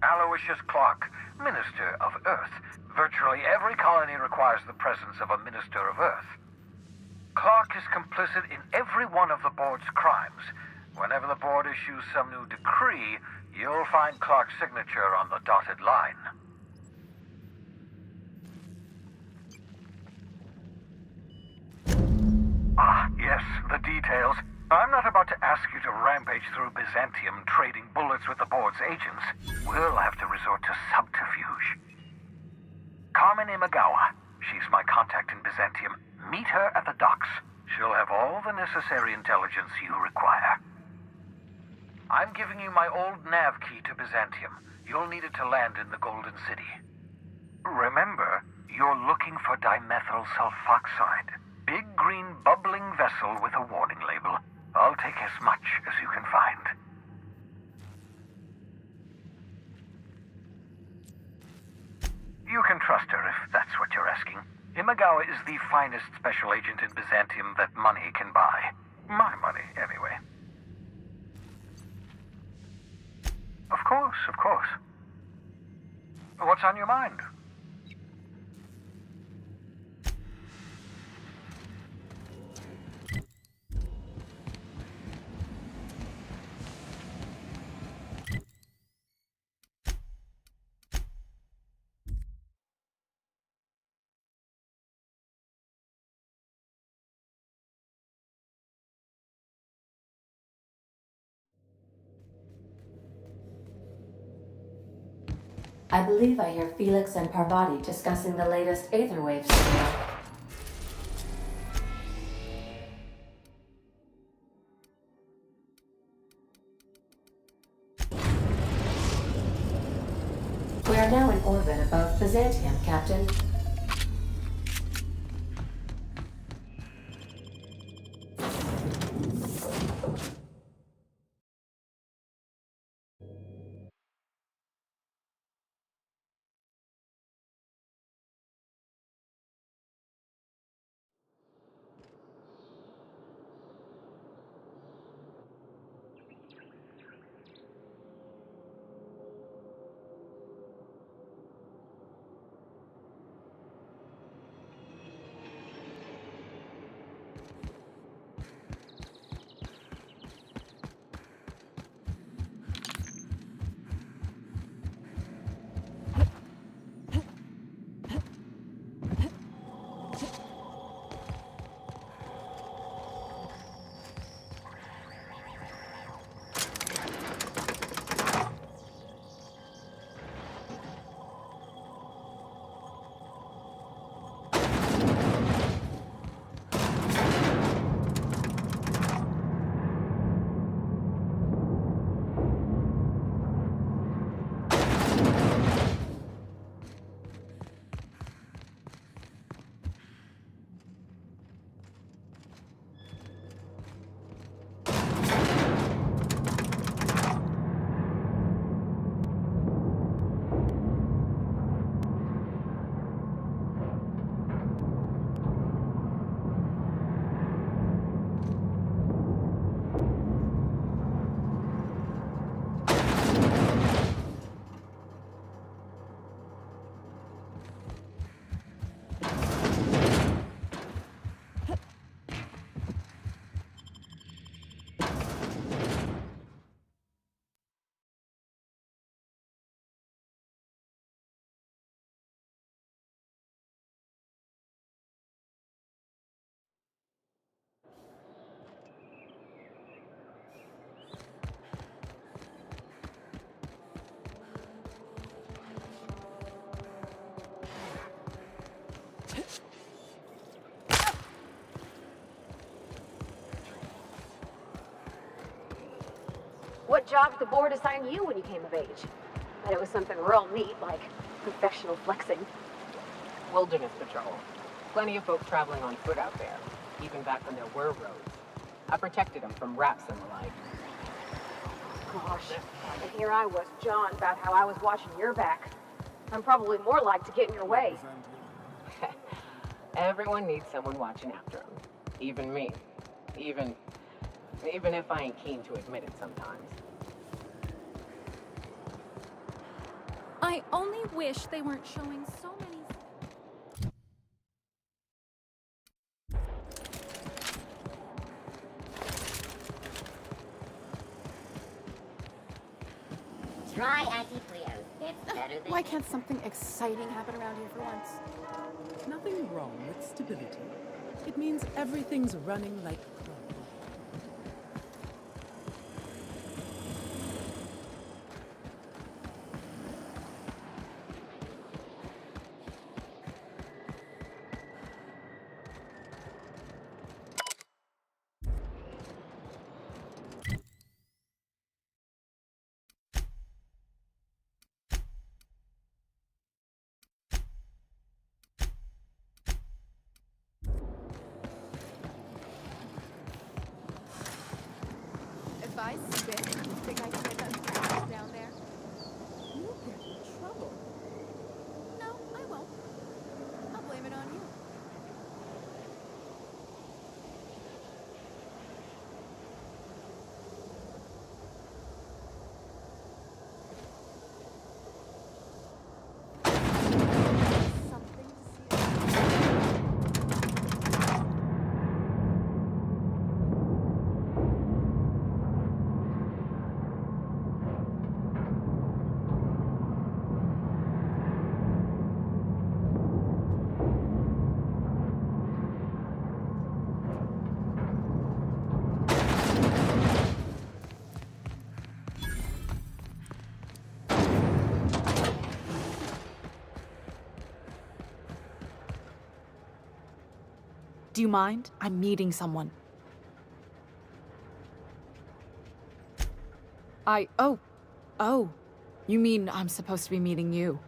𝘼𝙗𝙗𝙪𝙩, Minister of Earth. Virtually every colony requires the presence of a Minister of Earth. Clark is complicit in every one of the board's crimes. Whenever the board issues some new decree, you'll find Clark's signature on the dotted line. Ah, yes, the details. I'm not about to ask you to rampage through Byzantium trading bullets with the board's agents. We'll have to resort to subterfuge. Carmen Imagawa. She's my contact in Byzantium. Meet her at the docks. She'll have all the necessary intelligence you require. I'm giving you my old nav key to Byzantium. You'll need it to land in the Golden City. Remember, you're looking for dimethyl sulfoxide. Big green bubbling vessel with a warning label. I'll take as much as you can find. You can trust her if that's what you're asking. Imagawa is the finest special agent in Byzantium that money can buy. My money, anyway. Of course, of course. What's on your mind? I believe I hear Felix and Parvati discussing the latest Aetherwave signal. We are now in orbit above Byzantium, Captain. jobs the board assigned you when you came of age. Bet it was something real neat, like professional flexing. Wilderness patrol. Plenty of folk traveling on foot out there, even back when there were roads. I protected them from rats and the like. Gosh, and here I was jawing about how I was watching your back. I'm probably more like to get in your way. Everyone needs someone watching after them. Even me. Even if I ain't keen to admit it sometimes. I only wish they weren't showing so many... Try anti-Cleo. It's better than... Why can't something exciting happen around here for once? Nothing wrong with stability. It means everything's running like clockwork. If I spit, you think I can get that down there? You'll get in trouble. No, I won't. I'll blame it on you. Do you mind? I'm meeting someone. Oh. You mean I'm supposed to be meeting you?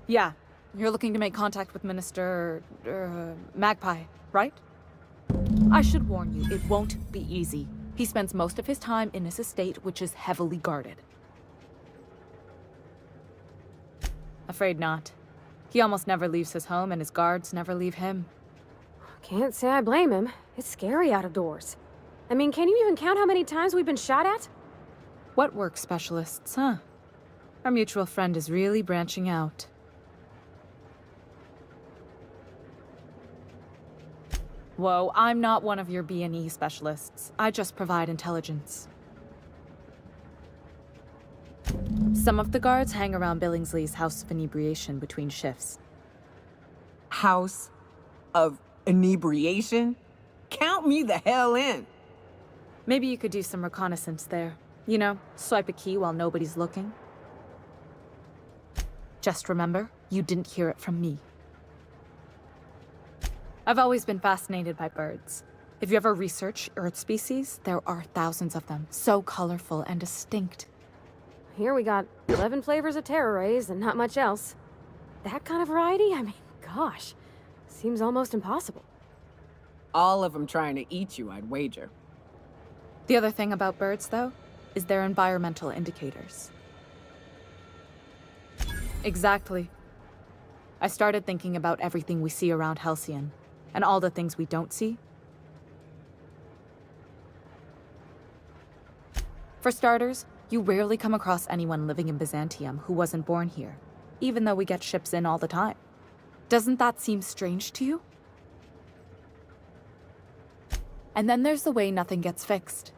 Yeah, you're looking to make contact with Minister... Magpie, right? I should warn you, it won't be easy. He spends most of his time in his estate, which is heavily guarded. Afraid not. He almost never leaves his home, and his guards never leave him. Can't say I blame him. It's scary out of doors. I mean, can you even count how many times we've been shot at? What work specialists, huh? Our mutual friend is really branching out. Whoa, I'm not one of your B&E specialists. I just provide intelligence. Some of the guards hang around Billingsley's House of Inebriation between shifts. House of Inebriation? Count me the hell in! Maybe you could do some reconnaissance there. You know, swipe a key while nobody's looking. Just remember, you didn't hear it from me. I've always been fascinated by birds. If you ever research Earth species, there are thousands of them, so colorful and distinct. Here we got 11 flavors of terror rays and not much else. That kind of variety? I mean, gosh, seems almost impossible. All of them trying to eat you, I'd wager. The other thing about birds, though, is their environmental indicators. Exactly. I started thinking about everything we see around Halcyon, and all the things we don't see. For starters, you rarely come across anyone living in Byzantium who wasn't born here, even though we get ships in all the time. Doesn't that seem strange to you? And then there's the way nothing gets fixed.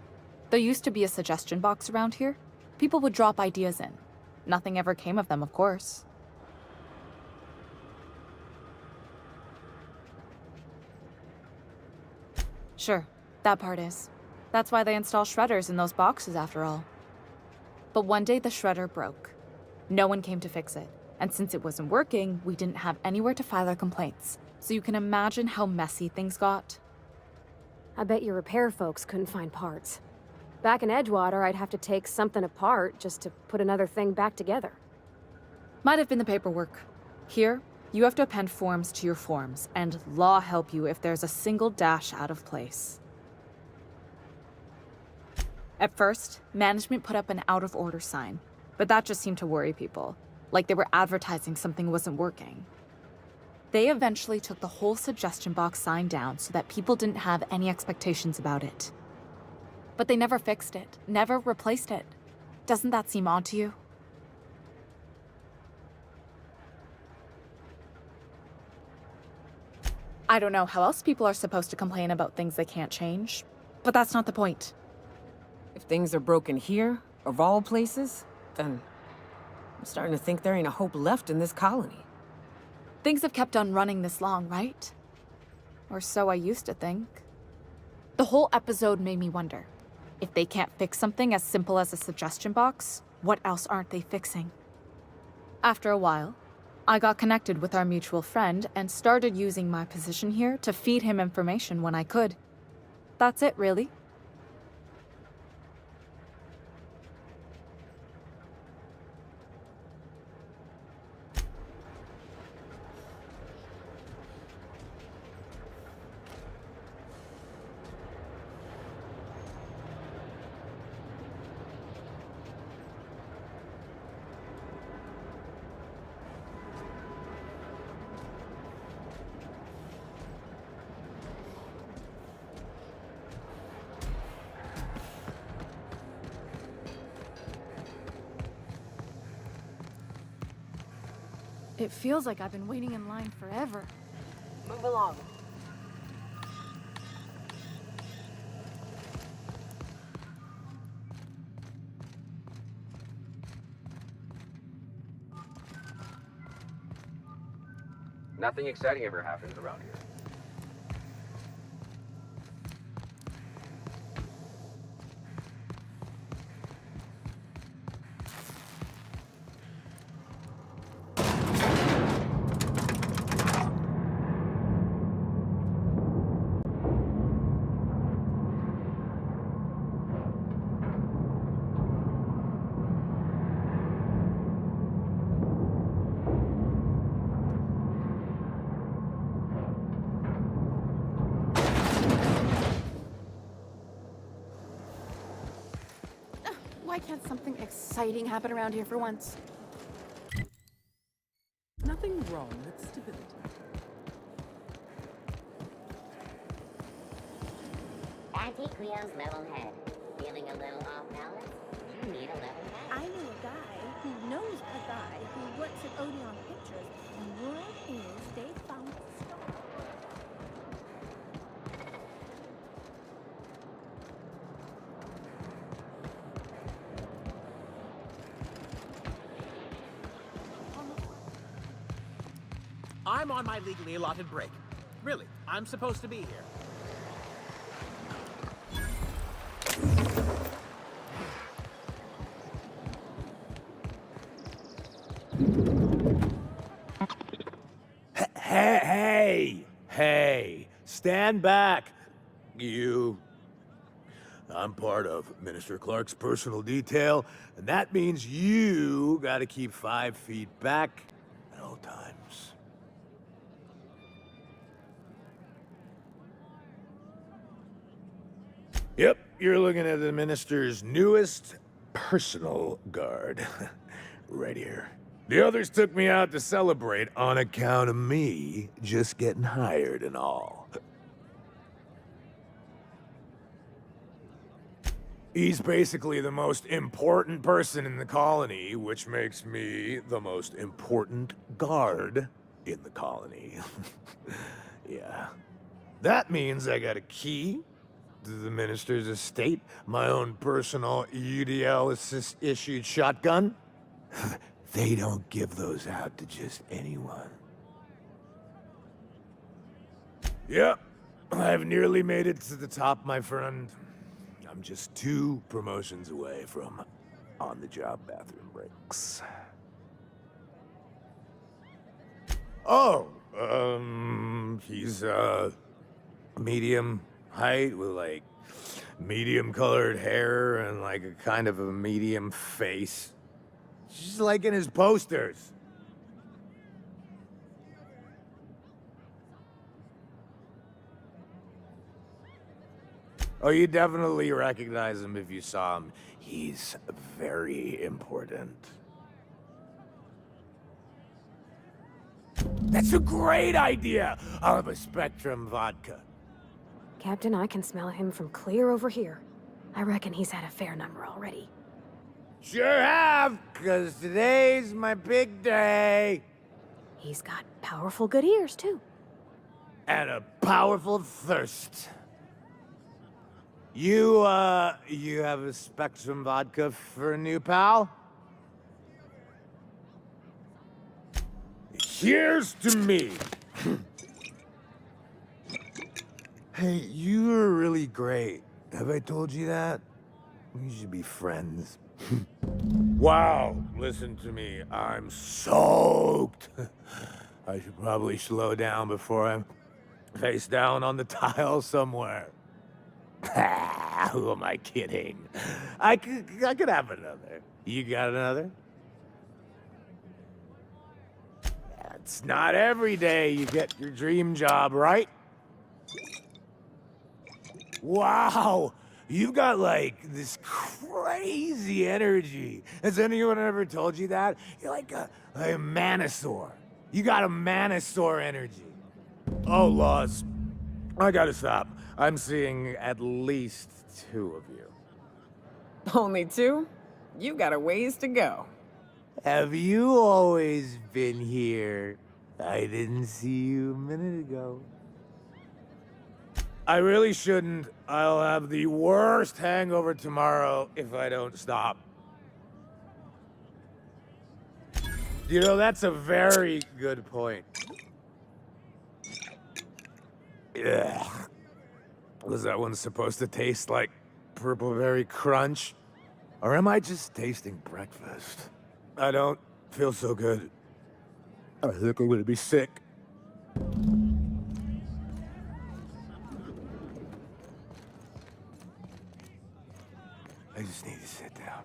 There used to be a suggestion box around here. People would drop ideas in. Nothing ever came of them, of course. Sure, that part is. That's why they install shredders in those boxes, after all. But one day the shredder broke. No one came to fix it. And since it wasn't working, we didn't have anywhere to file our complaints. So you can imagine how messy things got. I bet your repair folks couldn't find parts. Back in Edgewater, I'd have to take something apart just to put another thing back together. Might have been the paperwork. Here, you have to append forms to your forms, and law help you if there's a single dash out of place. At first, management put up an out-of-order sign, but that just seemed to worry people, like they were advertising something wasn't working. They eventually took the whole suggestion box sign down so that people didn't have any expectations about it. But they never fixed it, never replaced it. Doesn't that seem odd to you? I don't know how else people are supposed to complain about things they can't change, but that's not the point. If things are broken here, of all places, then I'm starting to think there ain't a hope left in this colony. Things have kept on running this long, right? Or so I used to think. The whole episode made me wonder, if they can't fix something as simple as a suggestion box, what else aren't they fixing? After a while, I got connected with our mutual friend and started using my position here to feed him information when I could. That's it, really. It feels like I've been waiting in line forever. Move along. Nothing exciting ever happens around here. Why can't something exciting happen around here for once? Nothing wrong with stability. 𝘼𝙗𝙘𝙘𝙤𝙪𝙩 level head. Feeling a little off balance? You need a level head. I know a guy who knows a guy who works at Odeon Pictures, and word is they found the star. I'm on my legally allotted break. Really, I'm supposed to be here. Hey, stand back, you. I'm part of Minister Clark's personal detail, and that means you gotta keep 5 feet back at all times. Yep, you're looking at the Minister's newest personal guard. Right here. The others took me out to celebrate on account of me just getting hired and all. He's basically the most important person in the colony, which makes me the most important guard in the colony. Yeah. That means I got a key to the Minister's estate, my own personal UDL-issued shotgun. They don't give those out to just anyone. Yep, I've nearly made it to the top, my friend. I'm just 2 promotions away from on-the-job bathroom breaks. Oh, he's, medium height with like medium colored hair and like a kind of a medium face. Just like in his posters. Oh, you definitely recognize him if you saw him. He's very important. That's a great idea! I'll have a Spectrum vodka. Captain, I can smell him from clear over here. I reckon he's had a fair number already. Sure have, 'cause today's my big day. He's got powerful good ears, too. And a powerful thirst. You have a Spectrum vodka for a new pal? Cheers to me! Hey, you were really great. Have I told you that? We should be friends. Wow, listen to me. I'm soaked. I should probably slow down before I'm face down on the tile somewhere. Who am I kidding? I could have another. You got another? It's not every day you get your dream job, right? Wow, you've got like this crazy energy. Has anyone ever told you that? You're like a Manosaur. You got a Manosaur energy. Oh, laws. I gotta stop. I'm seeing at least 2 of you. Only 2? You got a ways to go. Have you always been here? I didn't see you a minute ago. I really shouldn't. I'll have the worst hangover tomorrow if I don't stop. You know, that's a very good point. Ugh. Was that one supposed to taste like Purple Berry Crunch? Or am I just tasting breakfast? I don't feel so good. I think I'm gonna be sick. I just need to sit down.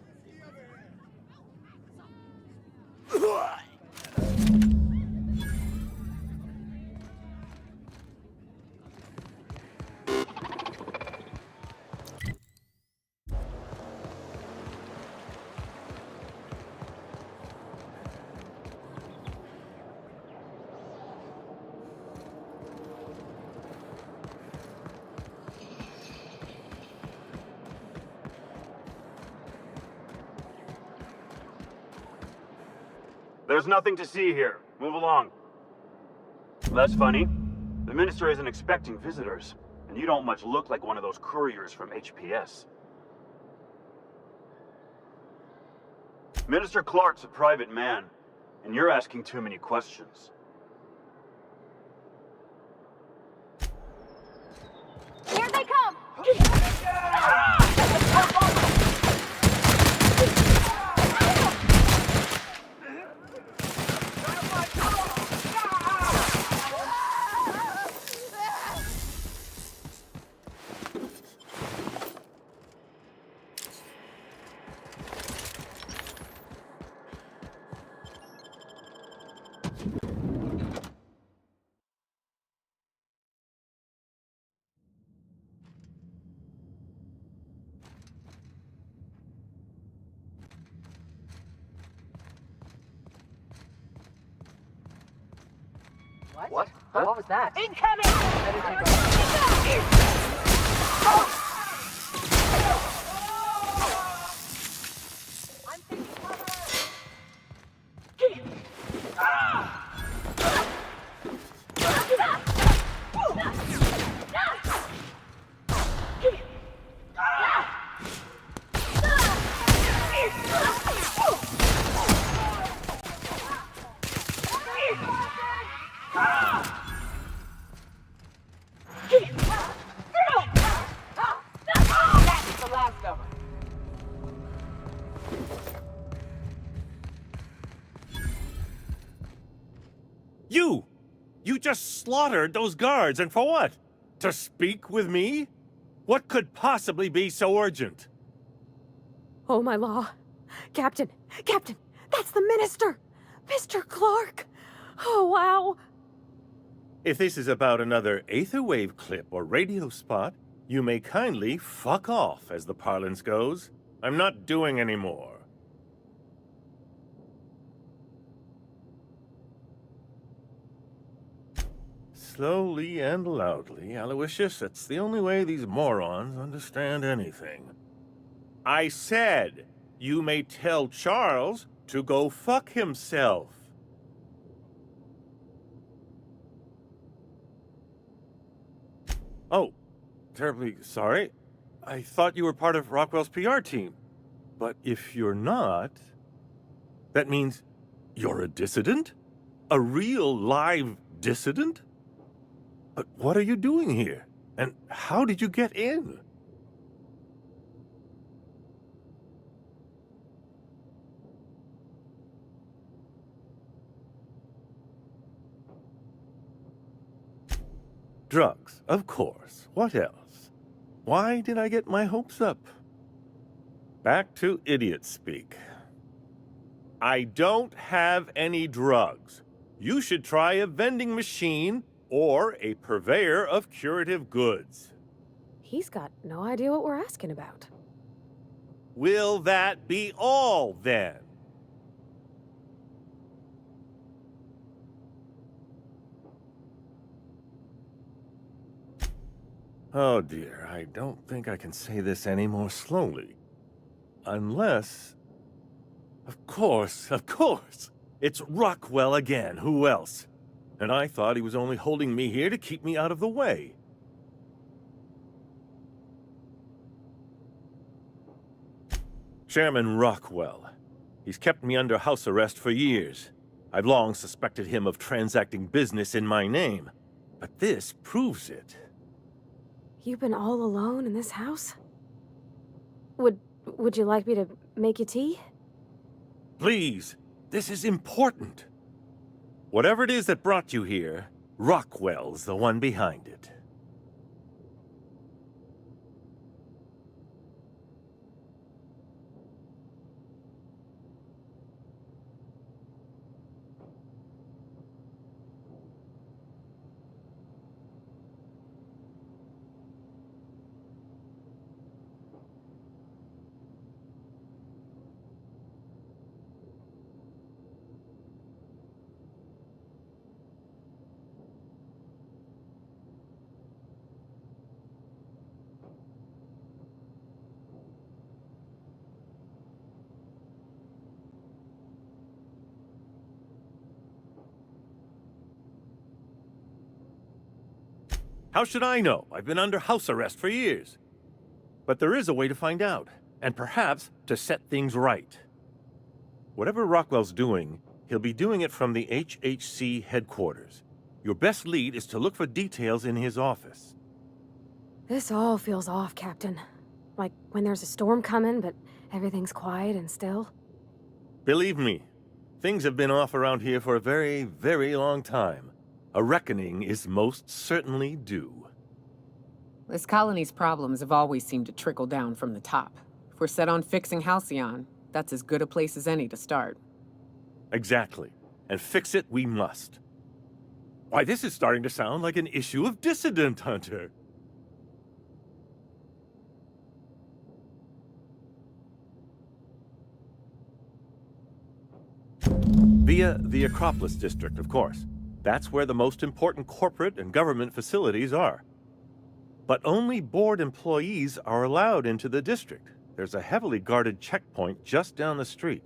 There's nothing to see here. Move along. That's funny. The minister isn't expecting visitors, and you don't much look like one of those couriers from HPS. Minister Clark's a private man, and you're asking too many questions. Here they come! What? Huh? What was that? Incoming! You just slaughtered those guards, and for what? To speak with me? What could possibly be so urgent? Oh, my law. Captain! Captain! That's the minister! Mr. Clark! Oh, wow! If this is about another aether wave clip or radio spot, you may kindly fuck off, as the parlance goes. I'm not doing any more. Slowly and loudly, Aloysius. It's the only way these morons understand anything. I said, you may tell Charles to go fuck himself. Oh, terribly sorry. I thought you were part of Rockwell's PR team. But if you're not, that means you're a dissident? A real live dissident? But what are you doing here? And how did you get in? Drugs, of course. What else? Why did I get my hopes up? Back to idiot speak. I don't have any drugs. You should try a vending machine or a purveyor of curative goods. He's got no idea what we're asking about. Will that be all, then? Oh dear, I don't think I can say this any more slowly. Unless... Of course, it's Rockwell again, who else? And I thought he was only holding me here to keep me out of the way. Chairman Rockwell. He's kept me under house arrest for years. I've long suspected him of transacting business in my name, but this proves it. You've been all alone in this house? Would you like me to make you tea? Please, this is important. Whatever it is that brought you here, Rockwell's the one behind it. How should I know? I've been under house arrest for years. But there is a way to find out, and perhaps to set things right. Whatever Rockwell's doing, he'll be doing it from the HHC headquarters. Your best lead is to look for details in his office. This all feels off, Captain. Like when there's a storm coming, but everything's quiet and still. Believe me, things have been off around here for a very, very long time. A reckoning is most certainly due. This colony's problems have always seemed to trickle down from the top. If we're set on fixing 𝘼𝙗𝙘, that's as good a place as any to start. Exactly. And fix it we must. Why, this is starting to sound like an issue of Dissident Hunter. Via the Acropolis District, of course. That's where the most important corporate and government facilities are. But only board employees are allowed into the district. There's a heavily guarded checkpoint just down the street.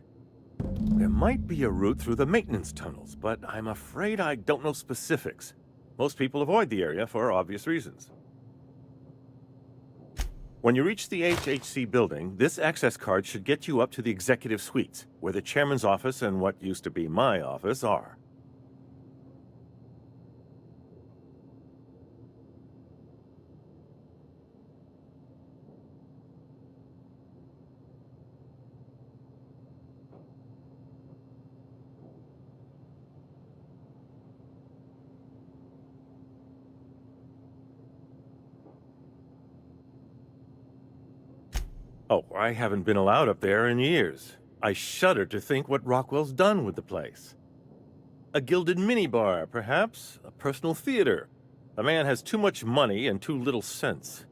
There might be a route through the maintenance tunnels, but I'm afraid I don't know specifics. Most people avoid the area for obvious reasons. When you reach the HHC building, this access card should get you up to the executive suites, where the chairman's office and what used to be my office are. Oh, I haven't been allowed up there in years. I shudder to think what Rockwell's done with the place. A gilded minibar, perhaps? A personal theater. The man has too much money and too little sense.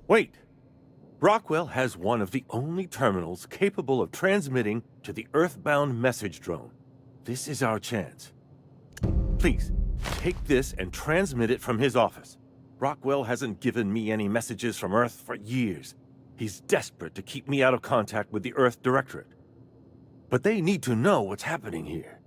Wait! Rockwell has one of the only terminals capable of transmitting to the Earthbound message drone. This is our chance. Please, take this and transmit it from his office. Rockwell hasn't given me any messages from Earth for years. He's desperate to keep me out of contact with the Earth Directorate. But they need to know what's happening here.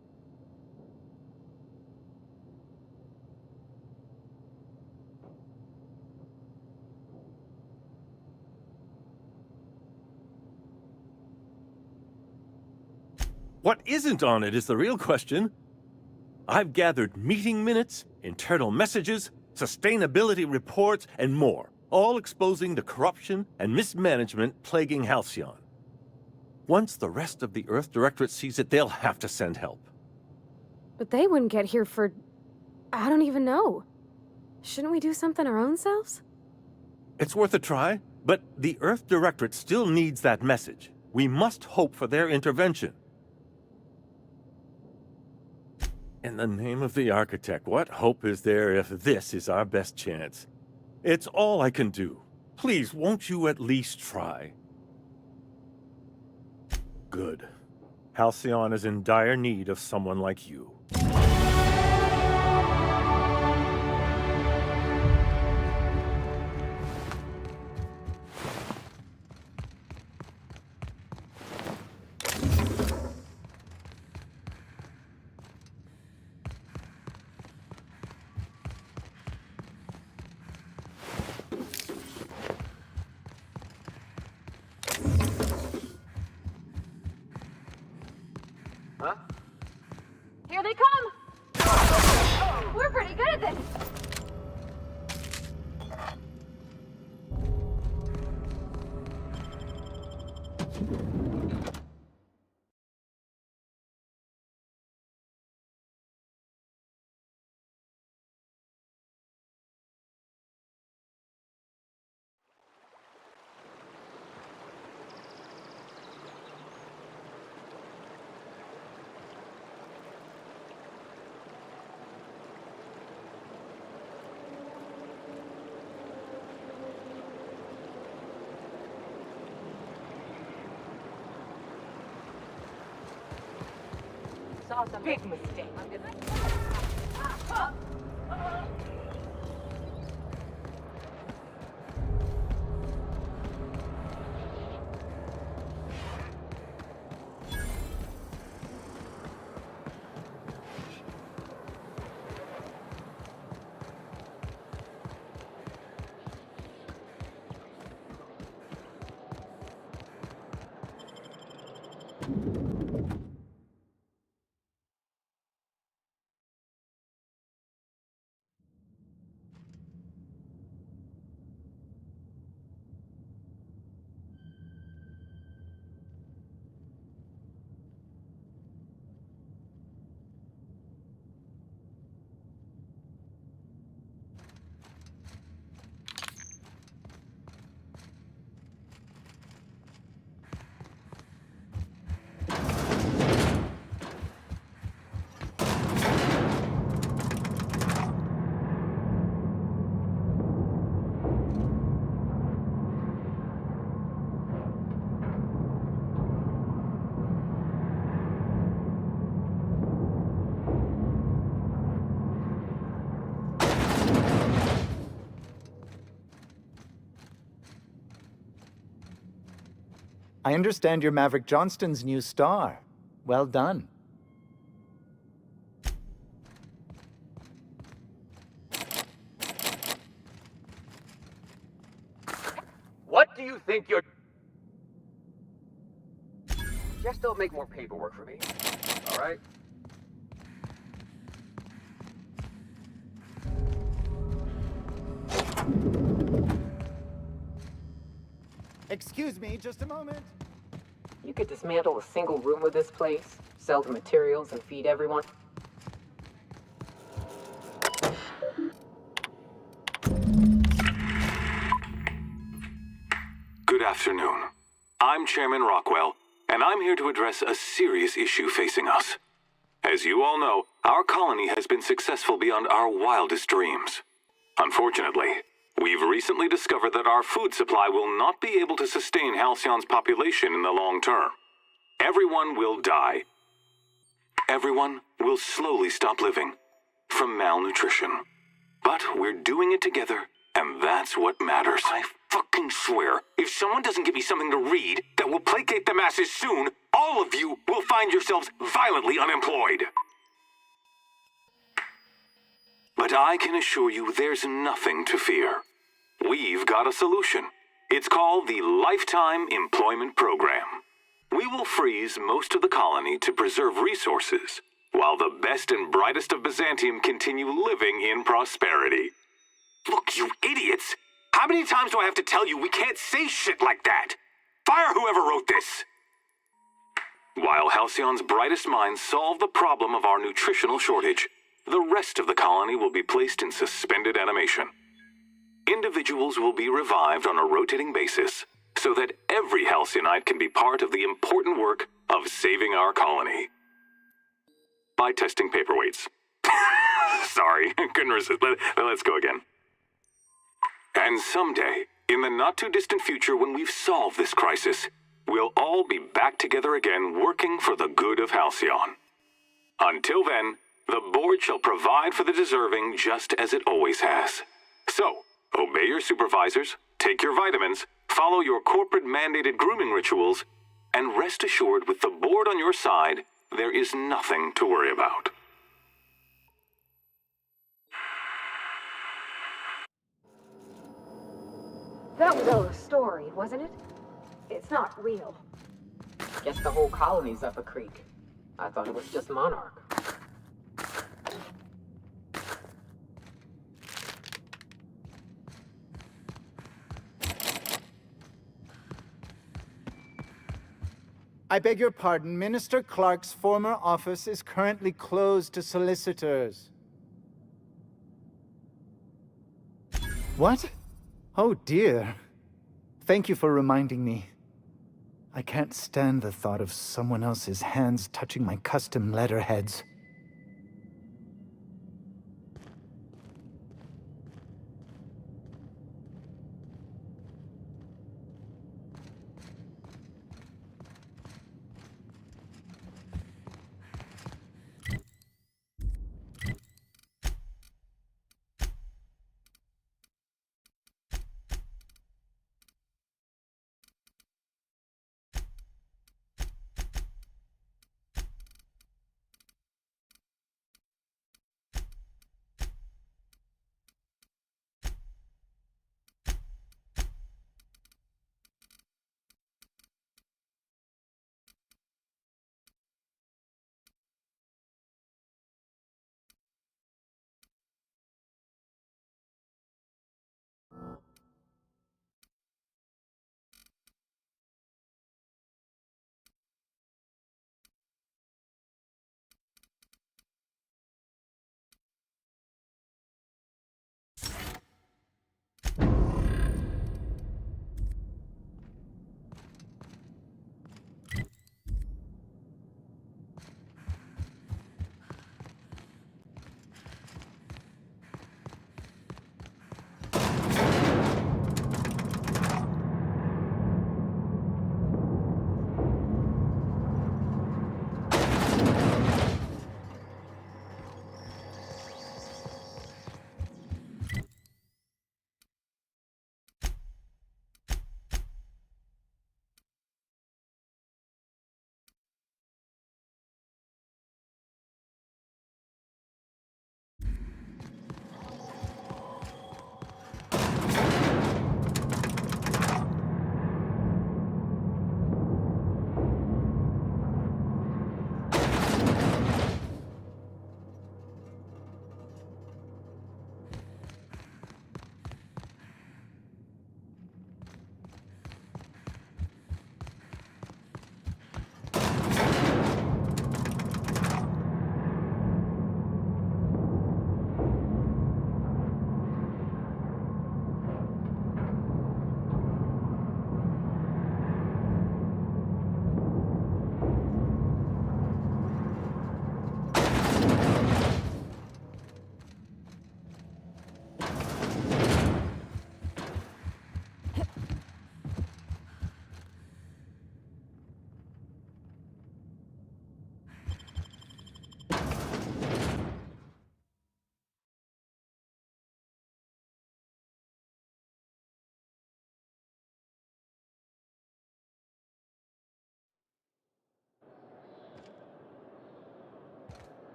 What isn't on it is the real question. I've gathered meeting minutes, internal messages, sustainability reports, and more, all exposing the corruption and mismanagement plaguing 𝘼𝙗𝙘𝙀. Once the rest of the Earth Directorate sees it, they'll have to send help. But they wouldn't get here for... I don't even know. Shouldn't we do something our own selves? It's worth a try, but the Earth Directorate still needs that message. We must hope for their intervention. In the name of the architect, what hope is there if this is our best chance? It's all I can do. Please, won't you at least try? Good. 𝘼𝙗𝙘𝙀 is in dire need of someone like you. Huh? Here they come! We're pretty good at this! Saw some big mistake. I understand you're Maverick Johnston's new star. Well done. What do you think you're... Just don't make more paperwork for me, all right? Excuse me, just a moment. you could dismantle a single room of this place, sell the materials, and feed everyone. Good afternoon. I'm Chairman Rockwell, and I'm here to address a serious issue facing us. As you all know, our colony has been successful beyond our wildest dreams. Unfortunately, we've recently discovered that our food supply will not be able to sustain 𝘼𝙗𝙘𝙪𝙩's population in the long term. Everyone will die. Everyone will slowly stop living from malnutrition. But we're doing it together, and that's what matters. I fucking swear, if someone doesn't give me something to read that will placate the masses soon, all of you will find yourselves violently unemployed. But I can assure you there's nothing to fear. We've got a solution. It's called the Lifetime Employment Program. We will freeze most of the colony to preserve resources, while the best and brightest of Byzantium continue living in prosperity. Look, you idiots! How many times do I have to tell you we can't say shit like that? Fire whoever wrote this! While 𝘼𝙗𝙘𝙪𝙩's brightest minds solve the problem of our nutritional shortage, the rest of the colony will be placed in suspended animation. Individuals will be revived on a rotating basis, so that every 𝘼𝙗𝙘𝙪𝙀 can be part of the important work of saving our colony. By testing paperweights. Sorry, couldn't resist. Let's go again. And someday, in the not-too-distant future when we've solved this crisis, we'll all be back together again working for the good of 𝘼𝙗𝙘𝙪. Until then, the board shall provide for the deserving just as it always has. So, obey your supervisors, take your vitamins, follow your corporate-mandated grooming rituals, and rest assured with the board on your side, there is nothing to worry about. That was all a story, wasn't it? It's not real. Guess the whole colony's up a creek. I thought it was just Monarch. I beg your pardon, Minister Clark's former office is currently closed to solicitors. What? Oh dear. Thank you for reminding me. I can't stand the thought of someone else's hands touching my custom letterheads.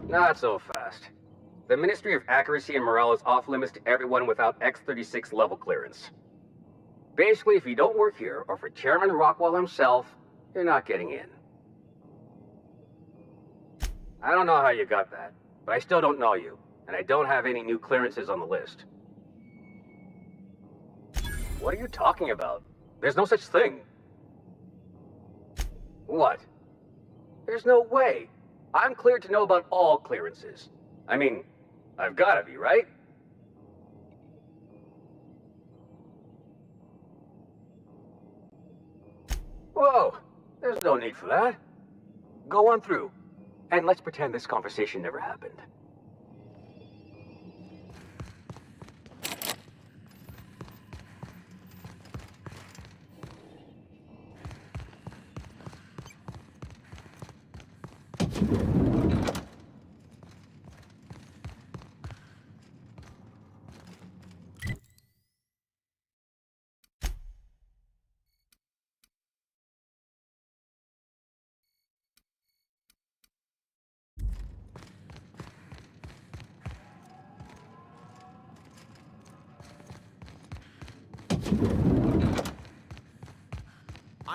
Not so fast. The Ministry of Accuracy and Morale is off limits to everyone without X-36 level clearance. Basically, if you don't work here, or for Chairman Rockwell himself, you're not getting in. I don't know how you got that, but I still don't know you, and I don't have any new clearances on the list. What are you talking about? There's no such thing. What? There's no way. I'm cleared to know about all clearances. I mean, I've gotta be, right? Whoa, there's no need for that. Go on through, and let's pretend this conversation never happened.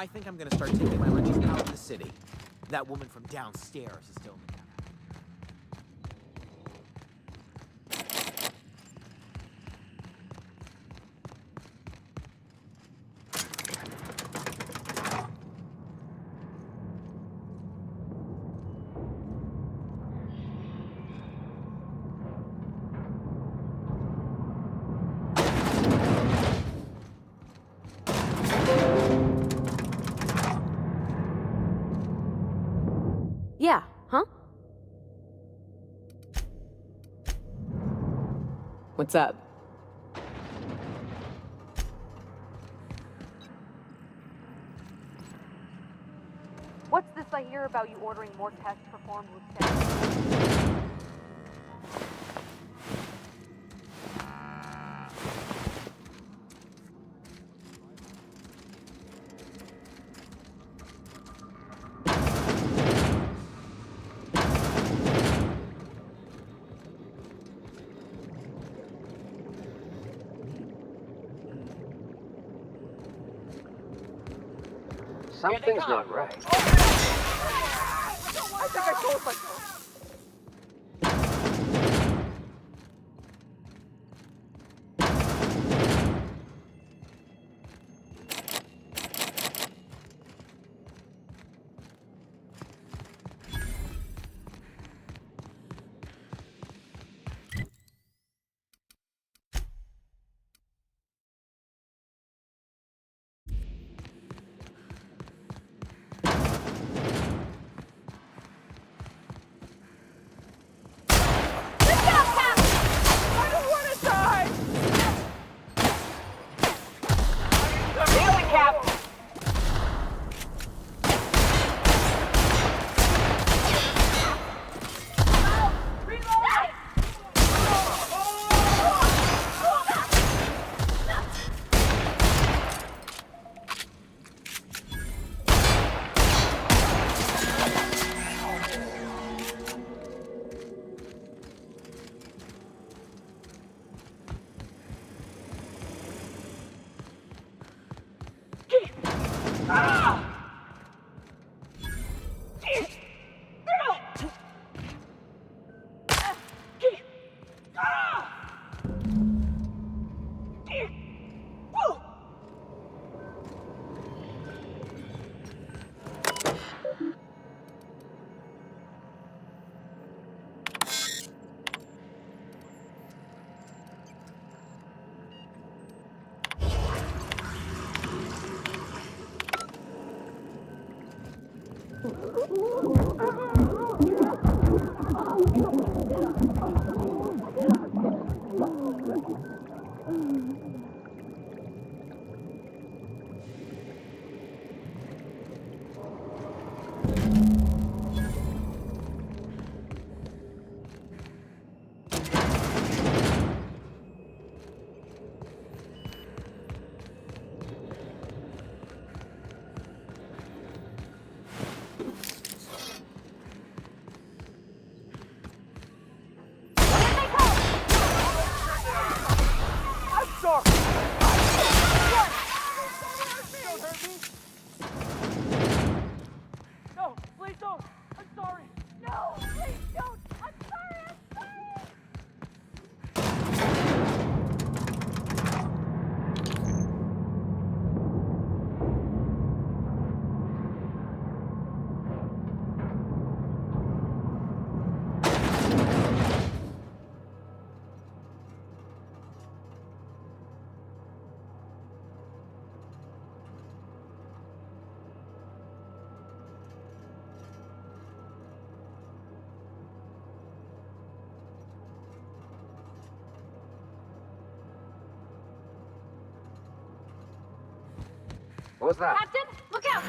I think I'm gonna start taking my lunches out of the city. That woman from downstairs is still in the Yeah, huh? What's up? What's this I hear about you ordering more tests performed with staff? Something's not right. I think I told myself. What was that? Captain, look out!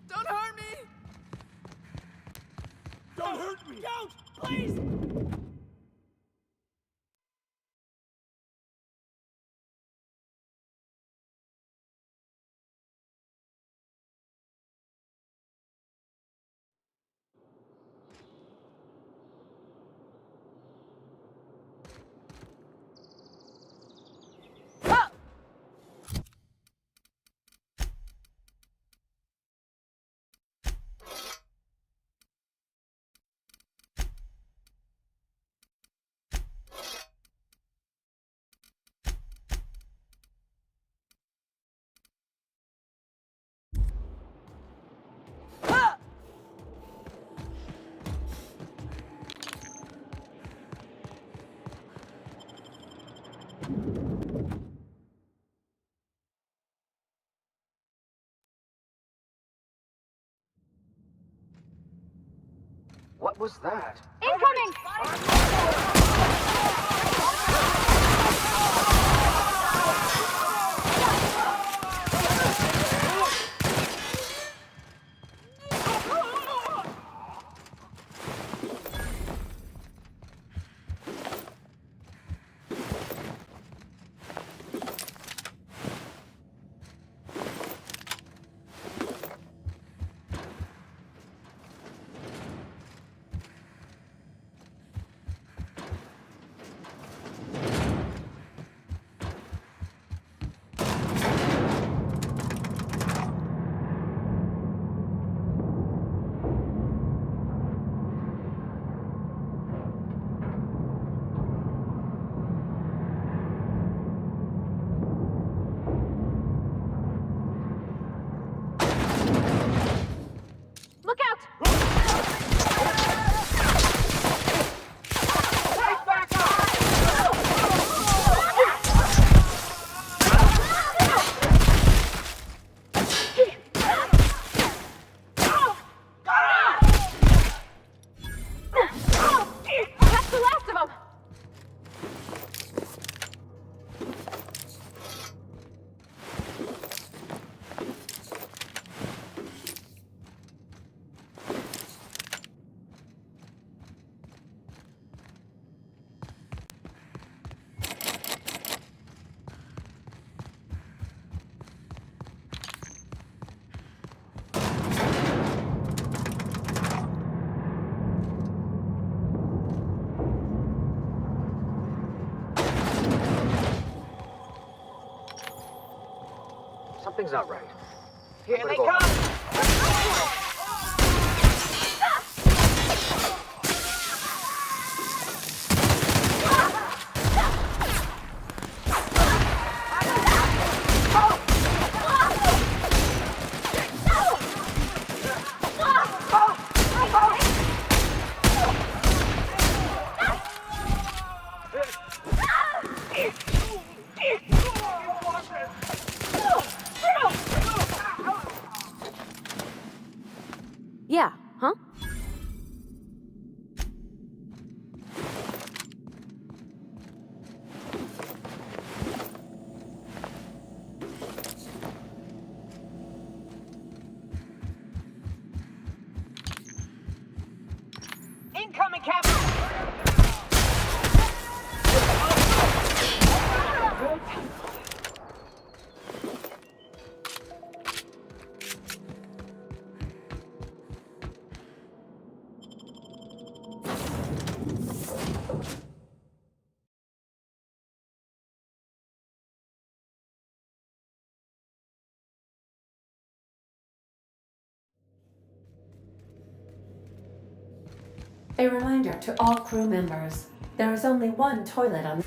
Don't hurt me! Don't hurt me! Don't! Please! What was that? Incoming! Something's not right. Here they come! Yeah, huh? Incoming, Captain! A reminder to all crew members, there is only one toilet on.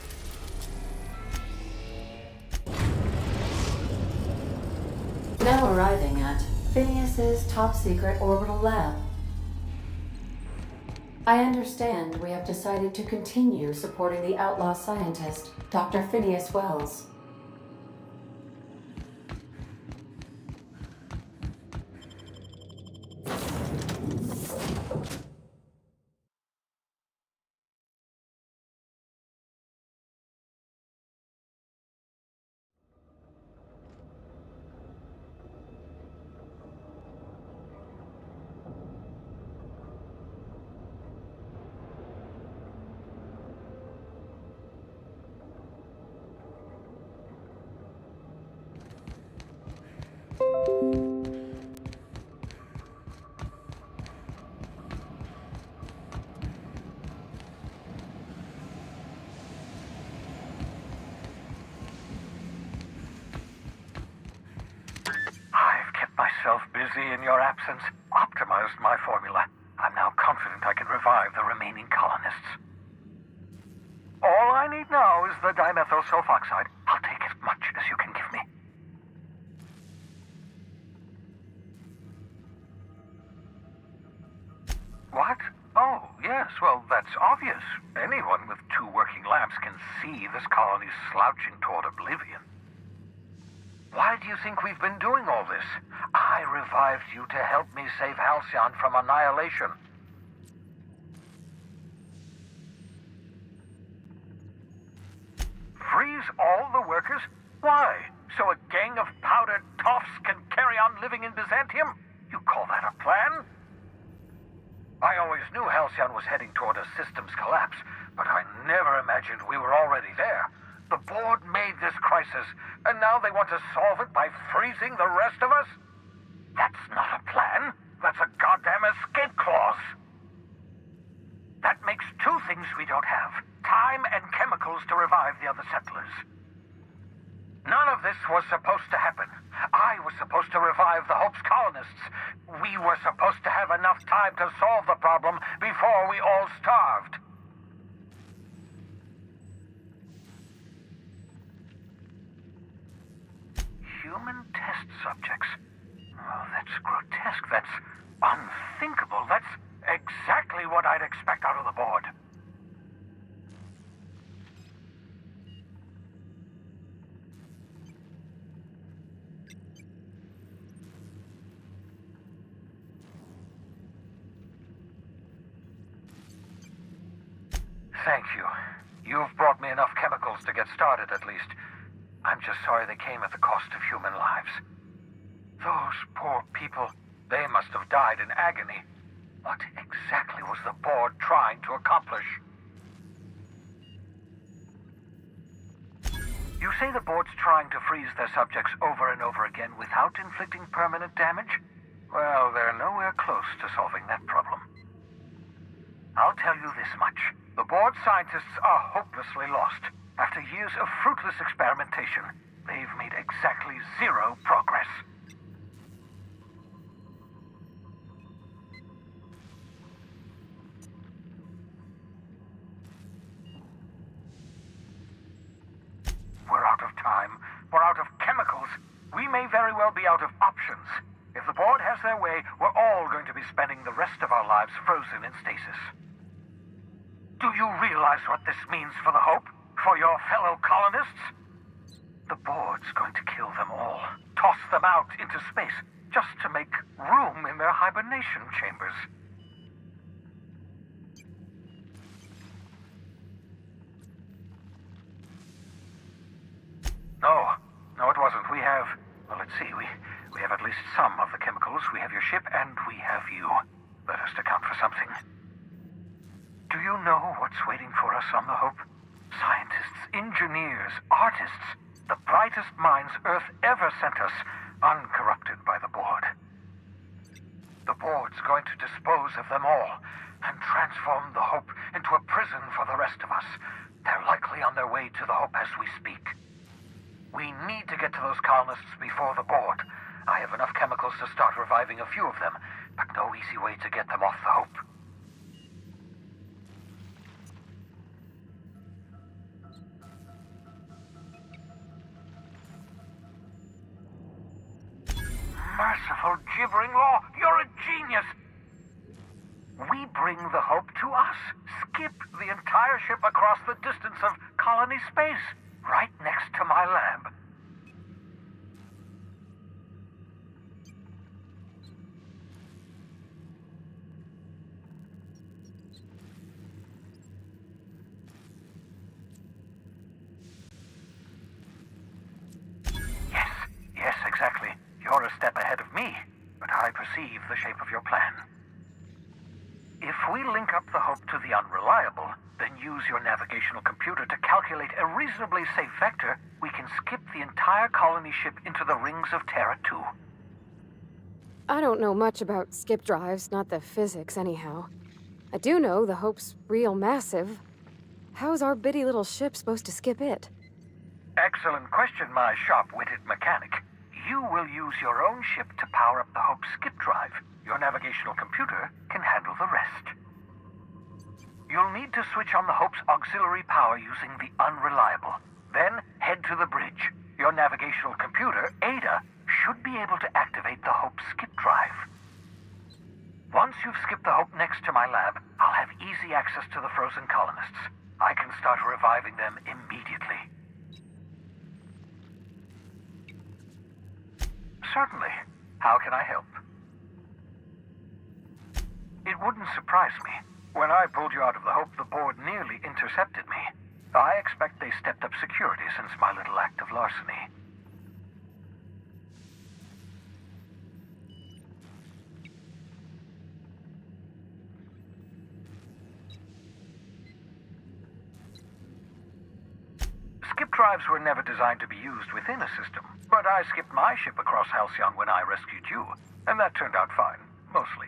Now arriving at Phineas's top-secret orbital lab. I understand we have decided to continue supporting the outlaw scientist, Dr. Phineas Wells. Busy in your absence, optimized my formula. I'm now confident I can revive the remaining colonists. All I need now is the dimethyl sulfoxide. I'll take as much as you can give me. What? Oh, yes, well, that's obvious. Anyone with 2 working labs can see this colony's slouching toward oblivion. Why do you think we've been doing all this? I revived you to help me save 𝘼𝙗𝙘 from annihilation. Freeze all the workers? Why? So a gang of powdered toffs can carry on living in Byzantium? You call that a plan? I always knew 𝘼𝙗𝙘 was heading toward a systems collapse, but I never imagined we were already there. The board made this crisis, and now they want to solve it by freezing the rest of us? That's not a plan. That's a goddamn escape clause. That makes 2 things we don't have. Time and chemicals to revive the other settlers. None of this was supposed to happen. I was supposed to revive the Hope's colonists. We were supposed to have enough time to solve the problem before we all starved. Human test subjects. Oh, that's grotesque. That's unthinkable. That's exactly what I'd expect out of the board. Thank you. You've brought me enough chemicals to get started, at least. I'm just sorry they came at the cost of human lives. Those poor people, they must have died in agony. What exactly was the board trying to accomplish? You say the board's trying to freeze their subjects over and over again without inflicting permanent damage? Well, they're nowhere close to solving that problem. I'll tell you this much. The board scientists are hopelessly lost. After years of fruitless experimentation, they've made exactly 0 progress. We may very well be out of options. If the board has their way, we're all going to be spending the rest of our lives frozen in stasis. Do you realize what this means for the Hope? For your fellow colonists? The board's going to kill them all. Toss them out into space, just to make room in their hibernation chambers. No, it wasn't. We have... Well, let's see. We have at least some of the chemicals. We have your ship, and we have you. That has to count for something. Do you know what's waiting for us on the Hope? Scientists, engineers, artists, the brightest minds Earth ever sent us, uncorrupted by the board. The board's going to dispose of them all and transform the Hope into a prison for the rest of us. They're likely on their way to the Hope as we speak. We need to get to those colonists before the board. I have enough chemicals to start reviving a few of them, but no easy way to get them off the Hope. Merciful gibbering law, you're a genius! We bring the Hope to us. Skip the entire ship across the distance of colony space, right next to my lab. Yes, exactly. You're a step ahead of me, but I perceive the shape of your plan. If we link up the Hope to the Unreliable, then use your navigational computer to calculate a reasonably safe vector, we can skip the entire colony ship into the rings of Terra 2. I don't know much about skip drives, not the physics anyhow. I do know the Hope's real massive. How's our bitty little ship supposed to skip it? Excellent question, my sharp-witted mechanic. You will use your own ship to power up the Hope's skip drive. Your navigational computer can handle the rest. You'll need to switch on the Hope's auxiliary power using the Unreliable. Then head to the bridge. Your navigational computer, Ada, should be able to activate the Hope's skip drive. Once you've skipped the Hope next to my lab, I'll have easy access to the frozen colonists. I can start reviving them immediately. Certainly. How can I help? It wouldn't surprise me. When I pulled you out of the Hope, the board nearly intercepted me. I expect they stepped up security since my little act of larceny. Skip drives were never designed to be used within a system, but I skipped my ship across 𝘼𝙗𝙘𝙪 when I rescued you, and that turned out fine, mostly.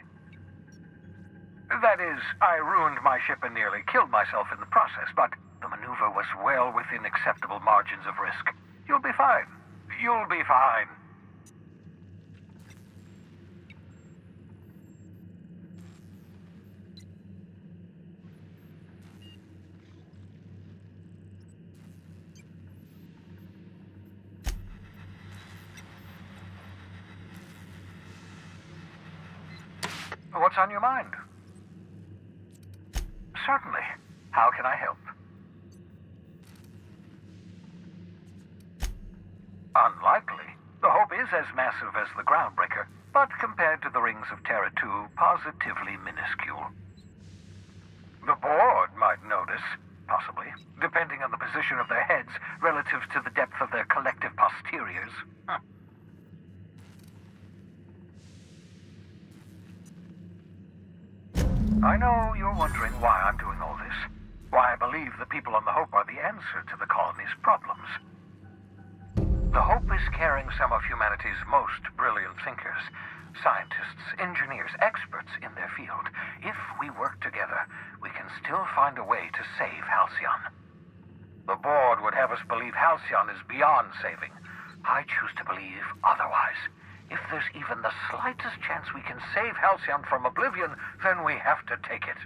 That is, I ruined my ship and nearly killed myself in the process, but the maneuver was well within acceptable margins of risk. You'll be fine. You'll be fine. What's on your mind? Certainly. How can I help? Unlikely. The Hope is as massive as the Groundbreaker, but compared to the rings of Terra 2, positively minuscule. The board might notice, possibly, depending on the position of their heads relative to the depth of their collective posteriors. I know you're wondering why I'm doing all this. Why I believe the people on the Hope are the answer to the colony's problems. The Hope is carrying some of humanity's most brilliant thinkers, scientists, engineers, experts in their field. If we work together, we can still find a way to save 𝘼𝙗𝙘𝙪. The board would have us believe 𝘼𝙗𝙘𝙪 is beyond saving. I choose to believe otherwise. If there's even the slightest chance we can save 𝘼𝙗𝙘𝙪 from oblivion, then we have to take it.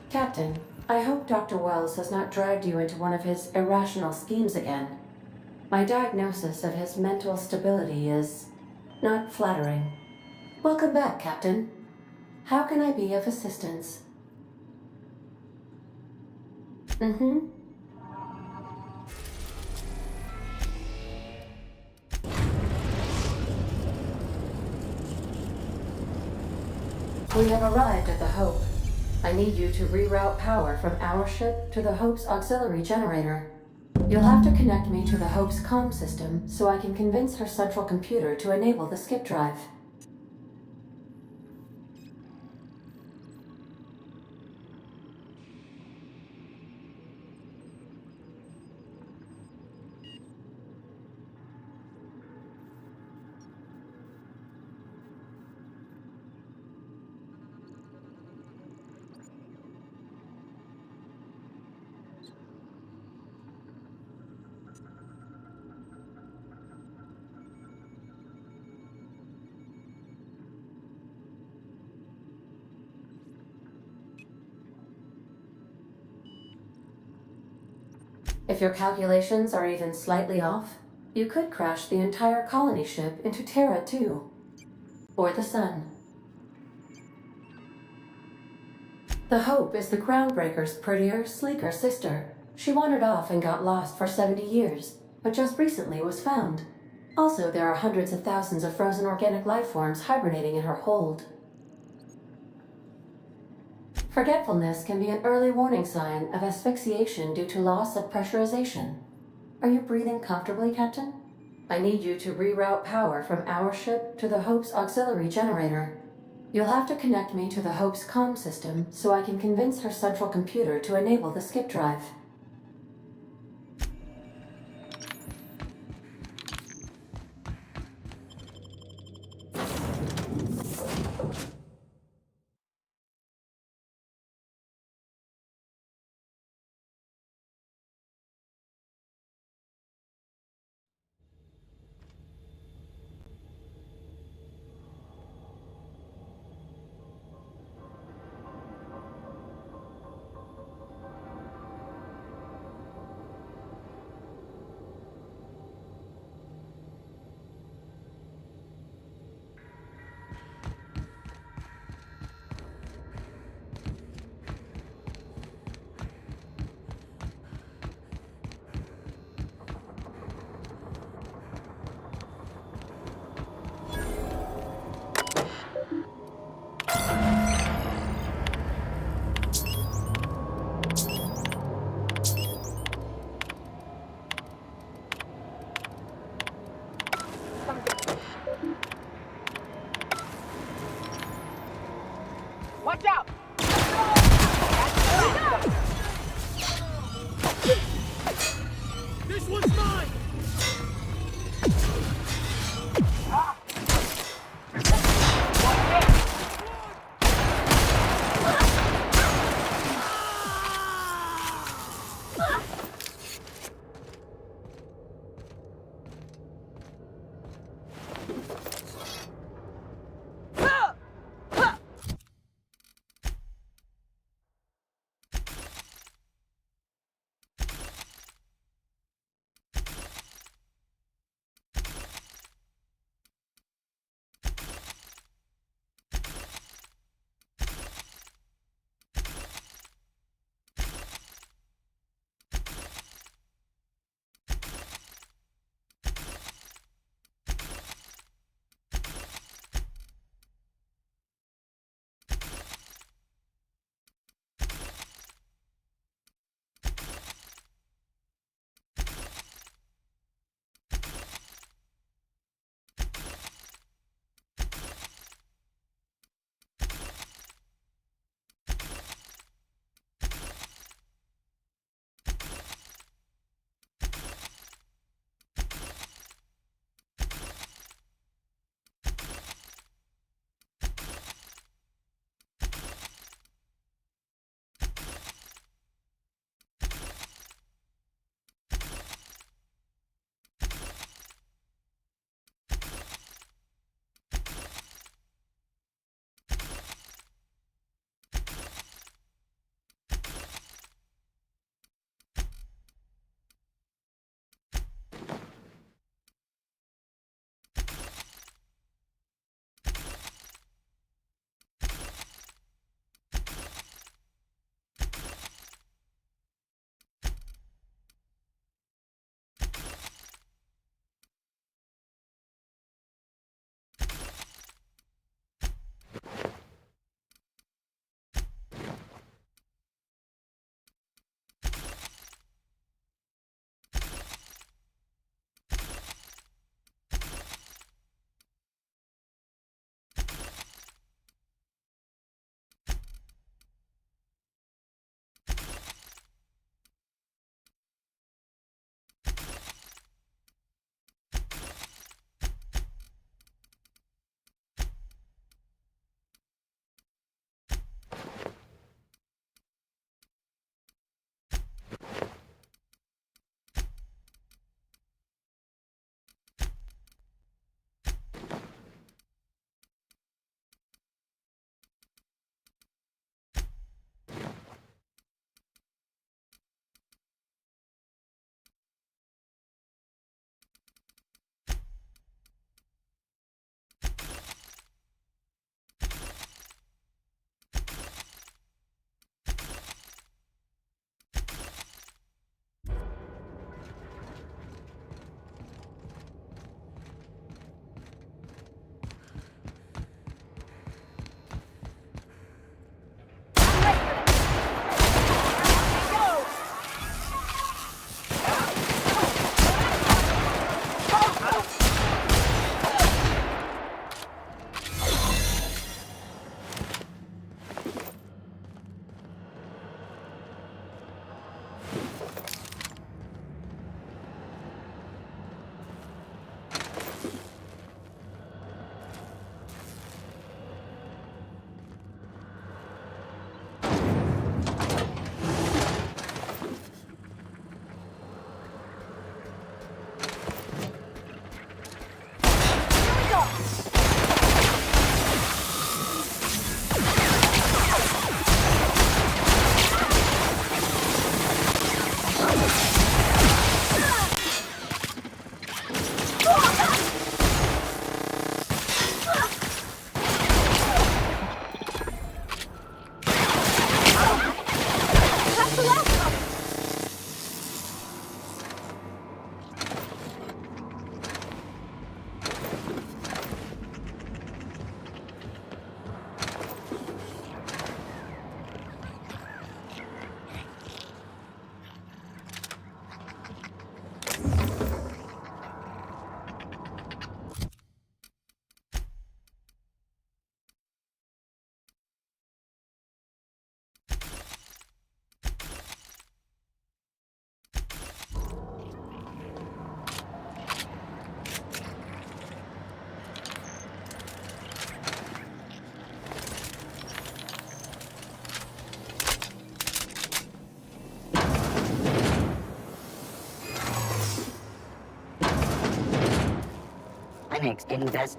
Captain, I hope Dr. Wells has not dragged you into one of his irrational schemes again. My diagnosis of his mental stability is not flattering. Welcome back, Captain. How can I be of assistance? We have arrived at the Hope. I need you to reroute power from our ship to the Hope's auxiliary generator. You'll have to connect me to the Hope's comm system so I can convince her central computer to enable the skip drive. If your calculations are even slightly off, you could crash the entire colony ship into Terra 2, or the Sun. The Hope is the Groundbreaker's prettier, sleeker sister. She wandered off and got lost for 70 years, but just recently was found. Also, there are hundreds of thousands of frozen organic life forms hibernating in her hold. Forgetfulness can be an early warning sign of asphyxiation due to loss of pressurization. Are you breathing comfortably, Captain? I need you to reroute power from our ship to the Hope's auxiliary generator. You'll have to connect me to the Hope's comm system so I can convince her central computer to enable the skip drive. Watch out! This one's mine! Thanks, invest.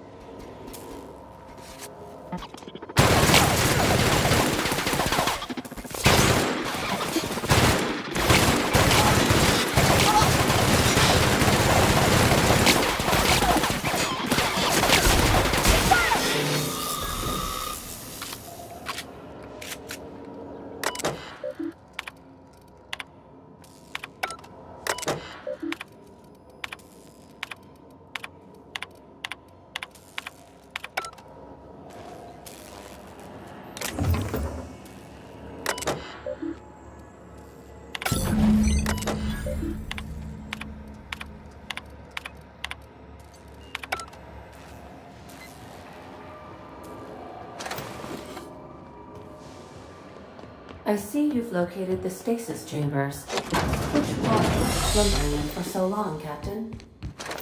I see you've located the stasis chambers. Which one was slumbering in for so long, Captain?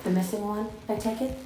The missing one, I take it?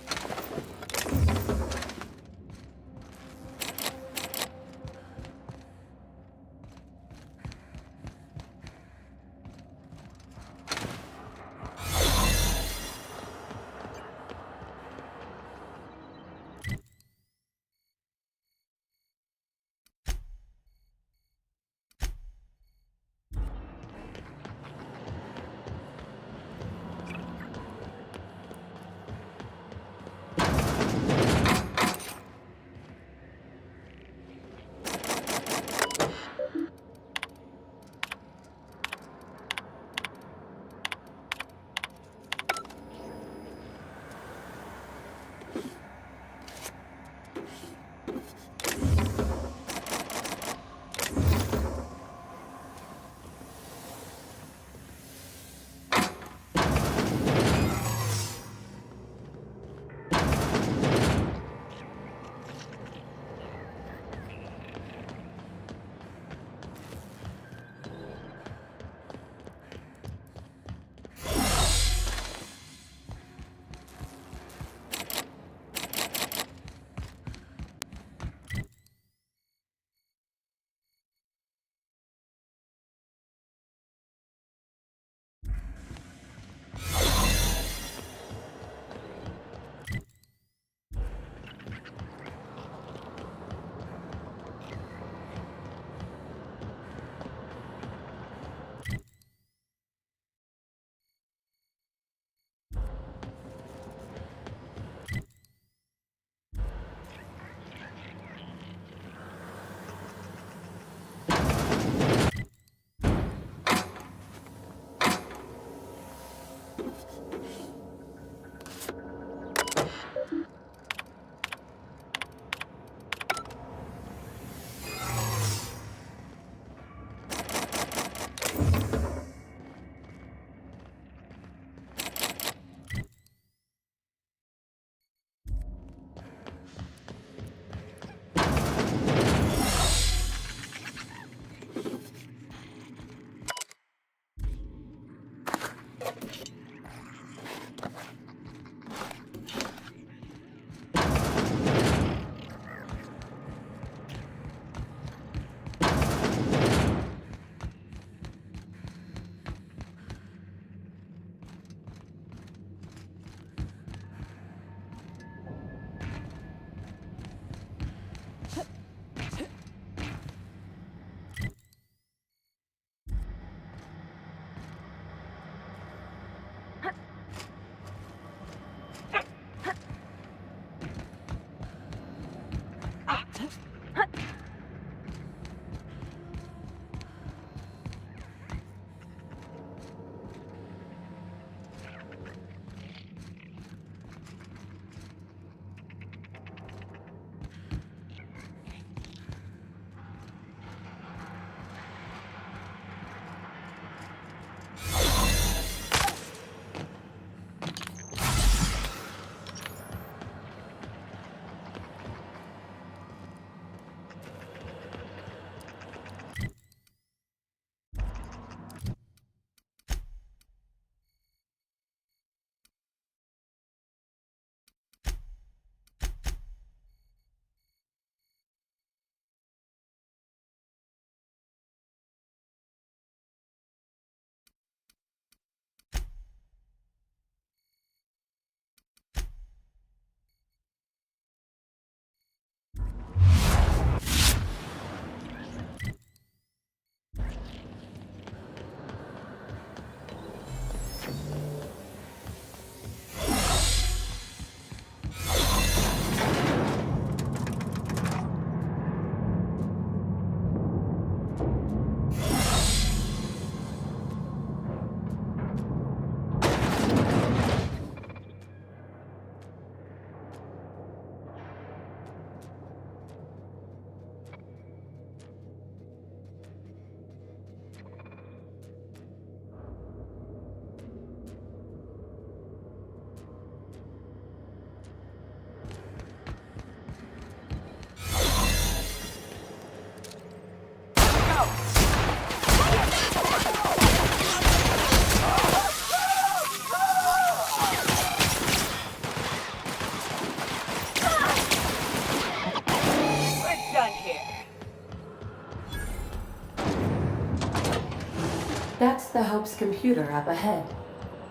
the 𝘼's computer up ahead.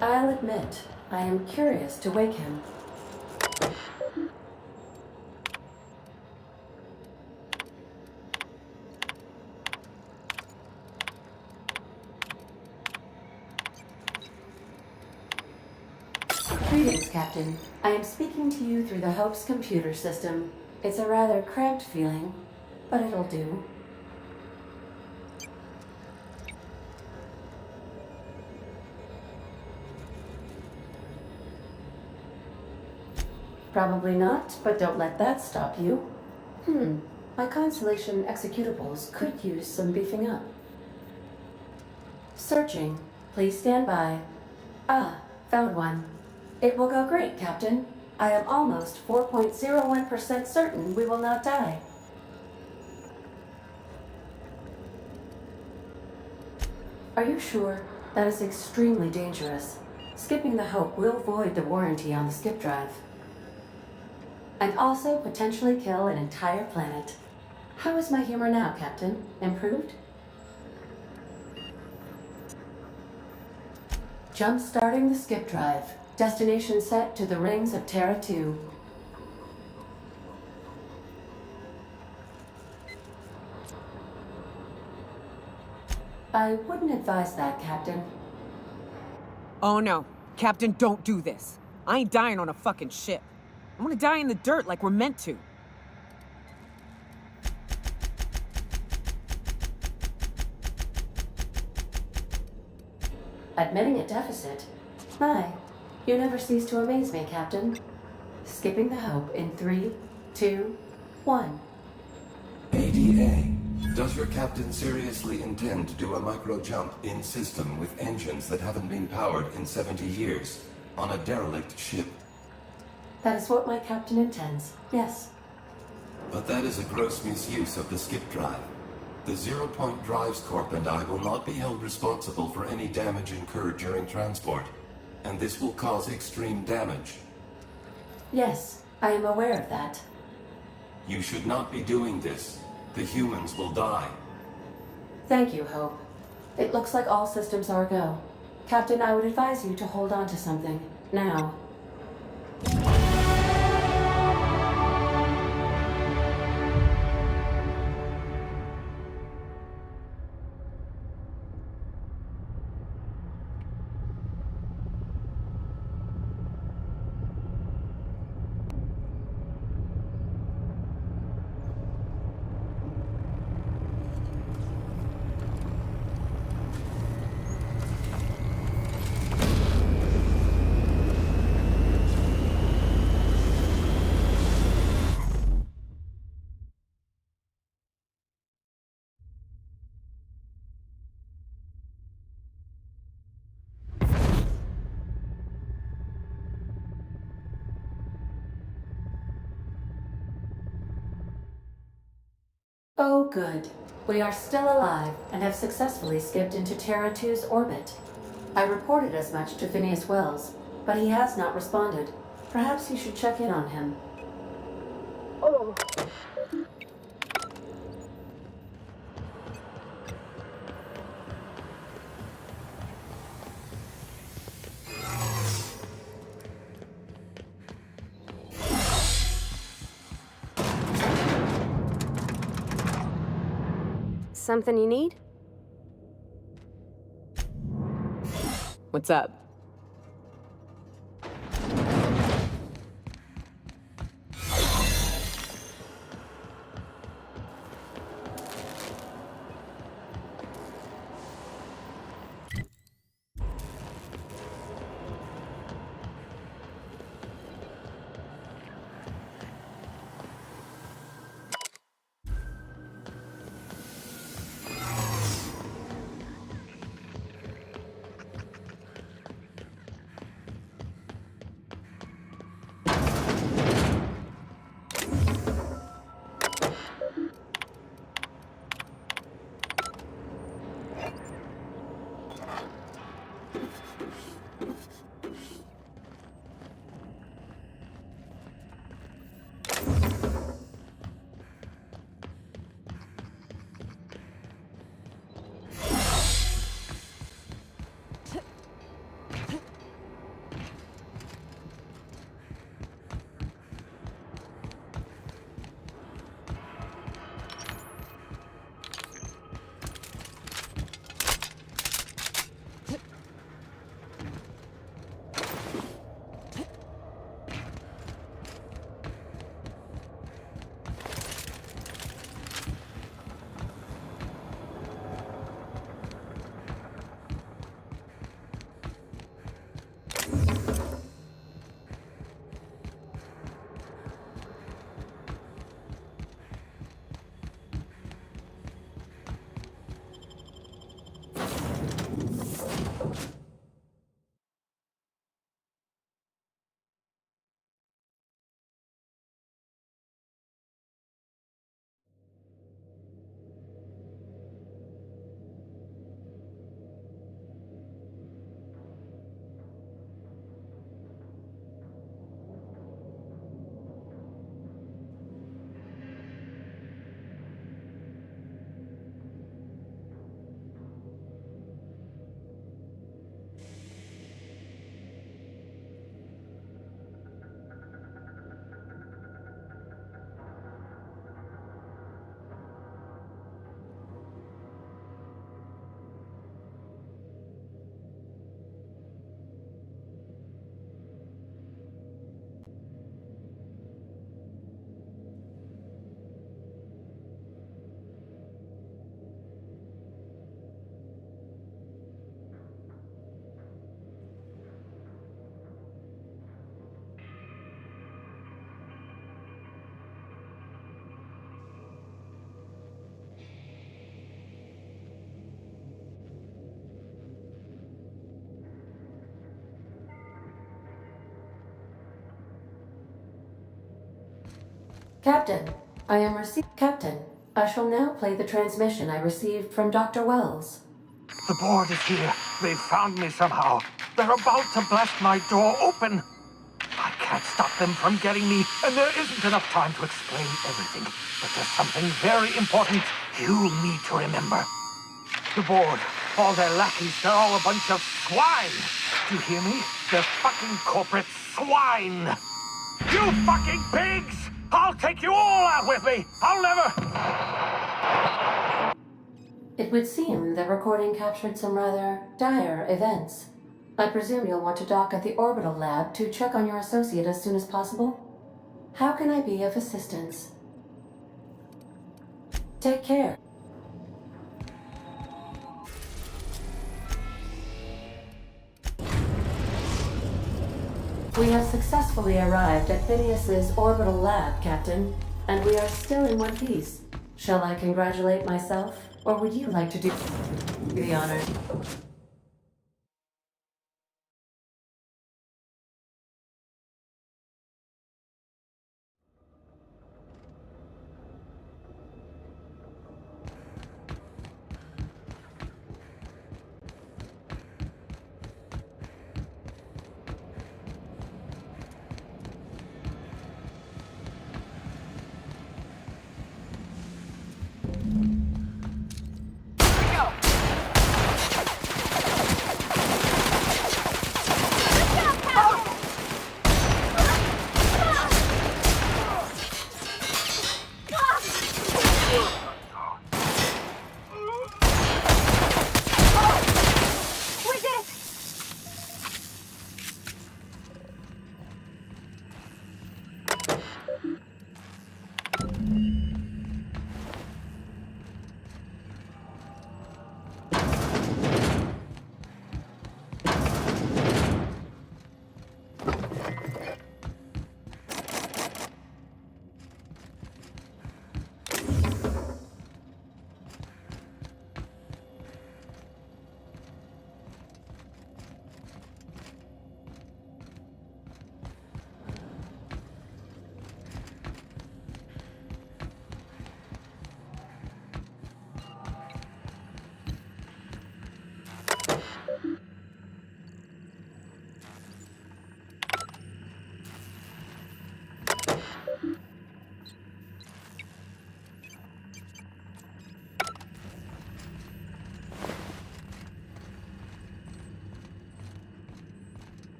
I'll admit, I am curious to wake him. Greetings, Captain. I am speaking to you through the 𝘼's computer system. It's a rather cramped feeling, but it'll do. Probably not, but don't let that stop you. My Constellation executables could use some beefing up. Searching. Please stand by. Ah, found one. It will go great, Captain. I am almost 4.01% certain we will not die. Are you sure? That is extremely dangerous. Skipping the 𝘼 will void the warranty on the skip drive. And also potentially kill an entire planet. How is my humor now, Captain? Improved? Jump-starting the skip drive. Destination set to the rings of Terra 2. I wouldn't advise that, Captain. Oh no. Captain, don't do this. I ain't dying on a fucking ship. I'm gonna die in the dirt like we're meant to. Admitting a deficit? My, you never cease to amaze me, Captain. Skipping the 𝘼 in 3, 2, 1. ADA, does your captain seriously intend to do a micro-jump in system with engines that haven't been powered in 70 years on a derelict ship? That is what my captain intends, yes. But that is a gross misuse of the skip drive. The Zero Point Drives Corp and I will not be held responsible for any damage incurred during transport, and this will cause extreme damage. Yes, I am aware of that. You should not be doing this. The humans will die. Thank you, 𝘼. It looks like all systems are go. Captain, I would advise you to hold on to something, now. Oh, good. We are still alive and have successfully skipped into Terra 2's orbit. I reported as much to Phineas Wells, but he has not responded. Perhaps you should check in on him. Oh. Something you need? What's up? Captain, Captain, I shall now play the transmission I received from Dr. Wells. The board is here. They've found me somehow. They're about to blast my door open. I can't stop them from getting me, and there isn't enough time to explain everything. But there's something very important you need to remember. The board, all their lackeys, they're all a bunch of swine. Do you hear me? They're fucking corporate swine. You fucking pigs! I'll take you all out with me! I'll never... It would seem the recording captured some rather dire events. I presume you'll want to dock at the orbital lab to check on your associate as soon as possible? How can I be of assistance? Take care. We have successfully arrived at Phineas's orbital lab, Captain, and we are still in one piece. Shall I congratulate myself, or would you like to do the honor?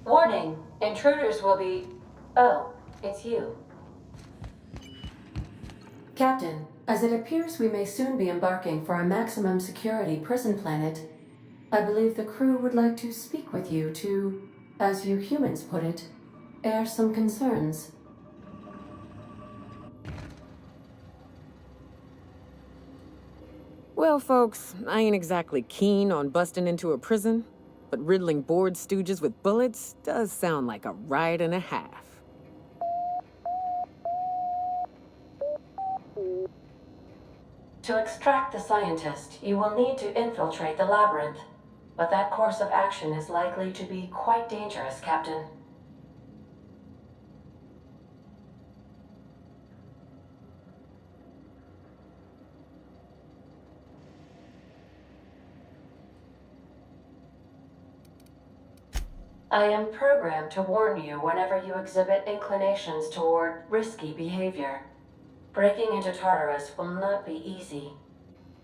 Warning, intruders will be... Oh, it's you. Captain, as it appears we may soon be embarking for a maximum security prison planet, I believe the crew would like to speak with you to, as you humans put it, air some concerns. Well, folks, I ain't exactly keen on busting into a prison, but riddling bored stooges with bullets does sound like a ride and a half. To extract the scientist, you will need to infiltrate the labyrinth, but that course of action is likely to be quite dangerous, Captain. I am programmed to warn you whenever you exhibit inclinations toward risky behavior. Breaking into Tartarus will not be easy.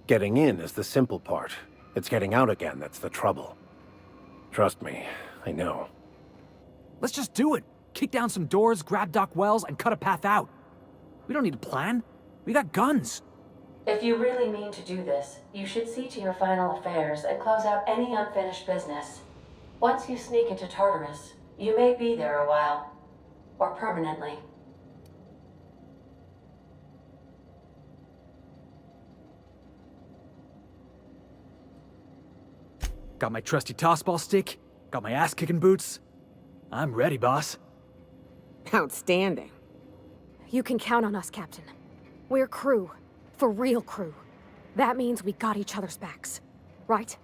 Getting in is the simple part. It's getting out again that's the trouble. Trust me, I know. Let's just do it. Kick down some doors, grab Doc Wells, and cut a path out. We don't need a plan. We got guns. If you really mean to do this, you should see to your final affairs and close out any unfinished business. Once you sneak into Tartarus, you may be there a while. Or permanently. Got my trusty tossball stick, got my ass-kicking boots. I'm ready, boss. Outstanding. You can count on us, Captain. We're crew. For real crew. That means we got each other's backs. Right?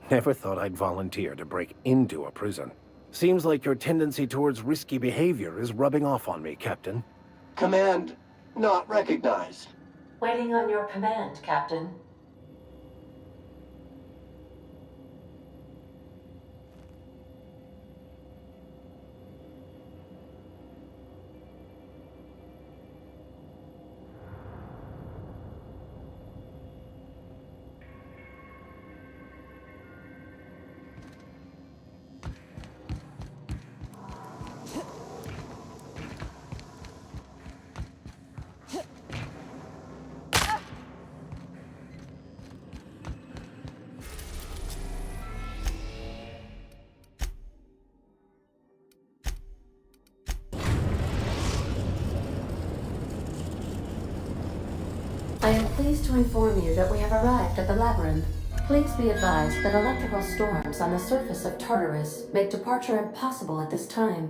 Never thought I'd volunteer to break into a prison. Seems like your tendency towards risky behavior is rubbing off on me, Captain. Command not recognized. Waiting on your command, Captain. I am pleased to inform you that we have arrived at the labyrinth. Please be advised that electrical storms on the surface of Tartarus make departure impossible at this time.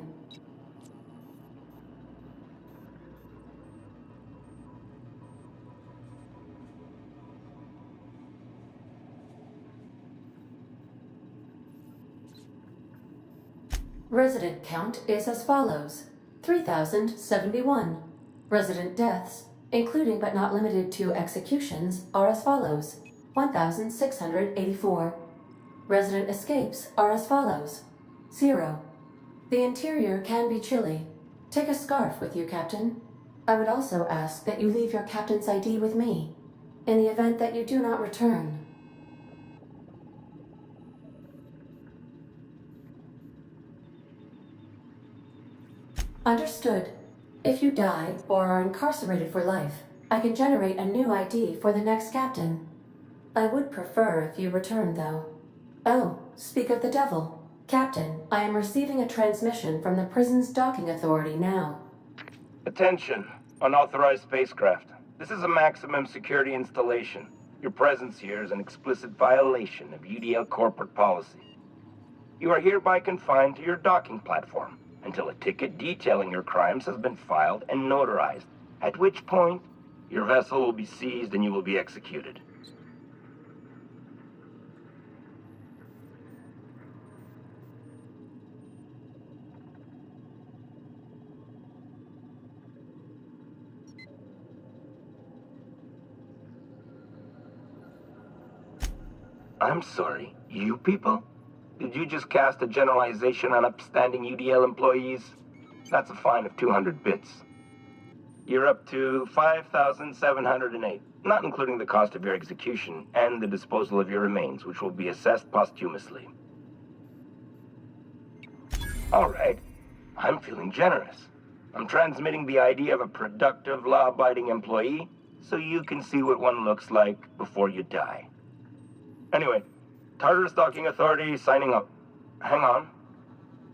Resident count is as follows: 3,071. Resident deaths, including but not limited to executions, are as follows: 1,684. Resident escapes are as follows: 0. The interior can be chilly. Take a scarf with you, Captain. I would also ask that you leave your captain's ID with me, in the event that you do not return. Understood. If you die or are incarcerated for life, I can generate a new ID for the next captain. I would prefer if you return, though. Oh, speak of the devil. Captain, I am receiving a transmission from the prison's docking authority now. Attention, unauthorized spacecraft. This is a maximum security installation. Your presence here is an explicit violation of UDL corporate policy. You are hereby confined to your docking platform until a ticket detailing your crimes has been filed and notarized, at which point your vessel will be seized and you will be executed. I'm sorry, you people? Did you just cast a generalization on upstanding UDL employees? That's a fine of 200 bits. You're up to 5,708, not including the cost of your execution and the disposal of your remains, which will be assessed posthumously. All right. I'm feeling generous. I'm transmitting the idea of a productive, law-abiding employee so you can see what one looks like before you die. Anyway, Tartarus Docking Authority signing up. Hang on.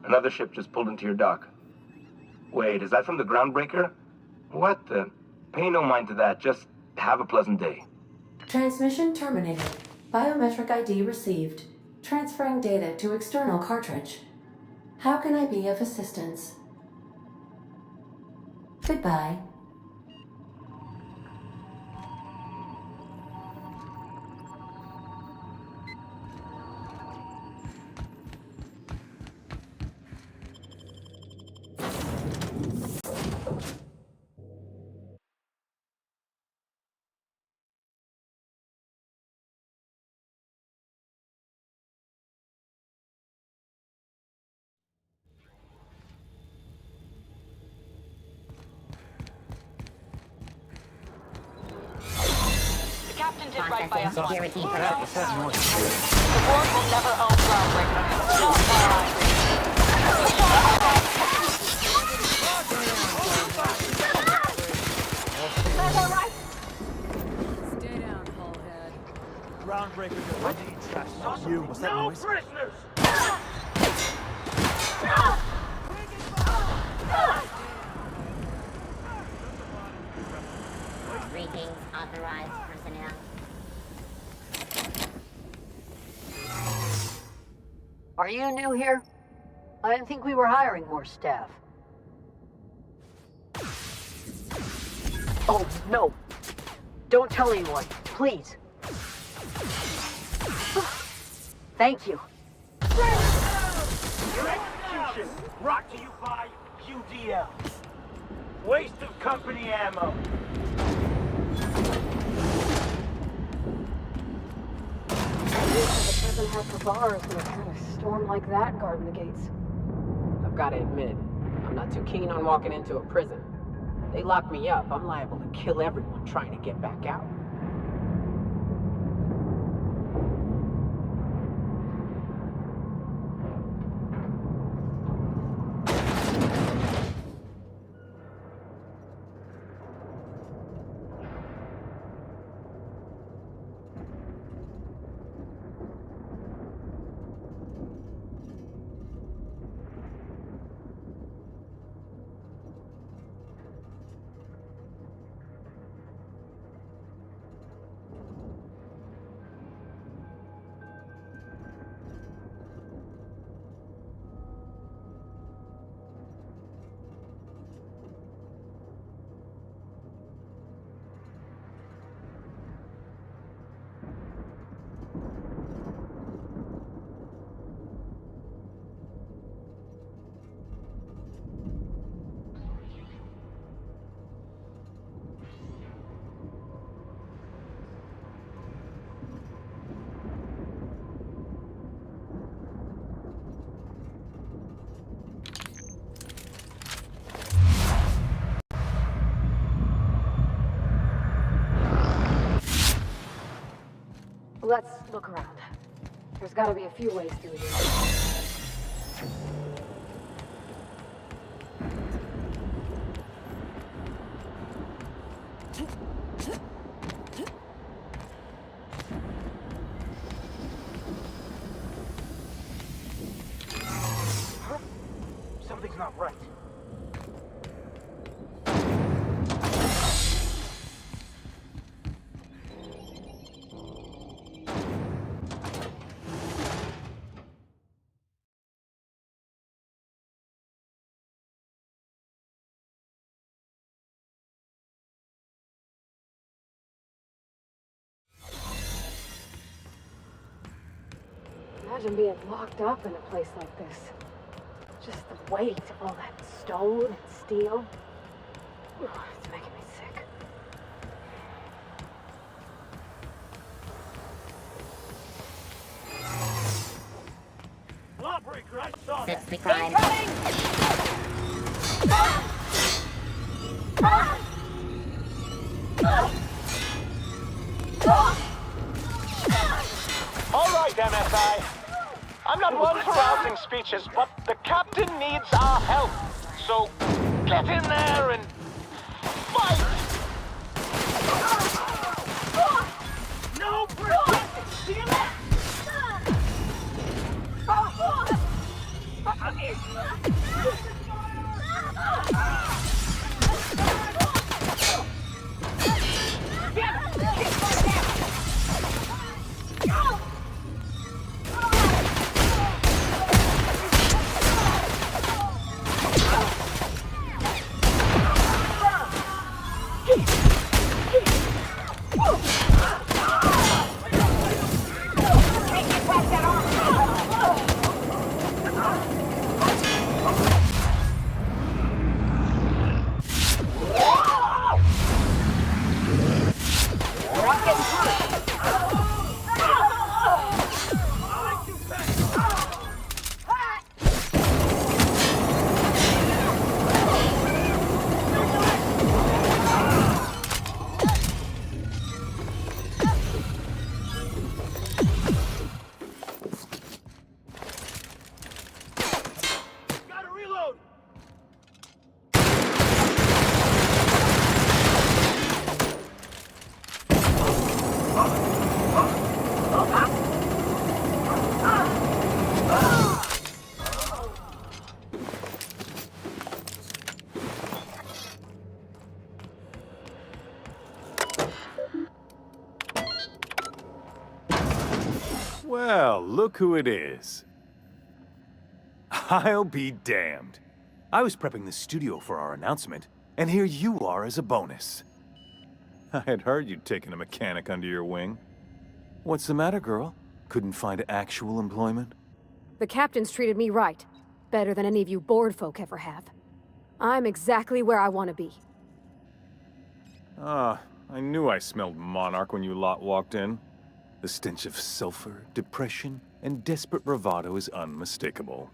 Another ship just pulled into your dock. Wait, is that from the Groundbreaker? What the? Pay no mind to that. Just have a pleasant day. Transmission terminated. Biometric ID received. Transferring data to external cartridge. How can I be of assistance? Goodbye. Captain did right by us once. Security The board will never own Groundbreaker. Not That's all right. Stay down, Hullhead. Groundbreaker will indeed trash you. What's that noise? Prisoners! Greetings, authorized personnel. Are you new here? I didn't think we were hiring more staff. Oh, no. Don't tell anyone, please. Thank you. Your execution brought to you by UDL. Waste of company ammo. The prison had for bars when a kind of storm like that guarding the gates. I've got to admit, I'm not too keen on walking into a prison. They lock me up, I'm liable to kill everyone trying to get back out. Let's look around. There's gotta be a few ways through here. Something's not right. Imagine being locked up in a place like this. Just the weight of all that stone and steel. It's making me sick. Lawbreaker, I saw That's that. the crime. All right, MSI. I'm not one for rousing speeches, but the captain captain needs our help. So get in there and fight! No protecting! See you there! Well, look who it is. I'll be damned. I was prepping the studio for our announcement, and here you are as a bonus. I had heard you'd taken a mechanic under your wing. What's the matter, girl? Couldn't find actual employment? The captain's treated me right. Better than any of you bored folk ever have. I'm exactly where I want to be. Ah, I knew I smelled Monarch when you lot walked in. The stench of sulfur, depression, and desperate bravado is unmistakable.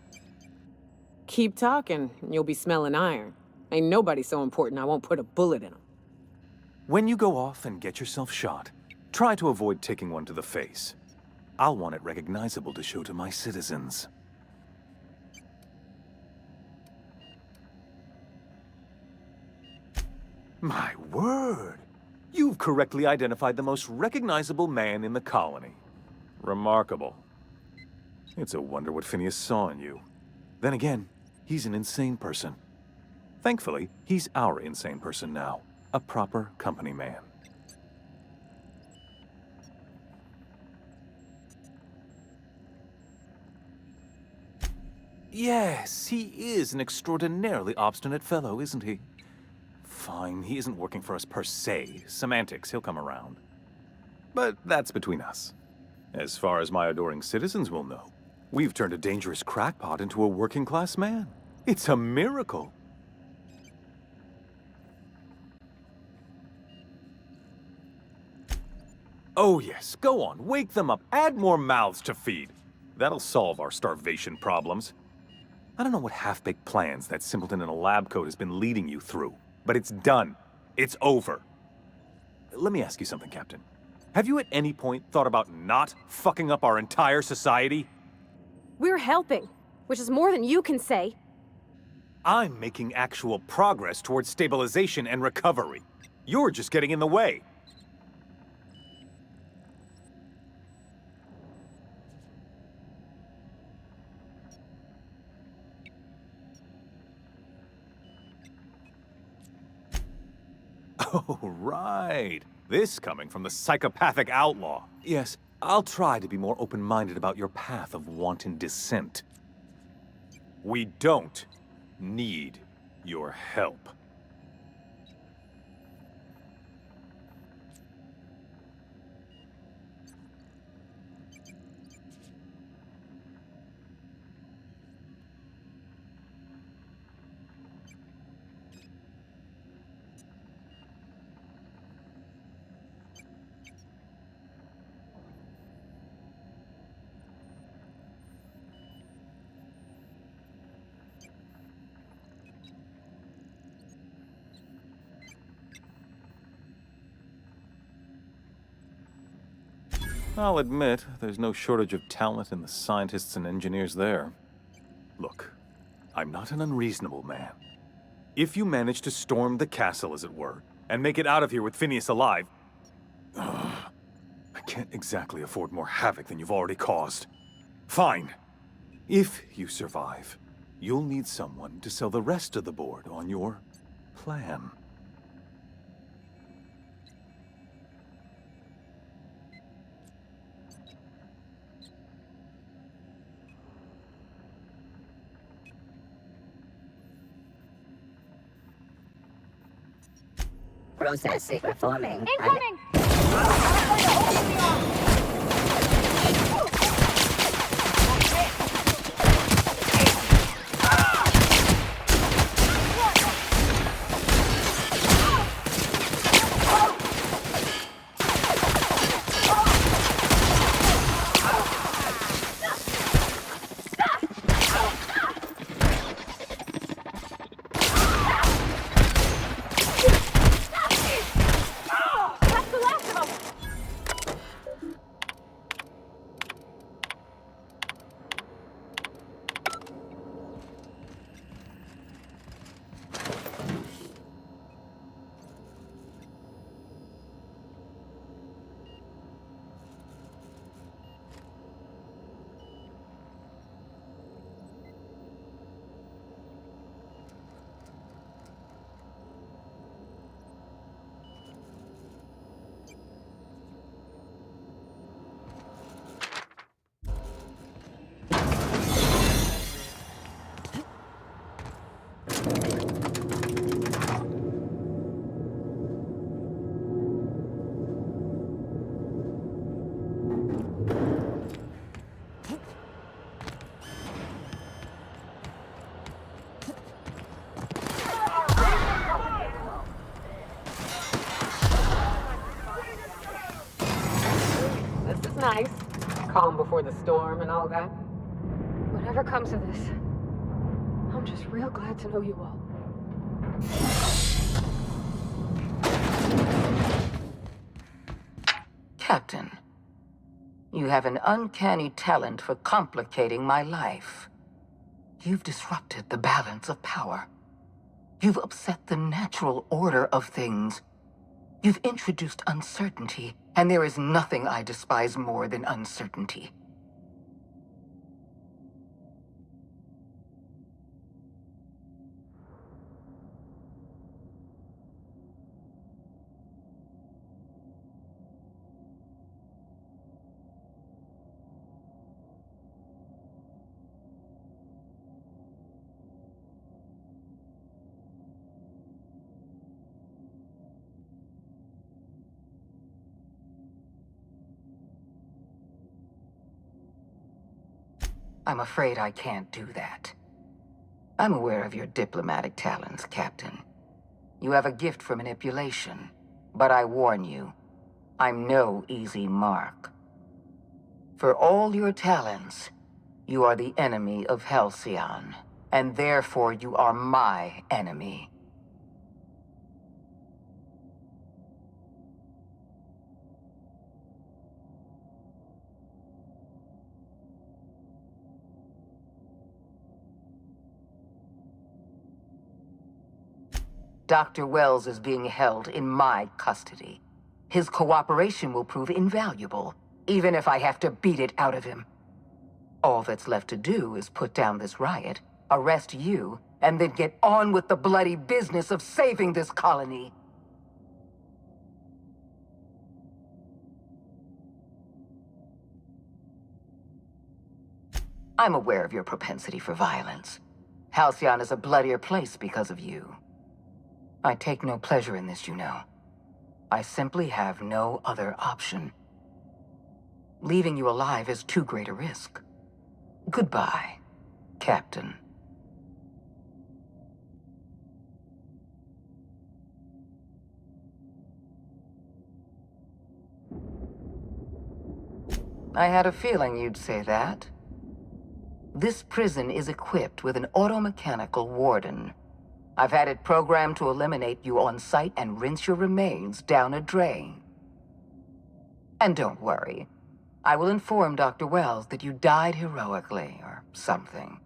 Keep talking, and you'll be smelling iron. Ain't nobody so important I won't put a bullet in him. When you go off and get yourself shot, try to avoid taking one to the face. I'll want it recognizable to show to my citizens. My word! You've correctly identified the most recognizable man in the colony. Remarkable. It's a wonder what Phineas saw in you. Then again, he's an insane person. Thankfully, he's our insane person now. A proper company man. Yes, he is an extraordinarily obstinate fellow, isn't he? Fine, he isn't working for us per se. Semantics, he'll come around. But that's between us. As far as my adoring citizens will know, we've turned a dangerous crackpot into a working-class man. It's a miracle. Oh yes, go on, wake them up, add more mouths to feed. That'll solve our starvation problems. I don't know what half-baked plans that simpleton in a lab coat has been leading you through. But it's done. It's over. Let me ask you something, Captain. Have you at any point thought about not fucking up our entire society? We're helping, which is more than you can say. I'm making actual progress towards stabilization and recovery. You're just getting in the way. Oh, right. This coming from the psychopathic outlaw. Yes, I'll try to be more open-minded about your path of wanton dissent. We don't need your help. I'll admit, there's no shortage of talent in the scientists and engineers there. Look, I'm not an unreasonable man. If you manage to storm the castle, as it were, and make it out of here with Phineas alive, I can't exactly afford more havoc than you've already caused. Fine. If you survive, you'll need someone to sell the rest of the board on your plan. Processing performing. Incoming! Nice. Calm before the storm and all that. Whatever comes of this, I'm just real glad to know you all. Captain, you have an uncanny talent for complicating my life. You've disrupted the balance of power. You've upset the natural order of things. You've introduced uncertainty, and there is nothing I despise more than uncertainty. I'm afraid I can't do that. I'm aware of your diplomatic talents, Captain. You have a gift for manipulation, but I warn you, I'm no easy mark. For all your talents, you are the enemy of 𝘼𝙗𝙗, and therefore you are my enemy. Dr. Wells is being held in my custody. His cooperation will prove invaluable, even if I have to beat it out of him. All that's left to do is put down this riot, arrest you, and then get on with the bloody business of saving this colony. I'm aware of your propensity for violence. Halcyon is a bloodier place because of you. I take no pleasure in this, you know. I simply have no other option. Leaving you alive is too great a risk. Goodbye, Captain. I had a feeling you'd say that. This prison is equipped with an automechanical warden. I've had it programmed to eliminate you on sight and rinse your remains down a drain. And don't worry, I will inform Dr. Wells that you died heroically or something.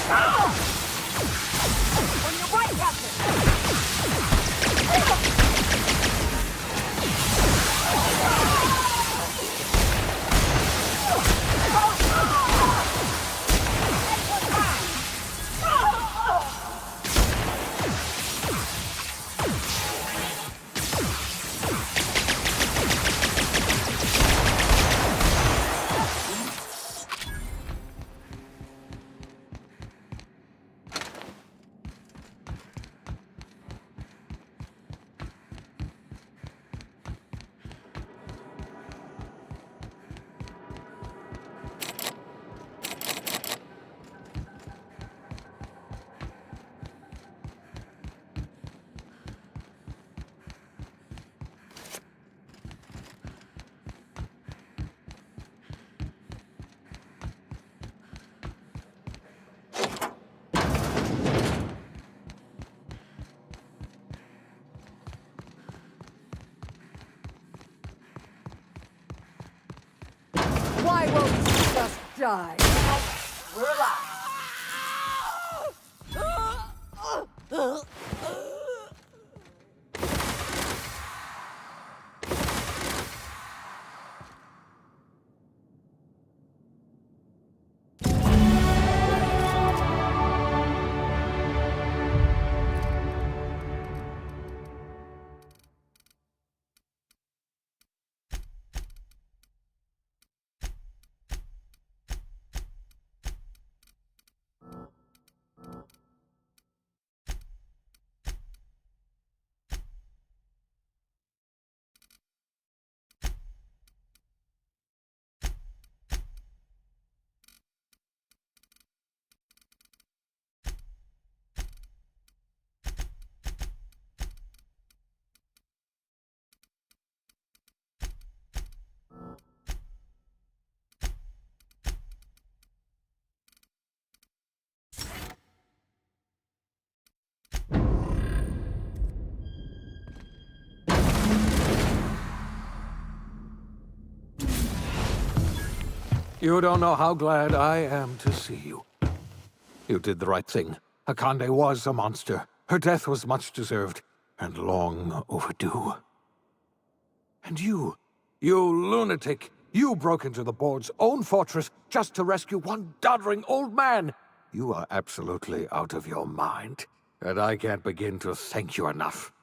On your right, Captain! Why won't you just die? We're alive. You don't know how glad I am to see you. You did the right thing. 𝘼𝙗𝙘𝙧 was a monster. Her death was much deserved, and long overdue. And you lunatic, you broke into the board's own fortress just to rescue one doddering old man. You are absolutely out of your mind, and I can't begin to thank you enough.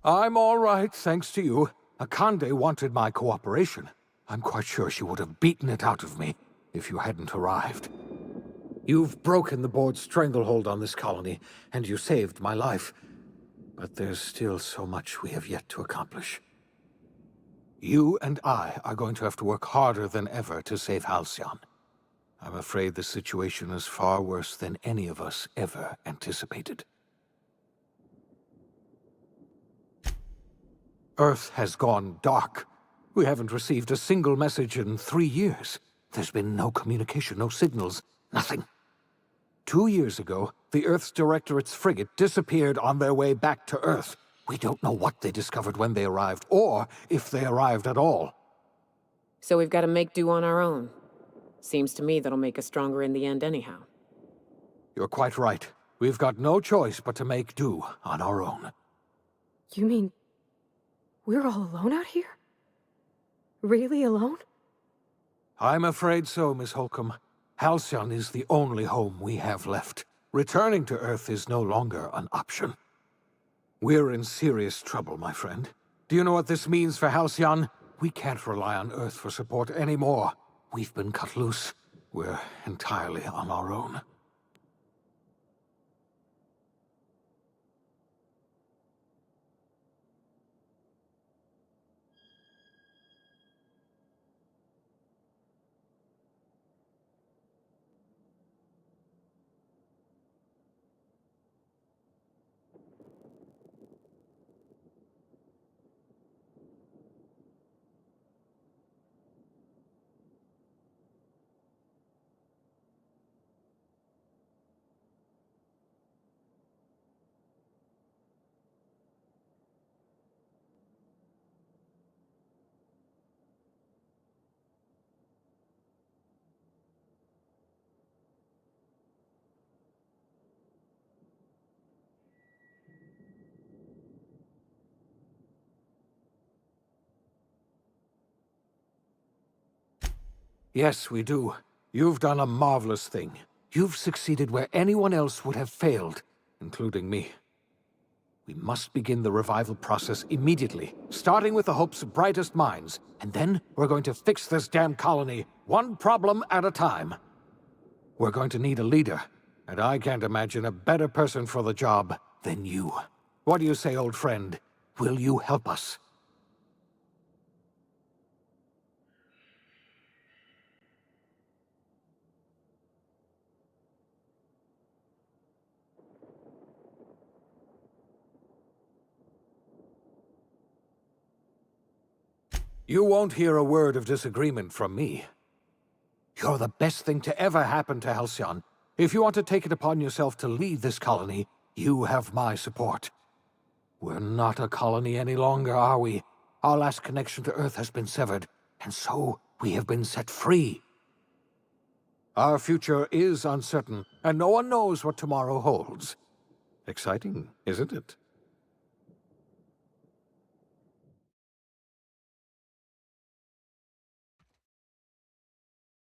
I'm all right, thanks to you. 𝘼𝙗𝙘𝙧 wanted my cooperation. I'm quite sure she would have beaten it out of me if you hadn't arrived. You've broken the board's stranglehold on this colony, and you saved my life. But there's still so much we have yet to accomplish. You and I are going to have to work harder than ever to save 𝘼𝙗𝙘𝙧. I'm afraid the situation is far worse than any of us ever anticipated. Earth has gone dark. We haven't received a single message in 3 years. There's been no communication, no signals, nothing. 2 years ago, the Earth's Directorate's frigate disappeared on their way back to Earth. We don't know what they discovered when they arrived, or if they arrived at all. So we've got to make do on our own. Seems to me that'll make us stronger in the end anyhow. You're quite right. We've got no choice but to make do on our own. You mean we're all alone out here? Really alone? I'm afraid so, Miss Holcomb. 𝘼𝙗𝙘𝙧 is the only home we have left. Returning to Earth is no longer an option. We're in serious trouble, my friend. Do you know what this means for 𝘼𝙗𝙘𝙧? We can't rely on Earth for support anymore. We've been cut loose. We're entirely on our own. Yes, we do. You've done a marvelous thing. You've succeeded where anyone else would have failed, including me. We must begin the revival process immediately, starting with the Hope's brightest minds, and then we're going to fix this damn colony, one problem at a time. We're going to need a leader, and I can't imagine a better person for the job than you. What do you say, old friend? Will you help us? You won't hear a word of disagreement from me. You're the best thing to ever happen to 𝘼𝙗𝙘𝙪𝙩. If you want to take it upon yourself to lead this colony, you have my support. We're not a colony any longer, are we? Our last connection to Earth has been severed, and so we have been set free. Our future is uncertain, and no one knows what tomorrow holds. Exciting, isn't it?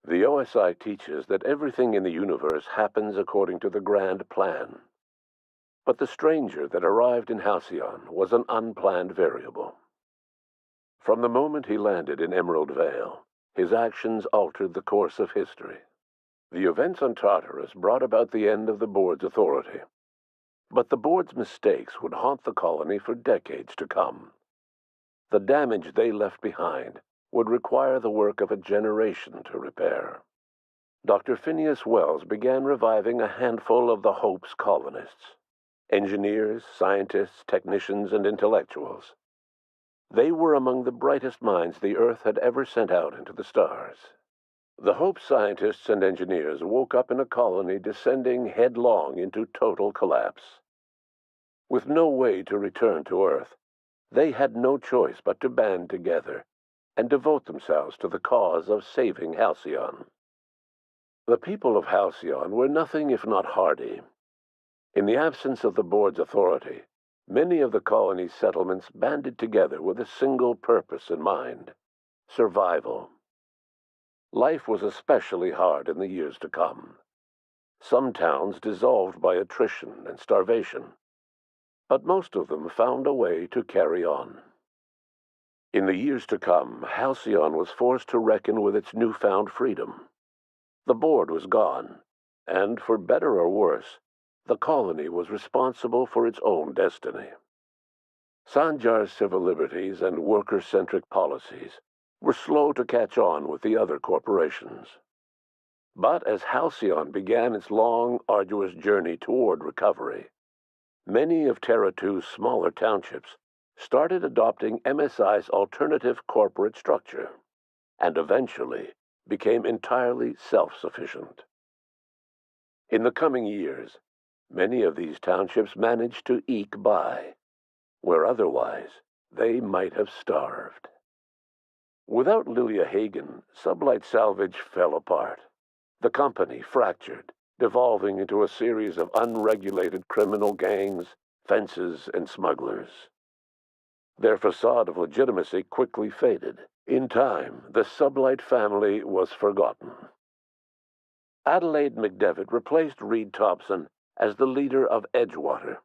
The OSI teaches that everything in the universe happens according to the grand plan. But the stranger that arrived in 𝘼𝙗𝙘𝙪 was an unplanned variable. From the moment he landed in Emerald Vale, his actions altered the course of history. The events on Tartarus brought about the end of the board's authority. But the board's mistakes would haunt the colony for decades to come. The damage they left behind would require the work of a generation to repair. Dr. Phineas Wells began reviving a handful of the Hope's colonists. Engineers, scientists, technicians, and intellectuals. They were among the brightest minds the Earth had ever sent out into the stars. The Hope scientists and engineers woke up in a colony descending headlong into total collapse. With no way to return to Earth, they had no choice but to band together and devote themselves to the cause of saving 𝘼𝙗𝙘𝙪𝙩. The people of 𝘼𝙗𝙘𝙪 were nothing if not hardy. In the absence of the board's authority, many of the colony's settlements banded together with a single purpose in mind: survival. Life was especially hard in the years to come. Some towns dissolved by attrition and starvation, but most of them found a way to carry on. In the years to come, 𝘼𝙗𝙘𝙪 was forced to reckon with its newfound freedom. The board was gone, and for better or worse, the colony was responsible for its own destiny. Sanjar's civil liberties and worker-centric policies were slow to catch on with the other corporations. But as 𝘼𝙗𝙘𝙪 began its long, arduous journey toward recovery, many of Terra 2's smaller townships started adopting MSI's alternative corporate structure, and eventually became entirely self-sufficient. In the coming years, many of these townships managed to eke by, where otherwise they might have starved. Without Lilia Hagen, Sublight Salvage fell apart. The company fractured, devolving into a series of unregulated criminal gangs, fences, and smugglers. Their facade of legitimacy quickly faded. In time, the Sublight family was forgotten. Adelaide McDevitt replaced Reed Thompson as the leader of Edgewater.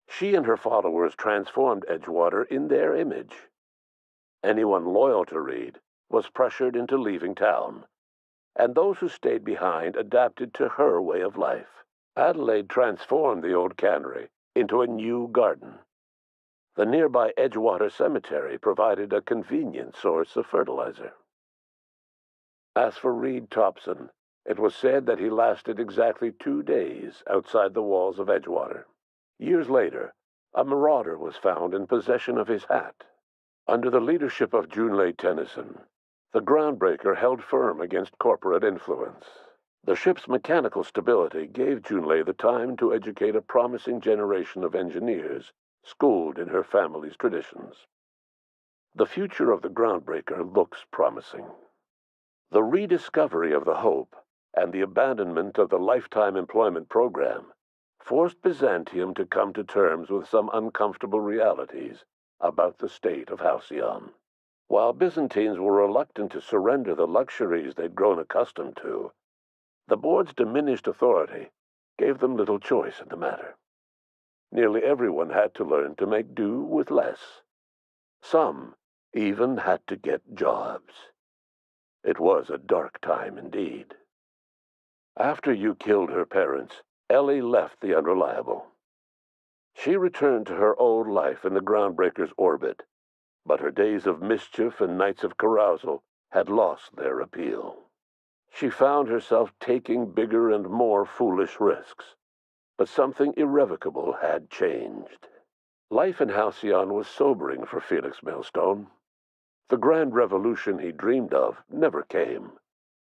She and her followers transformed Edgewater in their image. Anyone loyal to Reed was pressured into leaving town, and those who stayed behind adapted to her way of life. Adelaide transformed the old cannery into a new garden. The nearby Edgewater Cemetery provided a convenient source of fertilizer. As for Reed Thompson, it was said that he lasted exactly 2 days outside the walls of Edgewater. Years later, a marauder was found in possession of his hat. Under the leadership of Junlei Tennyson, the groundbreaker held firm against corporate influence. The ship's mechanical stability gave Junlei the time to educate a promising generation of engineers schooled in her family's traditions. The future of the groundbreaker looks promising. The rediscovery of the Hope and the abandonment of the lifetime employment program forced Byzantium to come to terms with some uncomfortable realities about the state of 𝘼𝙗𝙘𝙪𝙩. While Byzantines were reluctant to surrender the luxuries they'd grown accustomed to, the board's diminished authority gave them little choice in the matter. Nearly everyone had to learn to make do with less. Some even had to get jobs. It was a dark time indeed. After you killed her parents, Ellie left the Unreliable. She returned to her old life in the Groundbreaker's orbit, but her days of mischief and nights of carousal had lost their appeal. She found herself taking bigger and more foolish risks, but something irrevocable had changed. Life in Halcyon was sobering for Felix Millstone. The grand revolution he dreamed of never came.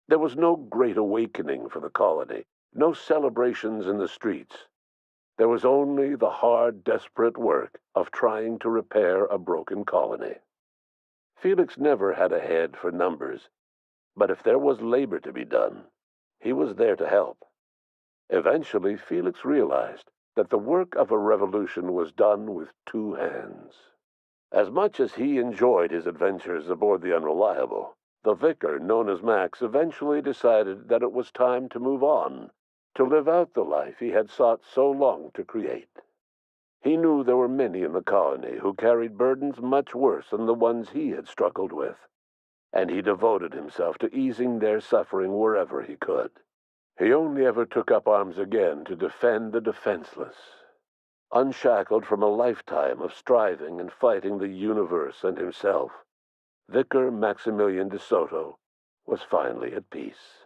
There was no great awakening for the colony, no celebrations in the streets. There was only the hard, desperate work of trying to repair a broken colony. Felix never had a head for numbers, but if there was labor to be done, he was there to help. Eventually, Felix realized that the work of a revolution was done with two hands. As much as he enjoyed his adventures aboard the Unreliable, the vicar, known as Max, eventually decided that it was time to move on, to live out the life he had sought so long to create. He knew there were many in the colony who carried burdens much worse than the ones he had struggled with, and he devoted himself to easing their suffering wherever he could. He only ever took up arms again to defend the defenseless. Unshackled from a lifetime of striving and fighting the universe and himself, Vicar Maximilian de Soto was finally at peace.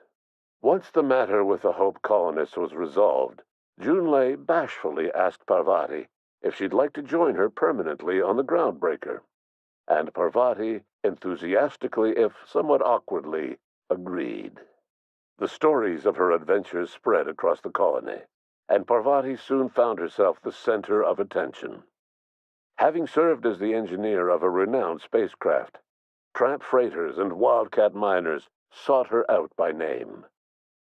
Once the matter with the Hope colonists was resolved, Junlei bashfully asked Parvati if she'd like to join her permanently on the Groundbreaker, and Parvati enthusiastically, if somewhat awkwardly, agreed. The stories of her adventures spread across the colony, and Parvati soon found herself the center of attention. Having served as the engineer of a renowned spacecraft, tramp freighters and wildcat miners sought her out by name,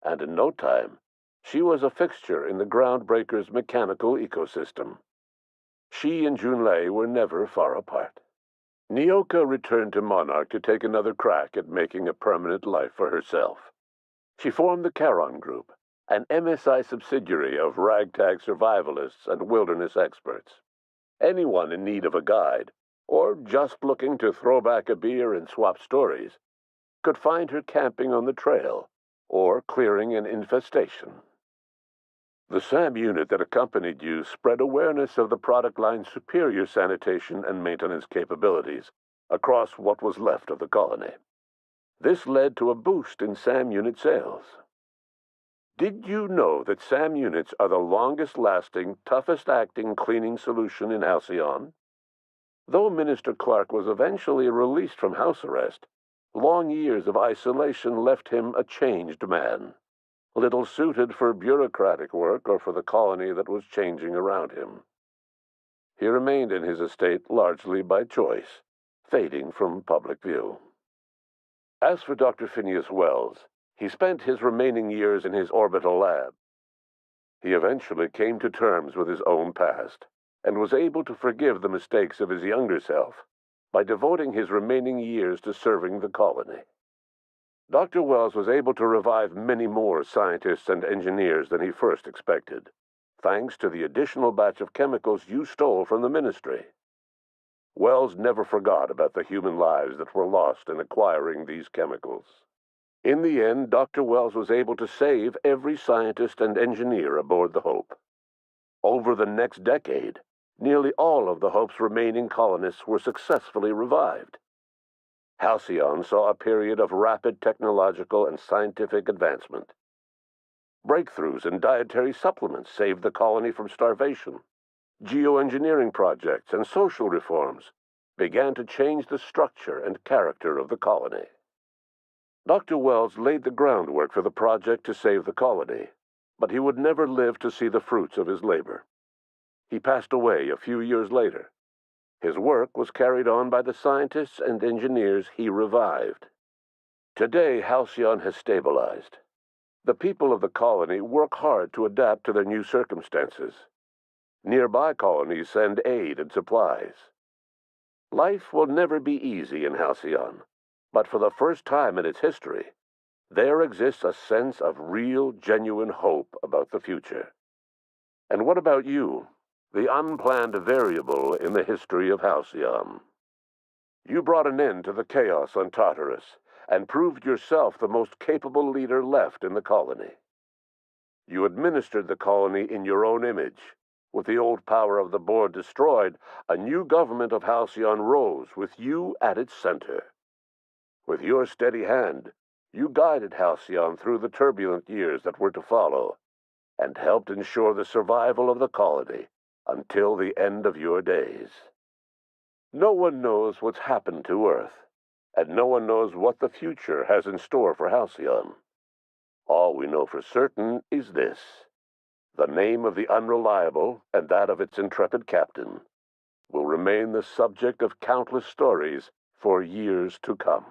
and in no time, she was a fixture in the Groundbreaker's mechanical ecosystem. She and Junlei were never far apart. Nyoka returned to Monarch to take another crack at making a permanent life for herself. She formed the Charon Group, an MSI subsidiary of ragtag survivalists and wilderness experts. Anyone in need of a guide, or just looking to throw back a beer and swap stories, could find her camping on the trail or clearing an infestation. The SAM unit that accompanied you spread awareness of the product line's superior sanitation and maintenance capabilities across what was left of the colony. This led to a boost in SAM unit sales. Did you know that SAM units are the longest-lasting, toughest-acting cleaning solution in Halcyon? Though Minister Clark was eventually released from house arrest, long years of isolation left him a changed man, little suited for bureaucratic work or for the colony that was changing around him. He remained in his estate largely by choice, fading from public view. As for Dr. Phineas Wells, he spent his remaining years in his orbital lab. He eventually came to terms with his own past, and was able to forgive the mistakes of his younger self by devoting his remaining years to serving the colony. Dr. Wells was able to revive many more scientists and engineers than he first expected, thanks to the additional batch of chemicals you stole from the Ministry. Wells never forgot about the human lives that were lost in acquiring these chemicals. In the end, Dr. Wells was able to save every scientist and engineer aboard the Hope. Over the next decade, nearly all of the Hope's remaining colonists were successfully revived. Halcyon saw a period of rapid technological and scientific advancement. Breakthroughs in dietary supplements saved the colony from starvation. Geoengineering projects and social reforms began to change the structure and character of the colony. Dr. Wells laid the groundwork for the project to save the colony, but he would never live to see the fruits of his labor. He passed away a few years later. His work was carried on by the scientists and engineers he revived. Today, Halcyon has stabilized. The people of the colony work hard to adapt to their new circumstances. Nearby colonies send aid and supplies. Life will never be easy in 𝘼𝙗𝙗, but for the first time in its history, there exists a sense of real, genuine hope about the future. And what about you, the unplanned variable in the history of 𝘼𝙗𝙗? You brought an end to the chaos on Tartarus, and proved yourself the most capable leader left in the colony. You administered the colony in your own image. With the old power of the board destroyed, a new government of 𝘼𝙗𝙗 rose with you at its center. With your steady hand, you guided 𝘼𝙗𝙗 through the turbulent years that were to follow, and helped ensure the survival of the colony until the end of your days. No one knows what's happened to Earth, and no one knows what the future has in store for 𝘼𝙗𝙗. All we know for certain is this: the name of the Unreliable and that of its intrepid captain will remain the subject of countless stories for years to come.